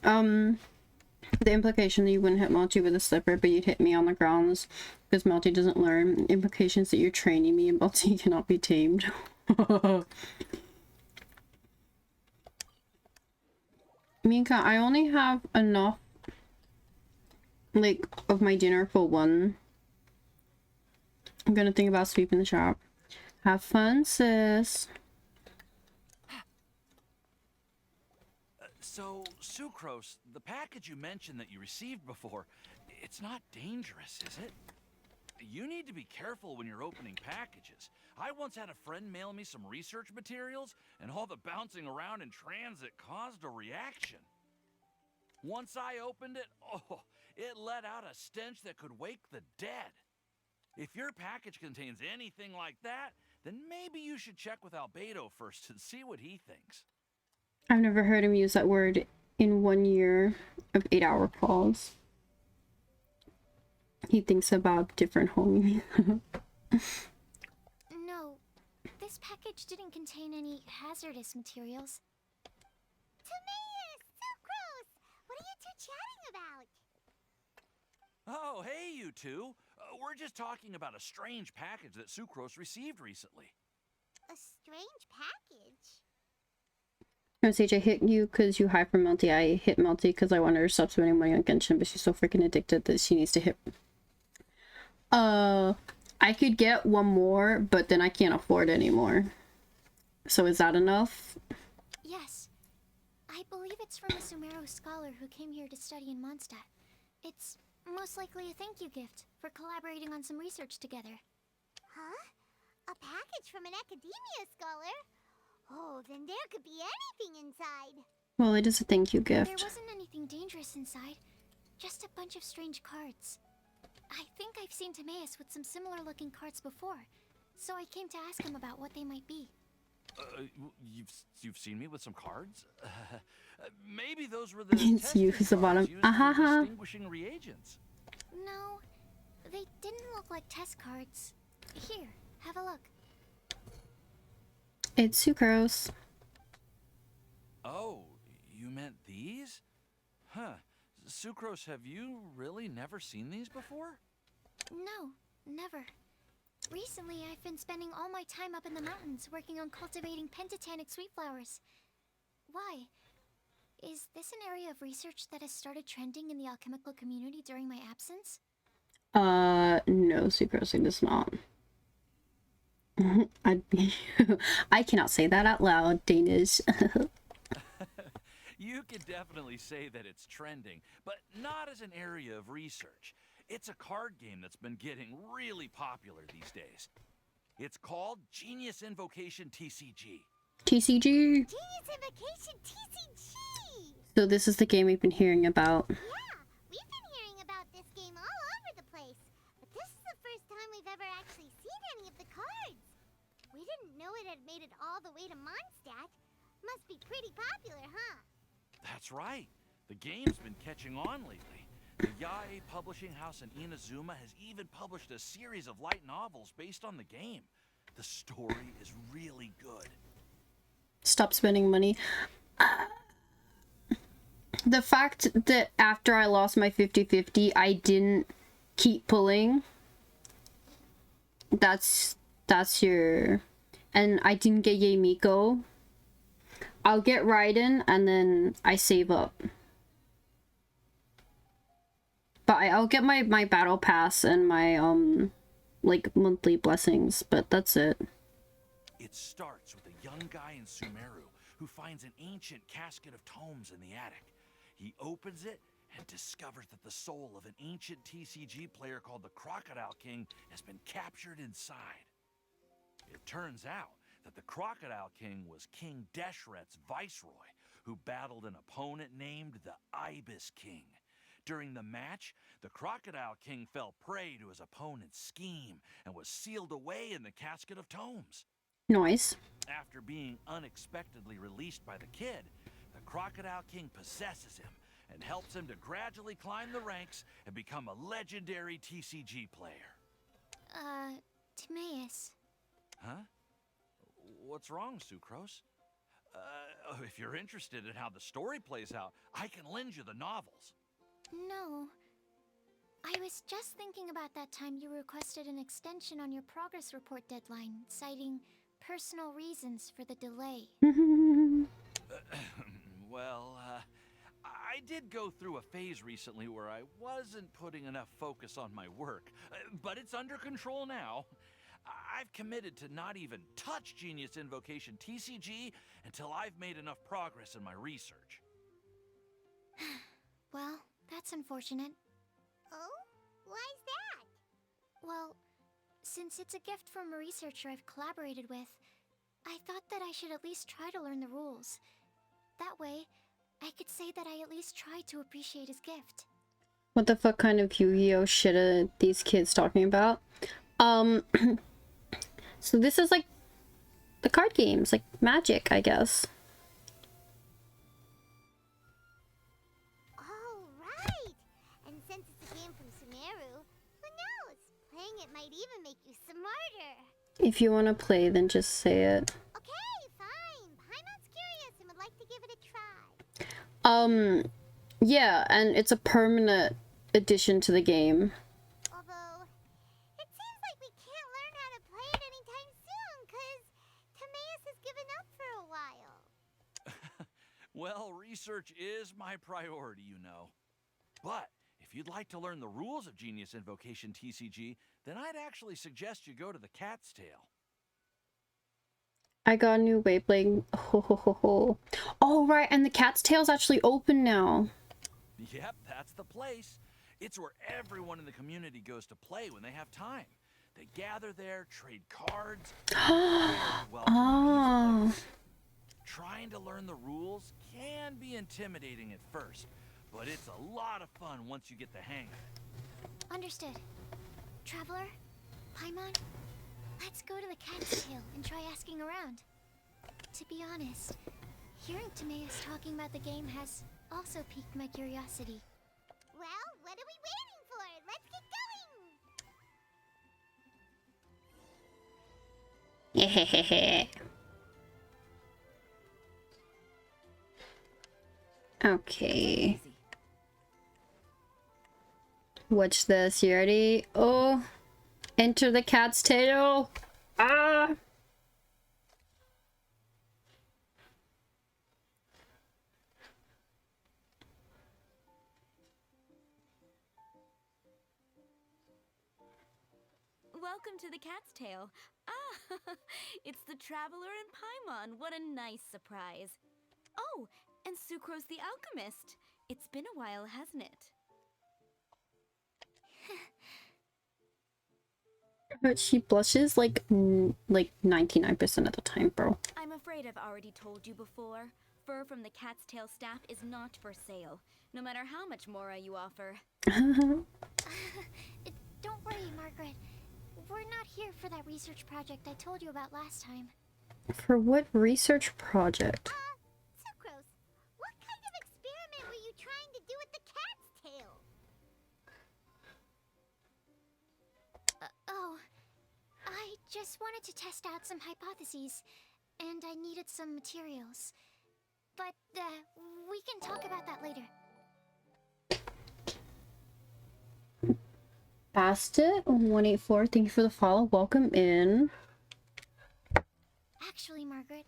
The implication that you wouldn't hit Melty with a slipper, but you'd hit me on the grounds because Melty doesn't learn. Implications that you're training me and Melty cannot be tamed. Minka, I only have enough, like, of my dinner for one. I'm gonna think about sweeping the shop. Have fun, sis. So, Sucrose, the package you mentioned that you received before, it's not dangerous, is it? You need to be careful when you're opening packages. I once had a friend mail me some research materials, and all the bouncing around in transit caused a reaction. Once I opened it, oh, it let out a stench that could wake the dead. If your package contains anything like that, then maybe you should check with Albedo first and see what he thinks. I've never heard him use that word in 1 year of 8-hour calls. He thinks about different homies. No, this package didn't contain any hazardous materials. TIMEEEEE! Sucrose! What are you two chatting about? Oh, hey, you two. We're just talking about a strange package that Sucrose received recently. A strange package? No, Sage, I hit you because you high for Melty. I hit Melty because I want her to stop spending money on Genshin, but she's so freaking addicted that she needs to hit. I could get one more, but then I can't afford anymore. So is that enough? Yes. I believe it's from a Sumeru scholar who came here to study in Mondstadt. It's most likely a thank you gift for collaborating on some research together. Huh? A package from an academia scholar? Oh, then there could be anything inside. Well, it is a thank you gift. There wasn't anything dangerous inside. Just a bunch of strange cards. I think I've seen TIMEEEEE with some similar looking cards before, so I came to ask him about what they might be. You've seen me with some cards? Maybe those were the It's you who's the bottom. distinguishing reagents. No, they didn't look like test cards. Here, have a look. It's Sucrose. Oh, you meant these? Huh. Sucrose, have you really never seen these before? No, never. Recently, I've been spending all my time up in the mountains working on cultivating pentatonic sweet flowers. Why? Is this an area of research that has started trending in the alchemical community during my absence? No, Sucrose, it is not. I cannot say that out loud, Danish. You could definitely say that it's trending, but not as an area of research. It's a card game that's been getting really popular these days. It's called Genius Invocation TCG. TCG? Genius Invocation TCG! So this is the game we've been hearing about. Yeah, we've been hearing about this game all over the place. But this is the first time we've ever actually seen any of the cards. We didn't know it had made it all the way to Mondstadt. Must be pretty popular, huh? That's right. The game's been catching on lately. The Yae publishing house in Inazuma has even published a series of light novels based on the game. The story is really good. Stop spending money. The fact that after I lost my 50-50, I didn't keep pulling. That's your... And I didn't get Yae Miko. I'll get Raiden and then I save up. But I'll get my battle pass and my like monthly blessings, but that's it. It starts with a young guy in Sumeru who finds an ancient casket of tomes in the attic. He opens it and discovers that the soul of an ancient TCG player called the Crocodile King has been captured inside. It turns out that the Crocodile King was King Deshret's viceroy, who battled an opponent named the Ibis King. During the match, the Crocodile King fell prey to his opponent's scheme and was sealed away in the casket of tomes. Nice. After being unexpectedly released by the kid, the Crocodile King possesses him and helps him to gradually climb the ranks and become a legendary TCG player. Timaeus. Huh? What's wrong, Sucrose? If you're interested in how the story plays out, I can lend you the novels. No. I was just thinking about that time you requested an extension on your progress report deadline, citing personal reasons for the delay. Well, I did go through a phase recently where I wasn't putting enough focus on my work, but it's under control now. I've committed to not even touch Genius Invocation TCG until I've made enough progress in my research. Well, that's unfortunate. Oh? Why's that? Well, since it's a gift from a researcher I've collaborated with, I thought that I should at least try to learn the rules. That way, I could say that I at least tried to appreciate his gift. What the fuck kind of Yu-Gi-Oh shit are these kids talking about? So this is like the card games, like Magic, I guess. Oh, right! And since it's a game from Sumeru, who knows? Playing it might even make you smarter. If you want to play, then just say it. Okay, fine. Paimon's curious and would like to give it a try. Yeah, and it's a permanent addition to the game. Although, it seems like we can't learn how to play it anytime soon, because Timaeus has given up for a while. Well, research is my priority, you know. But if you'd like to learn the rules of Genius Invocation TCG, then I'd actually suggest you go to the Cat's Tail. I got a new Beyblade. Ho ho ho ho. Oh, right, and the Cat's Tail's actually open now. Yep, that's the place. It's where everyone in the community goes to play when they have time. They gather there, trade cards. Oh. Trying to learn the rules can be intimidating at first, but it's a lot of fun once you get the hang of it. Understood. Traveler? Paimon? Let's go to the Cat's Tail and try asking around. To be honest, hearing Timaeus talking about the game has also piqued my curiosity. Well, what are we waiting for? Let's get going! Okay. Watch this. You ready? Oh. Enter the Cat's Tail. Ah. Welcome to the Cat's Tail. Ah, it's the Traveler and Paimon. What a nice surprise. Oh, and Sucrose the Alchemist. It's been a while, hasn't it? She blushes like 99% of the time, bro. I'm afraid I've already told you before. Fur from the Cat's Tail staff is not for sale, no matter how much more you offer. Don't worry, Margaret. We're not here for that research project I told you about last time. For what research project? Sucrose, what kind of experiment were you trying to do with the Cat's Tail? I just wanted to test out some hypotheses, and I needed some materials. But, we can talk about that later. Past it 184. Thank you for the follow. Welcome in. Actually, Margaret,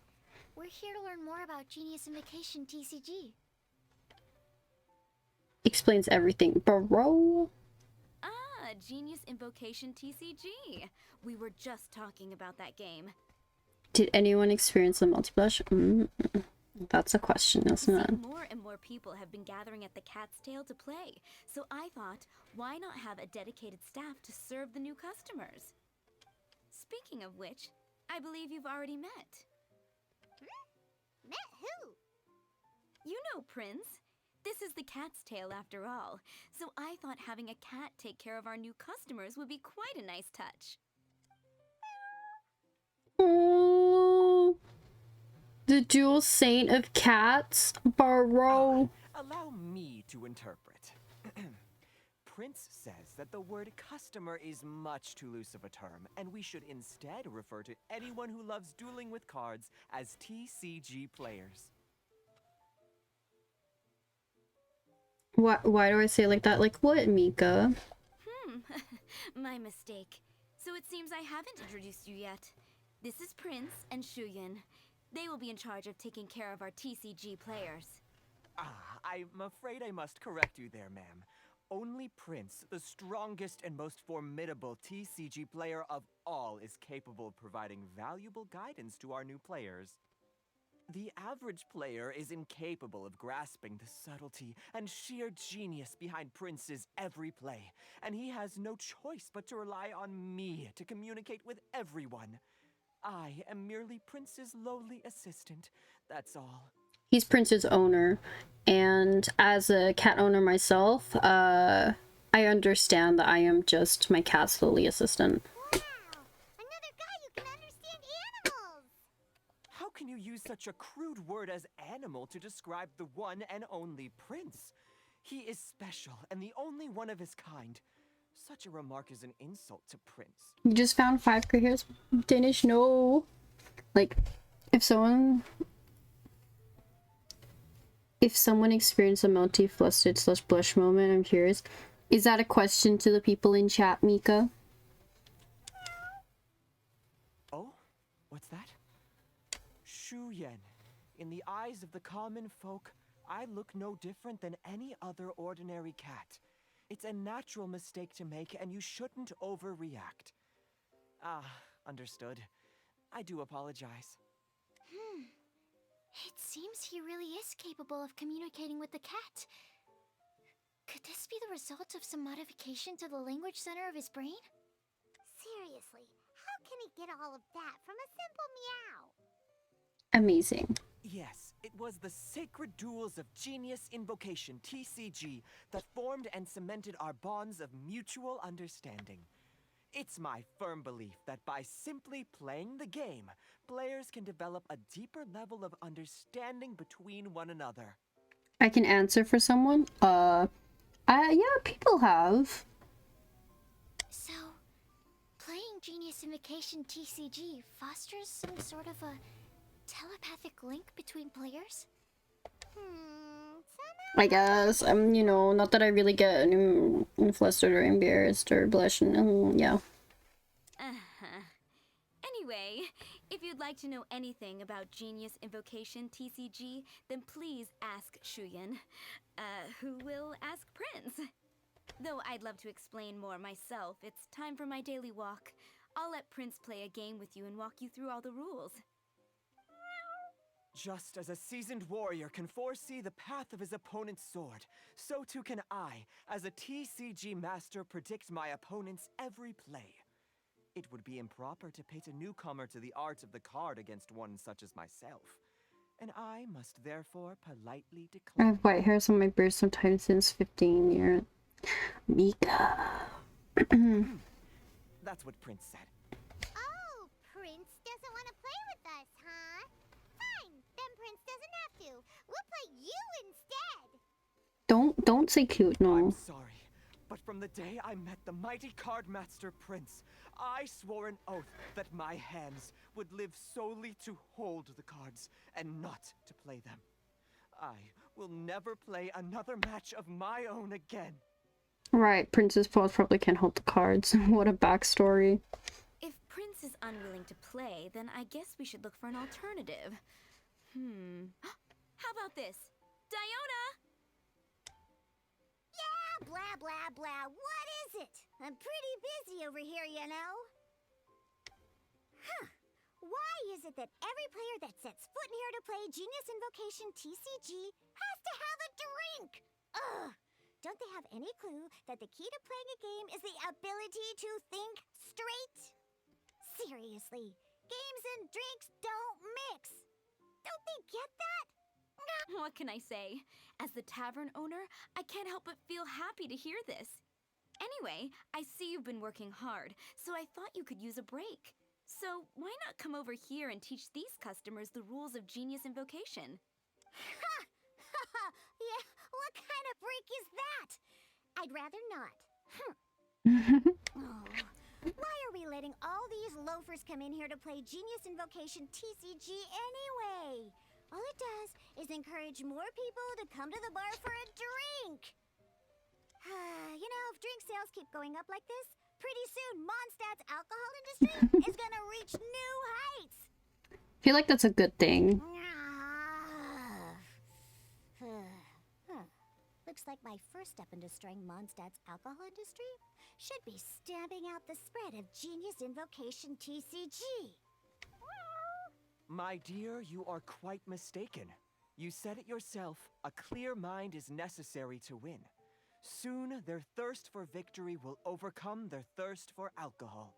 We're here to learn more about Genius Invocation TCG. Explains everything, bro. Ah, Genius Invocation TCG. We were just talking about that game. Did anyone experience the multi-blush? That's a question, isn't it? More and more people have been gathering at the Cat's Tail to play, so I thought, why not have a dedicated staff to serve the new customers? Speaking of which, I believe you've already met. Met who? You know, Prince. This is the Cat's Tail after all, so I thought having a cat take care of our new customers would be quite a nice touch. Oh, the dual saint of cats, bro. Allow me to interpret. Prince says that the word customer is much too loose of a term, and we should instead refer to anyone who loves dueling with cards as TCG players. Why do I say it like that? Like what, Mika? My mistake. So it seems I haven't introduced you yet. This is Prince and Shuyan. They will be in charge of taking care of our TCG players. I'm afraid I must correct you there, ma'am. Only Prince, the strongest and most formidable TCG player of all, is capable of providing valuable guidance to our new players. The average player is incapable of grasping the subtlety and sheer genius behind Prince's every play, and he has no choice but to rely on me to communicate with everyone. I am merely Prince's lowly assistant, that's all. He's Prince's owner, and as a cat owner myself, I understand that I am just my cat's lowly assistant. How can you use such a crude word as animal to describe the one and only Prince? He is special and the only one of his kind. Such a remark is an insult to Prince. You just found 5 gray hairs? Danish, no. Like, if someone experienced a melty, flustered / blush moment, I'm curious. Is that a question to the people in chat, Mika? Oh? What's that? Shuyan. In the eyes of the common folk, I look no different than any other ordinary cat. It's a natural mistake to make, and you shouldn't overreact. Understood. I do apologize. It seems he really is capable of communicating with the cat. Could this be the result of some modification to the language center of his brain? Seriously, how can he get all of that from a simple meow? Amazing. Yes, it was the sacred duels of Genius Invocation, TCG, that formed and cemented our bonds of mutual understanding. It's my firm belief that by simply playing the game, players can develop a deeper level of understanding between one another. I can answer for someone? Yeah, people have. So, playing Genius Invocation TCG fosters some sort of a telepathic link between players? I guess. You know, not that I really get flustered or embarrassed or blush. Yeah. Anyway, if you'd like to know anything about Genius Invocation TCG, then please ask Shuyan, who will ask Prince. Though I'd love to explain more myself, it's time for my daily walk. I'll let Prince play a game with you and walk you through all the rules. Just as a seasoned warrior can foresee the path of his opponent's sword, so too can I, as a TCG master, predict my opponent's every play. It would be improper to pit a newcomer to the art of the card against one such as myself, and I must therefore politely I decline. have white hairs on my beard sometimes since 15 years. Mika. That's what Prince said. Oh, Prince doesn't want to play with us, huh? Fine, then Prince doesn't have to. We'll play you instead. Don't say cute, no. I'm sorry, but from the day I met the mighty card master Prince, I swore an oath that my hands would live solely to hold the cards and not to play them. I will never play another match of my own again. Right, Prince's paws probably can't hold the cards. What a backstory. If Prince is unwilling to play, then I guess we should look for an alternative. How about this? Diona! Yeah, blah, blah, blah. What is it? I'm pretty busy over here, you know. Huh. Why is it that every player that sets foot in here to play Genius Invocation TCG has to have a drink? Ugh! Don't they have any clue that the key to playing a game is the ability to think straight? Seriously, games and drinks don't mix. Don't they get that? What can I say? As the tavern owner, I can't help but feel happy to hear this. Anyway, I see you've been working hard, so I thought you could use a break. So why not come over here and teach these customers the rules of Genius Invocation? Ha! Ha ha! Yeah, what kind of break is that? I'd rather not. Oh, why are we letting all these loafers come in here to play Genius Invocation TCG anyway? All it does is encourage more people to come to the bar for a drink. You know, if drink sales keep going up like this, pretty soon Mondstadt's alcohol industry is gonna reach new heights. I feel like that's a good thing. Looks like my first step in destroying Mondstadt's alcohol industry should be stamping out the spread of Genius Invocation TCG. My dear, you are quite mistaken. You said it yourself, a clear mind is necessary to win. Soon, their thirst for victory will overcome their thirst for alcohol.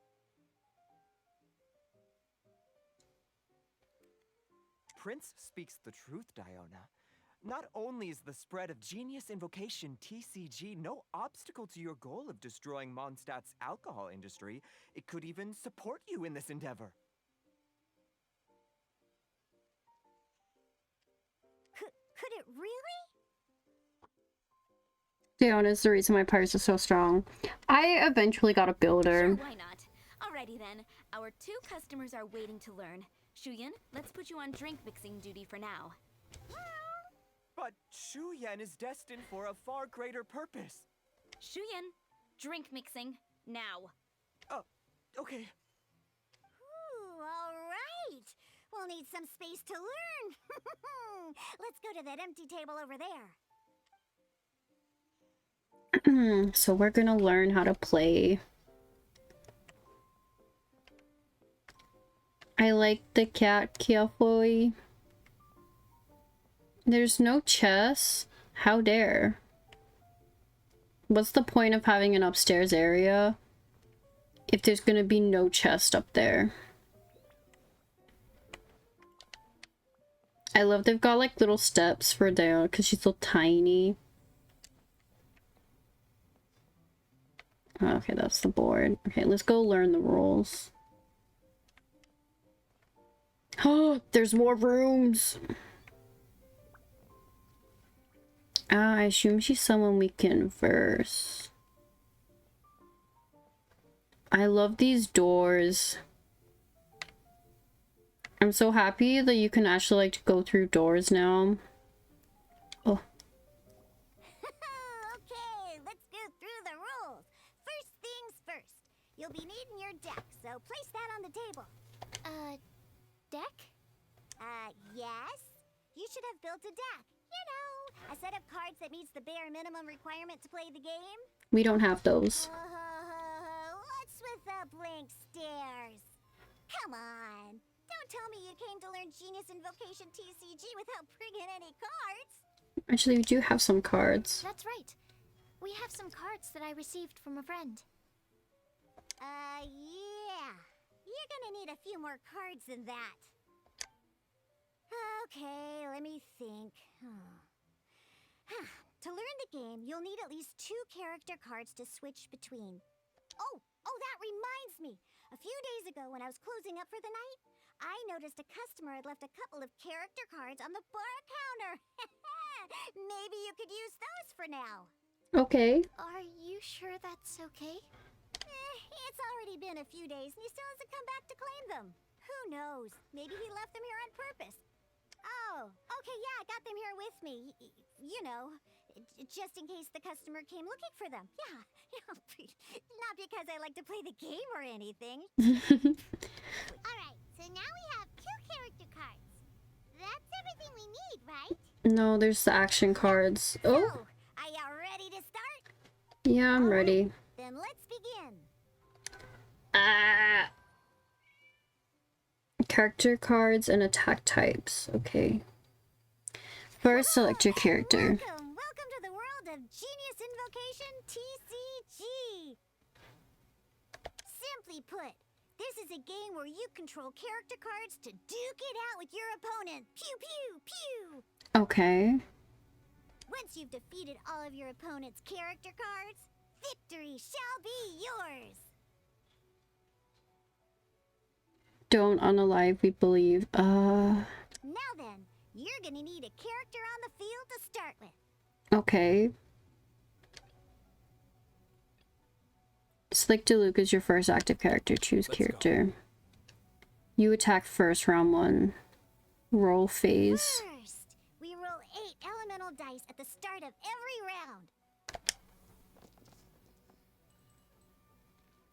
Prince speaks the truth, Diona. Not only is the spread of Genius Invocation TCG no obstacle to your goal of destroying Mondstadt's alcohol industry, it could even support you in this endeavor. Could it really? Diona is the reason my pirates are so strong. I eventually got a builder. Sure, why not? Alrighty then. Our 2 customers are waiting to learn. Shuyan, let's put you on drink mixing duty for now. But Shuyan is destined for a far greater purpose. Shuyan, drink mixing, now. Okay. Ooh, all right. We'll need some space to learn. Let's go to that empty table over there. So we're gonna learn how to play. I like the cat Kiafoi. There's no chess? How dare? What's the point of having an upstairs area if there's gonna be no chest up there? I love they've got like little steps for Diona because she's so tiny. Okay, that's the board. Okay, let's go learn the rules. Oh, there's more rooms. I assume she's someone we converse. I love these doors. I'm so happy that you can actually like go through doors now. Oh. Okay, let's go through the rules. First things first. You'll be needing your deck, so place that on the table. Deck? Yes. You should have built a deck. You know, a set of cards that meets the bare minimum requirement to play the game. We don't have those. What's with the blank stares? Come on. Don't tell me you came to learn Genius Invocation TCG without bringing any cards. Actually, we do have some cards. That's right. We have some cards that I received from a friend. Yeah. You're gonna need a few more cards than that. Okay, let me think. To learn the game, you'll need at least 2 character cards to switch between. Oh, that reminds me. A few days ago when I was closing up for the night, I noticed a customer had left a couple of character cards on the bar counter. Maybe you could use those for now. Okay. Are you sure that's okay? It's already been a few days and he still hasn't come back to claim them. Who knows? Maybe he left them here on purpose. Oh, okay, yeah, I got them here with me. You know, Just in case the customer came looking for them. Yeah, not because I like to play the game or anything. Alright, so now we have 2 character cards. That's everything we need, right? No, there's the action cards. Oh, So, are you ready to start? yeah, I'm ready. Then let's begin. Ah. Character cards and attack types. Okay. First, select your character. Welcome to the world of Genius Invocation TCG. Simply put, this is a game where you control character cards to duke it out with your opponent. Pew pew pew. Okay. Once you've defeated all of your opponent's character cards, victory shall be yours. Don't unalive, we believe. Now then, you're gonna need a character on the field to start with. Okay. Select Diluc as your first active character. Choose character. You attack first, round 1. Roll phase. First, we roll 8 elemental dice at the start of every round.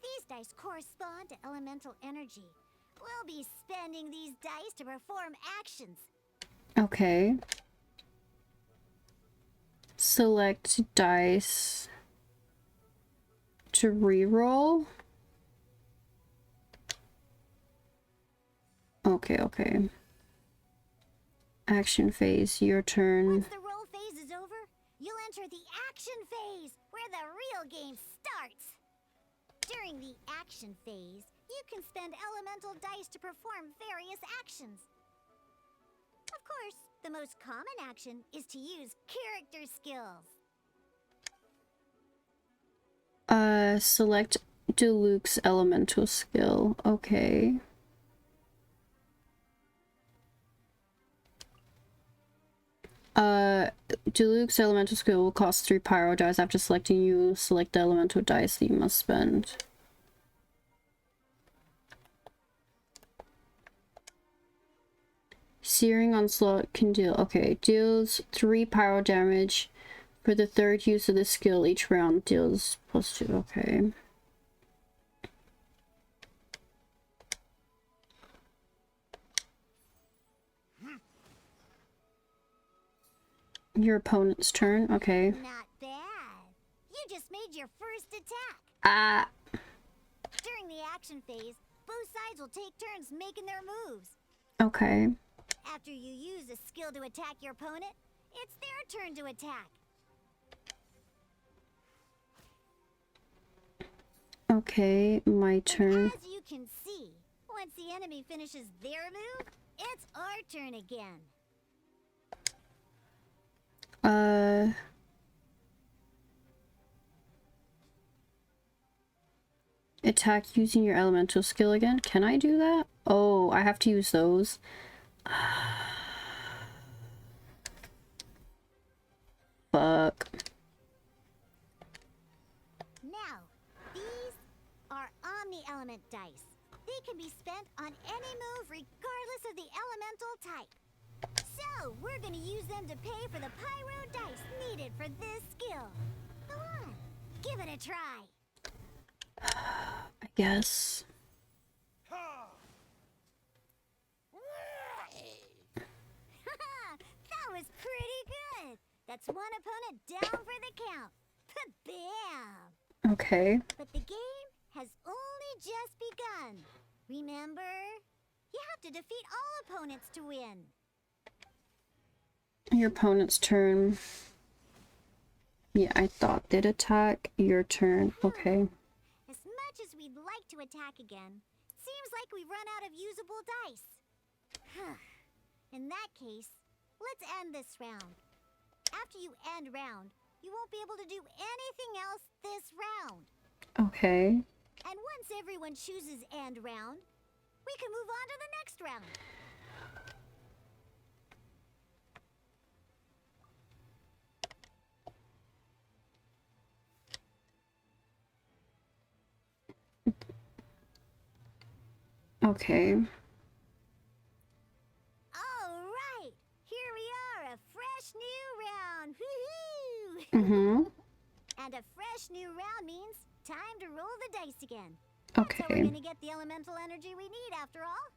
These dice correspond to elemental energy. We'll be spending these dice to perform actions. Okay. Select dice to reroll. Okay. Action phase, your turn. Once the roll phase is over, you'll enter the action phase, where the real game starts. During the action phase, you can spend elemental dice to perform various actions. Of course, the most common action is to use character skills. Select Diluc's elemental skill. Okay. Diluc's elemental skill will cost 3 pyro dice. After selecting, you select the elemental dice that you must spend. Searing Onslaught can deal... Okay, deals 3 pyro damage. For the 3rd use of the skill, each round deals +2. Okay. Your opponent's turn. Okay. Not bad. You just made your first attack. Ah. During the action phase, both sides will take turns making their moves. Okay. After you use a skill to attack your opponent, it's their turn to attack. Okay, my turn. As you can see, once the enemy finishes their move, it's our turn again. Attack using your elemental skill again. Can I do that? Oh, I have to use those. Fuck. Now, these are Omni-Element dice. They can be spent on any move regardless of the elemental type. So, we're gonna use them to pay for the pyro dice needed for this skill. Come on, give it a try. I guess. That was pretty good. That's one opponent down for the count. Bam! Okay. But the game has only just begun. Remember? You have to defeat all opponents to win. Your opponent's turn. Yeah, I thought they'd attack. Your turn. Okay. As much as we'd like to attack again, seems like we've run out of usable dice. In that case, let's end this round. After you end round, you won't be able to do anything else this round. Okay. And once everyone chooses end round, we can move on to the next round. Okay. All right, here we are, a fresh new round. Woohoo! Mm-hmm. And a fresh new round means time to roll the dice again. So we're Okay. gonna get the elemental energy we need after all.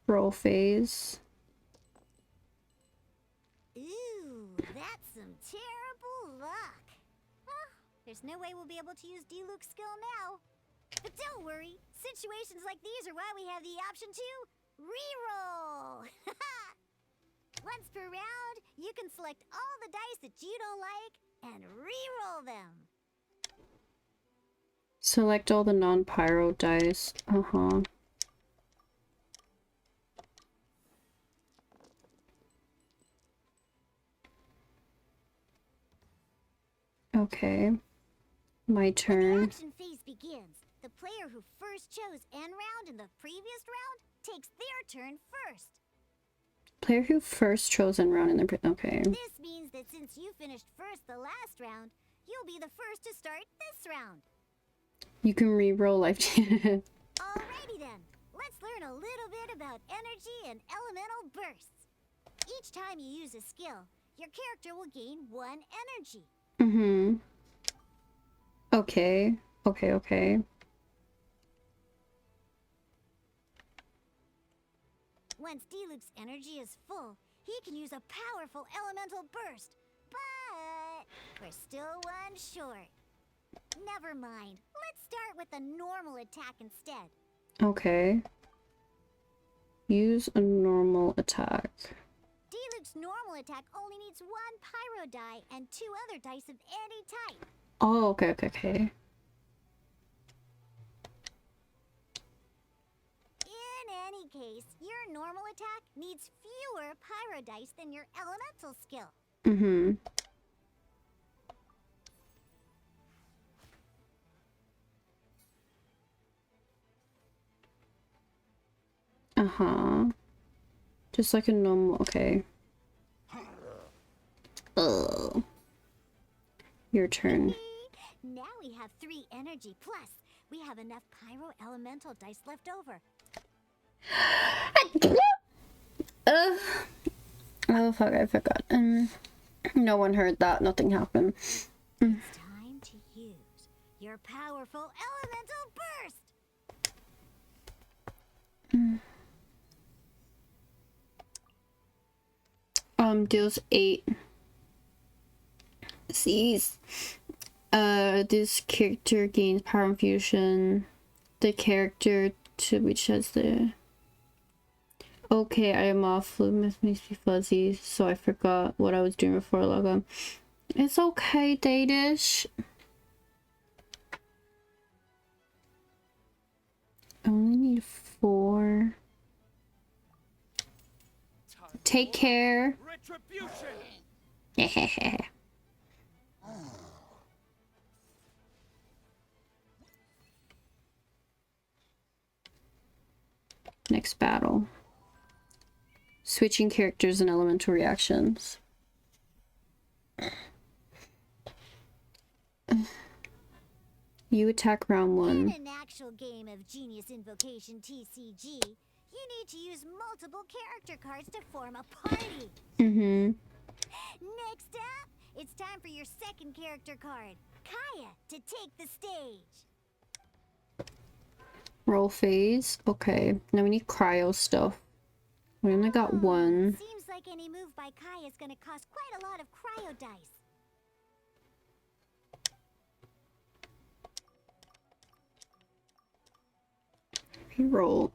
Roll phase. Ooh, that's some terrible luck. Well, there's no way we'll be able to use D-Luke's skill now. But don't worry, situations like these are why we have the option to reroll. Once per round, you can select all the dice that you don't like and reroll them. Select all the non-pyro dice. Uh-huh. Okay. My turn. Action phase begins. The player who first chose end round in the previous round takes their turn first. Player who first chose in round in the okay. This means that since you finished first the last round, you'll be the first to start this round. You can re-roll life. Alrighty then, let's learn a little bit about energy and elemental bursts. Each time you use a skill, your character will gain 1 energy. Mm-hmm. Okay. Okay. Once D-Luke's energy is full, he can use a powerful elemental burst. But we're still 1 short. Never mind. Let's start with a normal attack instead. Okay. Use a normal attack. D-Luke's normal attack only needs 1 pyro die and 2 other dice of any type. Oh, okay. In any case, your normal attack needs fewer pyro dice than your elemental skill. Mm-hmm. Uh-huh. Just like a normal, okay. Ugh. Your turn. Now we have 3 energy plus. We have enough pyro elemental dice left over. Oh fuck, I forgot. No one heard that. Nothing happened. It's time to use your powerful elemental burst. Deals 8. Sees. This character gains power infusion. The character to which has the. Okay, I am off. Makes me fuzzy, so I forgot what I was doing before logo. It's okay, Dadish. I only need 4. Take care. Next battle. Switching characters and elemental reactions. You attack round 1. In an actual game of Genius Invocation TCG, you need to use multiple character cards to form a party. Mm-hmm. Next up, it's time for your second character card, Kaya, to take the stage. Roll phase. Okay. Now we need cryo stuff. We only got 1. Seems like any move by Kaya is gonna cost quite a lot of cryo dice. Roll.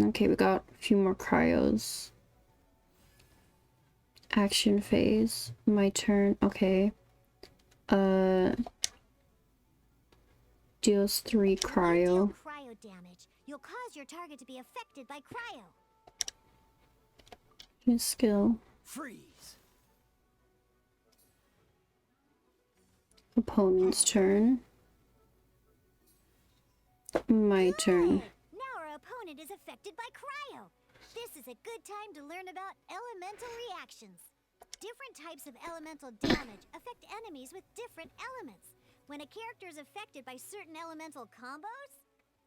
Okay, we got a few more cryos. Action phase. My turn. Okay. Deals 3 cryo. Cryo damage. You'll cause your target to be affected by cryo. Use skill. Freeze. Opponent's turn. My turn. Now our opponent is affected by cryo. This is a good time to learn about elemental reactions. Different types of elemental damage affect enemies with different elements. When a character is affected by certain elemental combos,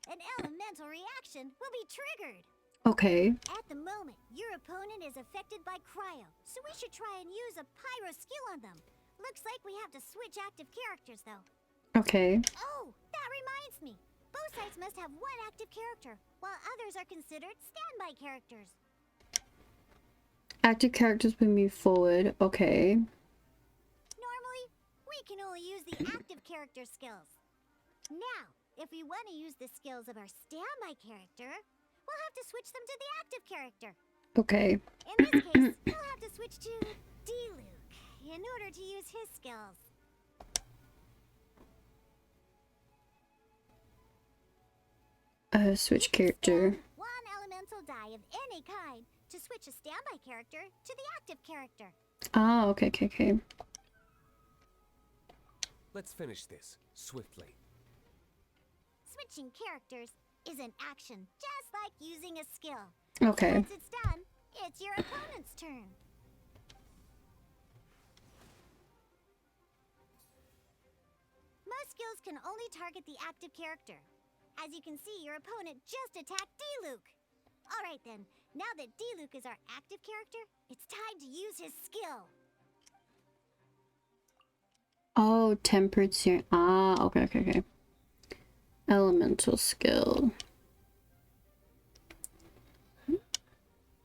an elemental reaction will be triggered. Okay. At the moment, your opponent is affected by cryo, so we should try and use a pyro skill on them. Looks like we have to switch active characters, though. Okay. Oh, that reminds me. Both sides must have one active character, while others are considered standby characters. Active characters will move forward. Okay. Normally, we can only use the active character skills. Now, if we want to use the skills of our standby character, we'll have to switch them to the active character. Okay. In this case, we'll have to switch to D-Luke in order to use his skills. Switch character. One elemental die of any kind to switch a standby character to the active character. Ah, okay, okay, okay. Let's finish this swiftly. Switching characters is an action, just like using a skill. Okay. Once it's done, it's your opponent's turn. Most skills can only target the active character. As you can see, your opponent just attacked D-Luke. Alright then, now that D-Luke is our active character, it's time to use his skill. Oh, tempered serum. Ah, okay, okay, okay. Elemental skill.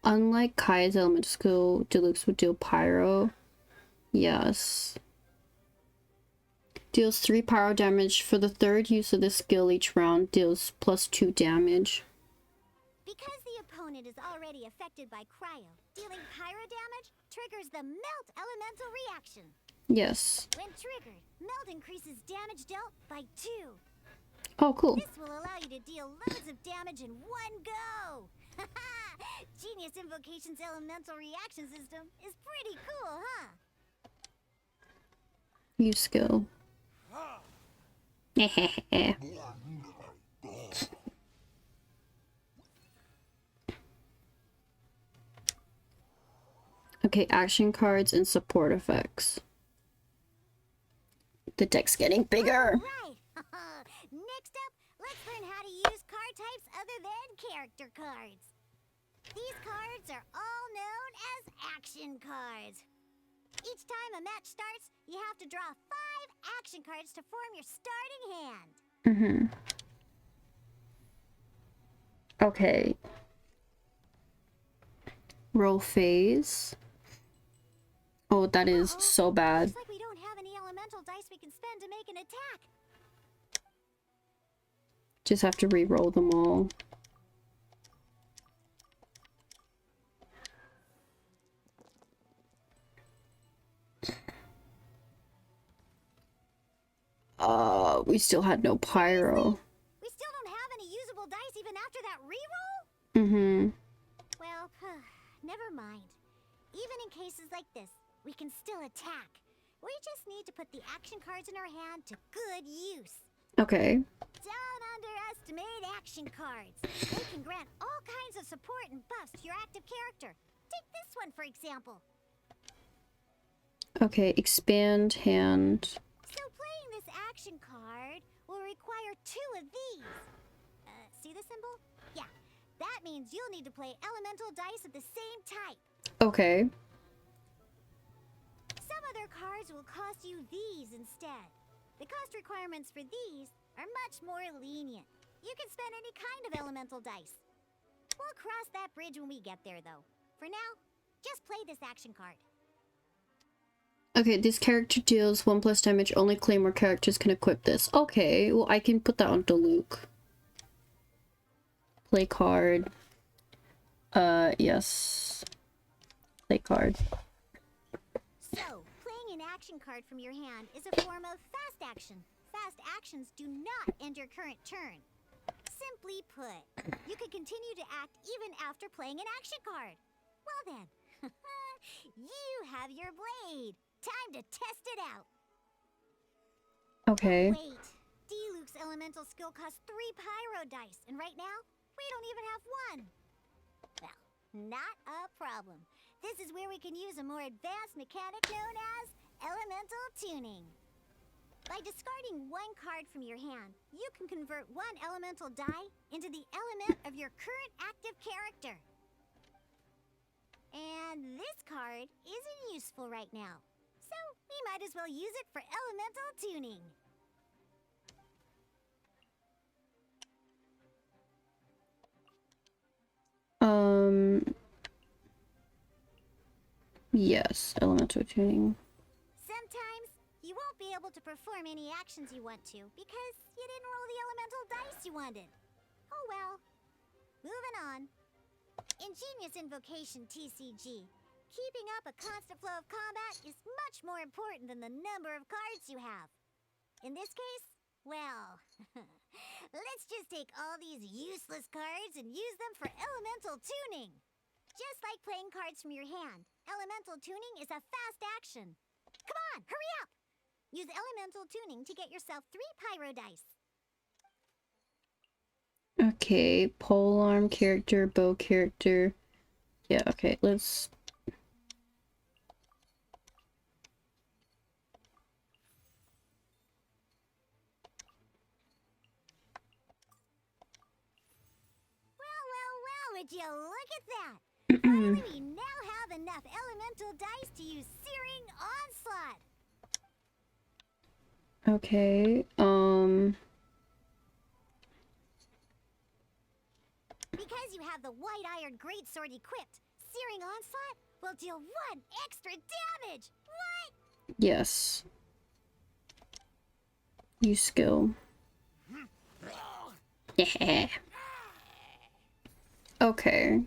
Unlike Kai's elemental skill, Deluxe would deal pyro. Yes. Deals 3 pyro damage. For the third use of this skill each round, deals +2 damage. Because the opponent is already affected by cryo, dealing pyro damage triggers the melt elemental reaction. Yes. When triggered, melt increases damage dealt by 2. Oh, cool. This will allow you to deal loads of damage in one go. Genius Invocation's elemental reaction system is pretty cool, huh? Use skill. Okay, action cards and support effects. The deck's getting bigger. Right. Next up, let's learn how to use card types other than character cards. These cards are all known as action cards. Each time a match starts, you have to draw 5 action cards to form your starting hand. Mm-hmm. Okay. Roll phase. Oh, that is so bad. Looks like we don't have any elemental dice we can spend to make an attack. Just have to re-roll them all. We still had no pyro. We still don't have any usable dice even after that re-roll? Mm-hmm. Well, never mind. Even in cases like this, we can still attack. We just need to put the action cards in our hand to good use. Okay. Don't underestimate action cards. They can grant all kinds of support and buffs to your active character. Take this one, for example. Okay, expand hand. So playing this action card will require 2 of these. See the symbol? Yeah, that means you'll need to play elemental dice of the same type. Okay. Some other cards will cost you these instead. The cost requirements for these are much more lenient. You can spend any kind of elemental dice. We'll cross that bridge when we get there, though. For now, just play this action card. Okay, this character deals 1+ damage. Only Claymore characters can equip this. Okay, well I can put that on Luke. Play card. Yes. Play card. So, playing an action card from your hand is a form of fast action. Fast actions do not end your current turn. Simply put, you can continue to act even after playing an action card. Well then, you have your blade. Time to test it out. Okay. Wait, D-Luke's elemental skill costs 3 pyro dice, and right now, we don't even have 1. Well, not a problem. This is where we can use a more advanced mechanic known as elemental tuning. By discarding one card from your hand, you can convert one elemental die into the element of your current active character. And this card isn't useful right now, so we might as well use it for elemental tuning. Yes, elemental tuning. Sometimes you won't be able to perform any actions you want to because you didn't roll the elemental dice you wanted. Oh well. Moving on. Ingenious Invocation TCG. Keeping up a constant flow of combat is much more important than the number of cards you have. In this case, well, let's just take all these useless cards and use them for elemental tuning. Just like playing cards from your hand, elemental tuning is a fast action. Come on, hurry up! Use elemental tuning to get yourself 3 pyro dice. Okay, polearm character, bow character. Yeah, okay, let's... Well, would you look at that? Finally, we now have enough elemental dice to use Searing Onslaught. Okay, Because you have the White Iron Greatsword equipped, Searing Onslaught will deal 1 extra damage! What? yes. Use skill. Yeah. Okay.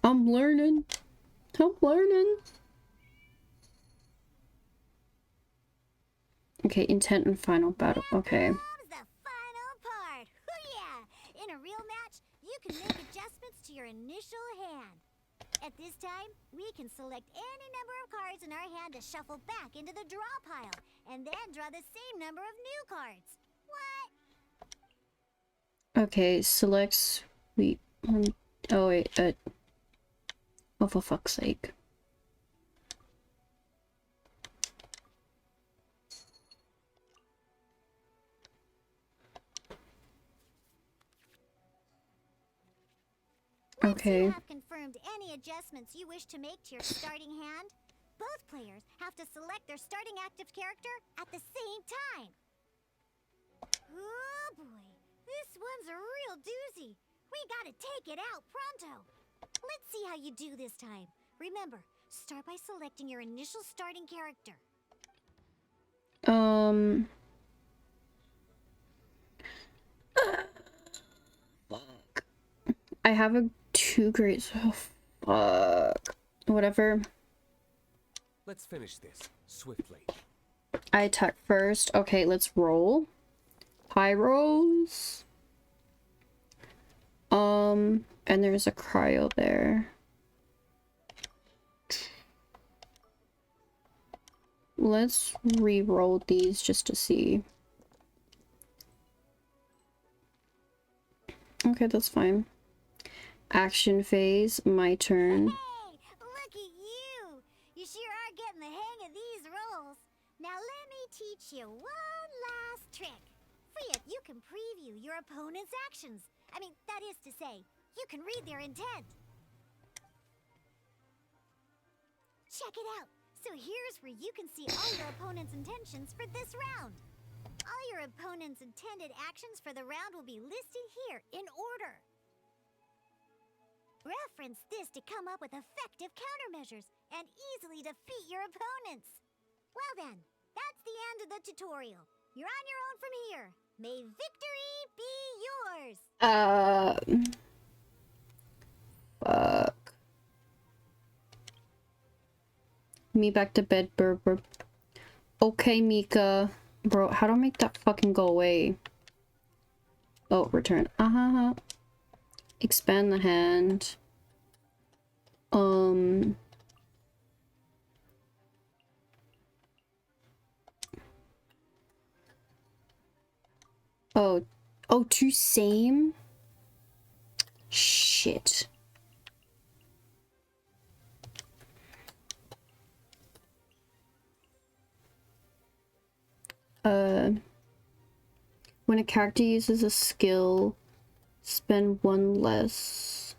I'm learning. Okay, intent and final battle. Okay. The final part! Hoo-yeah! In a real match, you can make adjustments to your initial hand. At this time, we can select any number of cards in our hand to shuffle back into the draw pile, and then draw the same number of new cards. What? Okay, select sweep. Oh wait, oh for fuck's sake. Okay. Once you have confirmed any adjustments you wish to make to your starting hand, both players have to select their starting active character at the same time. Oh boy, this one's a real doozy. We gotta take it out pronto. Let's see how you do this time. Remember, start by selecting your initial starting character. Fuck. I have a 2 great. Oh, fuck. Whatever. Let's finish this swiftly. I attack first. Okay, let's roll. Pyros. And there's a cryo there. Let's re-roll these just to see. Okay, that's fine. Action phase, my turn. Hey, look at you! You sure are getting the hang of these rolls. Now let me teach you one last trick. Freya, you can preview your opponent's actions. I mean, that is to say, you can read their intent. Check it out. So here's where you can see all your opponent's intentions for this round. All your opponent's intended actions for the round will be listed here in order. Reference this to come up with effective countermeasures and easily defeat your opponents. Well then, that's the end of the tutorial. You're on your own from here. May victory be yours. Fuck. Me back to bed, Berber. Okay, Mika. Bro, how do I make that fucking go away? Oh, return. Expand the hand. Oh, two same? Shit. When a character uses a skill, spend one less.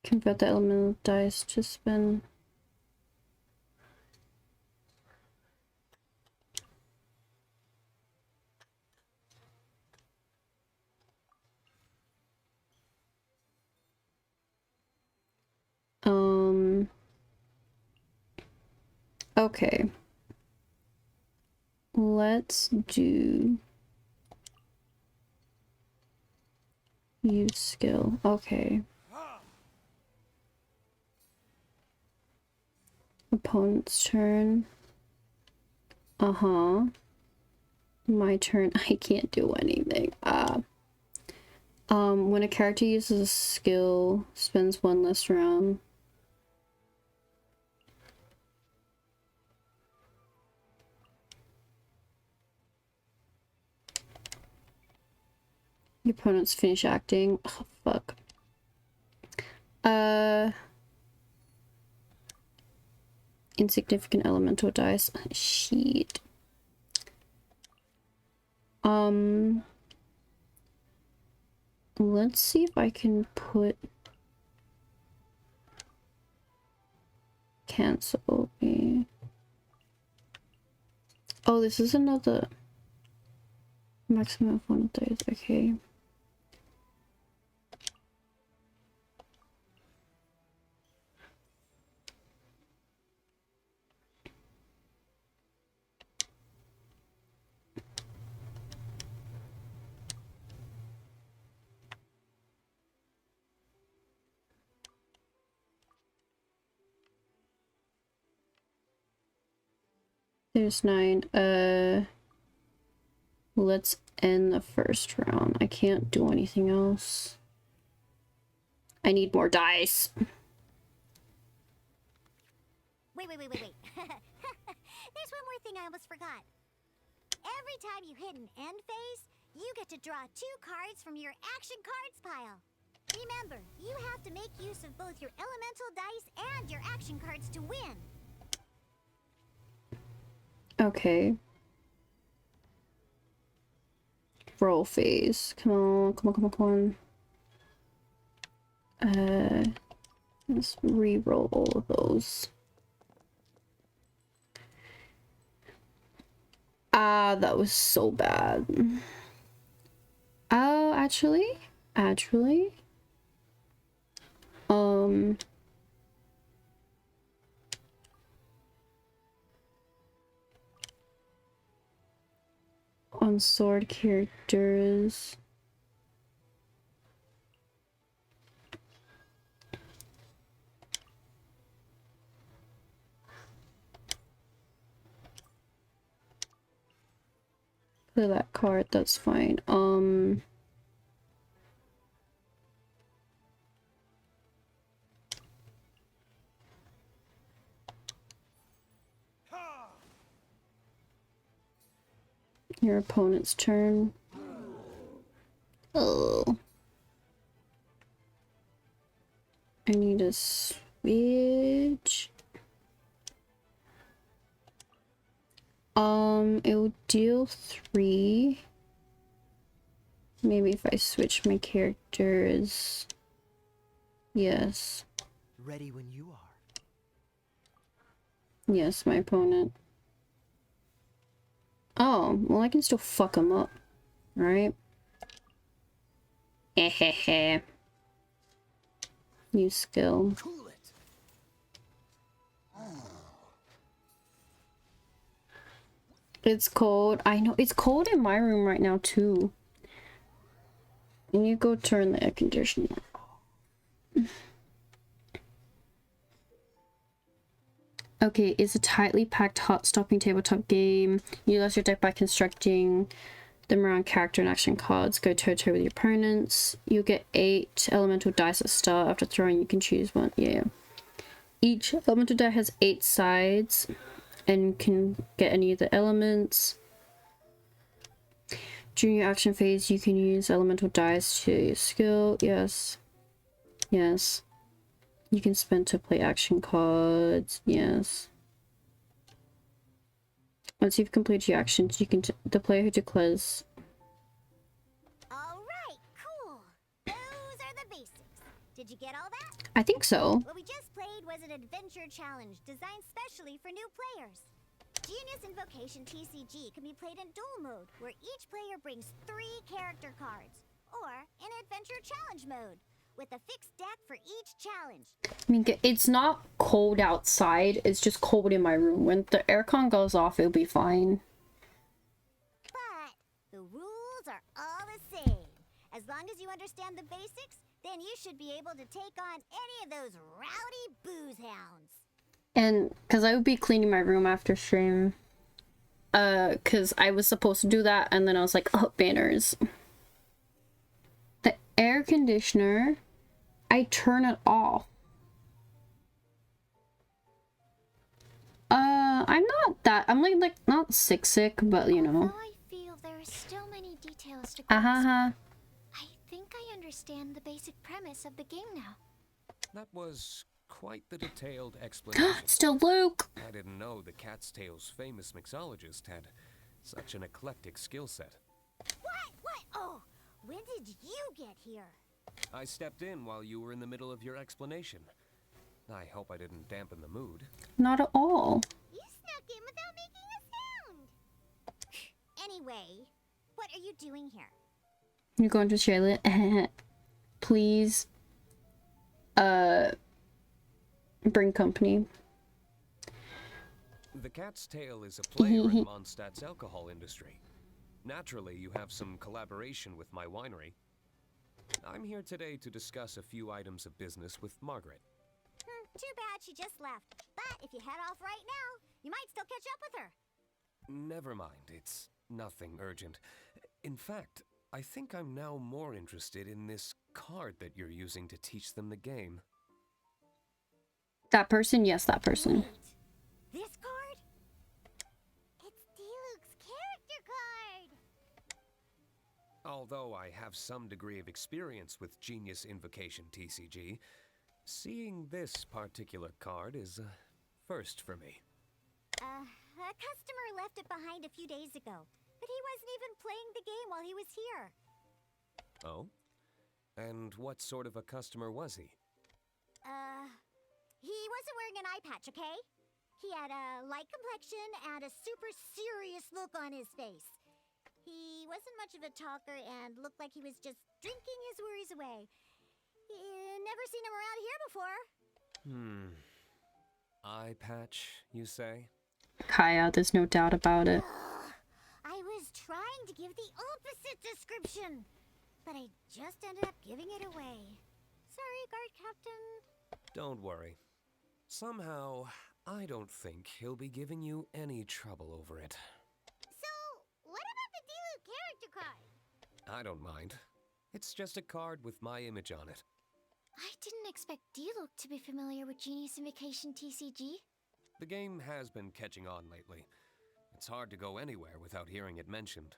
Convert the elemental dice to spend. Okay. Let's do use skill. Okay. Opponent's turn. Uh-huh. My turn. I can't do anything. When a character uses a skill, spends one less round. Your opponents finish acting. Oh, fuck. Insignificant elemental dice. Shit. Let's see if I can put cancel. Oh, this is another maximum of one of those. Okay. There's 9. Let's end the first round. I can't do anything else. I need more dice. Wait. There's one more thing I almost forgot. Every time you hit an end phase, you get to draw 2 cards from your action cards pile. Remember, you have to make use of both your elemental dice and your action cards to win. Okay. Roll phase. Come on. Let's re-roll all of those. That was so bad. Oh, actually. On sword characters. Play that card, that's fine. Your opponent's turn. Oh. I need a switch. It will deal 3. Maybe if I switch my characters. Yes. Ready when you are. Yes, my opponent. Oh, well, I can still fuck him up, right? Hehehe. New skill. It's cold. I know. It's cold in my room right now, too. And you go turn the air conditioner. Okay, it's a tightly packed, heart-stopping tabletop game. Utilize your deck by constructing them around character and action cards. Go toe-to-toe with your opponents. You'll get 8 elemental dice at start. After throwing, you can choose one. Yeah. Each elemental die has 8 sides and can get any of the elements. During your action phase, you can use elemental dice to your skill. Yes. Yes. You can spend to play action cards. Yes. Once you've completed your actions, you can the player who declares. Alright, cool. Those are the basics. Did you get all that? I think so. What we just played was an adventure challenge designed specially for new players. Genius Invocation TCG can be played in duel mode, where each player brings 3 character cards, or in adventure challenge mode, with a fixed deck for each challenge. I mean, it's not cold outside, it's just cold in my room. When the aircon goes off, it'll be fine. But the rules are all the same. As long as you understand the basics, then you should be able to take on any of those rowdy booze hounds. And because I would be cleaning my room after stream. Because I was supposed to do that, and then I was like, oh, banners. The air conditioner, I turn it off. I'm like not sick, but you know. Although I feel there are still many details to grasp, I think I understand the basic premise of the game now. That was quite the detailed explanation. Still Luke! I didn't know the Cat's Tail's famous mixologist had such an eclectic skill set. What? Oh, when did you get here? I stepped in while you were in the middle of your explanation. I hope I didn't dampen the mood. Not at all. You snuck in without making a sound. Anyway, what are you doing here? You're going to Charlotte? Please. Bring company. The Cat's Tail is a player in Mondstadt's alcohol industry. Naturally, you have some collaboration with my winery. I'm here today to discuss a few items of business with Margaret. Too bad she just left. But if you head off right now, you might still catch up with her. Never mind, it's nothing urgent. In fact, I think I'm now more interested in this card that you're using to teach them the game. That person? Yes, that person. This card? It's Diluc's character card! Although I have some degree of experience with Genius Invocation TCG, seeing this particular card is a first for me. A customer left it behind a few days ago, but he wasn't even playing the game while he was here. Oh? And what sort of a customer was he? He wasn't wearing an eye patch, okay? He had a light complexion and a super serious look on his face. He wasn't much of a talker and looked like he was just drinking his worries away. Never seen him around here before. Eye patch, you say? Kaya, there's no doubt about it. I was trying to give the opposite description, but I just ended up giving it away. Sorry, guard captain. Don't worry. Somehow, I don't think he'll be giving you any trouble over it. So, what about the Diluc character card? I don't mind. It's just a card with my image on it. I didn't expect Diluc to be familiar with Genius Invocation TCG. The game has been catching on lately. It's hard to go anywhere without hearing it mentioned.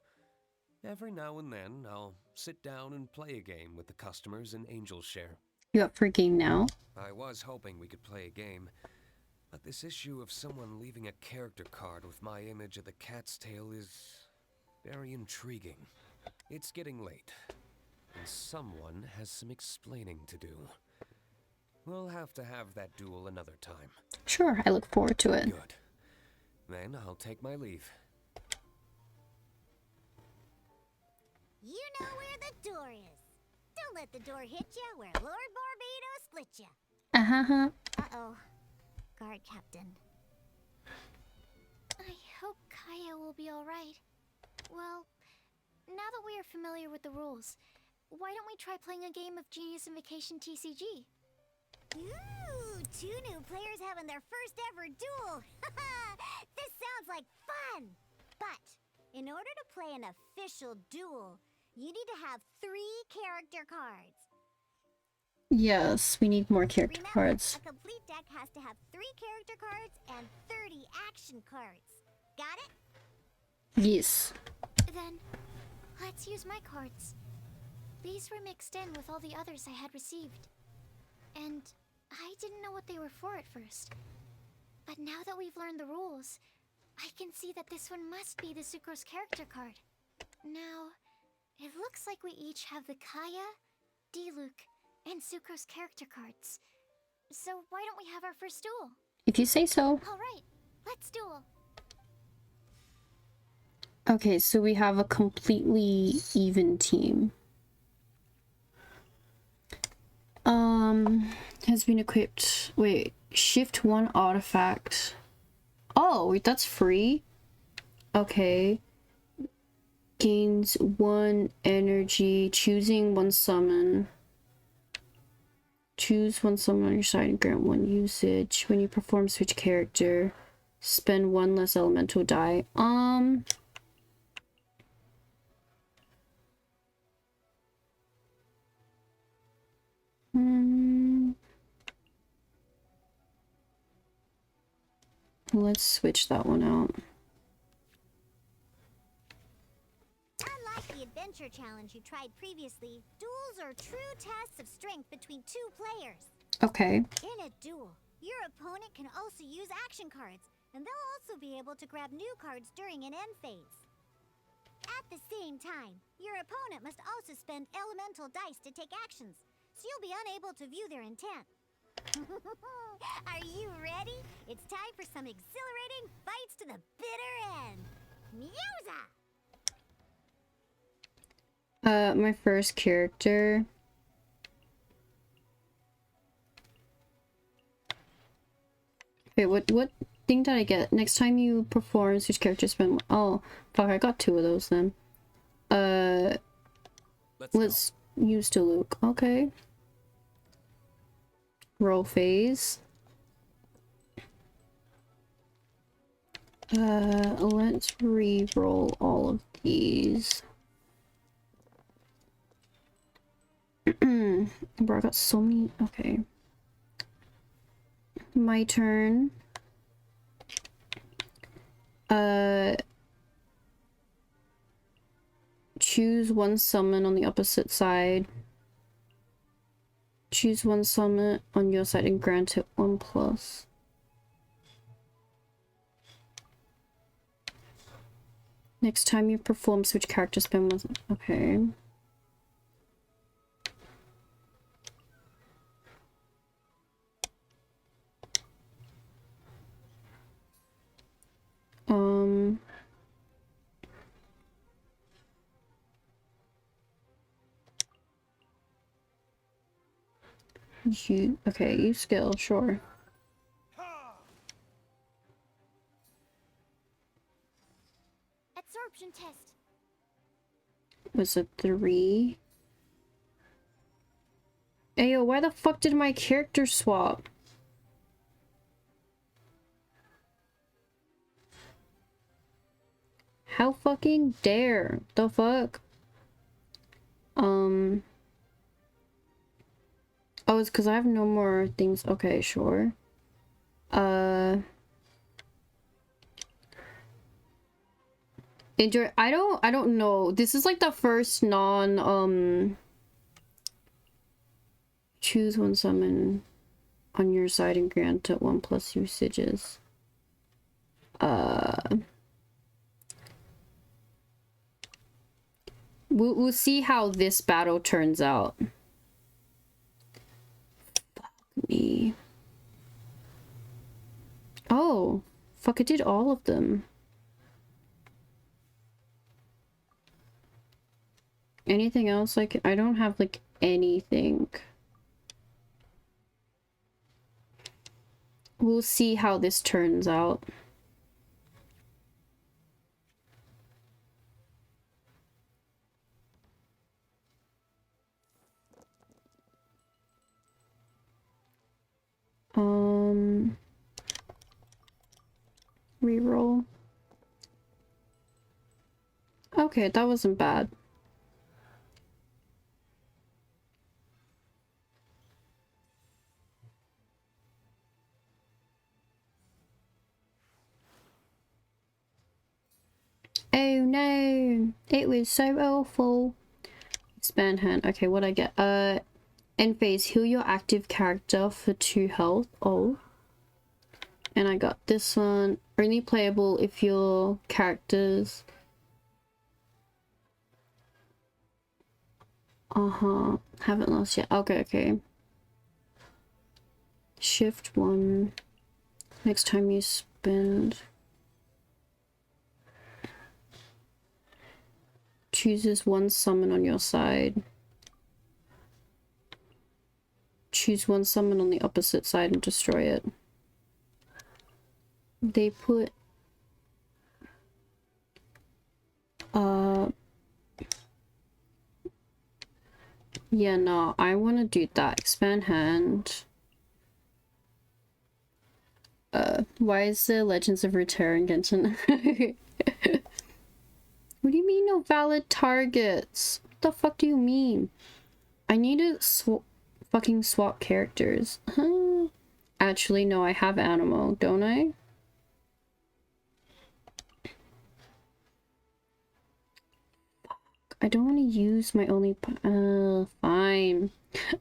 Every now and then, I'll sit down and play a game with the customers in Angel's Share. You up for a game now? I was hoping we could play a game, but this issue of someone leaving a character card with my image of the Cat's Tail is very intriguing. It's getting late, and someone has some explaining to do. We'll have to have that duel another time. Sure, I look forward to it. Good. Then I'll take my leave. You know where the door is. Don't let the door hit you where Lord Barbados split you. Uh-oh. Guard captain. I hope Kaya will be alright. Well, now that we are familiar with the rules, why don't we try playing a game of Genius Invocation TCG? Ooh, 2 new players having their first ever duel. This sounds like fun. But in order to play an official duel, you need to have 3 character cards. Yes, we need more character Remember, cards. a complete deck has to have 3 character cards and 30 action cards. Got it? Yes. Then, Let's use my cards. These were mixed in with all the others I had received. And I didn't know what they were for at first. But now that we've learned the rules, I can see that this one must be the Sucrose character card. Now, it looks like we each have the Kaya, Diluc, and Sucrose character cards. So why don't we have our first duel? If you say so. Alright, let's duel. Okay, so we have a completely even team. Has been equipped. Wait, shift 1 artifact. Oh, wait, that's free? Okay. Gains 1 energy, choosing 1 summon. Choose 1 summon on your side and grant 1 usage. When you perform switch character, spend 1 less elemental die. Let's switch that one out. Unlike the adventure challenge you tried previously, duels are true tests of strength between 2 players. Okay. In a duel, your opponent can also use action cards, and they'll also be able to grab new cards during an end phase. At the same time, your opponent must also spend elemental dice to take actions, so you'll be unable to view their intent. Are you ready? It's time for some exhilarating fights to the bitter end. Musa! My first character. Wait, what thing did I get? Next time you perform switch character spend. Oh, fuck, I got 2 of those then. Let's use Diluc. Okay. Roll phase. Let's re-roll all of these. Bro, I got so many. Okay. My turn. Choose 1 summon on the opposite side. Choose 1 summon on your side and grant it 1+. Next time you perform switch character spend 1. Okay. Okay, use skill, sure. Absorption test. Was it 3? Ayo, why the fuck did my character swap? How fucking dare? The fuck? Oh, it's because I have no more things. Okay, sure. Enjoy. I don't know. This is like the first choose 1 summon on your side and grant it 1+ usages. We'll see how this battle turns out. Fuck me. Oh, fuck, I did all of them. Anything else? Like, I don't have, like, anything. We'll see how this turns out. Reroll. Okay, that wasn't bad. Oh no, it was so awful. Expand hand. Okay, what I get? End phase, heal your active character for 2 health. Oh. And I got this one. Only playable if your characters... Haven't lost yet. Okay, okay. Shift 1. Next time you spend... Chooses 1 summon on your side. Choose 1 summon on the opposite side and destroy it. They put... Yeah, no, I want to do that. Expand hand. Why is there Legends of Runeterra in Genshin? What do you mean no valid targets? What the fuck do you mean? I need to fucking swap characters. Actually, no, I have Animal, don't I? I don't want to use my only... fine.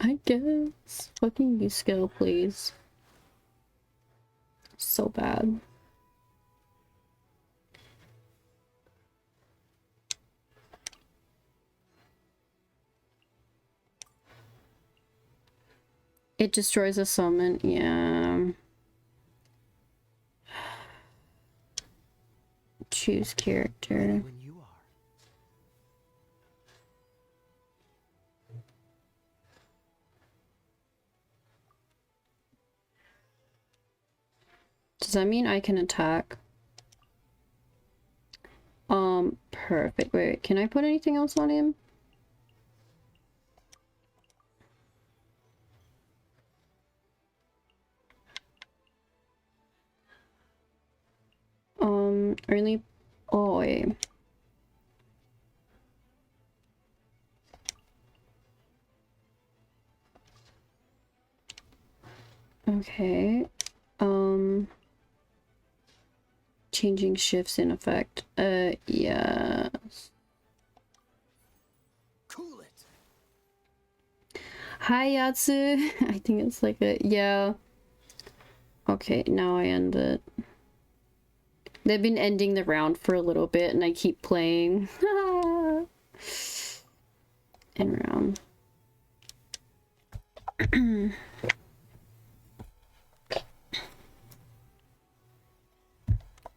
I guess. Fucking use skill, please. So bad. It destroys a summon, yeah. Choose character. Does that mean I can attack? Perfect. Wait, can I put anything else on him? Only... Oh, wait. Okay. Changing shifts in effect. Yes. Cool it. Hi, Yatsu. I think it's like a... Yeah. Okay, now I end it. They've been ending the round for a little bit and I keep playing. End round.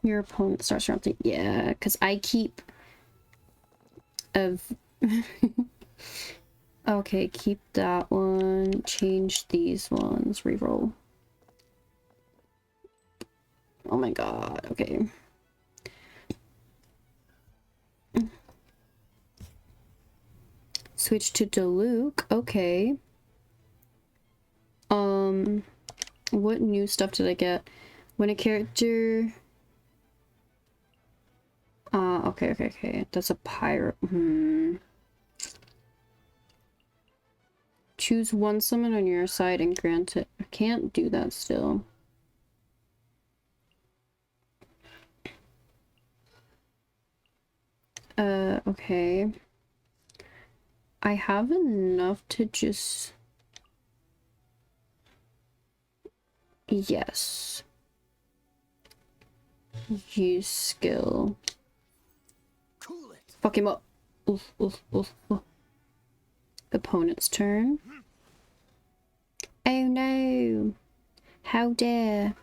Your opponent starts round 3. Yeah, because I keep... Okay, keep that one. Change these ones. Reroll. Oh my god, okay. Switch to Diluc, okay. What new stuff did I get? When a character... okay. That's a pirate. Choose 1 summon on your side and grant it. I can't do that still. Okay. I have enough to just... Yes. Use skill. Cool it. Fuck him up. Oof. Opponent's turn. Oh no. How dare.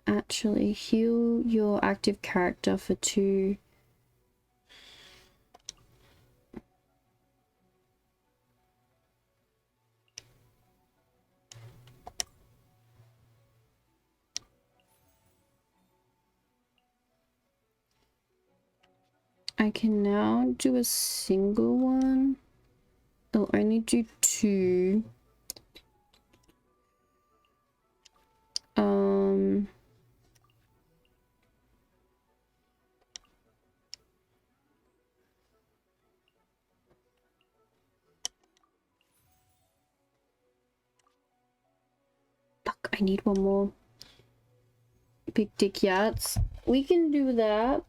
Actually, heal your active character for 2. I can now do a single one. I'll only do 2. Fuck, I need one more. Big Dick Yachts. We can do that.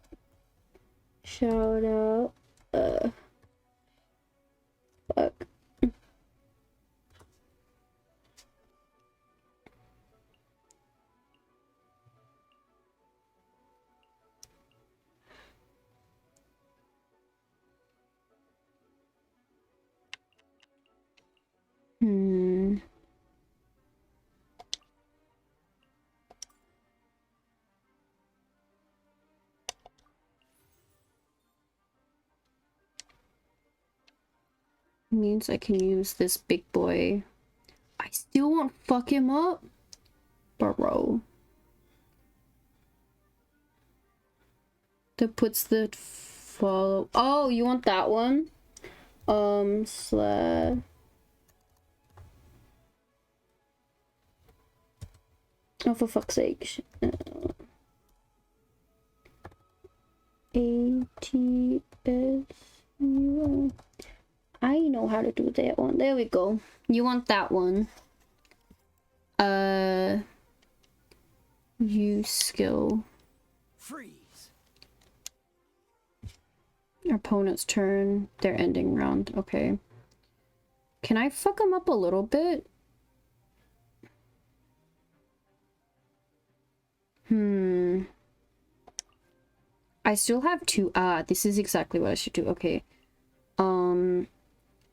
Shout out. Fuck. Means I can use this big boy. I still won't fuck him up, bro. That puts the follow. Oh, you want that one? Slash. Oh, for fuck's sake. ATSU. I know how to do that one. There we go. You want that one. Use skill. Freeze. Opponent's turn. Their ending round. Okay. Can I fuck them up a little bit? I still have two. This is exactly what I should do. Okay.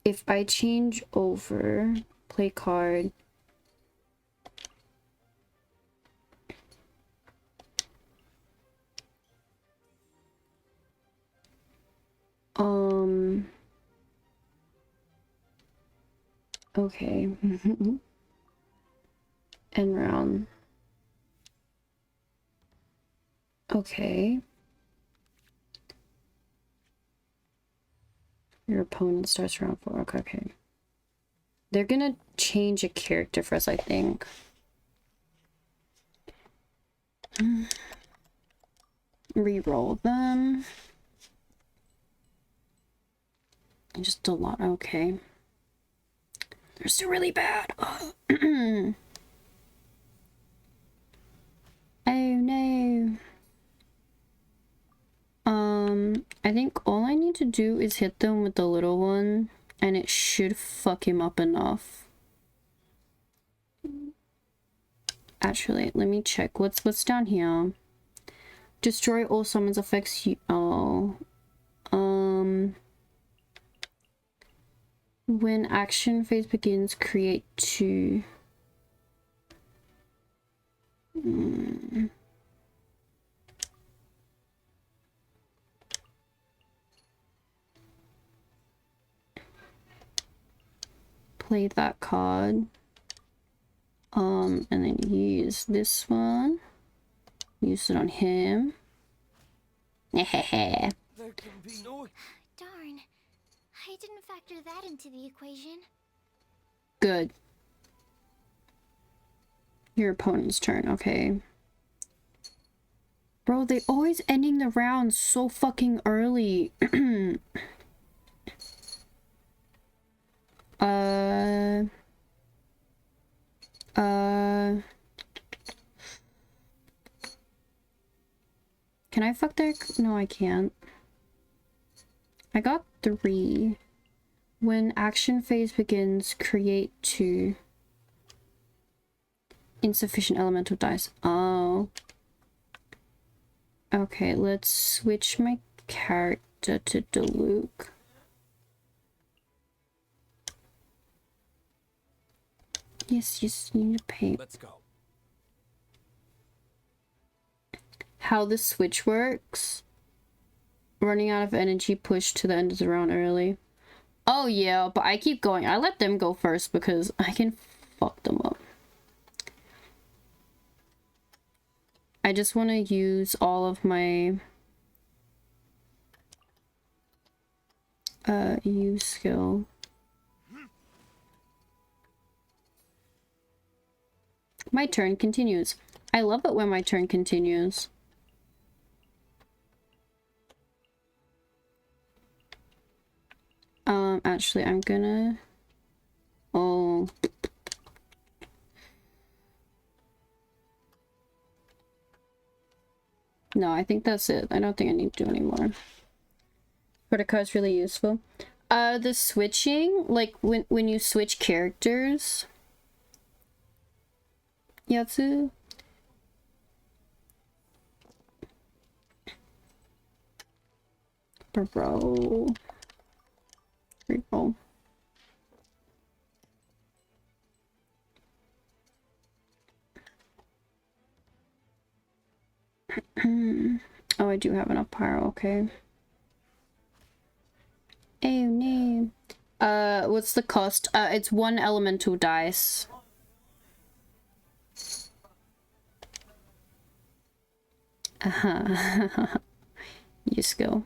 If I change over, play card. Okay. End round. Okay. Your opponent starts round 4. Okay, okay. They're gonna change a character for us, I think. Reroll them. And just a lot. Okay. They're still really bad. Oh, oh no. I think all I need to do is hit them with the little one, and it should fuck him up enough. Actually, let me check. What's down here? Destroy all summons effects you. Oh. When action phase begins, create 2. Play that card. And then use this one. Use it on him. Darn. I didn't factor that into the equation. Good. Your opponent's turn, okay. Bro, they always ending the round so fucking early. Can I fuck their... No, I can't. I got 3. When action phase begins, create 2. Insufficient elemental dice. Oh. Okay, let's switch my character to Diluc. Yes, you need to pay. Let's go. How the switch works. Running out of energy, push to the end of the round early. Oh yeah, but I keep going. I let them go first because I can fuck them up. I just want to use all of my use skill. My turn continues. I love it when my turn continues. Actually, I'm gonna... Oh. No, I think that's it. I don't think I need to do any more. Credit card's really useful. The switching, like when you switch characters. Yatsu. Bro. Reroll. Oh, I do have enough pyro, okay. Oh no. What's the cost? It's 1 elemental dice. You skill.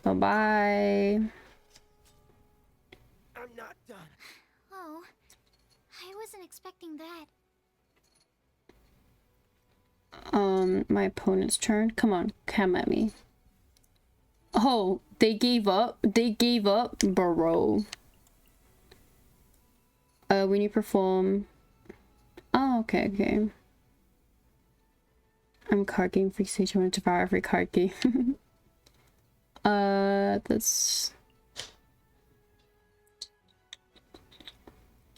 Bye-bye. I'm not done. Oh, I wasn't expecting that. My opponent's turn. Come on, come at me. Oh, they gave up. They gave up, bro. When you perform. Oh, okay, okay. I'm card game freak stage. I want to devour every card game. That's.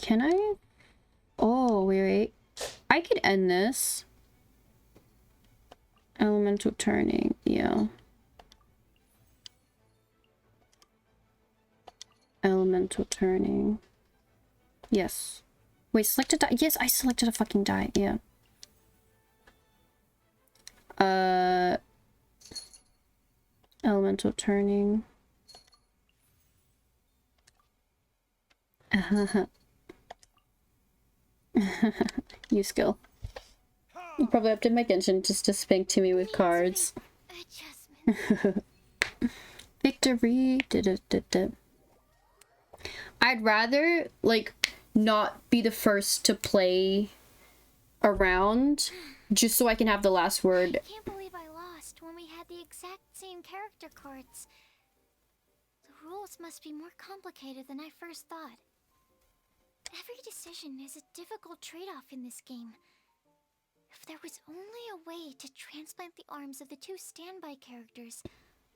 Can I? Oh, wait. I could end this. Elemental turning, yeah. Elemental turning. Yes. Wait, select a die. Yes, I selected a fucking die, yeah. Elemental turning. You skill. You probably updated my Genshin just to spank Timmy with cards. Victory! I'd rather, like, not be the first to play around, just so I can have the last word. I can't believe I lost when we had the exact same character cards. The rules must be more complicated than I first thought. Every decision is a difficult trade-off in this game. If there was only a way to transplant the arms of the 2 standby characters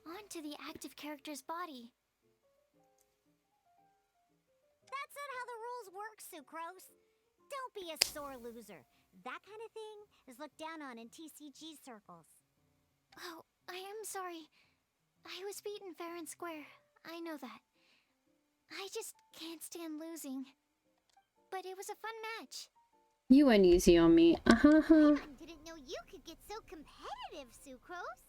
onto the active character's body. That's not how the rules work, Sucrose. Don't be a sore loser. That kind of thing is looked down on in TCG circles. Oh, I am sorry. I was beaten fair and square. I know that. I just can't stand losing. But it was a fun match. You went easy on me. I didn't know you could get so competitive, Sucrose.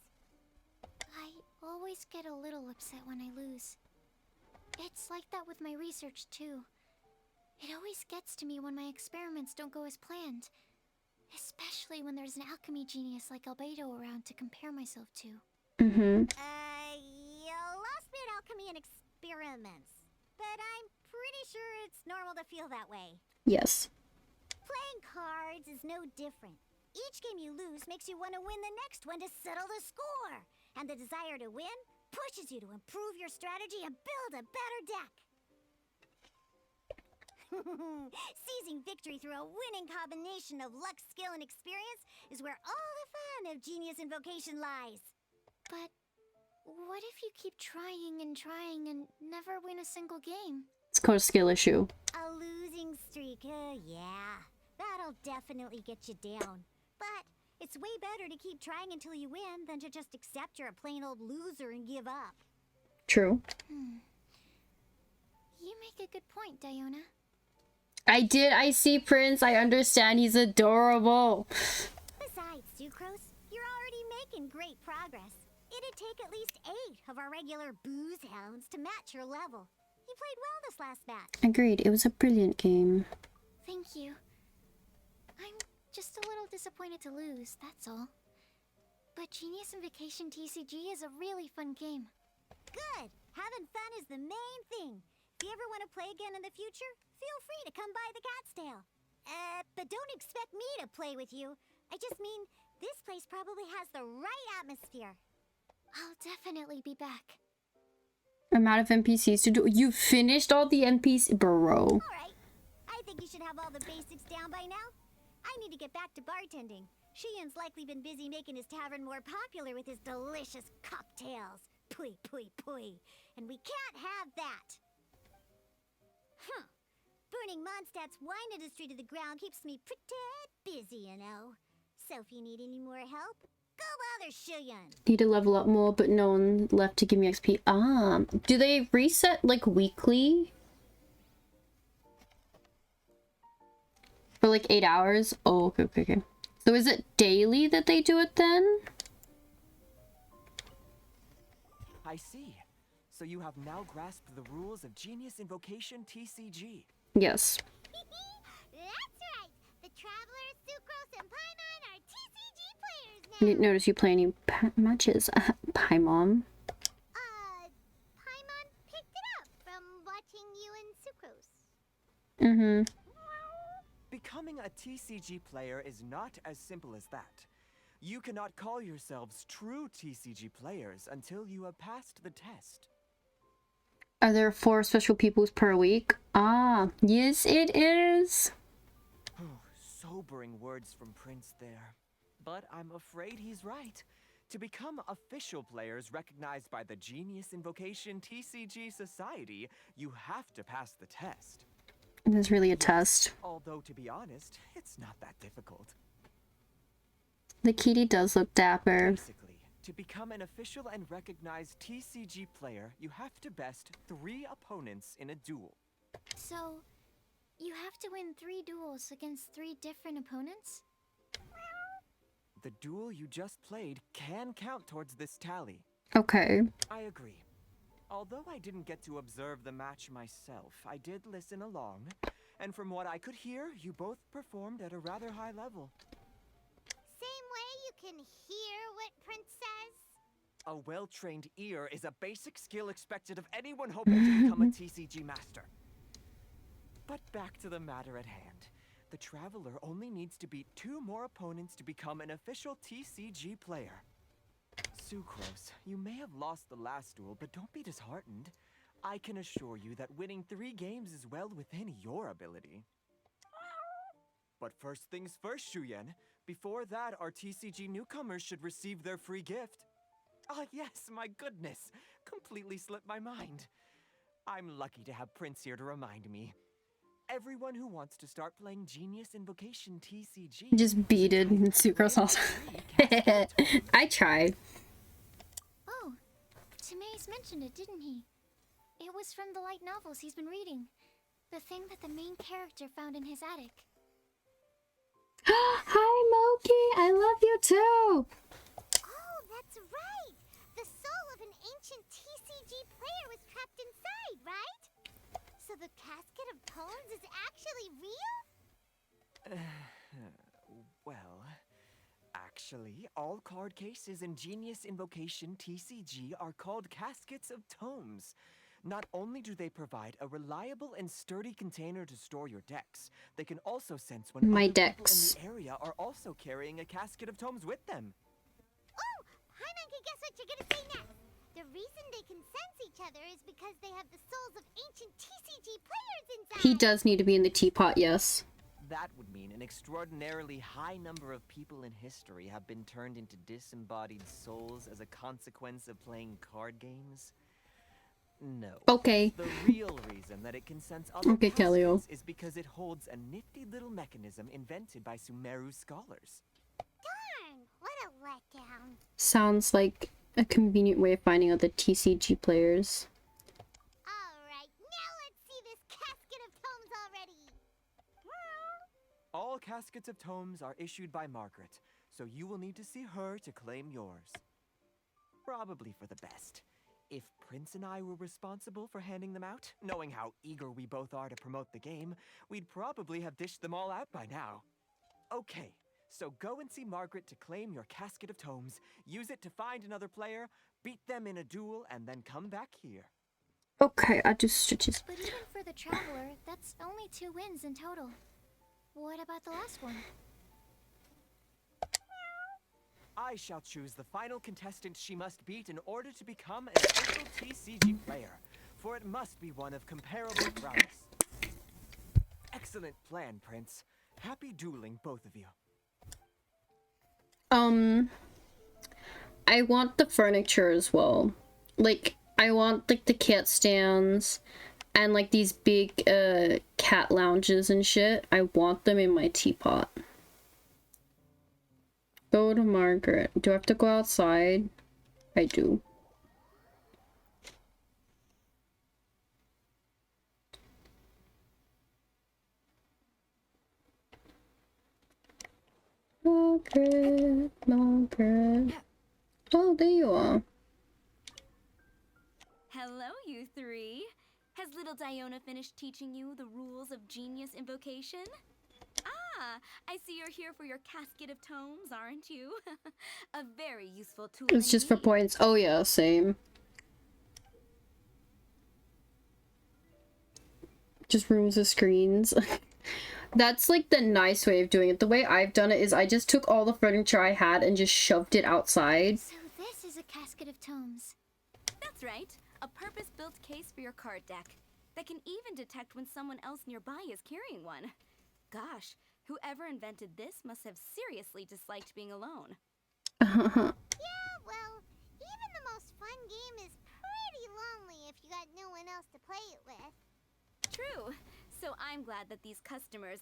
I always get a little upset when I lose. It's like that with my research, too. It always gets to me when my experiments don't go as planned. Especially when there's an alchemy genius like Albedo around to compare myself to. You lost me at alchemy and experiments. But I'm pretty sure it's normal to feel that way. Yes. Playing cards is no different. Each game you lose makes you want to win the next one to settle the score. And the desire to win pushes you to improve your strategy and build a better deck. Seizing victory through a winning combination of luck, skill, and experience is where all the fun of Genius Invocation lies. But what if you keep trying and never win a single game? It's called a skill issue. A losing streak, yeah. That'll definitely get you down. But it's way better to keep trying until you win than to just accept you're a plain old loser and give up. True. You make a good point, Diona. I see Prince. I understand. He's adorable. Besides, Sucrose, you're already making great progress. It'd take at least 8 of our regular booze hounds to match your level. You played well this last match. Agreed. It was a brilliant game. Thank you. I'm just a little disappointed to lose, that's all. But Genius Invocation TCG is a really fun game. Good! Having fun is the main thing. If you ever want to play again in the future, feel free to come by the Cat's Tail. But don't expect me to play with you. I just mean, this place probably has the right atmosphere. I'll definitely be back. Amount of NPCs to do. You finished all the NPCs, bro. Alright. I think you should have all the basics down by now. I need to get back to bartending. Shiyan's likely been busy making his tavern more popular with his delicious cocktails. Pui, pui, pui. And we can't have that. Huh. Burning Mondstadt's wine industry to the ground keeps me pretty busy, you know. So if you need any more help, go bother Shiyan. Need to level up more, but no one left to give me XP. Do they reset like weekly? For like 8 hours? Oh, okay. So is it daily that they do it then? I see. So you have now grasped the rules of Genius Invocation TCG. Yes. That's right. The Travelers, Sucrose, and Paimon are TCG players now. I didn't notice you play any matches. Paimon. Paimon picked it up from watching you and Sucrose. Mm-hmm. Becoming a TCG player is not as simple as that. You cannot call yourselves true TCG players until you have passed the test. Are there 4 special peoples per week? Yes it is. Sobering words from Prince there. But I'm afraid he's right. To become official players recognized by the Genius Invocation TCG Society, you have to pass the test. This is really a test. Although, to be honest, it's not that difficult. The kitty does look dapper. Basically, to become an official and recognized TCG player, you have to best 3 opponents in a duel. So, you have to win 3 duels against 3 different opponents? The duel you just played can count towards this tally. Okay. I agree. Although I didn't get to observe the match myself, I did listen along, and from what I could hear, you both performed at a rather high level. Same way you can hear what Prince says? A well-trained ear is a basic skill expected of anyone hoping to become a TCG master. But back to the matter at hand. The Traveler only needs to beat 2 more opponents to become an official TCG player. Sucrose, you may have lost the last duel, but don't be disheartened. I can assure you that winning 3 games is well within your ability. But first things first, Shuyen. Before that, our TCG newcomers should receive their free gift. Ah, yes, my goodness. Completely slipped my mind. I'm lucky to have Prince here to remind me. Everyone who wants to start playing Genius Invocation TCG... Just beated Sucrose also. I tried. Oh, Timei's mentioned it, didn't he? It was from the light novels he's been reading. The thing that the main character found in his attic. Hi, Moki! I love you too! Oh, that's right! The soul of an ancient TCG player was trapped inside, right? So the casket of tones is actually real? Well, actually, all card cases in Genius Invocation TCG are called Caskets of Tomes. Not only do they provide a reliable and sturdy container to store your decks, they can also sense when My other decks. people in the area are also carrying a casket of tomes with them. Oh! Paimon can guess what you're gonna say next! The reason they can sense each other is because they have the souls of ancient TCG players inside! He does need to be in the teapot, yes. That would mean an extraordinarily high number of people in history have been turned into disembodied souls as a consequence of playing card games. No. Okay. The real reason that it can sense other Okay, Kellyo. caskets is because it holds a nifty little mechanism invented by Sumeru scholars. Darn! What a letdown. Sounds like a convenient way of finding out the TCG players. Alright, now let's see this casket of tomes already! All caskets of tomes are issued by Margaret, so you will need to see her to claim yours. Probably for the best. If Prince and I were responsible for handing them out, knowing how eager we both are to promote the game, we'd probably have dished them all out by now. Okay, so go and see Margaret to claim your casket of tomes, use it to find another player, beat them in a duel, and then come back here. Okay, I do stitches. But even for the Traveler, that's only 2 wins in total. What about the last one? I shall choose the final contestant she must beat in order to become an official TCG player, for it must be one of comparable prowess. Excellent plan, Prince. Happy dueling, both of you. I want the furniture as well. Like, I want like the cat stands and like these big cat lounges and shit. I want them in my teapot. Go to Margaret. Do I have to go outside? I do. Margaret, Margaret. Oh, there you are. Hello, you three. Has little Diona finished teaching you the rules of genius invocation? Ah, I see you're here for your casket of tomes, aren't you? A very useful tool. It's just for points. Oh yeah, same. Just removes the screens. That's like the nice way of doing it. The way I've done it is I just took all the furniture I had and just shoved it outside. So this is a casket of tomes. That's right. A purpose-built case for your card deck that can even detect when someone else nearby is carrying one. Gosh, whoever invented this must have seriously disliked being alone. Yeah, well, even the most fun game is pretty lonely if you got no one else to play it with. True. So I'm glad that these customers,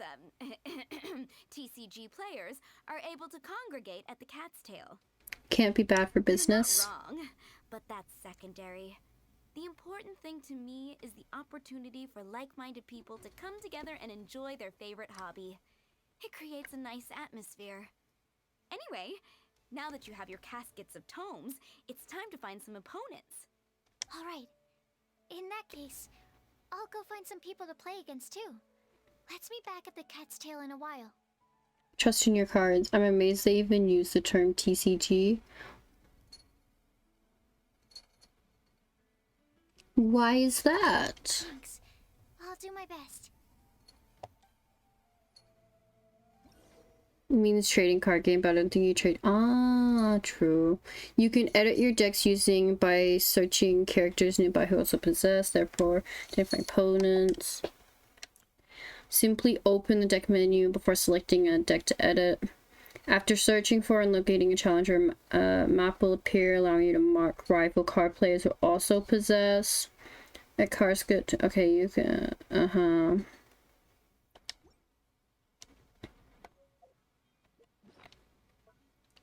TCG players, are able to congregate at the Cat's Tail. Can't be bad for business. Not wrong, but that's secondary. The important thing to me is the opportunity for like-minded people to come together and enjoy their favorite hobby. It creates a nice atmosphere. Anyway, now that you have your caskets of tomes, it's time to find some opponents. All right. In that case, I'll go find some people to play against too. Let's meet back at the Cat's Tail in a while. Trust in your cards. I'm amazed they even use the term TCG. Why is that? Thanks. I'll do my best. It means trading card game, but I don't think you trade. Ah, true. You can edit your decks by searching characters nearby who also possess, therefore different opponents. Simply open the deck menu before selecting a deck to edit. After searching for and locating a challenger, map will appear, allowing you to mark rival card players who also possess. A card's good. Okay, you can.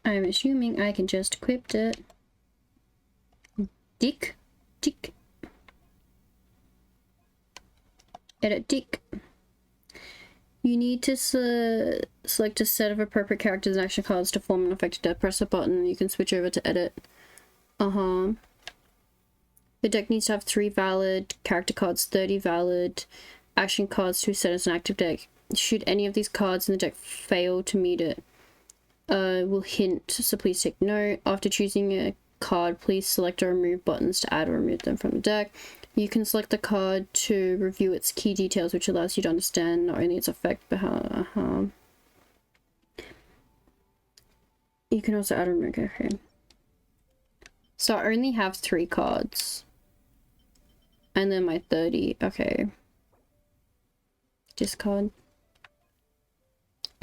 I'm assuming I can just equip it. Dick. Edit dick. You need to select a set of appropriate characters and action cards to form an effective deck. Press a button. You can switch over to edit. The deck needs to have 3 valid character cards, 30 valid action cards to set as an active deck. Should any of these cards in the deck fail to meet it, will hint, so please take note. After choosing a card, please select or remove buttons to add or remove them from the deck. You can select the card to review its key details, which allows you to understand not only its effect, but how, You can also add or remove, okay. So I only have 3 cards. And then my 30, okay. Discard.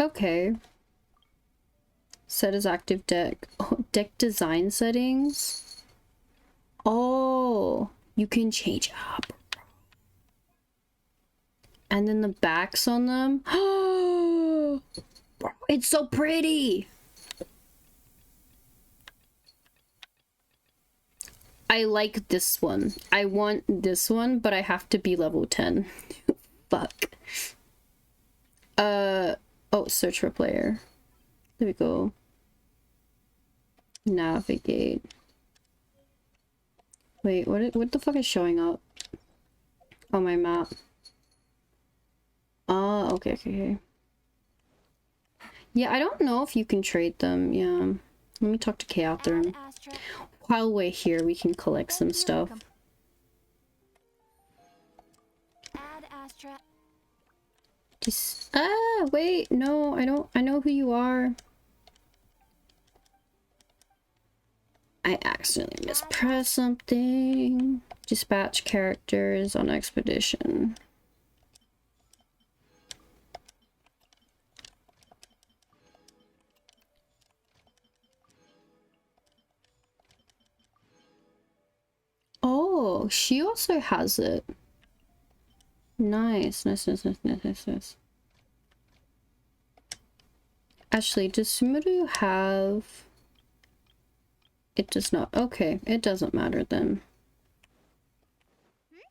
Okay. Set as active deck. Oh, deck design settings. Oh, you can change up. And then the backs on them. Oh, it's so pretty. I like this one. I want this one, but I have to be level 10. Fuck. Oh, search for player. There we go. Navigate. Wait, what the fuck is showing up? Oh, my map. Oh, okay. Yeah, I don't know if you can trade them. Yeah. Let me talk to Kay out there. While we're here, we can collect some stuff. Wait, no, I know who you are. I accidentally mispressed something. Dispatch characters on expedition. Oh, she also has it. Nice, nice, nice, nice, nice, nice, nice. Actually, does Sumeru have... It does not. Okay, it doesn't matter then. There's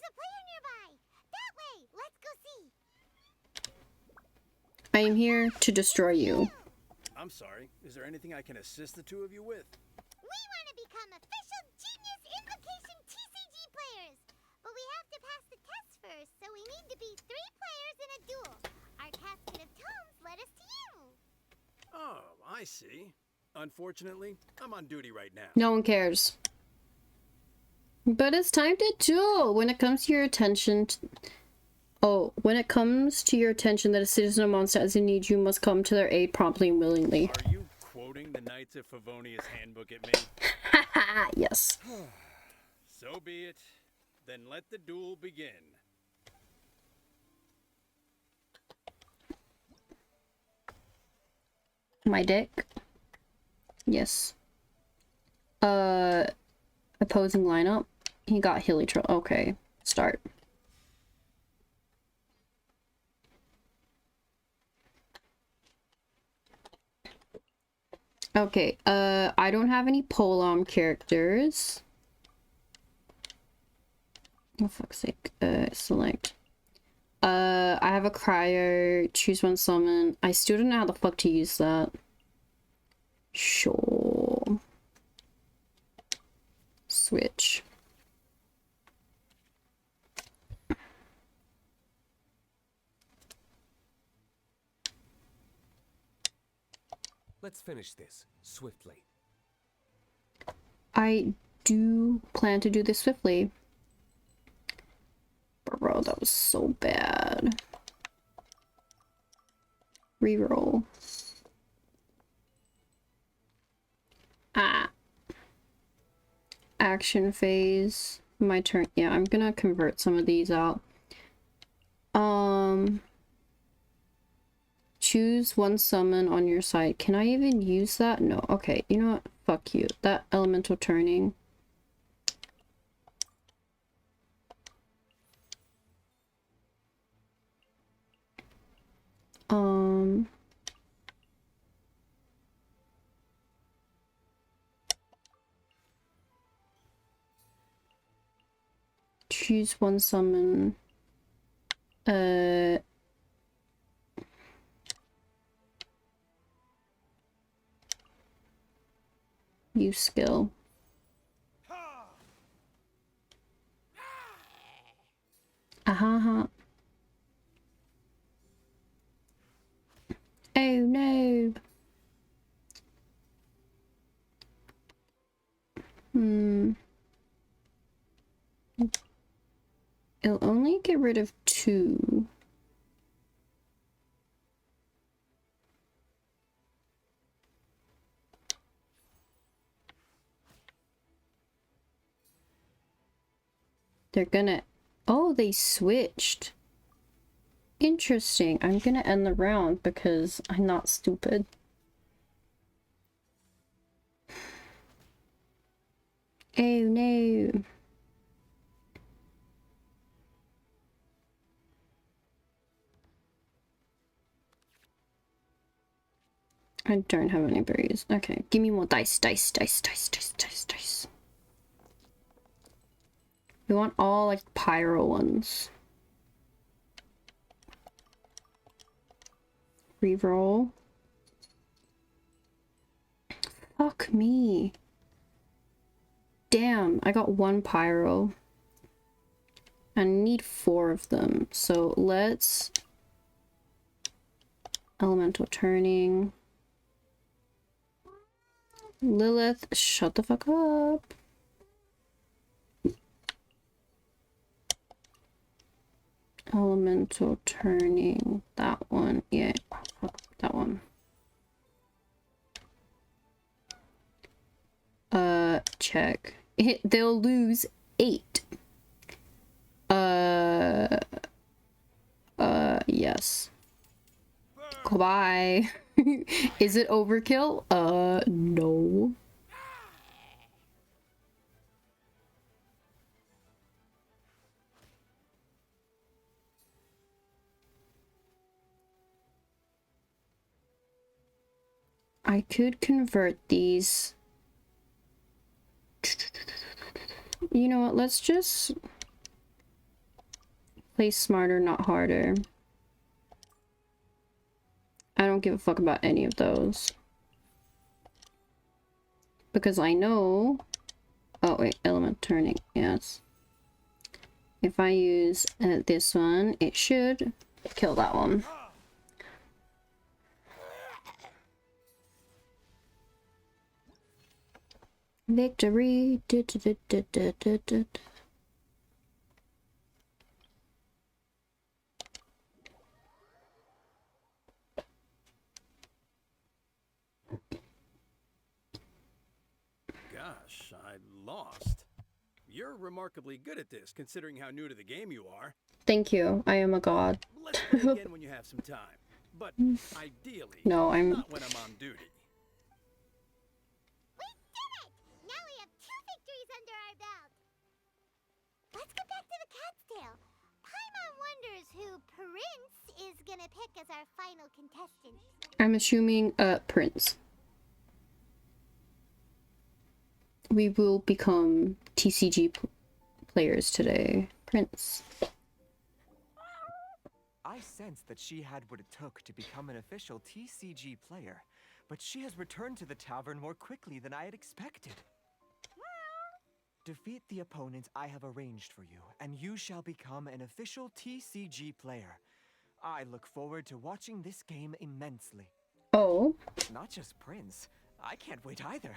a player nearby! That way! Let's go see! I am here to destroy you. I'm sorry. Is there anything I can assist the two of you with? We want to become official Genius Invocation TCG players! But we have to pass the test first, so we need to be 3 players in a duel. Our casket of tomes led us to you! Oh, I see. Unfortunately, I'm on duty right now. No one cares. But it's time to duel. When it comes to your attention... when it comes to your attention that a citizen of Mondstadt is in need, you must come to their aid promptly and willingly. Are you quoting the Knights of Favonius handbook at me? Yes. So be it. Then let the duel begin. My dick. Yes. Opposing lineup. He got Hilly Troll. Okay. Start. Okay, I don't have any Polom characters. Oh, fuck's sake. Select. I have a Cryo, choose one summon. I still don't know how the fuck to use that. Sure. Switch. Let's finish this swiftly. I do plan to do this swiftly. Bro, that was so bad. Reroll. Action phase. My turn. Yeah, I'm gonna convert some of these out. Choose one summon on your side. Can I even use that? No. Okay, you know what? Fuck you. That elemental turning. Choose one summon. Use skill. Aha. Oh no. It'll only get rid of 2. They're gonna... Oh, they switched. Interesting. I'm gonna end the round because I'm not stupid. Oh no. I don't have any berries. Okay, give me more dice. We want all like pyro ones. Reroll. Fuck me. Damn, I got 1 pyro. I need 4 of them. So let's... Elemental turning. Lilith, shut the fuck up. Elemental turning. That one. Yeah, fuck that one. Check. They'll lose 8. Yes. Goodbye. Is it overkill? No. I could convert these. You know what? Let's just play smarter, not harder. I don't give a fuck about any of those. Because I know... Oh, wait. Element turning. Yes. If I use this one, it should kill that one. Victory. Gosh, I lost. You're remarkably good at this, considering how new to the game you are. Thank you. I am a god. Let's play again when you have some time. But ideally, no, I'm not when I'm on duty. We did it! Now we have 2 victories under our belt. Let's get back to the cat's tail. Paimon wonders who Prince is gonna pick as our final contestant. I'm assuming Prince. We will become TCG players today. Prince. I sensed that she had what it took to become an official TCG player, but she has returned to the tavern more quickly than I had expected. Defeat the opponent I have arranged for you, and you shall become an official TCG player. I look forward to watching this game immensely. Oh. Not just Prince. I can't wait either.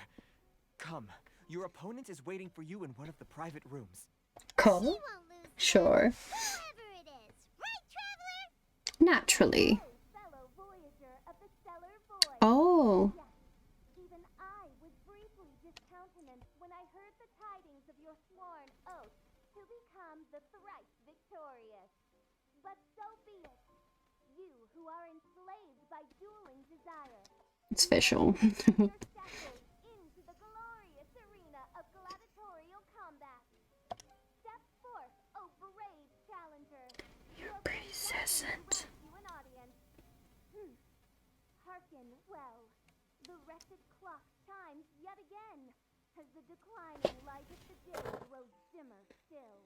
Come, your opponent is waiting for you in one of the private rooms. Cool. Sure. Naturally. Oh. Even I was briefly discountenanced when I heard the tidings of your sworn oath to become the thrice victorious. But so be it. You who are enslaved by dueling desire. It's official. Into the glorious arena of gladiatorial combat. Step forth, O brave challenger. Your Present. Hearken well. The wretched clock chimes yet again, as the declining light of the day grows dimmer still.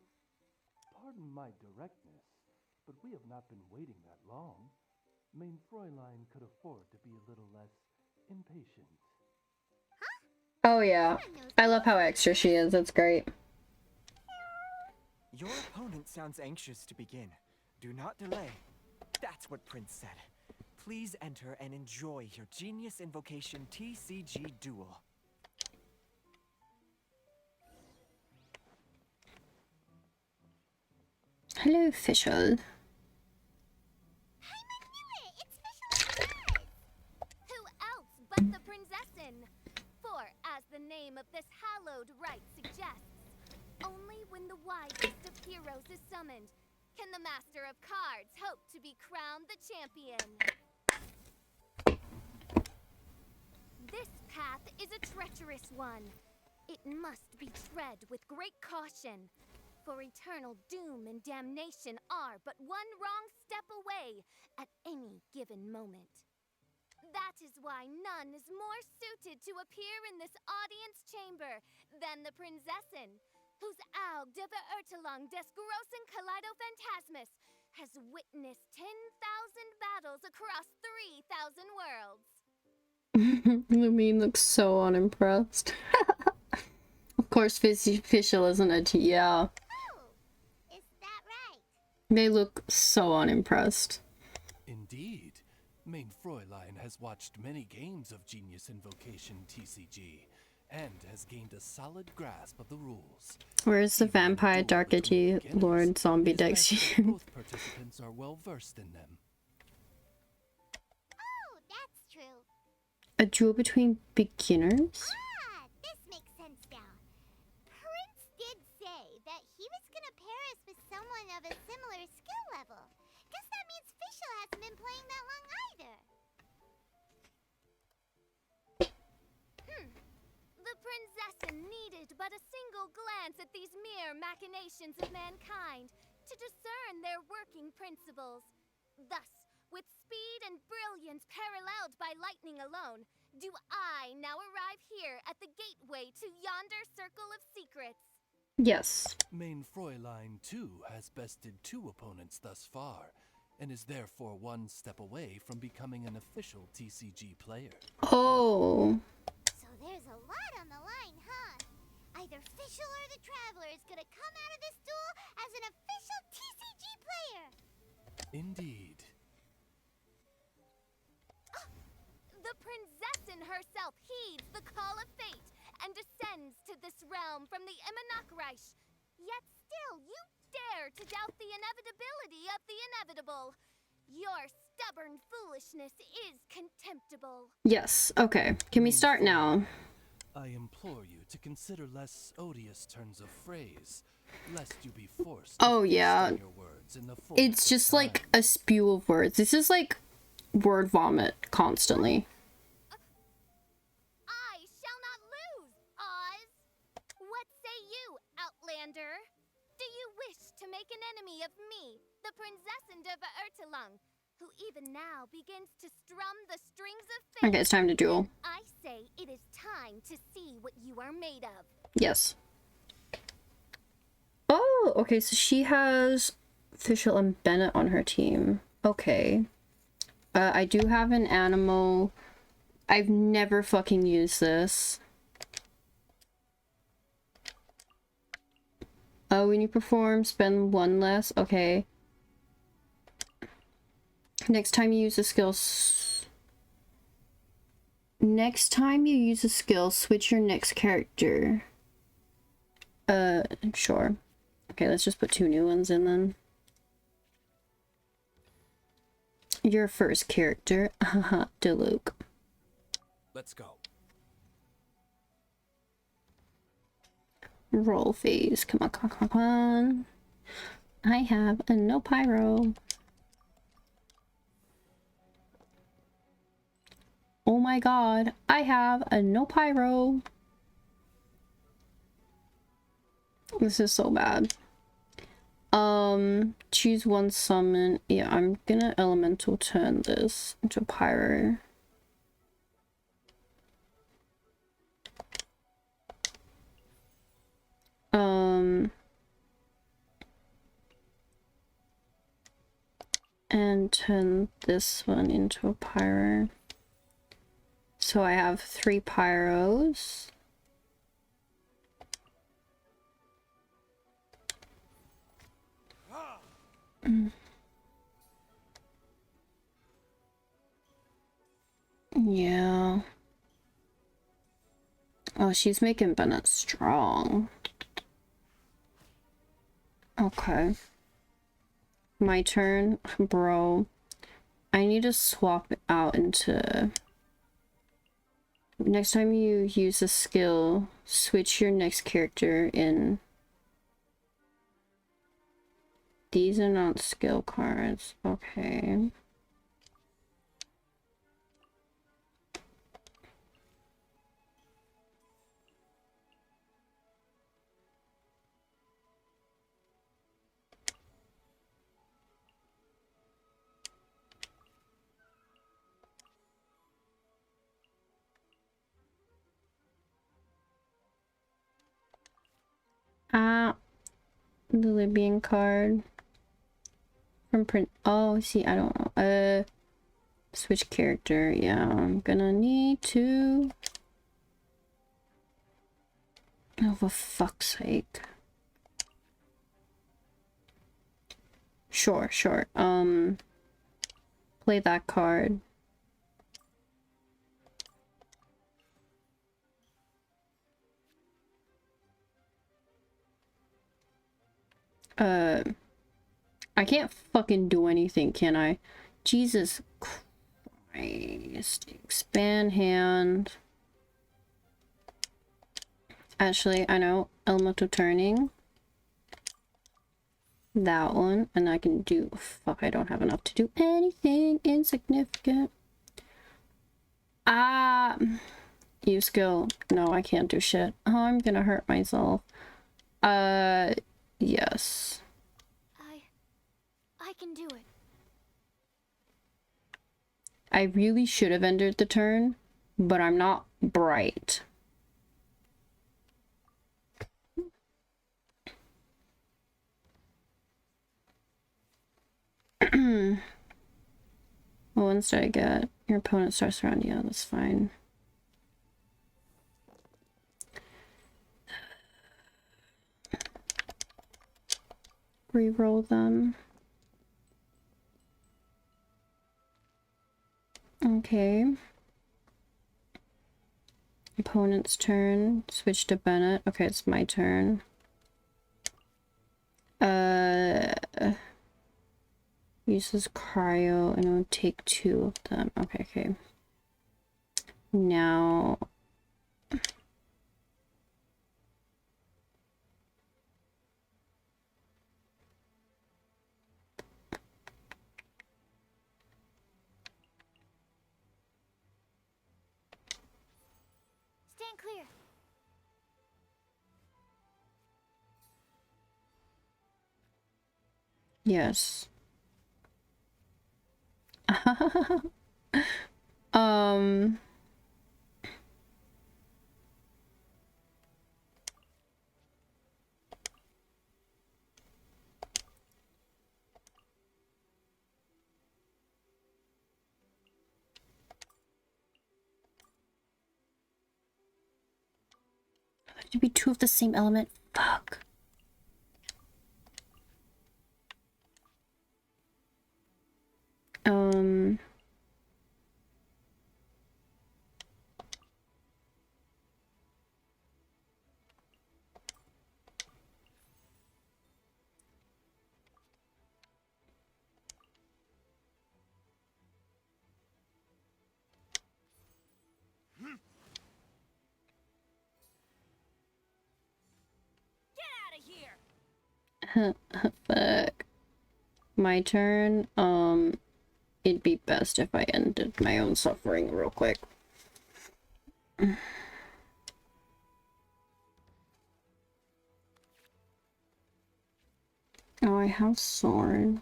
Pardon my directness, but we have not been waiting that long. Mein Fräulein could afford to be a little less impatient. Oh yeah. I love how extra she is. That's great. Your opponent sounds anxious to begin. Do not delay. That's what Prince said. Please enter and enjoy your Genius Invocation TCG duel. Hello, official. Who else but the Princessin? For, as the name of this hallowed rite suggests, only when the wisest of heroes is summoned can the Master of Cards hope to be crowned the champion. This path is a treacherous one. It must be tread with great caution, for eternal doom and damnation are but one wrong step away at any given moment. That is why none is more suited to appear in this audience chamber than the Princessin, whose Aug de Verurtelung des großen Kaleido-Phantasmus has witnessed 10,000 battles across 3,000 worlds. Lumine looks so unimpressed. Of course, official isn't a T. Yeah. Is that right? They look so unimpressed. Indeed. Mein Fräulein has watched many games of Genius Invocation TCG and has gained a solid grasp of the rules. Where's the vampire Dark Edgy Lord zombie decks? Both participants are well versed in them. Oh, that's true. A duel between beginners? This makes sense now. Prince did say that he was gonna pair us with someone of a similar skill level. Guess that means Fischl hasn't been playing that long either. The Princessin needed but a single glance at these mere machinations of mankind to discern their working principles. Thus, With speed and brilliance paralleled by lightning alone, do I now arrive here at the gateway to yonder circle of secrets. Yes. Main Fräulein, too, has bested 2 opponents thus far, and is therefore 1 step away from becoming an official TCG player. Oh. So there's a lot on the line, huh? Either Fischl or the Traveler is gonna come out of this duel as an official TCG player! Indeed. The Prinzessin herself heeds the call of fate and descends to this realm from the Immanakreich. Yet still, you dare to doubt the inevitability of the inevitable. Your stubborn foolishness is contemptible. Yes. Okay. Can we start now? I implore you to consider less odious turns of phrase, lest you be forced to yeah. your words in the It's just like a spew of words. This is like word vomit constantly. I shall not lose, Oz. What say you, Outlander? Do you wish to make an enemy of me, the Prinzessin de Verurtelung, who even now begins to strum the strings of fate? Okay, it's time to duel. I say it is time to see what you are made of. Yes. Oh, okay, so she has Fischl and Bennett on her team. Okay. I do have an animal. I've never fucking used this. Oh, when you perform, spend 1 less. Okay. Next time you use a skill... Next time you use a skill, switch your next character. Sure. Okay, let's just put 2 new ones in then. Your first character, haha, Diluc. Let's go. Roll phase. Come on, come on, come on. I have a no pyro. Oh my god, I have a no pyro. This is so bad. Choose 1 summon. Yeah, I'm gonna elemental turn this into a pyro. And turn this one into a pyro. So I have 3 pyros. Yeah. Oh, she's making Bennett strong. Okay. My turn, bro. I need to swap it out into... Next time you use a skill, switch your next character in. These are not skill cards. Okay. The Libyan card from print. Oh, see, I don't know. Switch character. Yeah, I'm gonna need to. Oh, for fuck's sake. Sure, sure. Play that card. I can't fucking do anything, can I? Jesus Christ. Expand hand. Actually, I know. Elemental turning. That one. And I can do... Fuck, I don't have enough to do anything insignificant. Use skill. No, I can't do shit. Oh, I'm gonna hurt myself. Yes. I can do it. I really should have ended the turn, but I'm not bright. What ones did I get? Your opponent starts around. Yeah, that's fine. Reroll them. Okay. Opponent's turn. Switch to Bennett. Okay, it's my turn. Uses cryo and I'll take 2 of them. Okay, okay. Now Stand clear. yes. Have to be 2 of the same element. Fuck. Fuck. My turn. It'd be best if I ended my own suffering real quick. Oh, I have sword.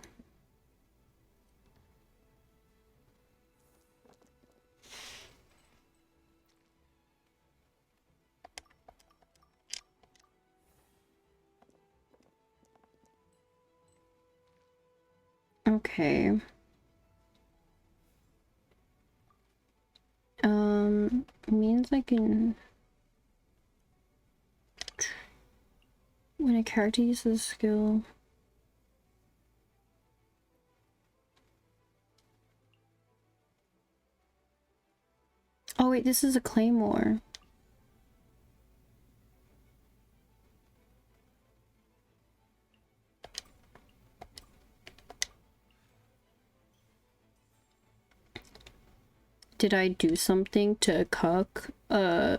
Okay. Means I can... When a character uses a skill... Oh wait, this is a claymore. Did I do something to cuck? I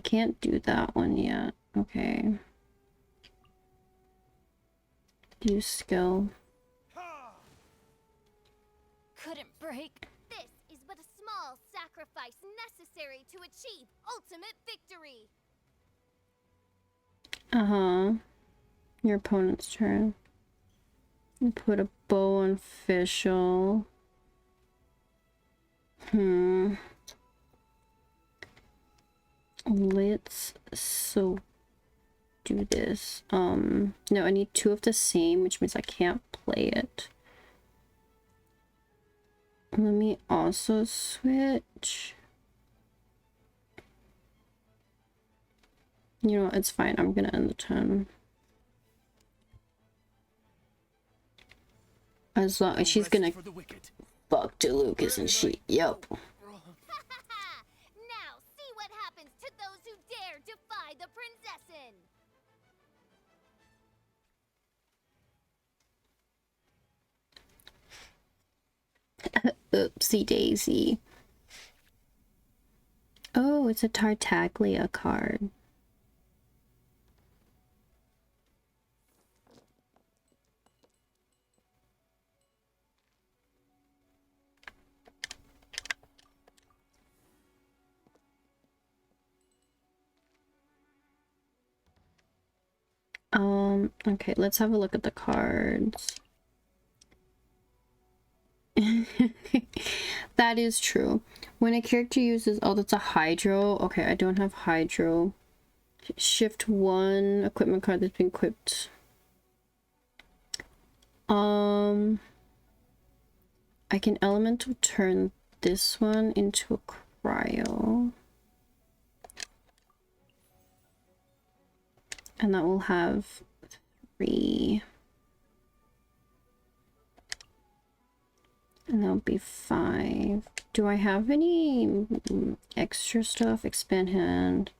can't do that one yet. Okay. Use skill. Couldn't break. This is but a small sacrifice necessary to achieve ultimate victory. Uh-huh. Your opponent's turn. You put a bow on official. Let's do this. No, I need 2 of the same, which means I can't play it. Let me also switch. You know, it's fine. I'm gonna end the turn. As long as she's gonna fuck to Luke, isn't she? Yup. Now see what happens to those who dare defy the Prinzessin. Oopsie daisy. Oh, it's a Tartaglia card. Okay, let's have a look at the cards. That is true. When a character uses, oh, that's a hydro. Okay, I don't have hydro. Shift 1 equipment card that's been equipped. I can elemental turn this one into a cryo. And that will have 3. And that'll be 5. Do I have any extra stuff? Expand hand.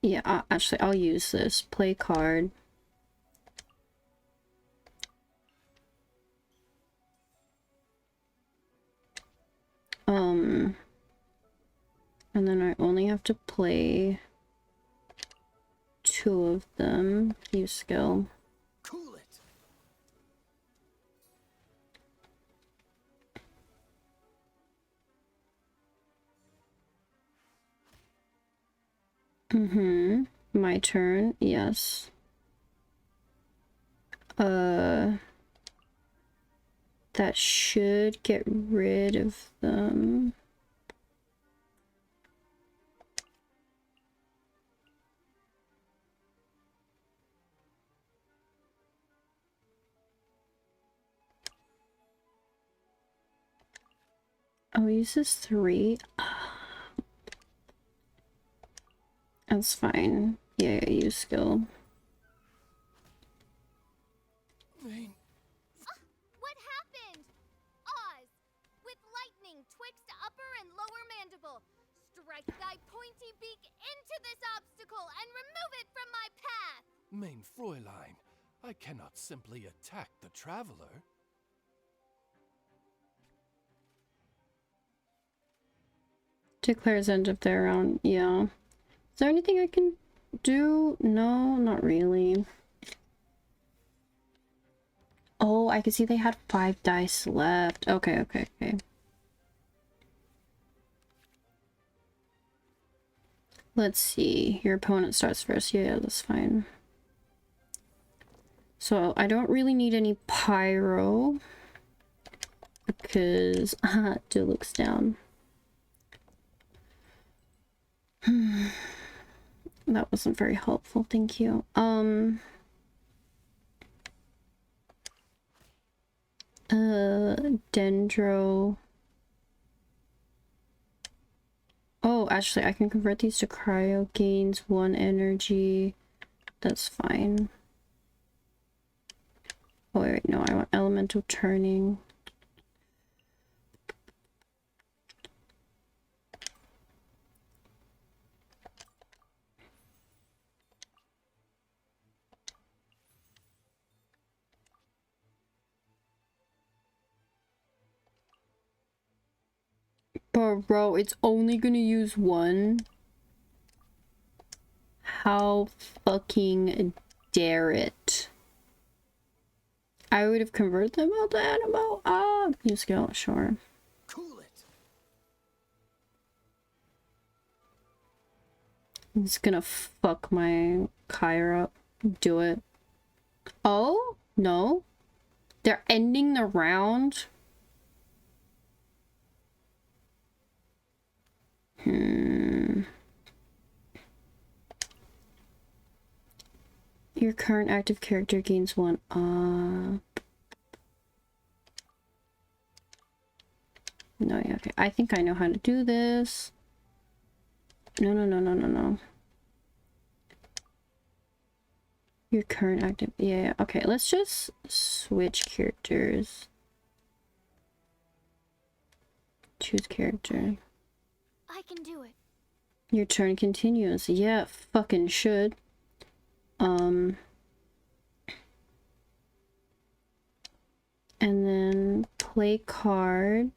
Yeah, actually, I'll use this. Play card. And then I only have to play 2 of them. Use skill. Cool it. My turn. Yes. That should get rid of them. Oh, use this 3. That's fine. Yeah, use skill. What happened? Oz, with lightning twixt upper and lower mandible, strike thy pointy beak into this obstacle and remove it from my path. Mein Fräulein, I cannot simply attack the traveler. Declares end of their round. Yeah. Is there anything I can do? No, not really. Oh, I can see they had 5 dice left. Okay, okay, okay. Let's see. Your opponent starts first. Yeah, that's fine. So I don't really need any pyro because Dulux down. That wasn't very helpful, thank you. Dendro. Oh, actually, I can convert these to cryo. Gains 1 energy. That's fine. Oh, wait, no, I want elemental turning. Bro, it's only gonna use 1. How fucking dare it? I would have converted them all to animal. Use skill, sure. Cool it. I'm just gonna fuck my Kyra up. Do it. Oh? No? They're ending the round? Your current active character gains 1 up. No, yeah, okay. I think I know how to do this. No. Your current active... Yeah, okay. Let's just switch characters. Choose character. I can do it. Your turn continues. Yeah, fucking should. And then play card.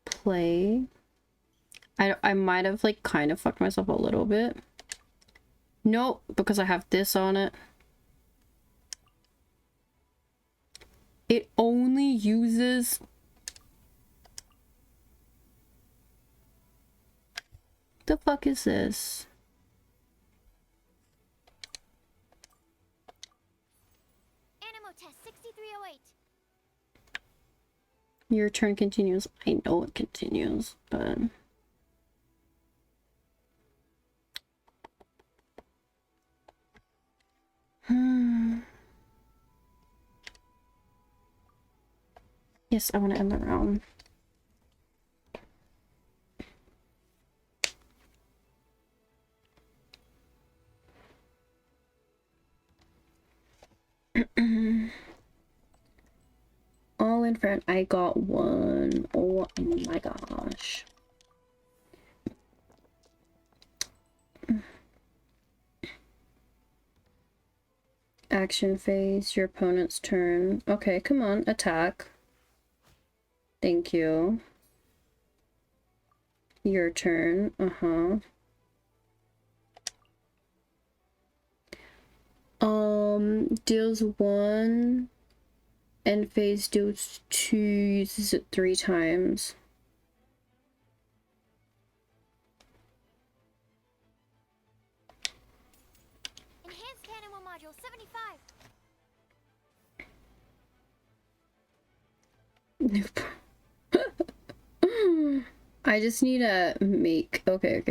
Play. I might have like kind of fucked myself a little bit. Nope, because I have this on it. It only uses... The fuck is this? Animo test 6308. Your turn continues. I know it continues, but... Yes, I want to end the round. All in front. I got one. Oh my gosh. Action phase. Your opponent's turn. Okay, come on. Attack. Thank you. Your turn. Deals 1. End phase deals 2, uses it 3 times. Enhanced Animo module 75. Nope. I just need to make... Okay.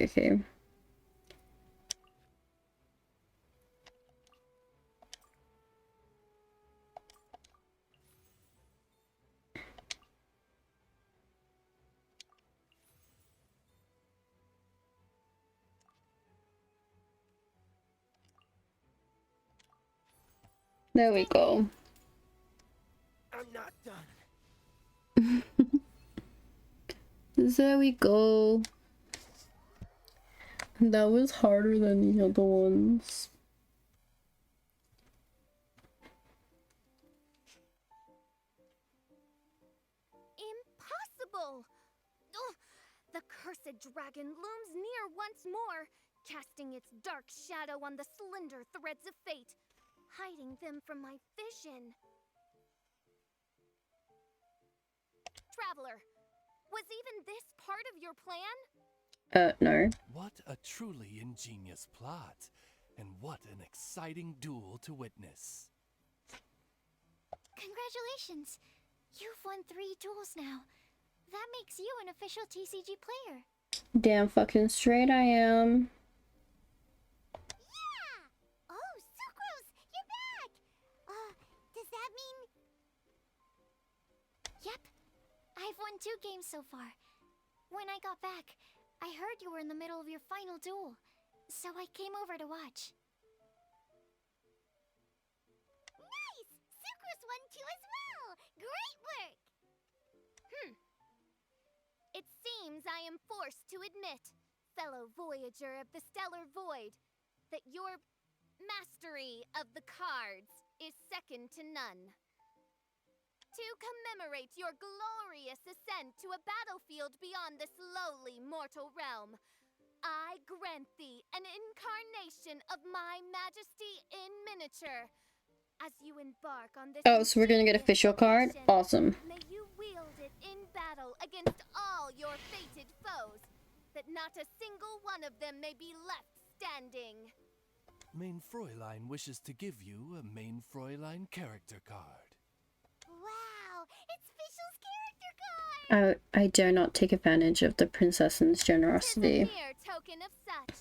There we go. I'm not done. There we go. That was harder than the other ones. Impossible! Ugh, the cursed dragon looms near once more, casting its dark shadow on the slender threads of fate, hiding them from my vision. Traveler, was even this part of your plan? No. What a truly ingenious plot, and what an exciting duel to witness. Congratulations! You've won 3 duels now. That makes you an official TCG player. Damn fucking straight I am. Yeah! Oh, Sucrose, you're back! Does that mean... Yep. I've won 2 games so far. When I got back, I heard you were in the middle of your final duel, so I came over to watch. Nice! Sucrose won 2 as well! Great work! It seems I am forced to admit, fellow voyager of the stellar void, that your mastery of the cards is second to none. To commemorate your glorious ascent to a battlefield beyond this lowly mortal realm, I grant thee an incarnation of my majesty in miniature. As you embark on this... Oh, so we're gonna get official card? Awesome. May you wield it in battle against all your fated foes, that not a single one of them may be left standing. Main Fräulein wishes to give you a Main Fräulein character card. Wow! It's Fischl's character card! I dare not take advantage of the princess's 'Tis generosity. a mere token of such.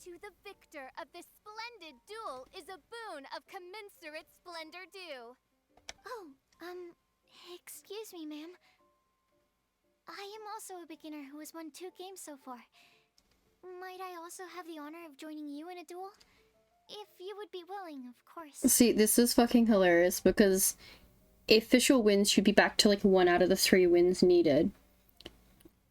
To the victor of this splendid duel is a boon of commensurate splendor due. Oh, excuse me, ma'am. I am also a beginner who has won 2 games so far. Might I also have the honor of joining you in a duel? If you would be willing, of course. See, this is fucking hilarious because if Fischl wins, she'd be back to like 1 out of the 3 wins needed.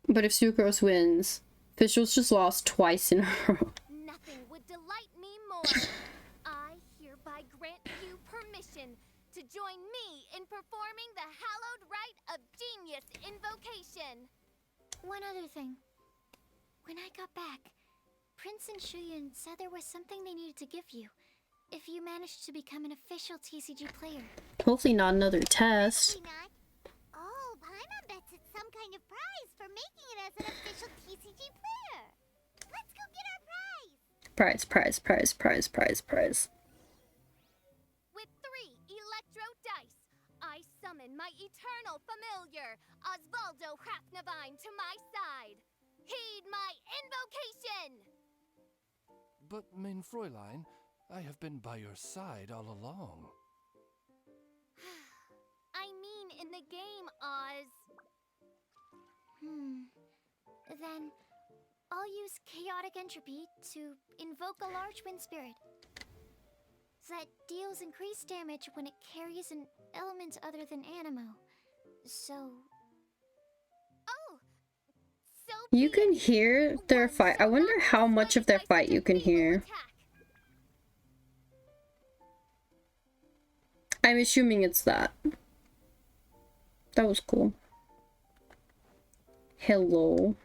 But if Sucrose wins, Fischl's just lost twice in a row. Nothing would delight me more. I hereby grant you permission to join me in performing the hallowed rite of genius invocation. One other thing. When I got back, Prince and Shuyan said there was something they needed to give you. if you manage to become an official TCG player. Hopefully not another test. Oh, Paimon bets it's some kind of prize for making it as an official TCG player. Let's go get our prize. Prize. With 3 electro dice, I summon my eternal familiar, Osvaldo Hrafnavine, to my side. Heed my invocation! But, mein Fräulein, I have been by your side all along. I mean in the game, Oz. Then I'll use chaotic entropy to invoke a large wind spirit that deals increased damage when it carries an element other than animo. So... Oh! So You can hear their fight. I wonder how much of their fight you can hear. I'm assuming it's that. That was cool. Hello.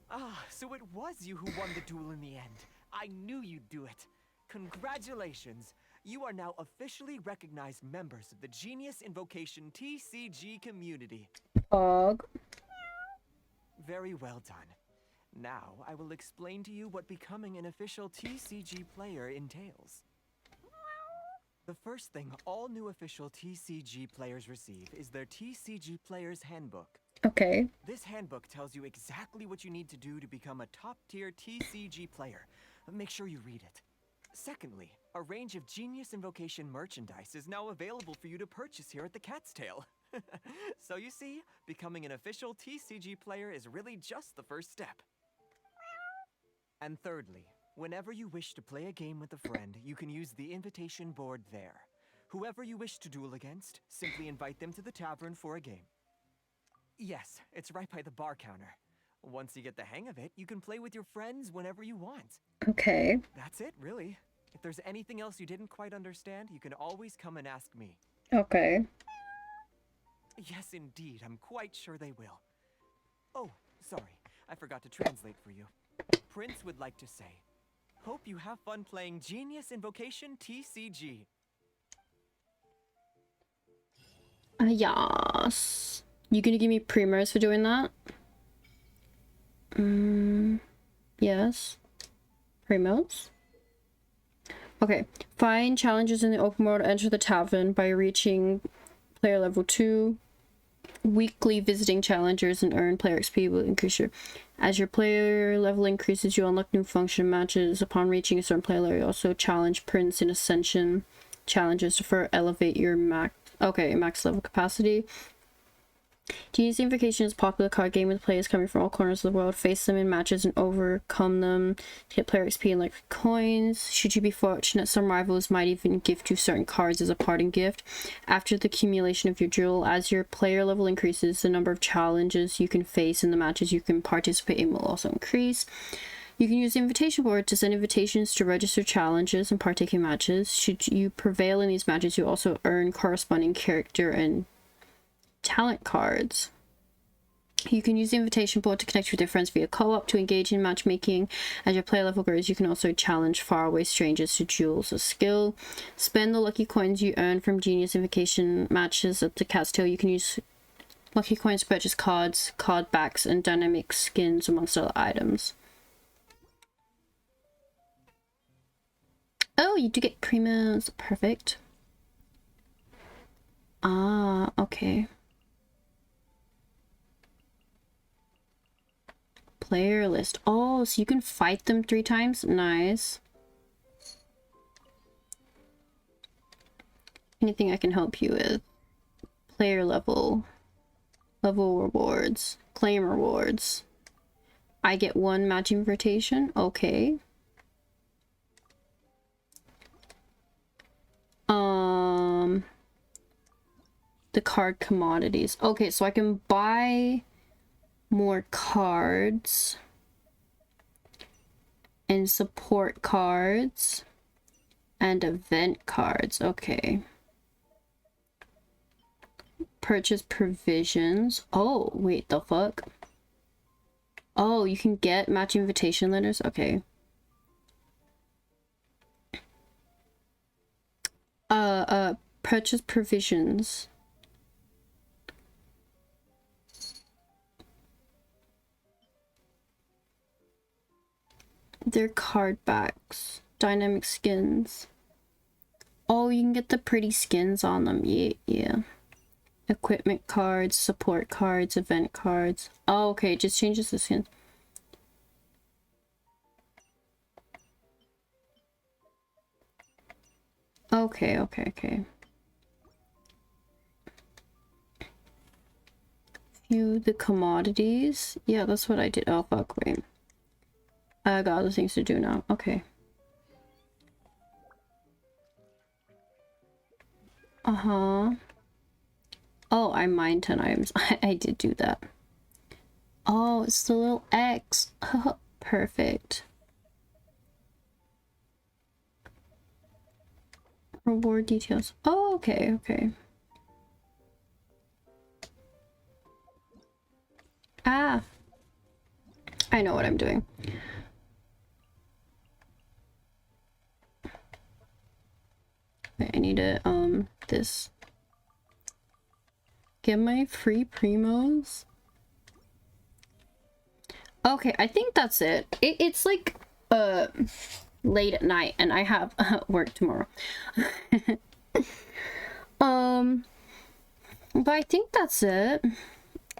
Ah, so it was you who won the duel in the end. I knew you'd do it. Congratulations. You are now officially recognized members of the Genius Invocation TCG community. Og. Very well done. Now, I will explain to you what becoming an official TCG player entails. The first thing all new official TCG players receive is their TCG Player's Handbook. Okay. This handbook tells you exactly what you need to do to become a top-tier TCG player. Make sure you read it. Secondly, a range of Genius Invocation merchandise is now available for you to purchase here at the Cat's Tail. So you see, becoming an official TCG player is really just the first step. And thirdly, whenever you wish to play a game with a friend, you can use the invitation board there. Whoever you wish to duel against, simply invite them to the tavern for a game. Yes, it's right by the bar counter. Once you get the hang of it, you can play with your friends whenever you want. Okay. That's it, really. If there's anything else you didn't quite understand, you can always come and ask me. Okay. Yes, indeed. I'm quite sure they will. Oh, sorry. I forgot to translate for you. Prince would like to say, hope you have fun playing Genius Invocation TCG. Yes. You gonna give me primers for doing that? Yes. Primos? Okay. Find challenges in the open world. Enter the tavern by reaching player level 2. Weekly visiting challengers and earn player XP will increase your... As your player level increases, you unlock new function matches. Upon reaching a certain player level, you also challenge Prince in Ascension challenges to elevate your max level capacity. Genius Invocation is a popular card game with players coming from all corners of the world. Face them in matches and overcome them to get player XP and like coins. Should you be fortunate, some rivals might even gift you certain cards as a parting gift. After the accumulation of your duel, as your player level increases, the number of challenges you can face in the matches you can participate in will also increase. You can use the invitation board to send invitations to register challenges and partake in matches. Should you prevail in these matches, you also earn corresponding character and talent cards. You can use the invitation board to connect with your friends via co-op to engage in matchmaking. As your player level grows, you can also challenge faraway strangers to duels of skill. Spend the lucky coins you earn from Genius Invocation matches up to Cat's Tail. You can use lucky coins to purchase cards, card backs, and dynamic skins amongst other items. Oh, you do get primos. Perfect. Ah, okay. Player list. Oh, so you can fight them 3 times? Nice. Anything I can help you with? Player level. Level rewards. Claim rewards. I get 1 match invitation. Okay. The card commodities. Okay, so I can buy more cards and support cards and event cards. Okay. Purchase provisions. Oh, wait, the fuck? Oh, you can get match invitation letters? Okay. Purchase provisions. They're card backs. Dynamic skins. Oh, you can get the pretty skins on them. Yeah. Equipment cards, support cards, event cards. Oh, okay, it just changes the skin. Okay. View the commodities. Yeah, that's what I did. Oh, fuck, wait. I got other things to do now. Okay. Uh-huh. Oh, I mined 10 items. I did do that. Oh, it's the little X. Perfect. Reward details. Oh, okay. Ah. I know what I'm doing. I need to, this. Get my free primos. Okay, I think that's it. It's like, late at night and I have work tomorrow. But I think that's it.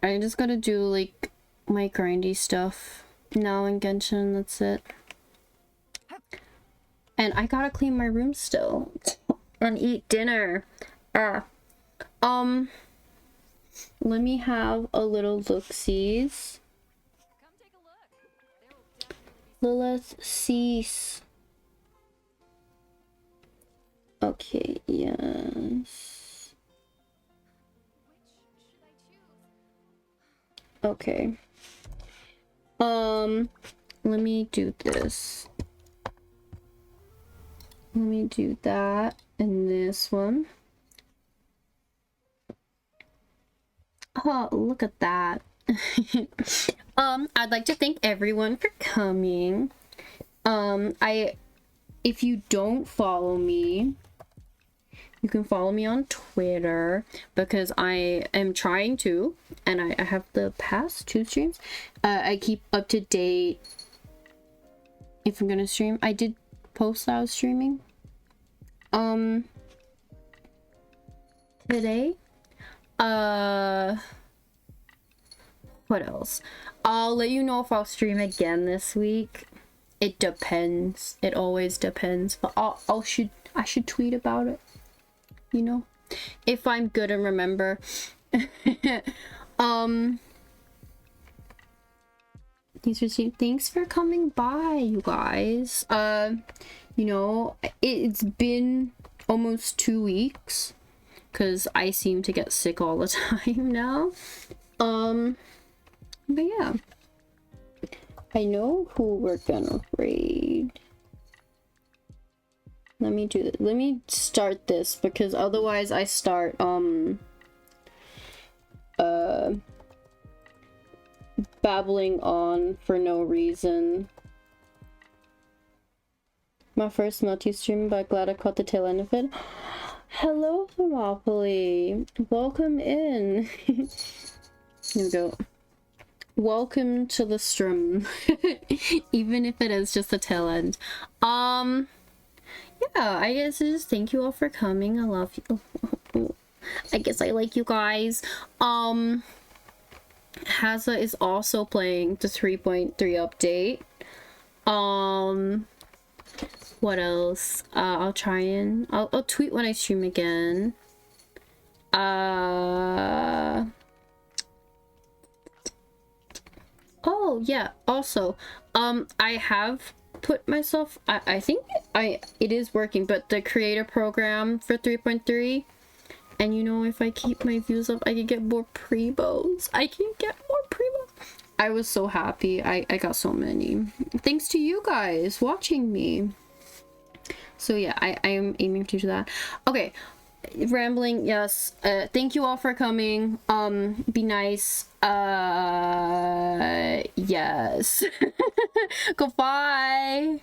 I just gotta do like my grindy stuff now in Genshin. That's it. And I gotta clean my room still and eat dinner. Let me have a little look-sees. Lilith cease. Okay, yes. Okay. Let me do this. Let me do that and this one. Oh, look at that. I'd like to thank everyone for coming. If you don't follow me, you can follow me on Twitter because I am trying to, and I have the past 2 streams. I keep up to date if I'm gonna stream. I did post that I was streaming. Today. What else? I'll let you know if I'll stream again this week. It depends. It always depends. But I should tweet about it. You know? If I'm good and remember. Thanks for coming by, you guys. You know, it's been almost 2 weeks. Because I seem to get sick all the time now. But yeah. I know who we're gonna raid. Let me do that. Let me start this because otherwise I start babbling on for no reason. My first multi-stream, but glad I caught the tail end of it. Hello, Thermopylae. Welcome in. Here we go. Welcome to the stream. Even if it is just the tail end. Yeah, I guess just thank you all for coming. I love you. I guess I like you guys. Haza is also playing the 3.3 update. What else? I'll try and I'll tweet when I stream again. Oh yeah, also I have put myself, I think it is working, but the creator program for 3.3, and you know, if I keep my views up I can get more primos. I was so happy. I got so many thanks to you guys watching me. So yeah, I am aiming to do that. Okay, rambling. Yes, thank you all for coming. Be nice. Yes. Goodbye.